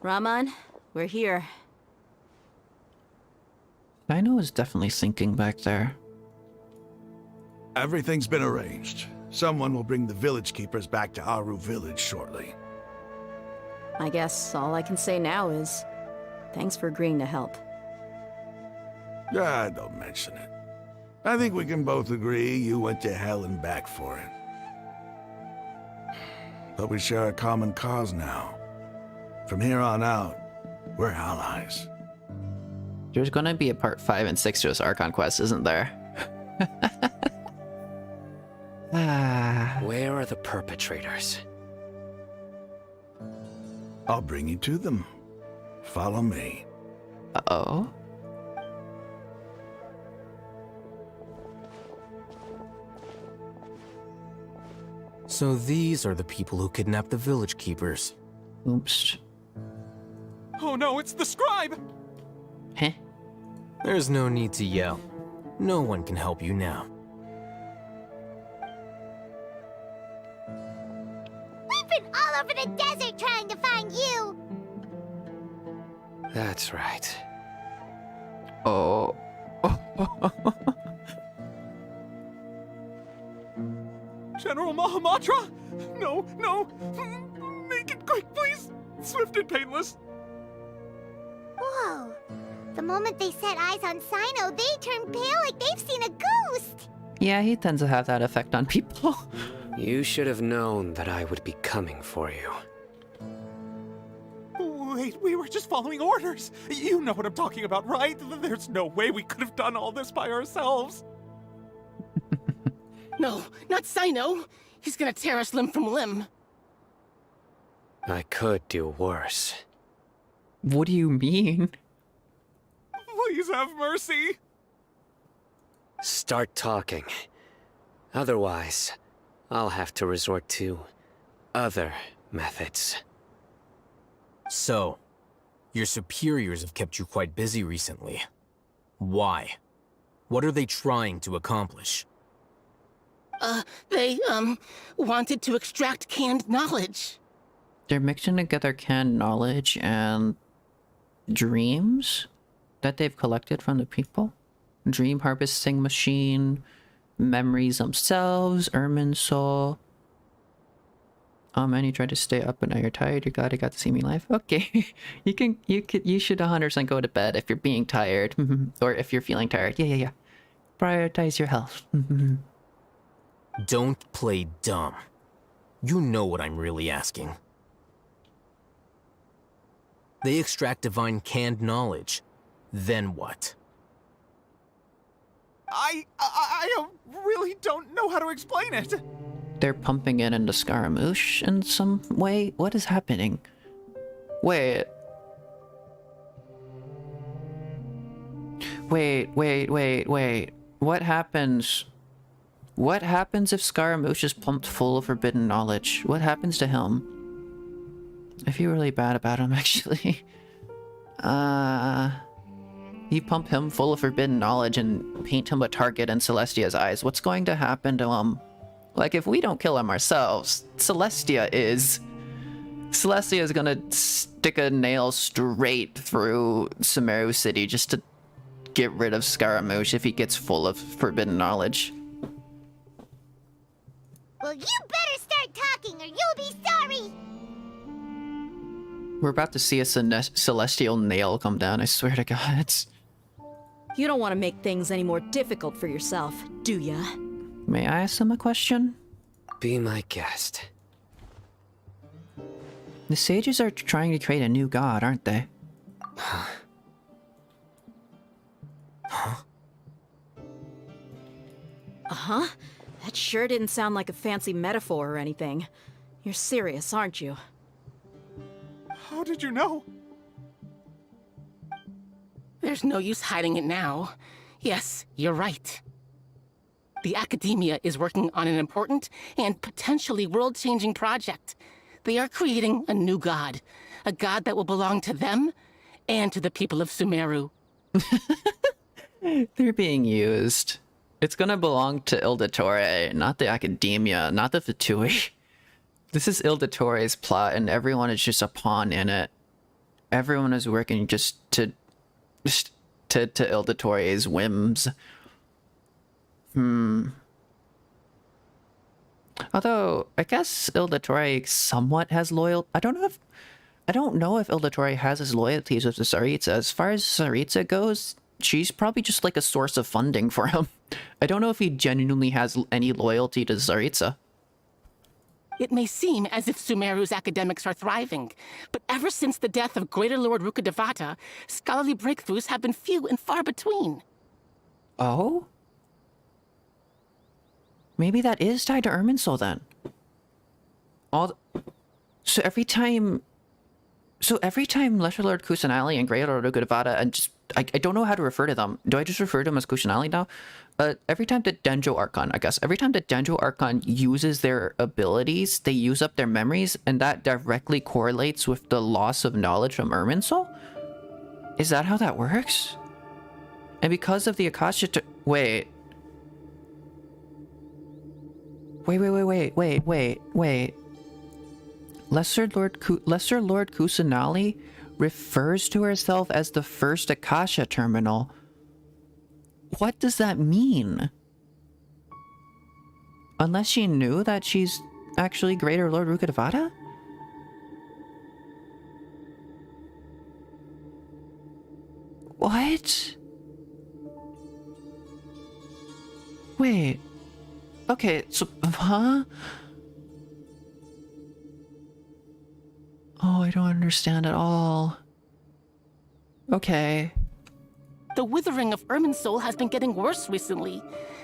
Raman, we're here. Dino is definitely sinking back there. Everything's been arranged. Someone will bring the village keepers back to Aru village shortly. I guess all I can say now is, thanks for agreeing to help. Ah, don't mention it. I think we can both agree you went to hell and back for it. But we share a common cause now. From here on out, we're allies. There's gonna be a part 5 and 6 to this Archon Quest, isn't there? Where are the perpetrators? I'll bring you to them. Follow me. Uh-oh. So these are the people who kidnapped the village keepers. Oops. Oh no, it's the scribe! Huh? There's no need to yell. No one can help you now. We've been all over the desert trying to find you! That's right. Oh. General Mahamatra? No, no! Make it quick, please! Swift and painless! Whoa. The moment they set eyes on Sino, they turn pale like they've seen a ghost! Yeah, he tends to have that effect on people. You should have known that I would be coming for you. Wait, we were just following orders! You know what I'm talking about, right? There's no way we could have done all this by ourselves! No, not Sino! He's gonna tear us limb from limb. I could do worse. What do you mean? Please have mercy! Start talking. Otherwise, I'll have to resort to other methods. So, your superiors have kept you quite busy recently. Why? What are they trying to accomplish? They, wanted to extract canned knowledge. They're mixing together canned knowledge and dreams that they've collected from the people. Dream harvesting machine, memories themselves, Ermin's soul. And you tried to stay up, but now you're tired. You're glad you got to see me live. Okay, you should 100% go to bed if you're being tired, or if you're feeling tired. Yeah. Prioritize your health. Don't play dumb. You know what I'm really asking. They extract divine canned knowledge. Then what? I really don't know how to explain it. They're pumping it into Scaramouche in some way? What is happening? Wait. What happens? What happens if Scaramouche is pumped full of forbidden knowledge? What happens to him? I feel really bad about him, actually. You pump him full of forbidden knowledge and paint him a target in Celestia's eyes. What's going to happen to him? Like, if we don't kill him ourselves, Celestia is gonna stick a nail straight through Sumeru City just to get rid of Scaramouche if he gets full of forbidden knowledge. Well, you better start talking or you'll be sorry! We're about to see a celestial nail come down, I swear to God. You don't want to make things any more difficult for yourself, do ya? May I ask them a question? Be my guest. The sages are trying to create a new god, aren't they? Huh? Uh-huh. That sure didn't sound like a fancy metaphor or anything. You're serious, aren't you? How did you know? There's no use hiding it now. Yes, you're right. The Academia is working on an important and potentially world-changing project. They are creating a new god. A god that will belong to them and to the people of Sumeru. They're being used. It's gonna belong to Ildatore, not the Academia, not the Fatui. This is Ildatore's plot, and everyone is just a pawn in it. Everyone is working just to Ildatore's whims. Although, I guess Ildatore somewhat has I don't know if Ildatore has his loyalties with the Tsaritsa. As far as Tsaritsa goes, she's probably just like a source of funding for him. I don't know if he genuinely has any loyalty to Tsaritsa. It may seem as if Sumeru's academics are thriving, but ever since the death of Greater Lord Rukkhadevata, scholarly breakthroughs have been few and far between. Oh? Maybe that is tied to Irminsul then. So every time Lesser Lord Kusanali and Greater Lord Rukkhadevata, and just I don't know how to refer to them. Do I just refer to them as Kusanali now? Every time the Denjo Archon uses their abilities, they use up their memories, and that directly correlates with the loss of knowledge from Irminsul? Is that how that works? And because of the Akasha wait. Lesser Lord Kusanali refers to herself as the first Akasha terminal. What does that mean? Unless she knew that she's actually Greater Lord Rukkhadevata? What? Wait. Okay, so, huh? Oh, I don't understand at all. Okay. The withering of Irminsul has been getting worse recently.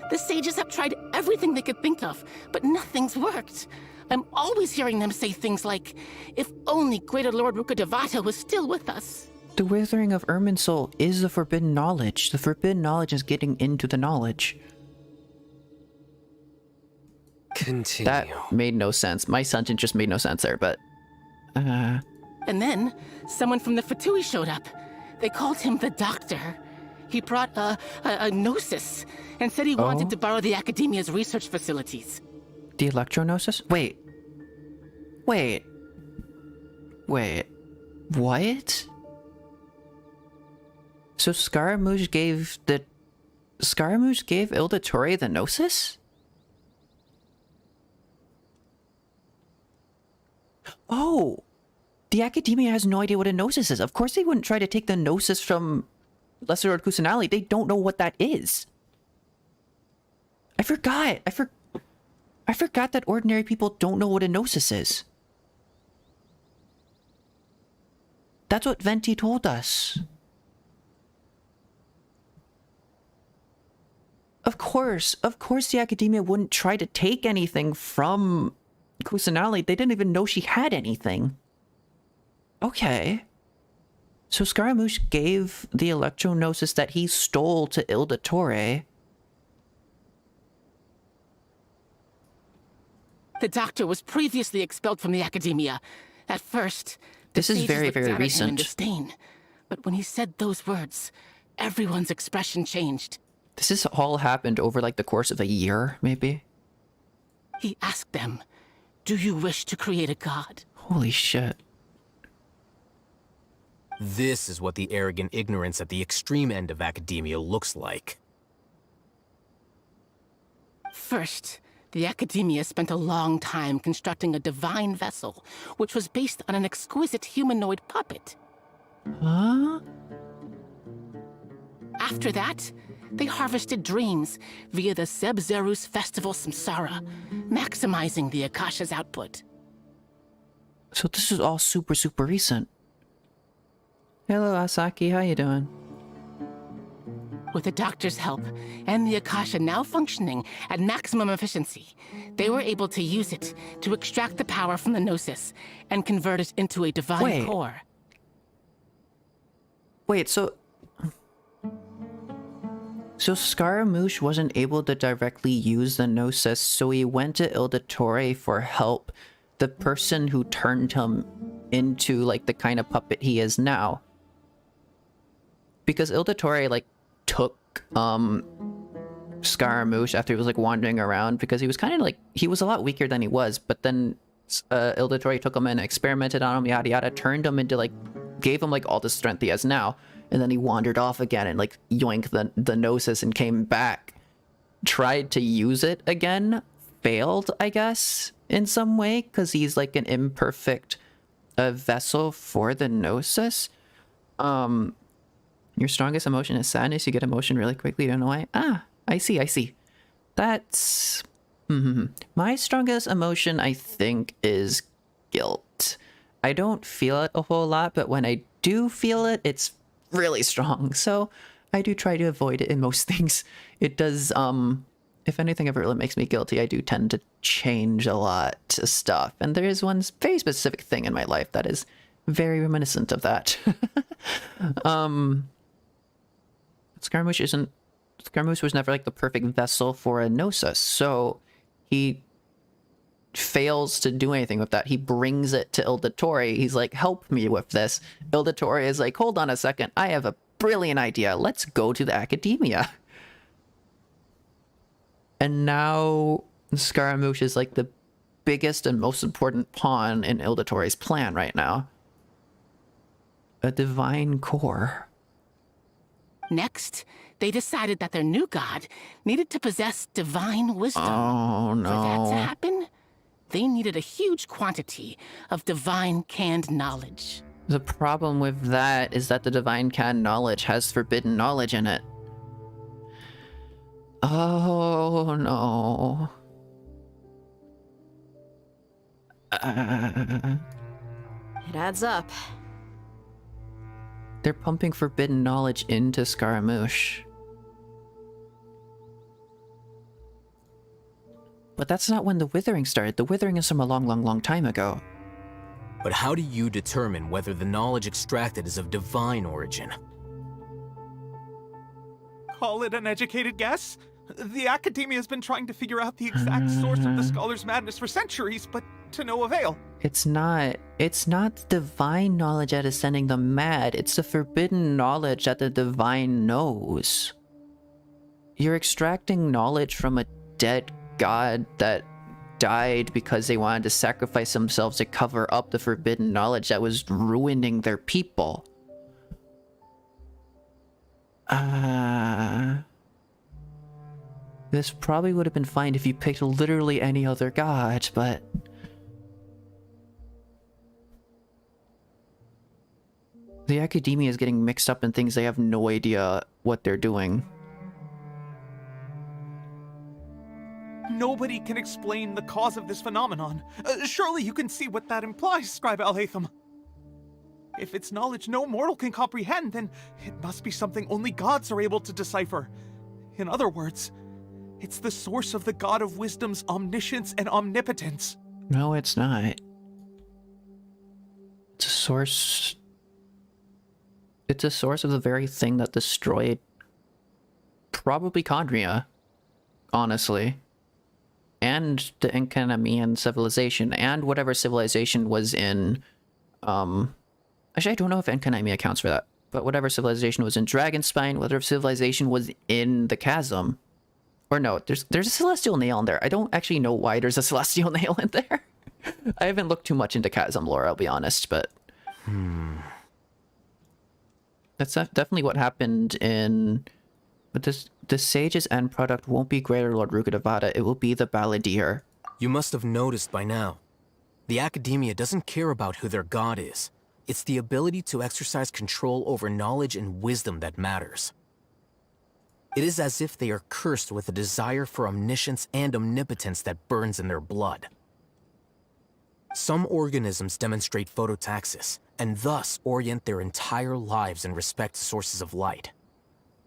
The sages have tried everything they could think of, but nothing's worked. I'm always hearing them say things like, if only Greater Lord Rukkhadevata was still with us. The withering of Irminsul is the forbidden knowledge. The forbidden knowledge is getting into the knowledge. Continue. That made no sense. My sentence just made no sense there, but... And then, someone from the Fatui showed up. They called him the Doctor. He brought a gnosis, and said he wanted to borrow the Academia's research facilities. The Electro-Gnosis? Wait. What? So Scaramouche gave Ildatore the Gnosis? Oh! The Academia has no idea what a Gnosis is. Of course they wouldn't try to take the Gnosis from Lesser Lord Kusanali. They don't know what that is. I forgot that ordinary people don't know what a Gnosis is. That's what Venti told us. Of course the Academia wouldn't try to take anything from Kusanali. They didn't even know she had anything. Okay. So Scaramouche gave the Electro-Gnosis that he stole to Ildatore. The Doctor was previously expelled from the Academia. At first, this is very, very recent. recent. In disdain. But when he said those words, everyone's expression changed. This has all happened over like the course of a year, maybe? He asked them, do you wish to create a god? Holy shit. This is what the arrogant ignorance at the extreme end of academia looks like. First, the Academia spent a long time constructing a divine vessel, which was based on an exquisite humanoid puppet. Huh? After that, they harvested dreams via the Sebzerus Festival Samsara, maximizing the Akasha's output. So this is all super, super recent. Hello, Asaki, how you doing? With the Doctor's help, and the Akasha now functioning at maximum efficiency, they were able to use it to extract the power from the Gnosis and convert it into a divine core. Wait, so Scaramouche wasn't able to directly use the Gnosis, so he went to Ildatore for help, the person who turned him into, like, the kind of puppet he is now. Because Ildatore, like, took, Scaramouche after he was, like, wandering around, because he was kind of, like, he was a lot weaker than he was, but then, Ildatore took him in, experimented on him, yada yada, turned him into, like, gave him, like, all the strength he has now, and then he wandered off again and, like, yoinked the Gnosis and came back. Tried to use it again, failed, I guess, in some way, because he's like an imperfect vessel for the Gnosis. Your strongest emotion is sadness. You get emotion really quickly. You don't know why. Ah, I see. That's... My strongest emotion, I think, is guilt. I don't feel it a whole lot, but when I do feel it, it's really strong. So I do try to avoid it in most things. It does, if anything ever really makes me guilty, I do tend to change a lot of stuff. And there is one very specific thing in my life that is very reminiscent of that. Scaramouche was never like the perfect vessel for a Gnosis, so he fails to do anything with that. He brings it to Ildatori. He's like, help me with this. Ildatori is like, hold on a second, I have a brilliant idea. Let's go to the academia. And now Scaramouche is like the biggest and most important pawn in Ildatori's plan right now. A divine core. Next, they decided that their new god needed to possess divine wisdom. Oh, no. For that to happen, they needed a huge quantity of divine canned knowledge. The problem with that is that the divine canned knowledge has forbidden knowledge in it. Oh, no. It adds up. They're pumping forbidden knowledge into Scaramouche. But that's not when the Withering started. The Withering is from a long time ago. But how do you determine whether the knowledge extracted is of divine origin? Call it an educated guess? The Academia has been trying to figure out the exact source of the Scholar's madness for centuries, but to no avail. It's not divine knowledge that is sending them mad. It's the forbidden knowledge that the divine knows. You're extracting knowledge from a dead god that died because they wanted to sacrifice themselves to cover up the forbidden knowledge that was ruining their people. This probably would have been fine if you picked literally any other god, but... The Academia is getting mixed up in things they have no idea what they're doing. Nobody can explain the cause of this phenomenon. Surely you can see what that implies, Scribe Alhaitham. If it's knowledge no mortal can comprehend, then it must be something only gods are able to decipher. In other words, it's the source of the God of Wisdom's omniscience and omnipotence. No, it's not. It's a source... It's a source of the very thing that destroyed... probably Condria, honestly. And the Enkanamian civilization, and whatever civilization was in... Actually, I don't know if Enkanamia accounts for that. But whatever civilization was in Dragonspine, whatever civilization was in the Chasm. Or no, there's a Celestial Nail in there. I don't actually know why there's a Celestial Nail in there. I haven't looked too much into Chasm lore, I'll be honest, but... That's definitely what happened in... But the Sage's end product won't be Greater Lord Rukkhadevata, it will be the Balladeer. You must have noticed by now. The Academia doesn't care about who their god is. It's the ability to exercise control over knowledge and wisdom that matters. It is as if they are cursed with a desire for omniscience and omnipotence that burns in their blood. Some organisms demonstrate phototaxis, and thus orient their entire lives in respect to sources of light.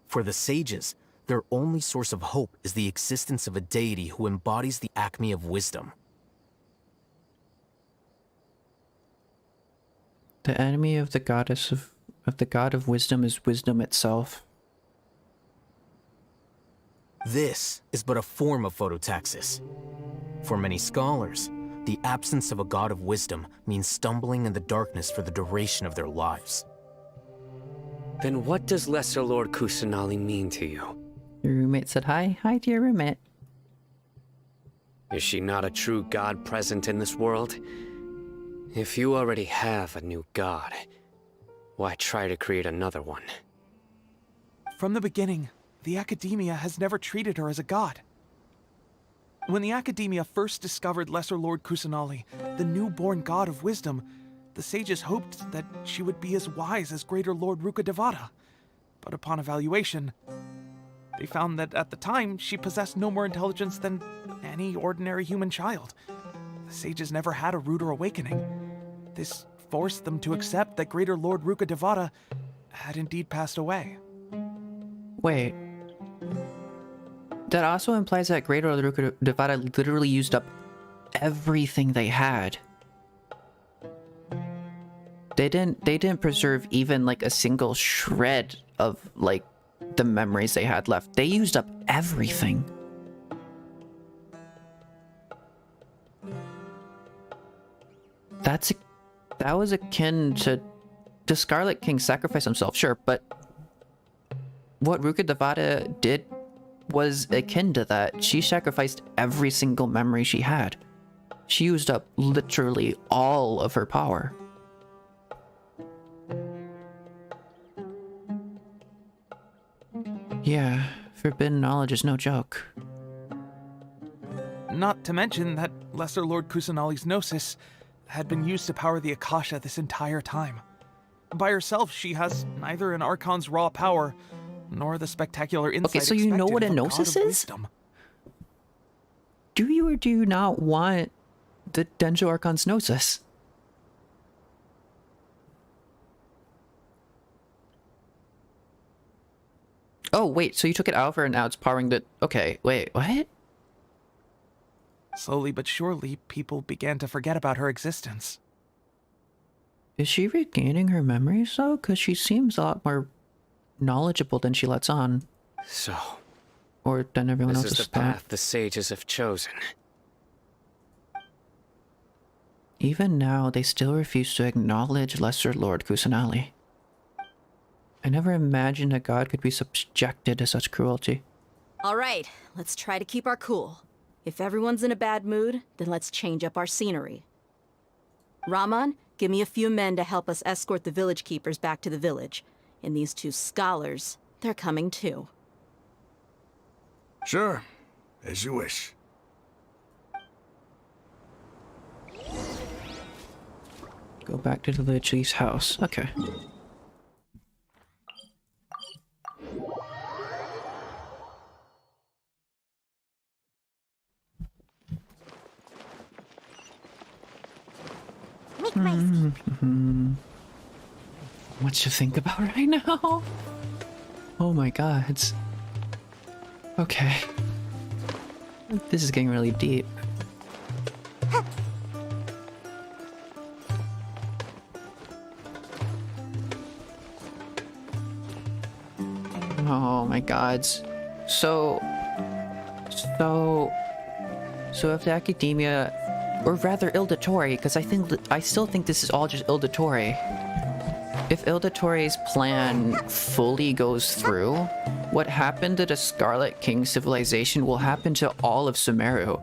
For the sages, their only source of hope is the existence of a deity who embodies the acme of wisdom. The enemy of the goddess of the god of wisdom is wisdom itself. This is but a form of phototaxis. For many scholars, the absence of a god of wisdom means stumbling in the darkness for the duration of their lives. Then what does Lesser Lord Kusanali mean to you? Your roommate said hi. Hi, dear roommate. Is she not a true god present in this world? If you already have a new god, why try to create another one? From the beginning, the Academia has never treated her as a god. When the Academia first discovered Lesser Lord Kusanali, the newborn god of wisdom, the sages hoped that she would be as wise as Greater Lord Rukkhadevata. But upon evaluation, they found that at the time, she possessed no more intelligence than any ordinary human child. The sages never had a ruder awakening. This forced them to accept that Greater Lord Rukkhadevata had indeed passed away. Wait. That also implies that Greater Lord Rukkhadevata literally used up everything they had. They didn't preserve even like a single shred of like the memories they had left. They used up everything. That was akin to the Scarlet King sacrifice himself, sure, but what Rukkhadevata did was akin to that. She sacrificed every single memory she had. She used up literally all of her power. Yeah, forbidden knowledge is no joke. Not to mention that Lesser Lord Kusanali's Gnosis had been used to power the Akasha this entire time. By herself, she has neither an Archon's raw power, nor the spectacular insight. Okay, so you know what a Gnosis is? Wisdom. Do you or do you not want the Denjo Archon's Gnosis? Oh, wait, so you took it out of her and now it's powering the... Okay, wait, what? Slowly but surely, people began to forget about her existence. Is she regaining her memories, though? Because she seems a lot more knowledgeable than she lets on. So... Or than everyone else. This is the path the sages have chosen. Even now, they still refuse to acknowledge Lesser Lord Kusanali. I never imagined a god could be subjected to such cruelty. All right, let's try to keep our cool. If everyone's in a bad mood, then let's change up our scenery. Raman, give me a few men to help us escort the village keepers back to the village. And these two scholars, they're coming too. Sure, as you wish. Go back to the village chief's house. Okay. Much to think about right now. Oh my god. Okay. This is getting really deep. Oh my god. So if the Academia, or rather Ildatori, because I still think this is all just Ildatori. If Ildatori's plan fully goes through, what happened to the Scarlet King civilization will happen to all of Sumeru.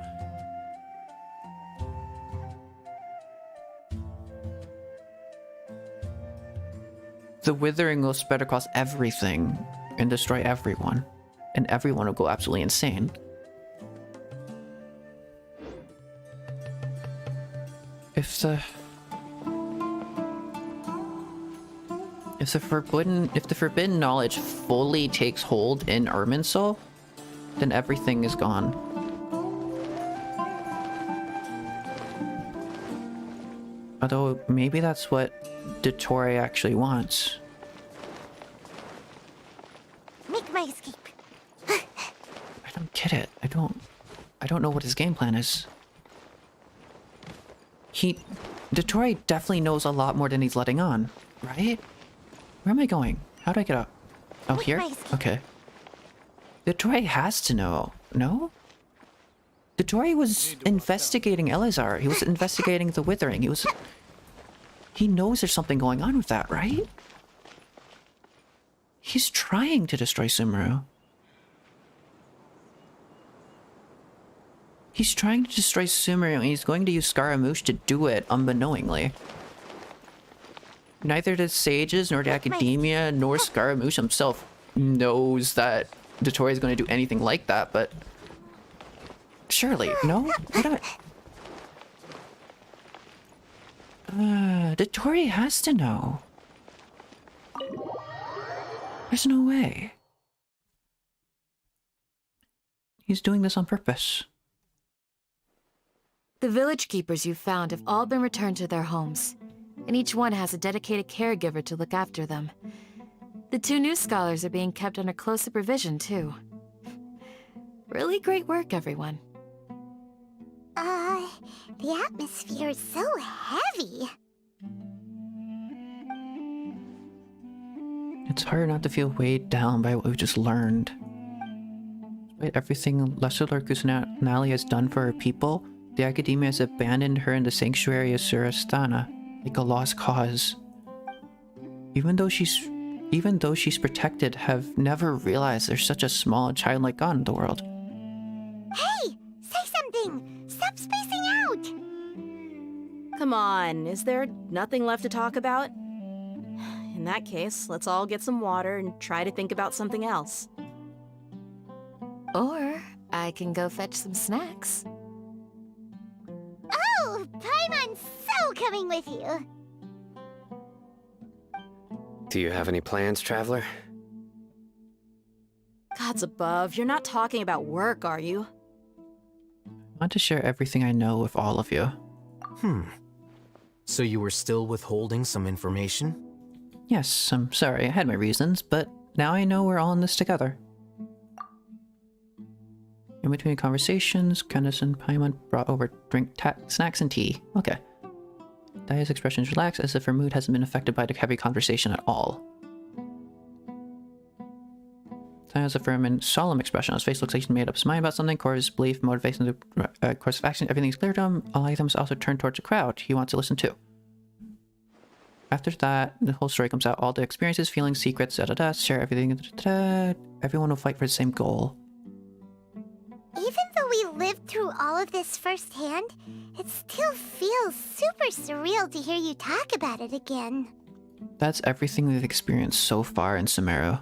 The withering will spread across everything and destroy everyone, and everyone will go absolutely insane. If the forbidden knowledge fully takes hold in Irminsul, then everything is gone. Although maybe that's what Dotori actually wants. Make my escape. I don't get it. I don't know what his game plan is. Dotori definitely knows a lot more than he's letting on, right? Where am I going? How do I get up? Oh, here? Okay. Dotori has to know, no? Dotori was investigating Elazar. He was investigating the Withering. He knows there's something going on with that, right? He's trying to destroy Sumeru. He's trying to destroy Sumeru, and he's going to use Scaramouche to do it unbeknowingly. Neither the sages, nor the Academia, nor Scaramouche himself knows that Dotori is going to do anything like that, but surely. No? What the Tory has to know. There's no way. He's doing this on purpose. The village keepers you found have all been returned to their homes, and each one has a dedicated caregiver to look after them. The 2 new scholars are being kept under close supervision, too. Really great work, everyone. The atmosphere is so heavy. It's hard not to feel weighed down by what we've just learned. Despite everything Lesser Lord Kusanali has done for her people, the Academia has abandoned her in the sanctuary of Surastana, like a lost cause. Even though she's protected, have never realized there's such a small childlike god in the world. Hey! Say something! Stop spacing out! Come on, is there nothing left to talk about? In that case, let's all get some water and try to think about something else. Or I can go fetch some snacks. Oh! Paimon's so coming with you! Do you have any plans, Traveler? Gods above, you're not talking about work, are you? I want to share everything I know with all of you. So you were still withholding some information? Yes, I'm sorry, I had my reasons, but now I know we're all in this together. In between conversations, Candace and Paimon brought over snacks and tea. Okay. Daya's expression is relaxed, as if her mood hasn't been affected by the heavy conversation at all. Daya's a firm and solemn expression. His face looks like he's made up his mind about something. Kor's belief, motivation, the course of action, everything is clear to him. All items also turn towards the crowd he wants to listen to. After that, the whole story comes out. All the experiences, feelings, secrets, share everything. Everyone will fight for the same goal. Even though we lived through all of this firsthand, it still feels super surreal to hear you talk about it again. That's everything we've experienced so far in Sumeru.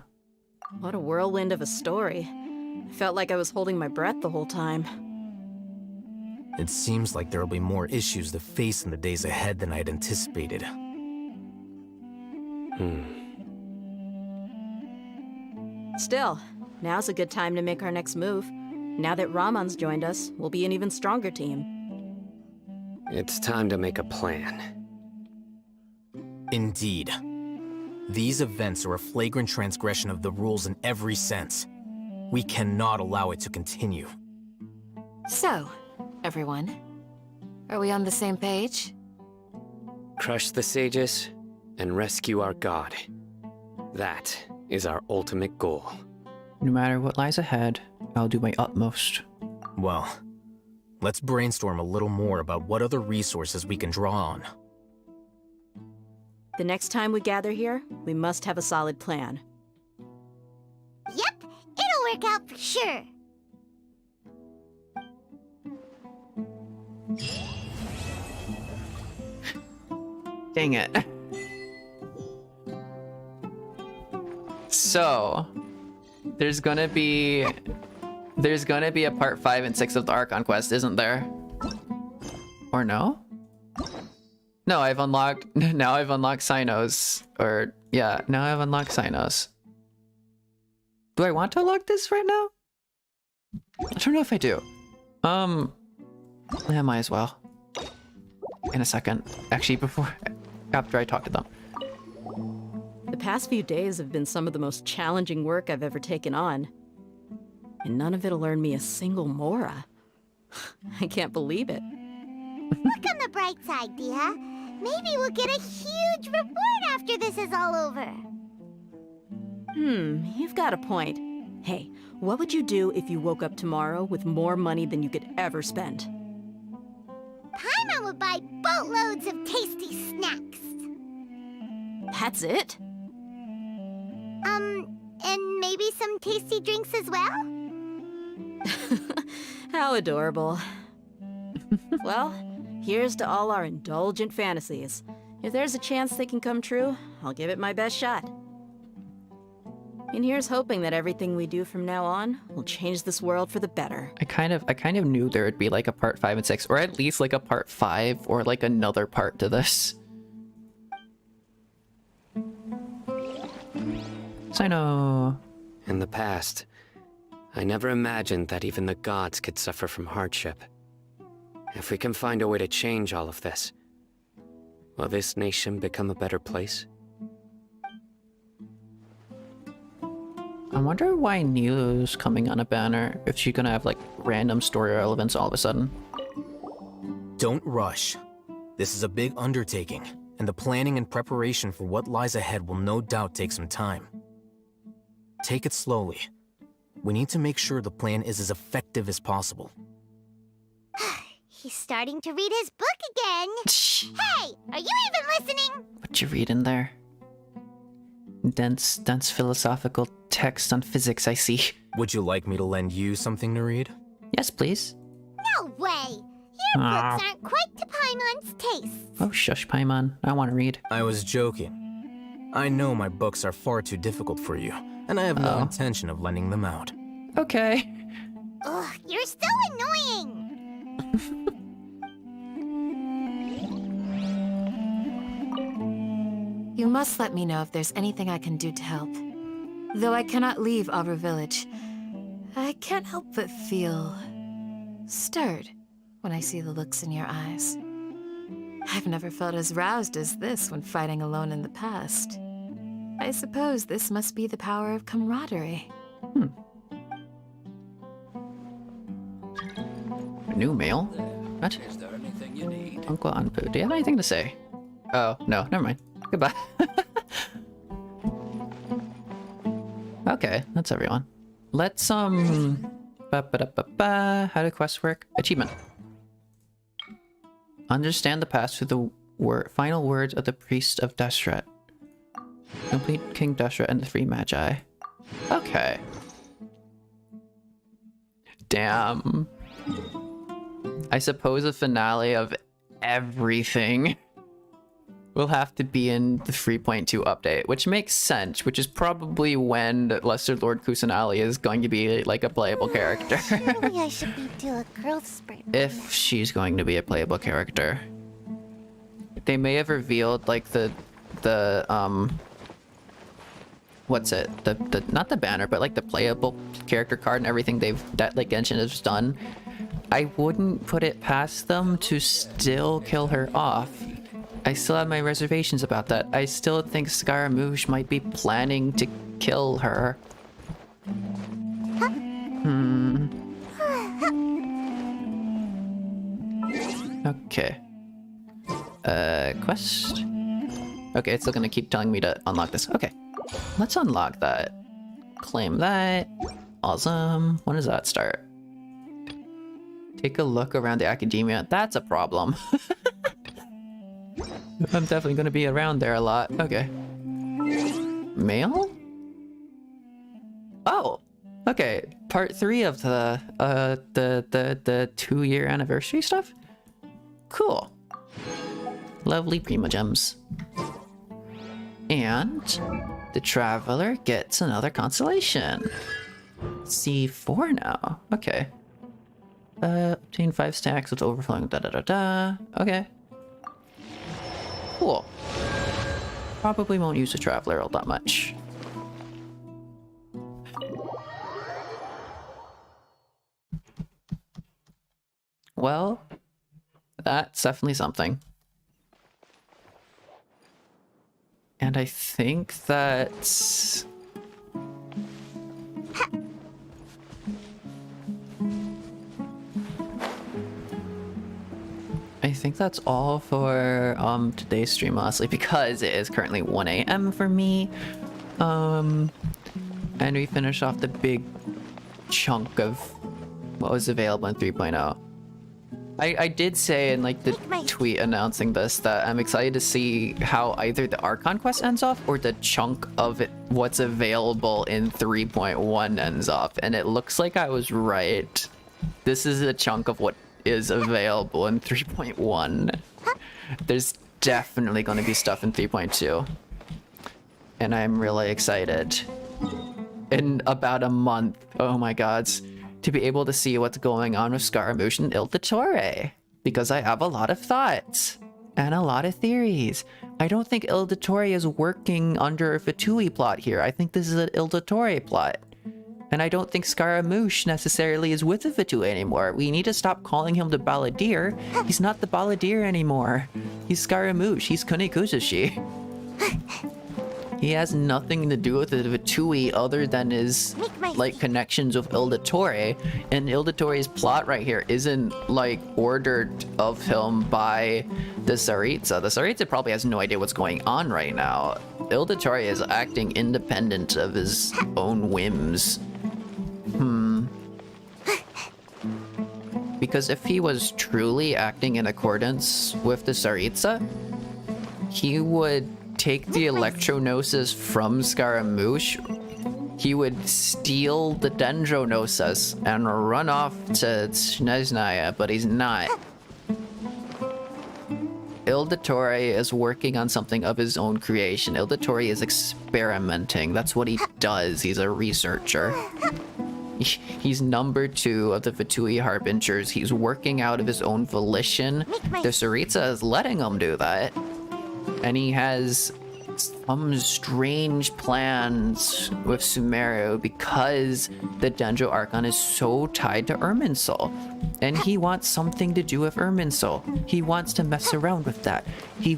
What a whirlwind of a story. I felt like I was holding my breath the whole time. It seems like there'll be more issues to face in the days ahead than I'd anticipated. Still, now's a good time to make our next move. Now that Ramon's joined us, we'll be an even stronger team. It's time to make a plan. Indeed. These events are a flagrant transgression of the rules in every sense. We cannot allow it to continue. So, everyone, are we on the same page? Crush the sages and rescue our god. That is our ultimate goal. No matter what lies ahead, I'll do my utmost. Well, let's brainstorm a little more about what other resources we can draw on. The next time we gather here, we must have a solid plan. Yep, it'll work out for sure. Dang it. So, there's gonna be a part 5 and 6 of the Archon Quest, isn't there? Or no? No, now I've unlocked Sinos. Or, yeah, now I've unlocked Sinos. Do I want to unlock this right now? I don't know if I do. Yeah, might as well. In a second. Actually, after I talk to them. The past few days have been some of the most challenging work I've ever taken on. And none of it'll earn me a single mora. I can't believe it. Look on the bright side, Dia. Maybe we'll get a huge reward after this is all over. You've got a point. Hey, what would you do if you woke up tomorrow with more money than you could ever spend? Paimon would buy boatloads of tasty snacks. That's it? And maybe some tasty drinks as well? How adorable. Well, here's to all our indulgent fantasies. If there's a chance they can come true, I'll give it my best shot. And here's hoping that everything we do from now on will change this world for the better. I kind of knew there would be like a part 5 and 6, or at least like a part 5 or like another part to this. So I know. In the past, I never imagined that even the gods could suffer from hardship. If we can find a way to change all of this, will this nation become a better place? I wonder why Nilu's coming on a banner, if she's gonna have like random story relevance all of a sudden. Don't rush. This is a big undertaking, and the planning and preparation for what lies ahead will no doubt take some time. Take it slowly. We need to make sure the plan is as effective as possible. He's starting to read his book again. Hey, are you even listening? What you reading there? Dense philosophical text on physics, I see. Would you like me to lend you something to read? Yes, please. No way. Your books aren't quite to Paimon's taste. Oh, shush, Paimon. I want to read. I was joking. I know my books are far too difficult for you, and I have no intention of lending them out. Okay. Ugh, you're so annoying. You must let me know if there's anything I can do to help. Though I cannot leave Aru Village, I can't help but feel stirred when I see the looks in your eyes. I've never felt as roused as this when fighting alone in the past. I suppose this must be the power of camaraderie. New mail? What? Is there anything you need? Uncle Anpu, do you have anything to say? Oh, no, never mind. Goodbye. Okay, that's everyone. Let's, How do quests work? Achievement. Understand the past through the final words of the priest of Deshret. Complete King Deshret and the 3 magi. Okay. Damn. I suppose the finale of everything will have to be in the 3.2 update, which makes sense, which is probably when Lesser Lord Kusanali is going to be like a playable character. Surely I should do a growth spurt. If she's going to be a playable character. They may have revealed like the what's it? The not the banner, but like the playable character card and everything that like Genshin has done. I wouldn't put it past them to still kill her off. I still have my reservations about that. I still think Scaramouche might be planning to kill her. Okay. Quest? Okay, it's still gonna keep telling me to unlock this. Okay. Let's unlock that. Claim that. Awesome. When does that start? Take a look around the academia. That's a problem. I'm definitely gonna be around there a lot. Okay. Mail? Oh! Okay. Part 3 of the 2-year anniversary stuff? Cool. Lovely Prima Gems. And the Traveler gets another constellation. C4 now. Okay. Obtain 5 stacks with overflowing da-da-da-da. Okay. Cool. Probably won't use the Traveler all that much. Well, that's definitely something. And I think that's... I think that's all for today's stream, honestly, because it is currently 1 a.m. for me. And we finish off the big chunk of what was available in 3.0. I did say in like the tweet announcing this that I'm excited to see how either the Archon Quest ends off or the chunk of it, what's available in 3.1 ends off. And it looks like I was right. This is a chunk of what is available in 3.1. There's definitely going to be stuff in 3.2. And I'm really excited. in about a month. Oh my gods. To be able to see what's going on with Scaramouche and Ildatore. Because I have a lot of thoughts. And a lot of theories. I don't think Ildatore is working under a Fatui plot here. I think this is an Ildatore plot. And I don't think Scaramouche necessarily is with the Fatui anymore. We need to stop calling him the Balladeer. He's not the Balladeer anymore. He's Scaramouche. He's Kunikuzushi. He has nothing to do with the Fatui other than his, like, connections with Ildatore. And Ildatore's plot right here isn't, like, ordered of him by the Tsaritsa. The Tsaritsa probably has no idea what's going on right now. Ildatore is acting independent of his own whims. Because if he was truly acting in accordance with the Tsaritsa, he would take the Electro-Gnosis from Scaramouche, he would steal the Dendro-Gnosis and run off to Snezhnaya, but he's not. Ildatore is working on something of his own creation. Ildatore is experimenting. That's what he does. He's a researcher. He's number 2 of the Fatui Harbingers. He's working out of his own volition. The Tsaritsa is letting him do that. And he has some strange plans with Sumeru because the Dendro Archon is so tied to Irminsul. And he wants something to do with Irminsul. He wants to mess around with that. He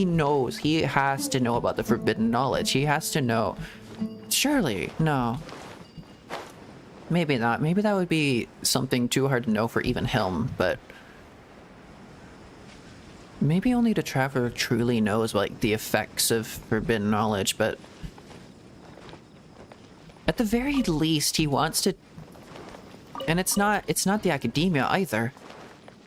knows, he has to know about the forbidden knowledge. He has to know. Surely, no. Maybe not. Maybe that would be something too hard to know for even him, but maybe only the Traveler truly knows, like, the effects of forbidden knowledge, but at the very least, he wants to. And it's not the academia either,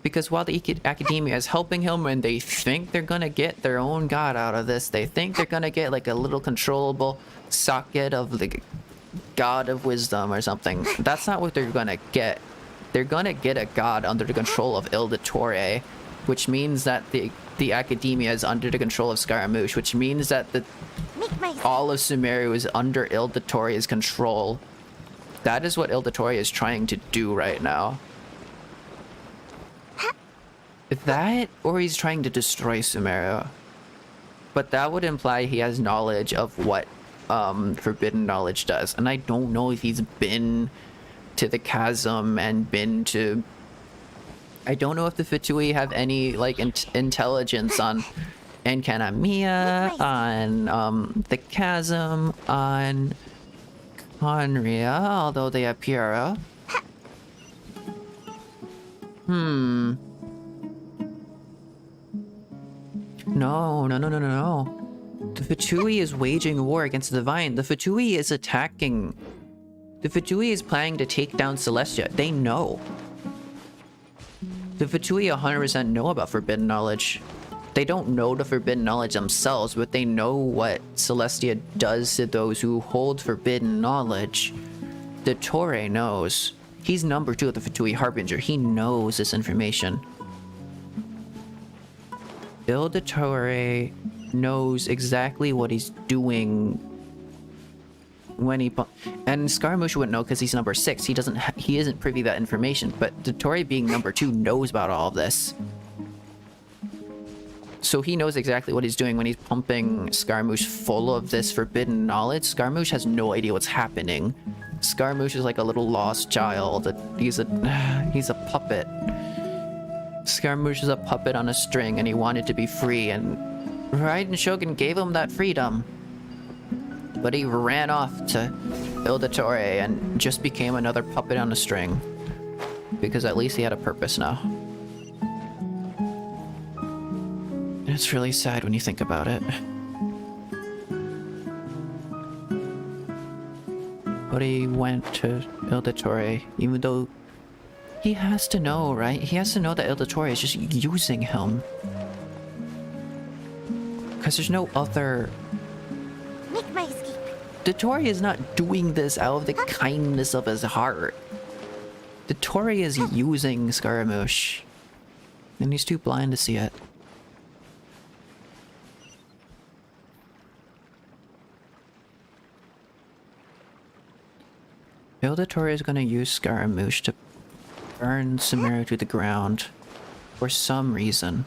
because while the academia is helping him and they think they're gonna get their own god out of this, they think they're gonna get like a little controllable socket of the god of wisdom or something. That's not what they're gonna get. They're gonna get a god under the control of Ildatore, which means that the academia is under the control of Scaramouche, which means that all of Sumeru is under Ildatore's control. That is what Ildatore is trying to do right now. That, or he's trying to destroy Sumeru. But that would imply he has knowledge of what forbidden knowledge does. And I don't know if he's been to the chasm and been to... I don't know if the Fatui have any, like, intelligence on Enkanamiya, on the chasm, on Conria, although they have Piero. No. The Fatui is waging war against the Divine. The Fatui is attacking. The Fatui is planning to take down Celestia. They know. The Fatui 100% know about forbidden knowledge. They don't know the forbidden knowledge themselves, but they know what Celestia does to those who hold forbidden knowledge. The Torre knows. He's number 2 of the Fatui Harbinger. He knows this information. Ildatore knows exactly what he's doing when he... And Scaramouche wouldn't know because he's number 6. He isn't privy to that information, but the Torre being number 2 knows about all of this. So he knows exactly what he's doing when he's pumping Scaramouche full of this forbidden knowledge. Scaramouche has no idea what's happening. Scaramouche is like a little lost child. He's a puppet. Scaramouche is a puppet on a string, and he wanted to be free, and Raiden Shogun gave him that freedom. But he ran off to Ildatore and just became another puppet on a string. Because at least he had a purpose now. It's really sad when you think about it. But he went to Ildatore, even though he has to know, right? He has to know that Ildatore is just using him. Because there's no other... The Torre is not doing this out of the kindness of his heart. The Torre is using Scaramouche. And he's too blind to see it. Ildatori is going to use Scaramouche to burn Sumeru to the ground for some reason.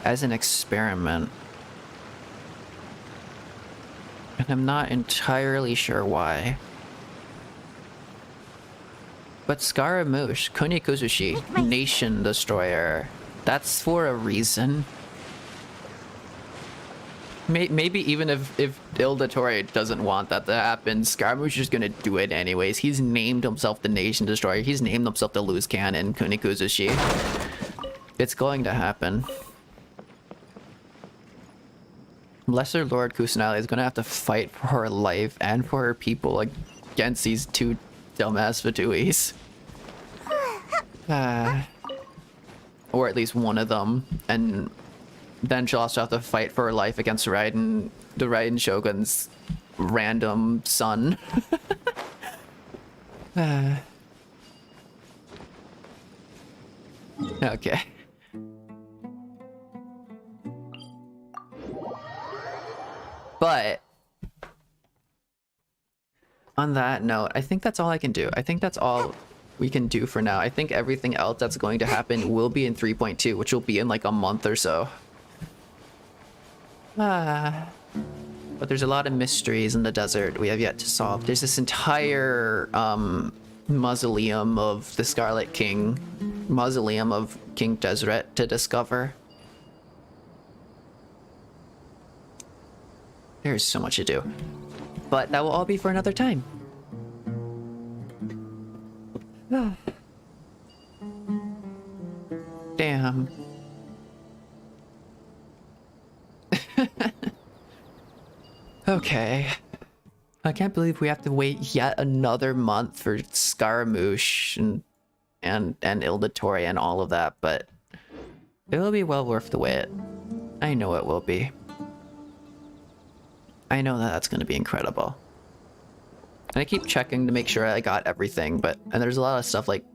As an experiment. And I'm not entirely sure why. But Scaramouche, Kunikuzushi, Nation Destroyer, that's for a reason. Maybe even if Ildatori doesn't want that to happen, Scaramouche is gonna do it anyways. He's named himself the Nation Destroyer. He's named himself the Loose Cannon, Kunikuzushi. It's going to happen. Lesser Lord Kusanali is gonna have to fight for her life and for her people against these two dumbass Vatuis. Or at least one of them. And then she'll also have to fight for her life against Raiden, the Raiden Shogun's random son. Okay. But on that note, I think that's all I can do. I think that's all we can do for now. I think everything else that's going to happen will be in 3.2, which will be in like a month or so. But there's a lot of mysteries in the desert we have yet to solve. There's this entire mausoleum of the Scarlet King, mausoleum of King Deseret to discover. There's so much to do. But that will all be for another time. Damn. Okay. I can't believe we have to wait yet another month for Scaramouche and Ildatori and all of that, but it will be well worth the wait. I know it will be. I know that that's going to be incredible. And I keep checking to make sure I got everything, and there's a lot of stuff like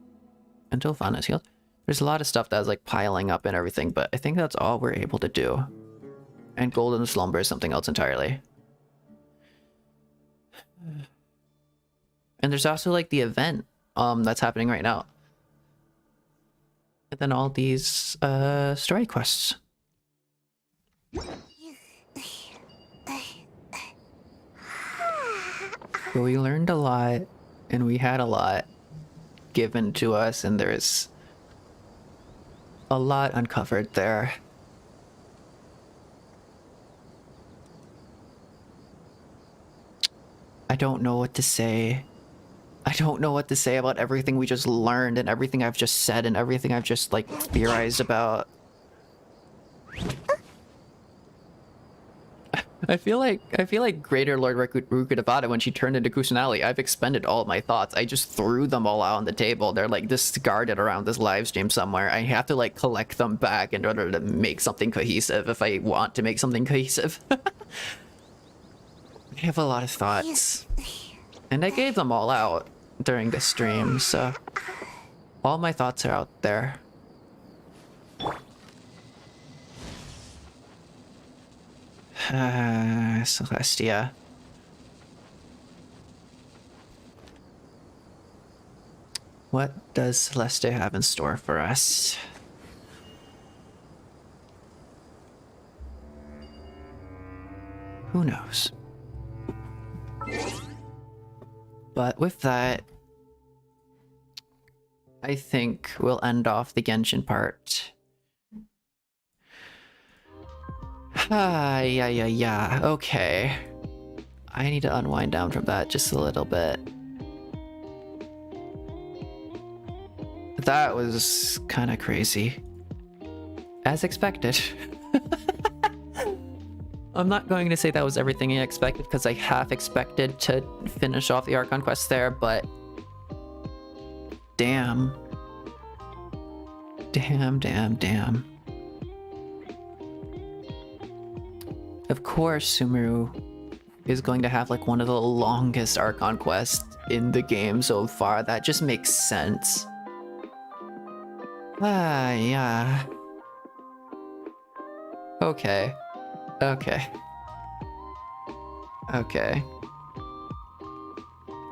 until Fauna is healed. There's a lot of stuff that's like piling up and everything, but I think that's all we're able to do. And Golden Slumber is something else entirely. And there's also like the event that's happening right now. And then all these story quests. So we learned a lot, and we had a lot given to us, and there's a lot uncovered there. I don't know what to say. I don't know what to say about everything we just learned and everything I've just said and everything I've just like theorized about. I feel like Greater Lord Rukadevata when she turned into Kusanali. I've expended all of my thoughts. I just threw them all out on the table. They're like discarded around this live stream somewhere. I have to like collect them back in order to make something cohesive if I want to make something cohesive. I have a lot of thoughts. And I gave them all out during the stream, so all my thoughts are out there. Celestia. What does Celestia have in store for us? Who knows? But with that, I think we'll end off the Genshin part. Yeah, okay. I need to unwind down from that just a little bit. That was kind of crazy. As expected. I'm not going to say that was everything I expected, because I half expected to finish off the Archon Quest there, but... Damn. Damn. Of course, Sumeru is going to have like one of the longest Archon quests in the game so far. That just makes sense. Yeah. Okay.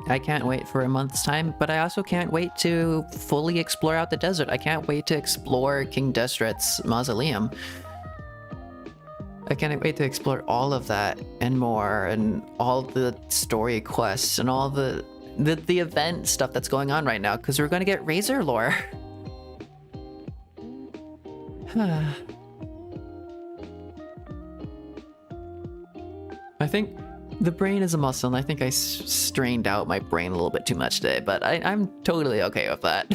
I can't wait for a month's time, but I also can't wait to fully explore out the desert. I can't wait to explore King Desret's mausoleum. I can't wait to explore all of that and more, and all the story quests and all the event stuff that's going on right now, because we're going to get Razor lore. I think the brain is a muscle, and I think I strained out my brain a little bit too much today, but I'm totally okay with that.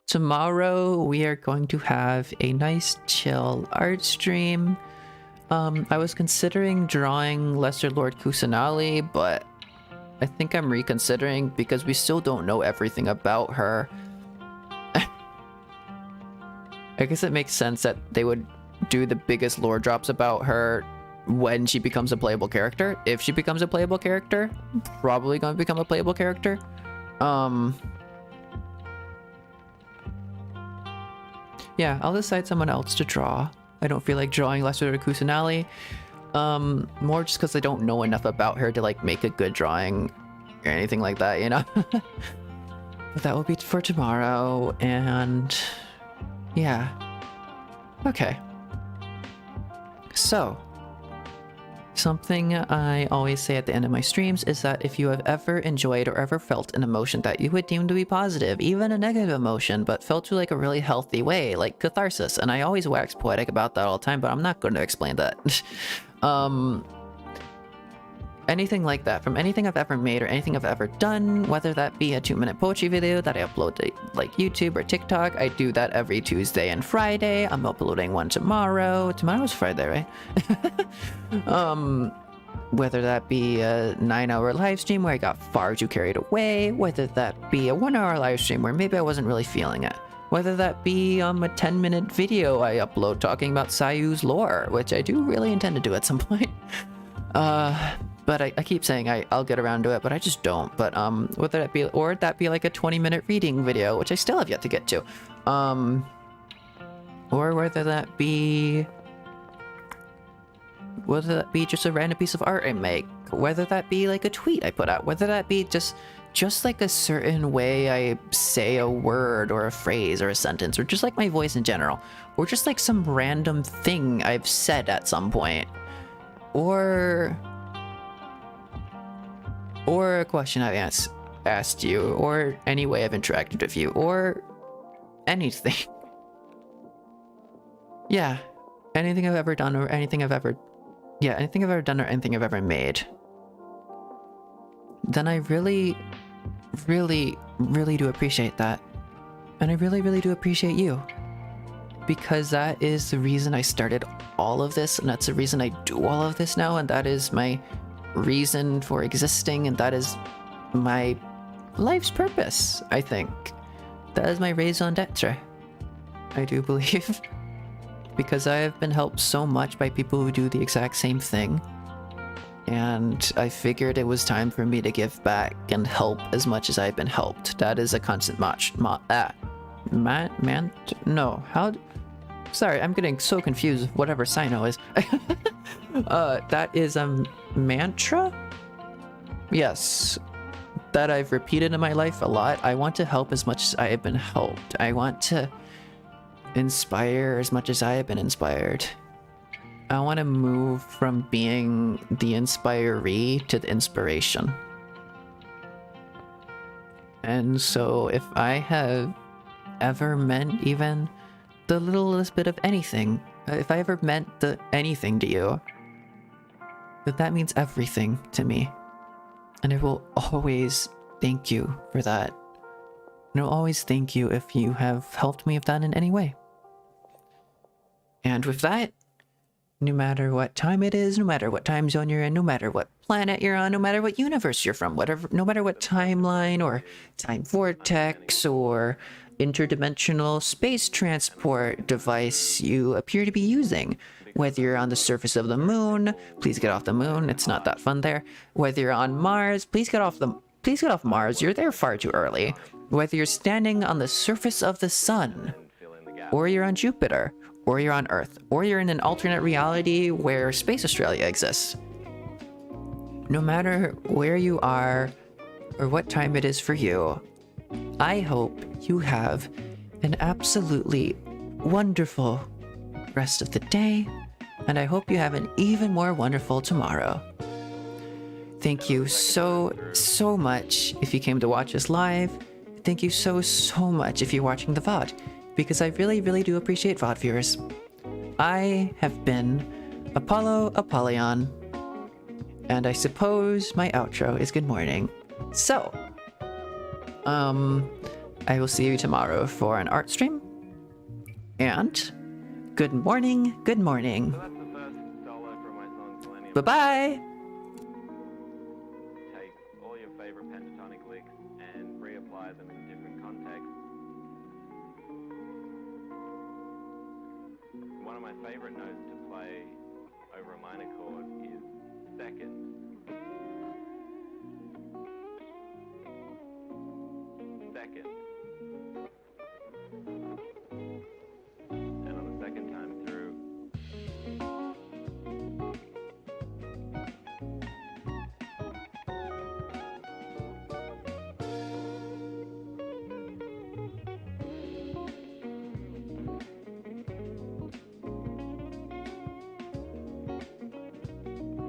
Tomorrow we are going to have a nice chill art stream. I was considering drawing Lesser Lord Kusanali, but I think I'm reconsidering because we still don't know everything about her. I guess it makes sense that they would do the biggest lore drops about her when she becomes a playable character. If she becomes a playable character, probably gonna become a playable character. Yeah, I'll decide someone else to draw. I don't feel like drawing Lesser Kusanali. More just because I don't know enough about her to like make a good drawing or anything like that, you know? But that will be for tomorrow, and yeah. Okay. So, something I always say at the end of my streams is that if you have ever enjoyed or ever felt an emotion that you would deem to be positive, even a negative emotion, but felt to like a really healthy way, like catharsis, and I always wax poetic about that all the time, but I'm not going to explain that. Anything like that, from anything I've ever made or anything I've ever done, whether that be a 2-minute poetry video that I upload to like YouTube or TikTok. I do that every Tuesday and Friday. I'm uploading one tomorrow. Tomorrow's Friday, right? Whether that be a 9-hour live stream where I got far too carried away, whether that be a 1-hour live stream where maybe I wasn't really feeling it, whether that be a 10-minute video I upload talking about Sayu's lore, which I do really intend to do at some point. But I keep saying I'll get around to it, but I just don't. But whether that be, or that be like a 20-minute reading video, which I still have yet to get to, or whether that be just a random piece of art I make, whether that be like a tweet I put out, whether that be just like a certain way I say a word or a phrase or a sentence, or just like my voice in general, or just like some random thing I've said at some point, or a question I've asked you, or any way I've interacted with you, or anything. Yeah, anything I've ever done, or anything I've ever done, or anything I've ever made. Then I really, really, really do appreciate that. And I really, really do appreciate you. Because that is the reason I started all of this, and that's the reason I do all of this now, and that is my reason for existing, and that is my life's purpose, I think. That is my raison d'etre, I do believe. Because I have been helped so much by people who do the exact same thing. And I figured it was time for me to give back and help as much as I've been helped. That is a constant sorry, I'm getting so confused with whatever Sino is. That is a mantra? Yes. That I've repeated in my life a lot. I want to help as much as I have been helped. I want to inspire as much as I have been inspired. I want to move from being the inspiree to the inspiration. And so if I have ever meant even the littlest bit of anything, if I ever meant anything to you, that means everything to me. And I will always thank you for that. And I'll always thank you if you have helped me with that in any way. And with that, no matter what time it is, no matter what time zone you're in, no matter what planet you're on, no matter what universe you're from, no matter what timeline or time vortex or interdimensional space transport device you appear to be using, whether you're on the surface of the moon, please get off the moon, it's not that fun there. Whether you're on Mars, please get off Mars, you're there far too early. Whether you're standing on the surface of the sun, or you're on Jupiter, or you're on Earth, or you're in an alternate reality where Space Australia exists. no matter where you are or what time it is for you, I hope you have an absolutely wonderful rest of the day, and I hope you have an even more wonderful tomorrow. Thank you so much if you came to watch us live. Thank you so much if you're watching the VOD, because I really do appreciate VOD viewers. I have been Apollo Apollyon, and I suppose my outro is good morning. So, I will see you tomorrow for an art stream, and good morning, good morning. Bye-bye! Take all your favorite pentatonic licks and reapply them in different contexts. One of my favorite notes to play over a minor chord is second. Second.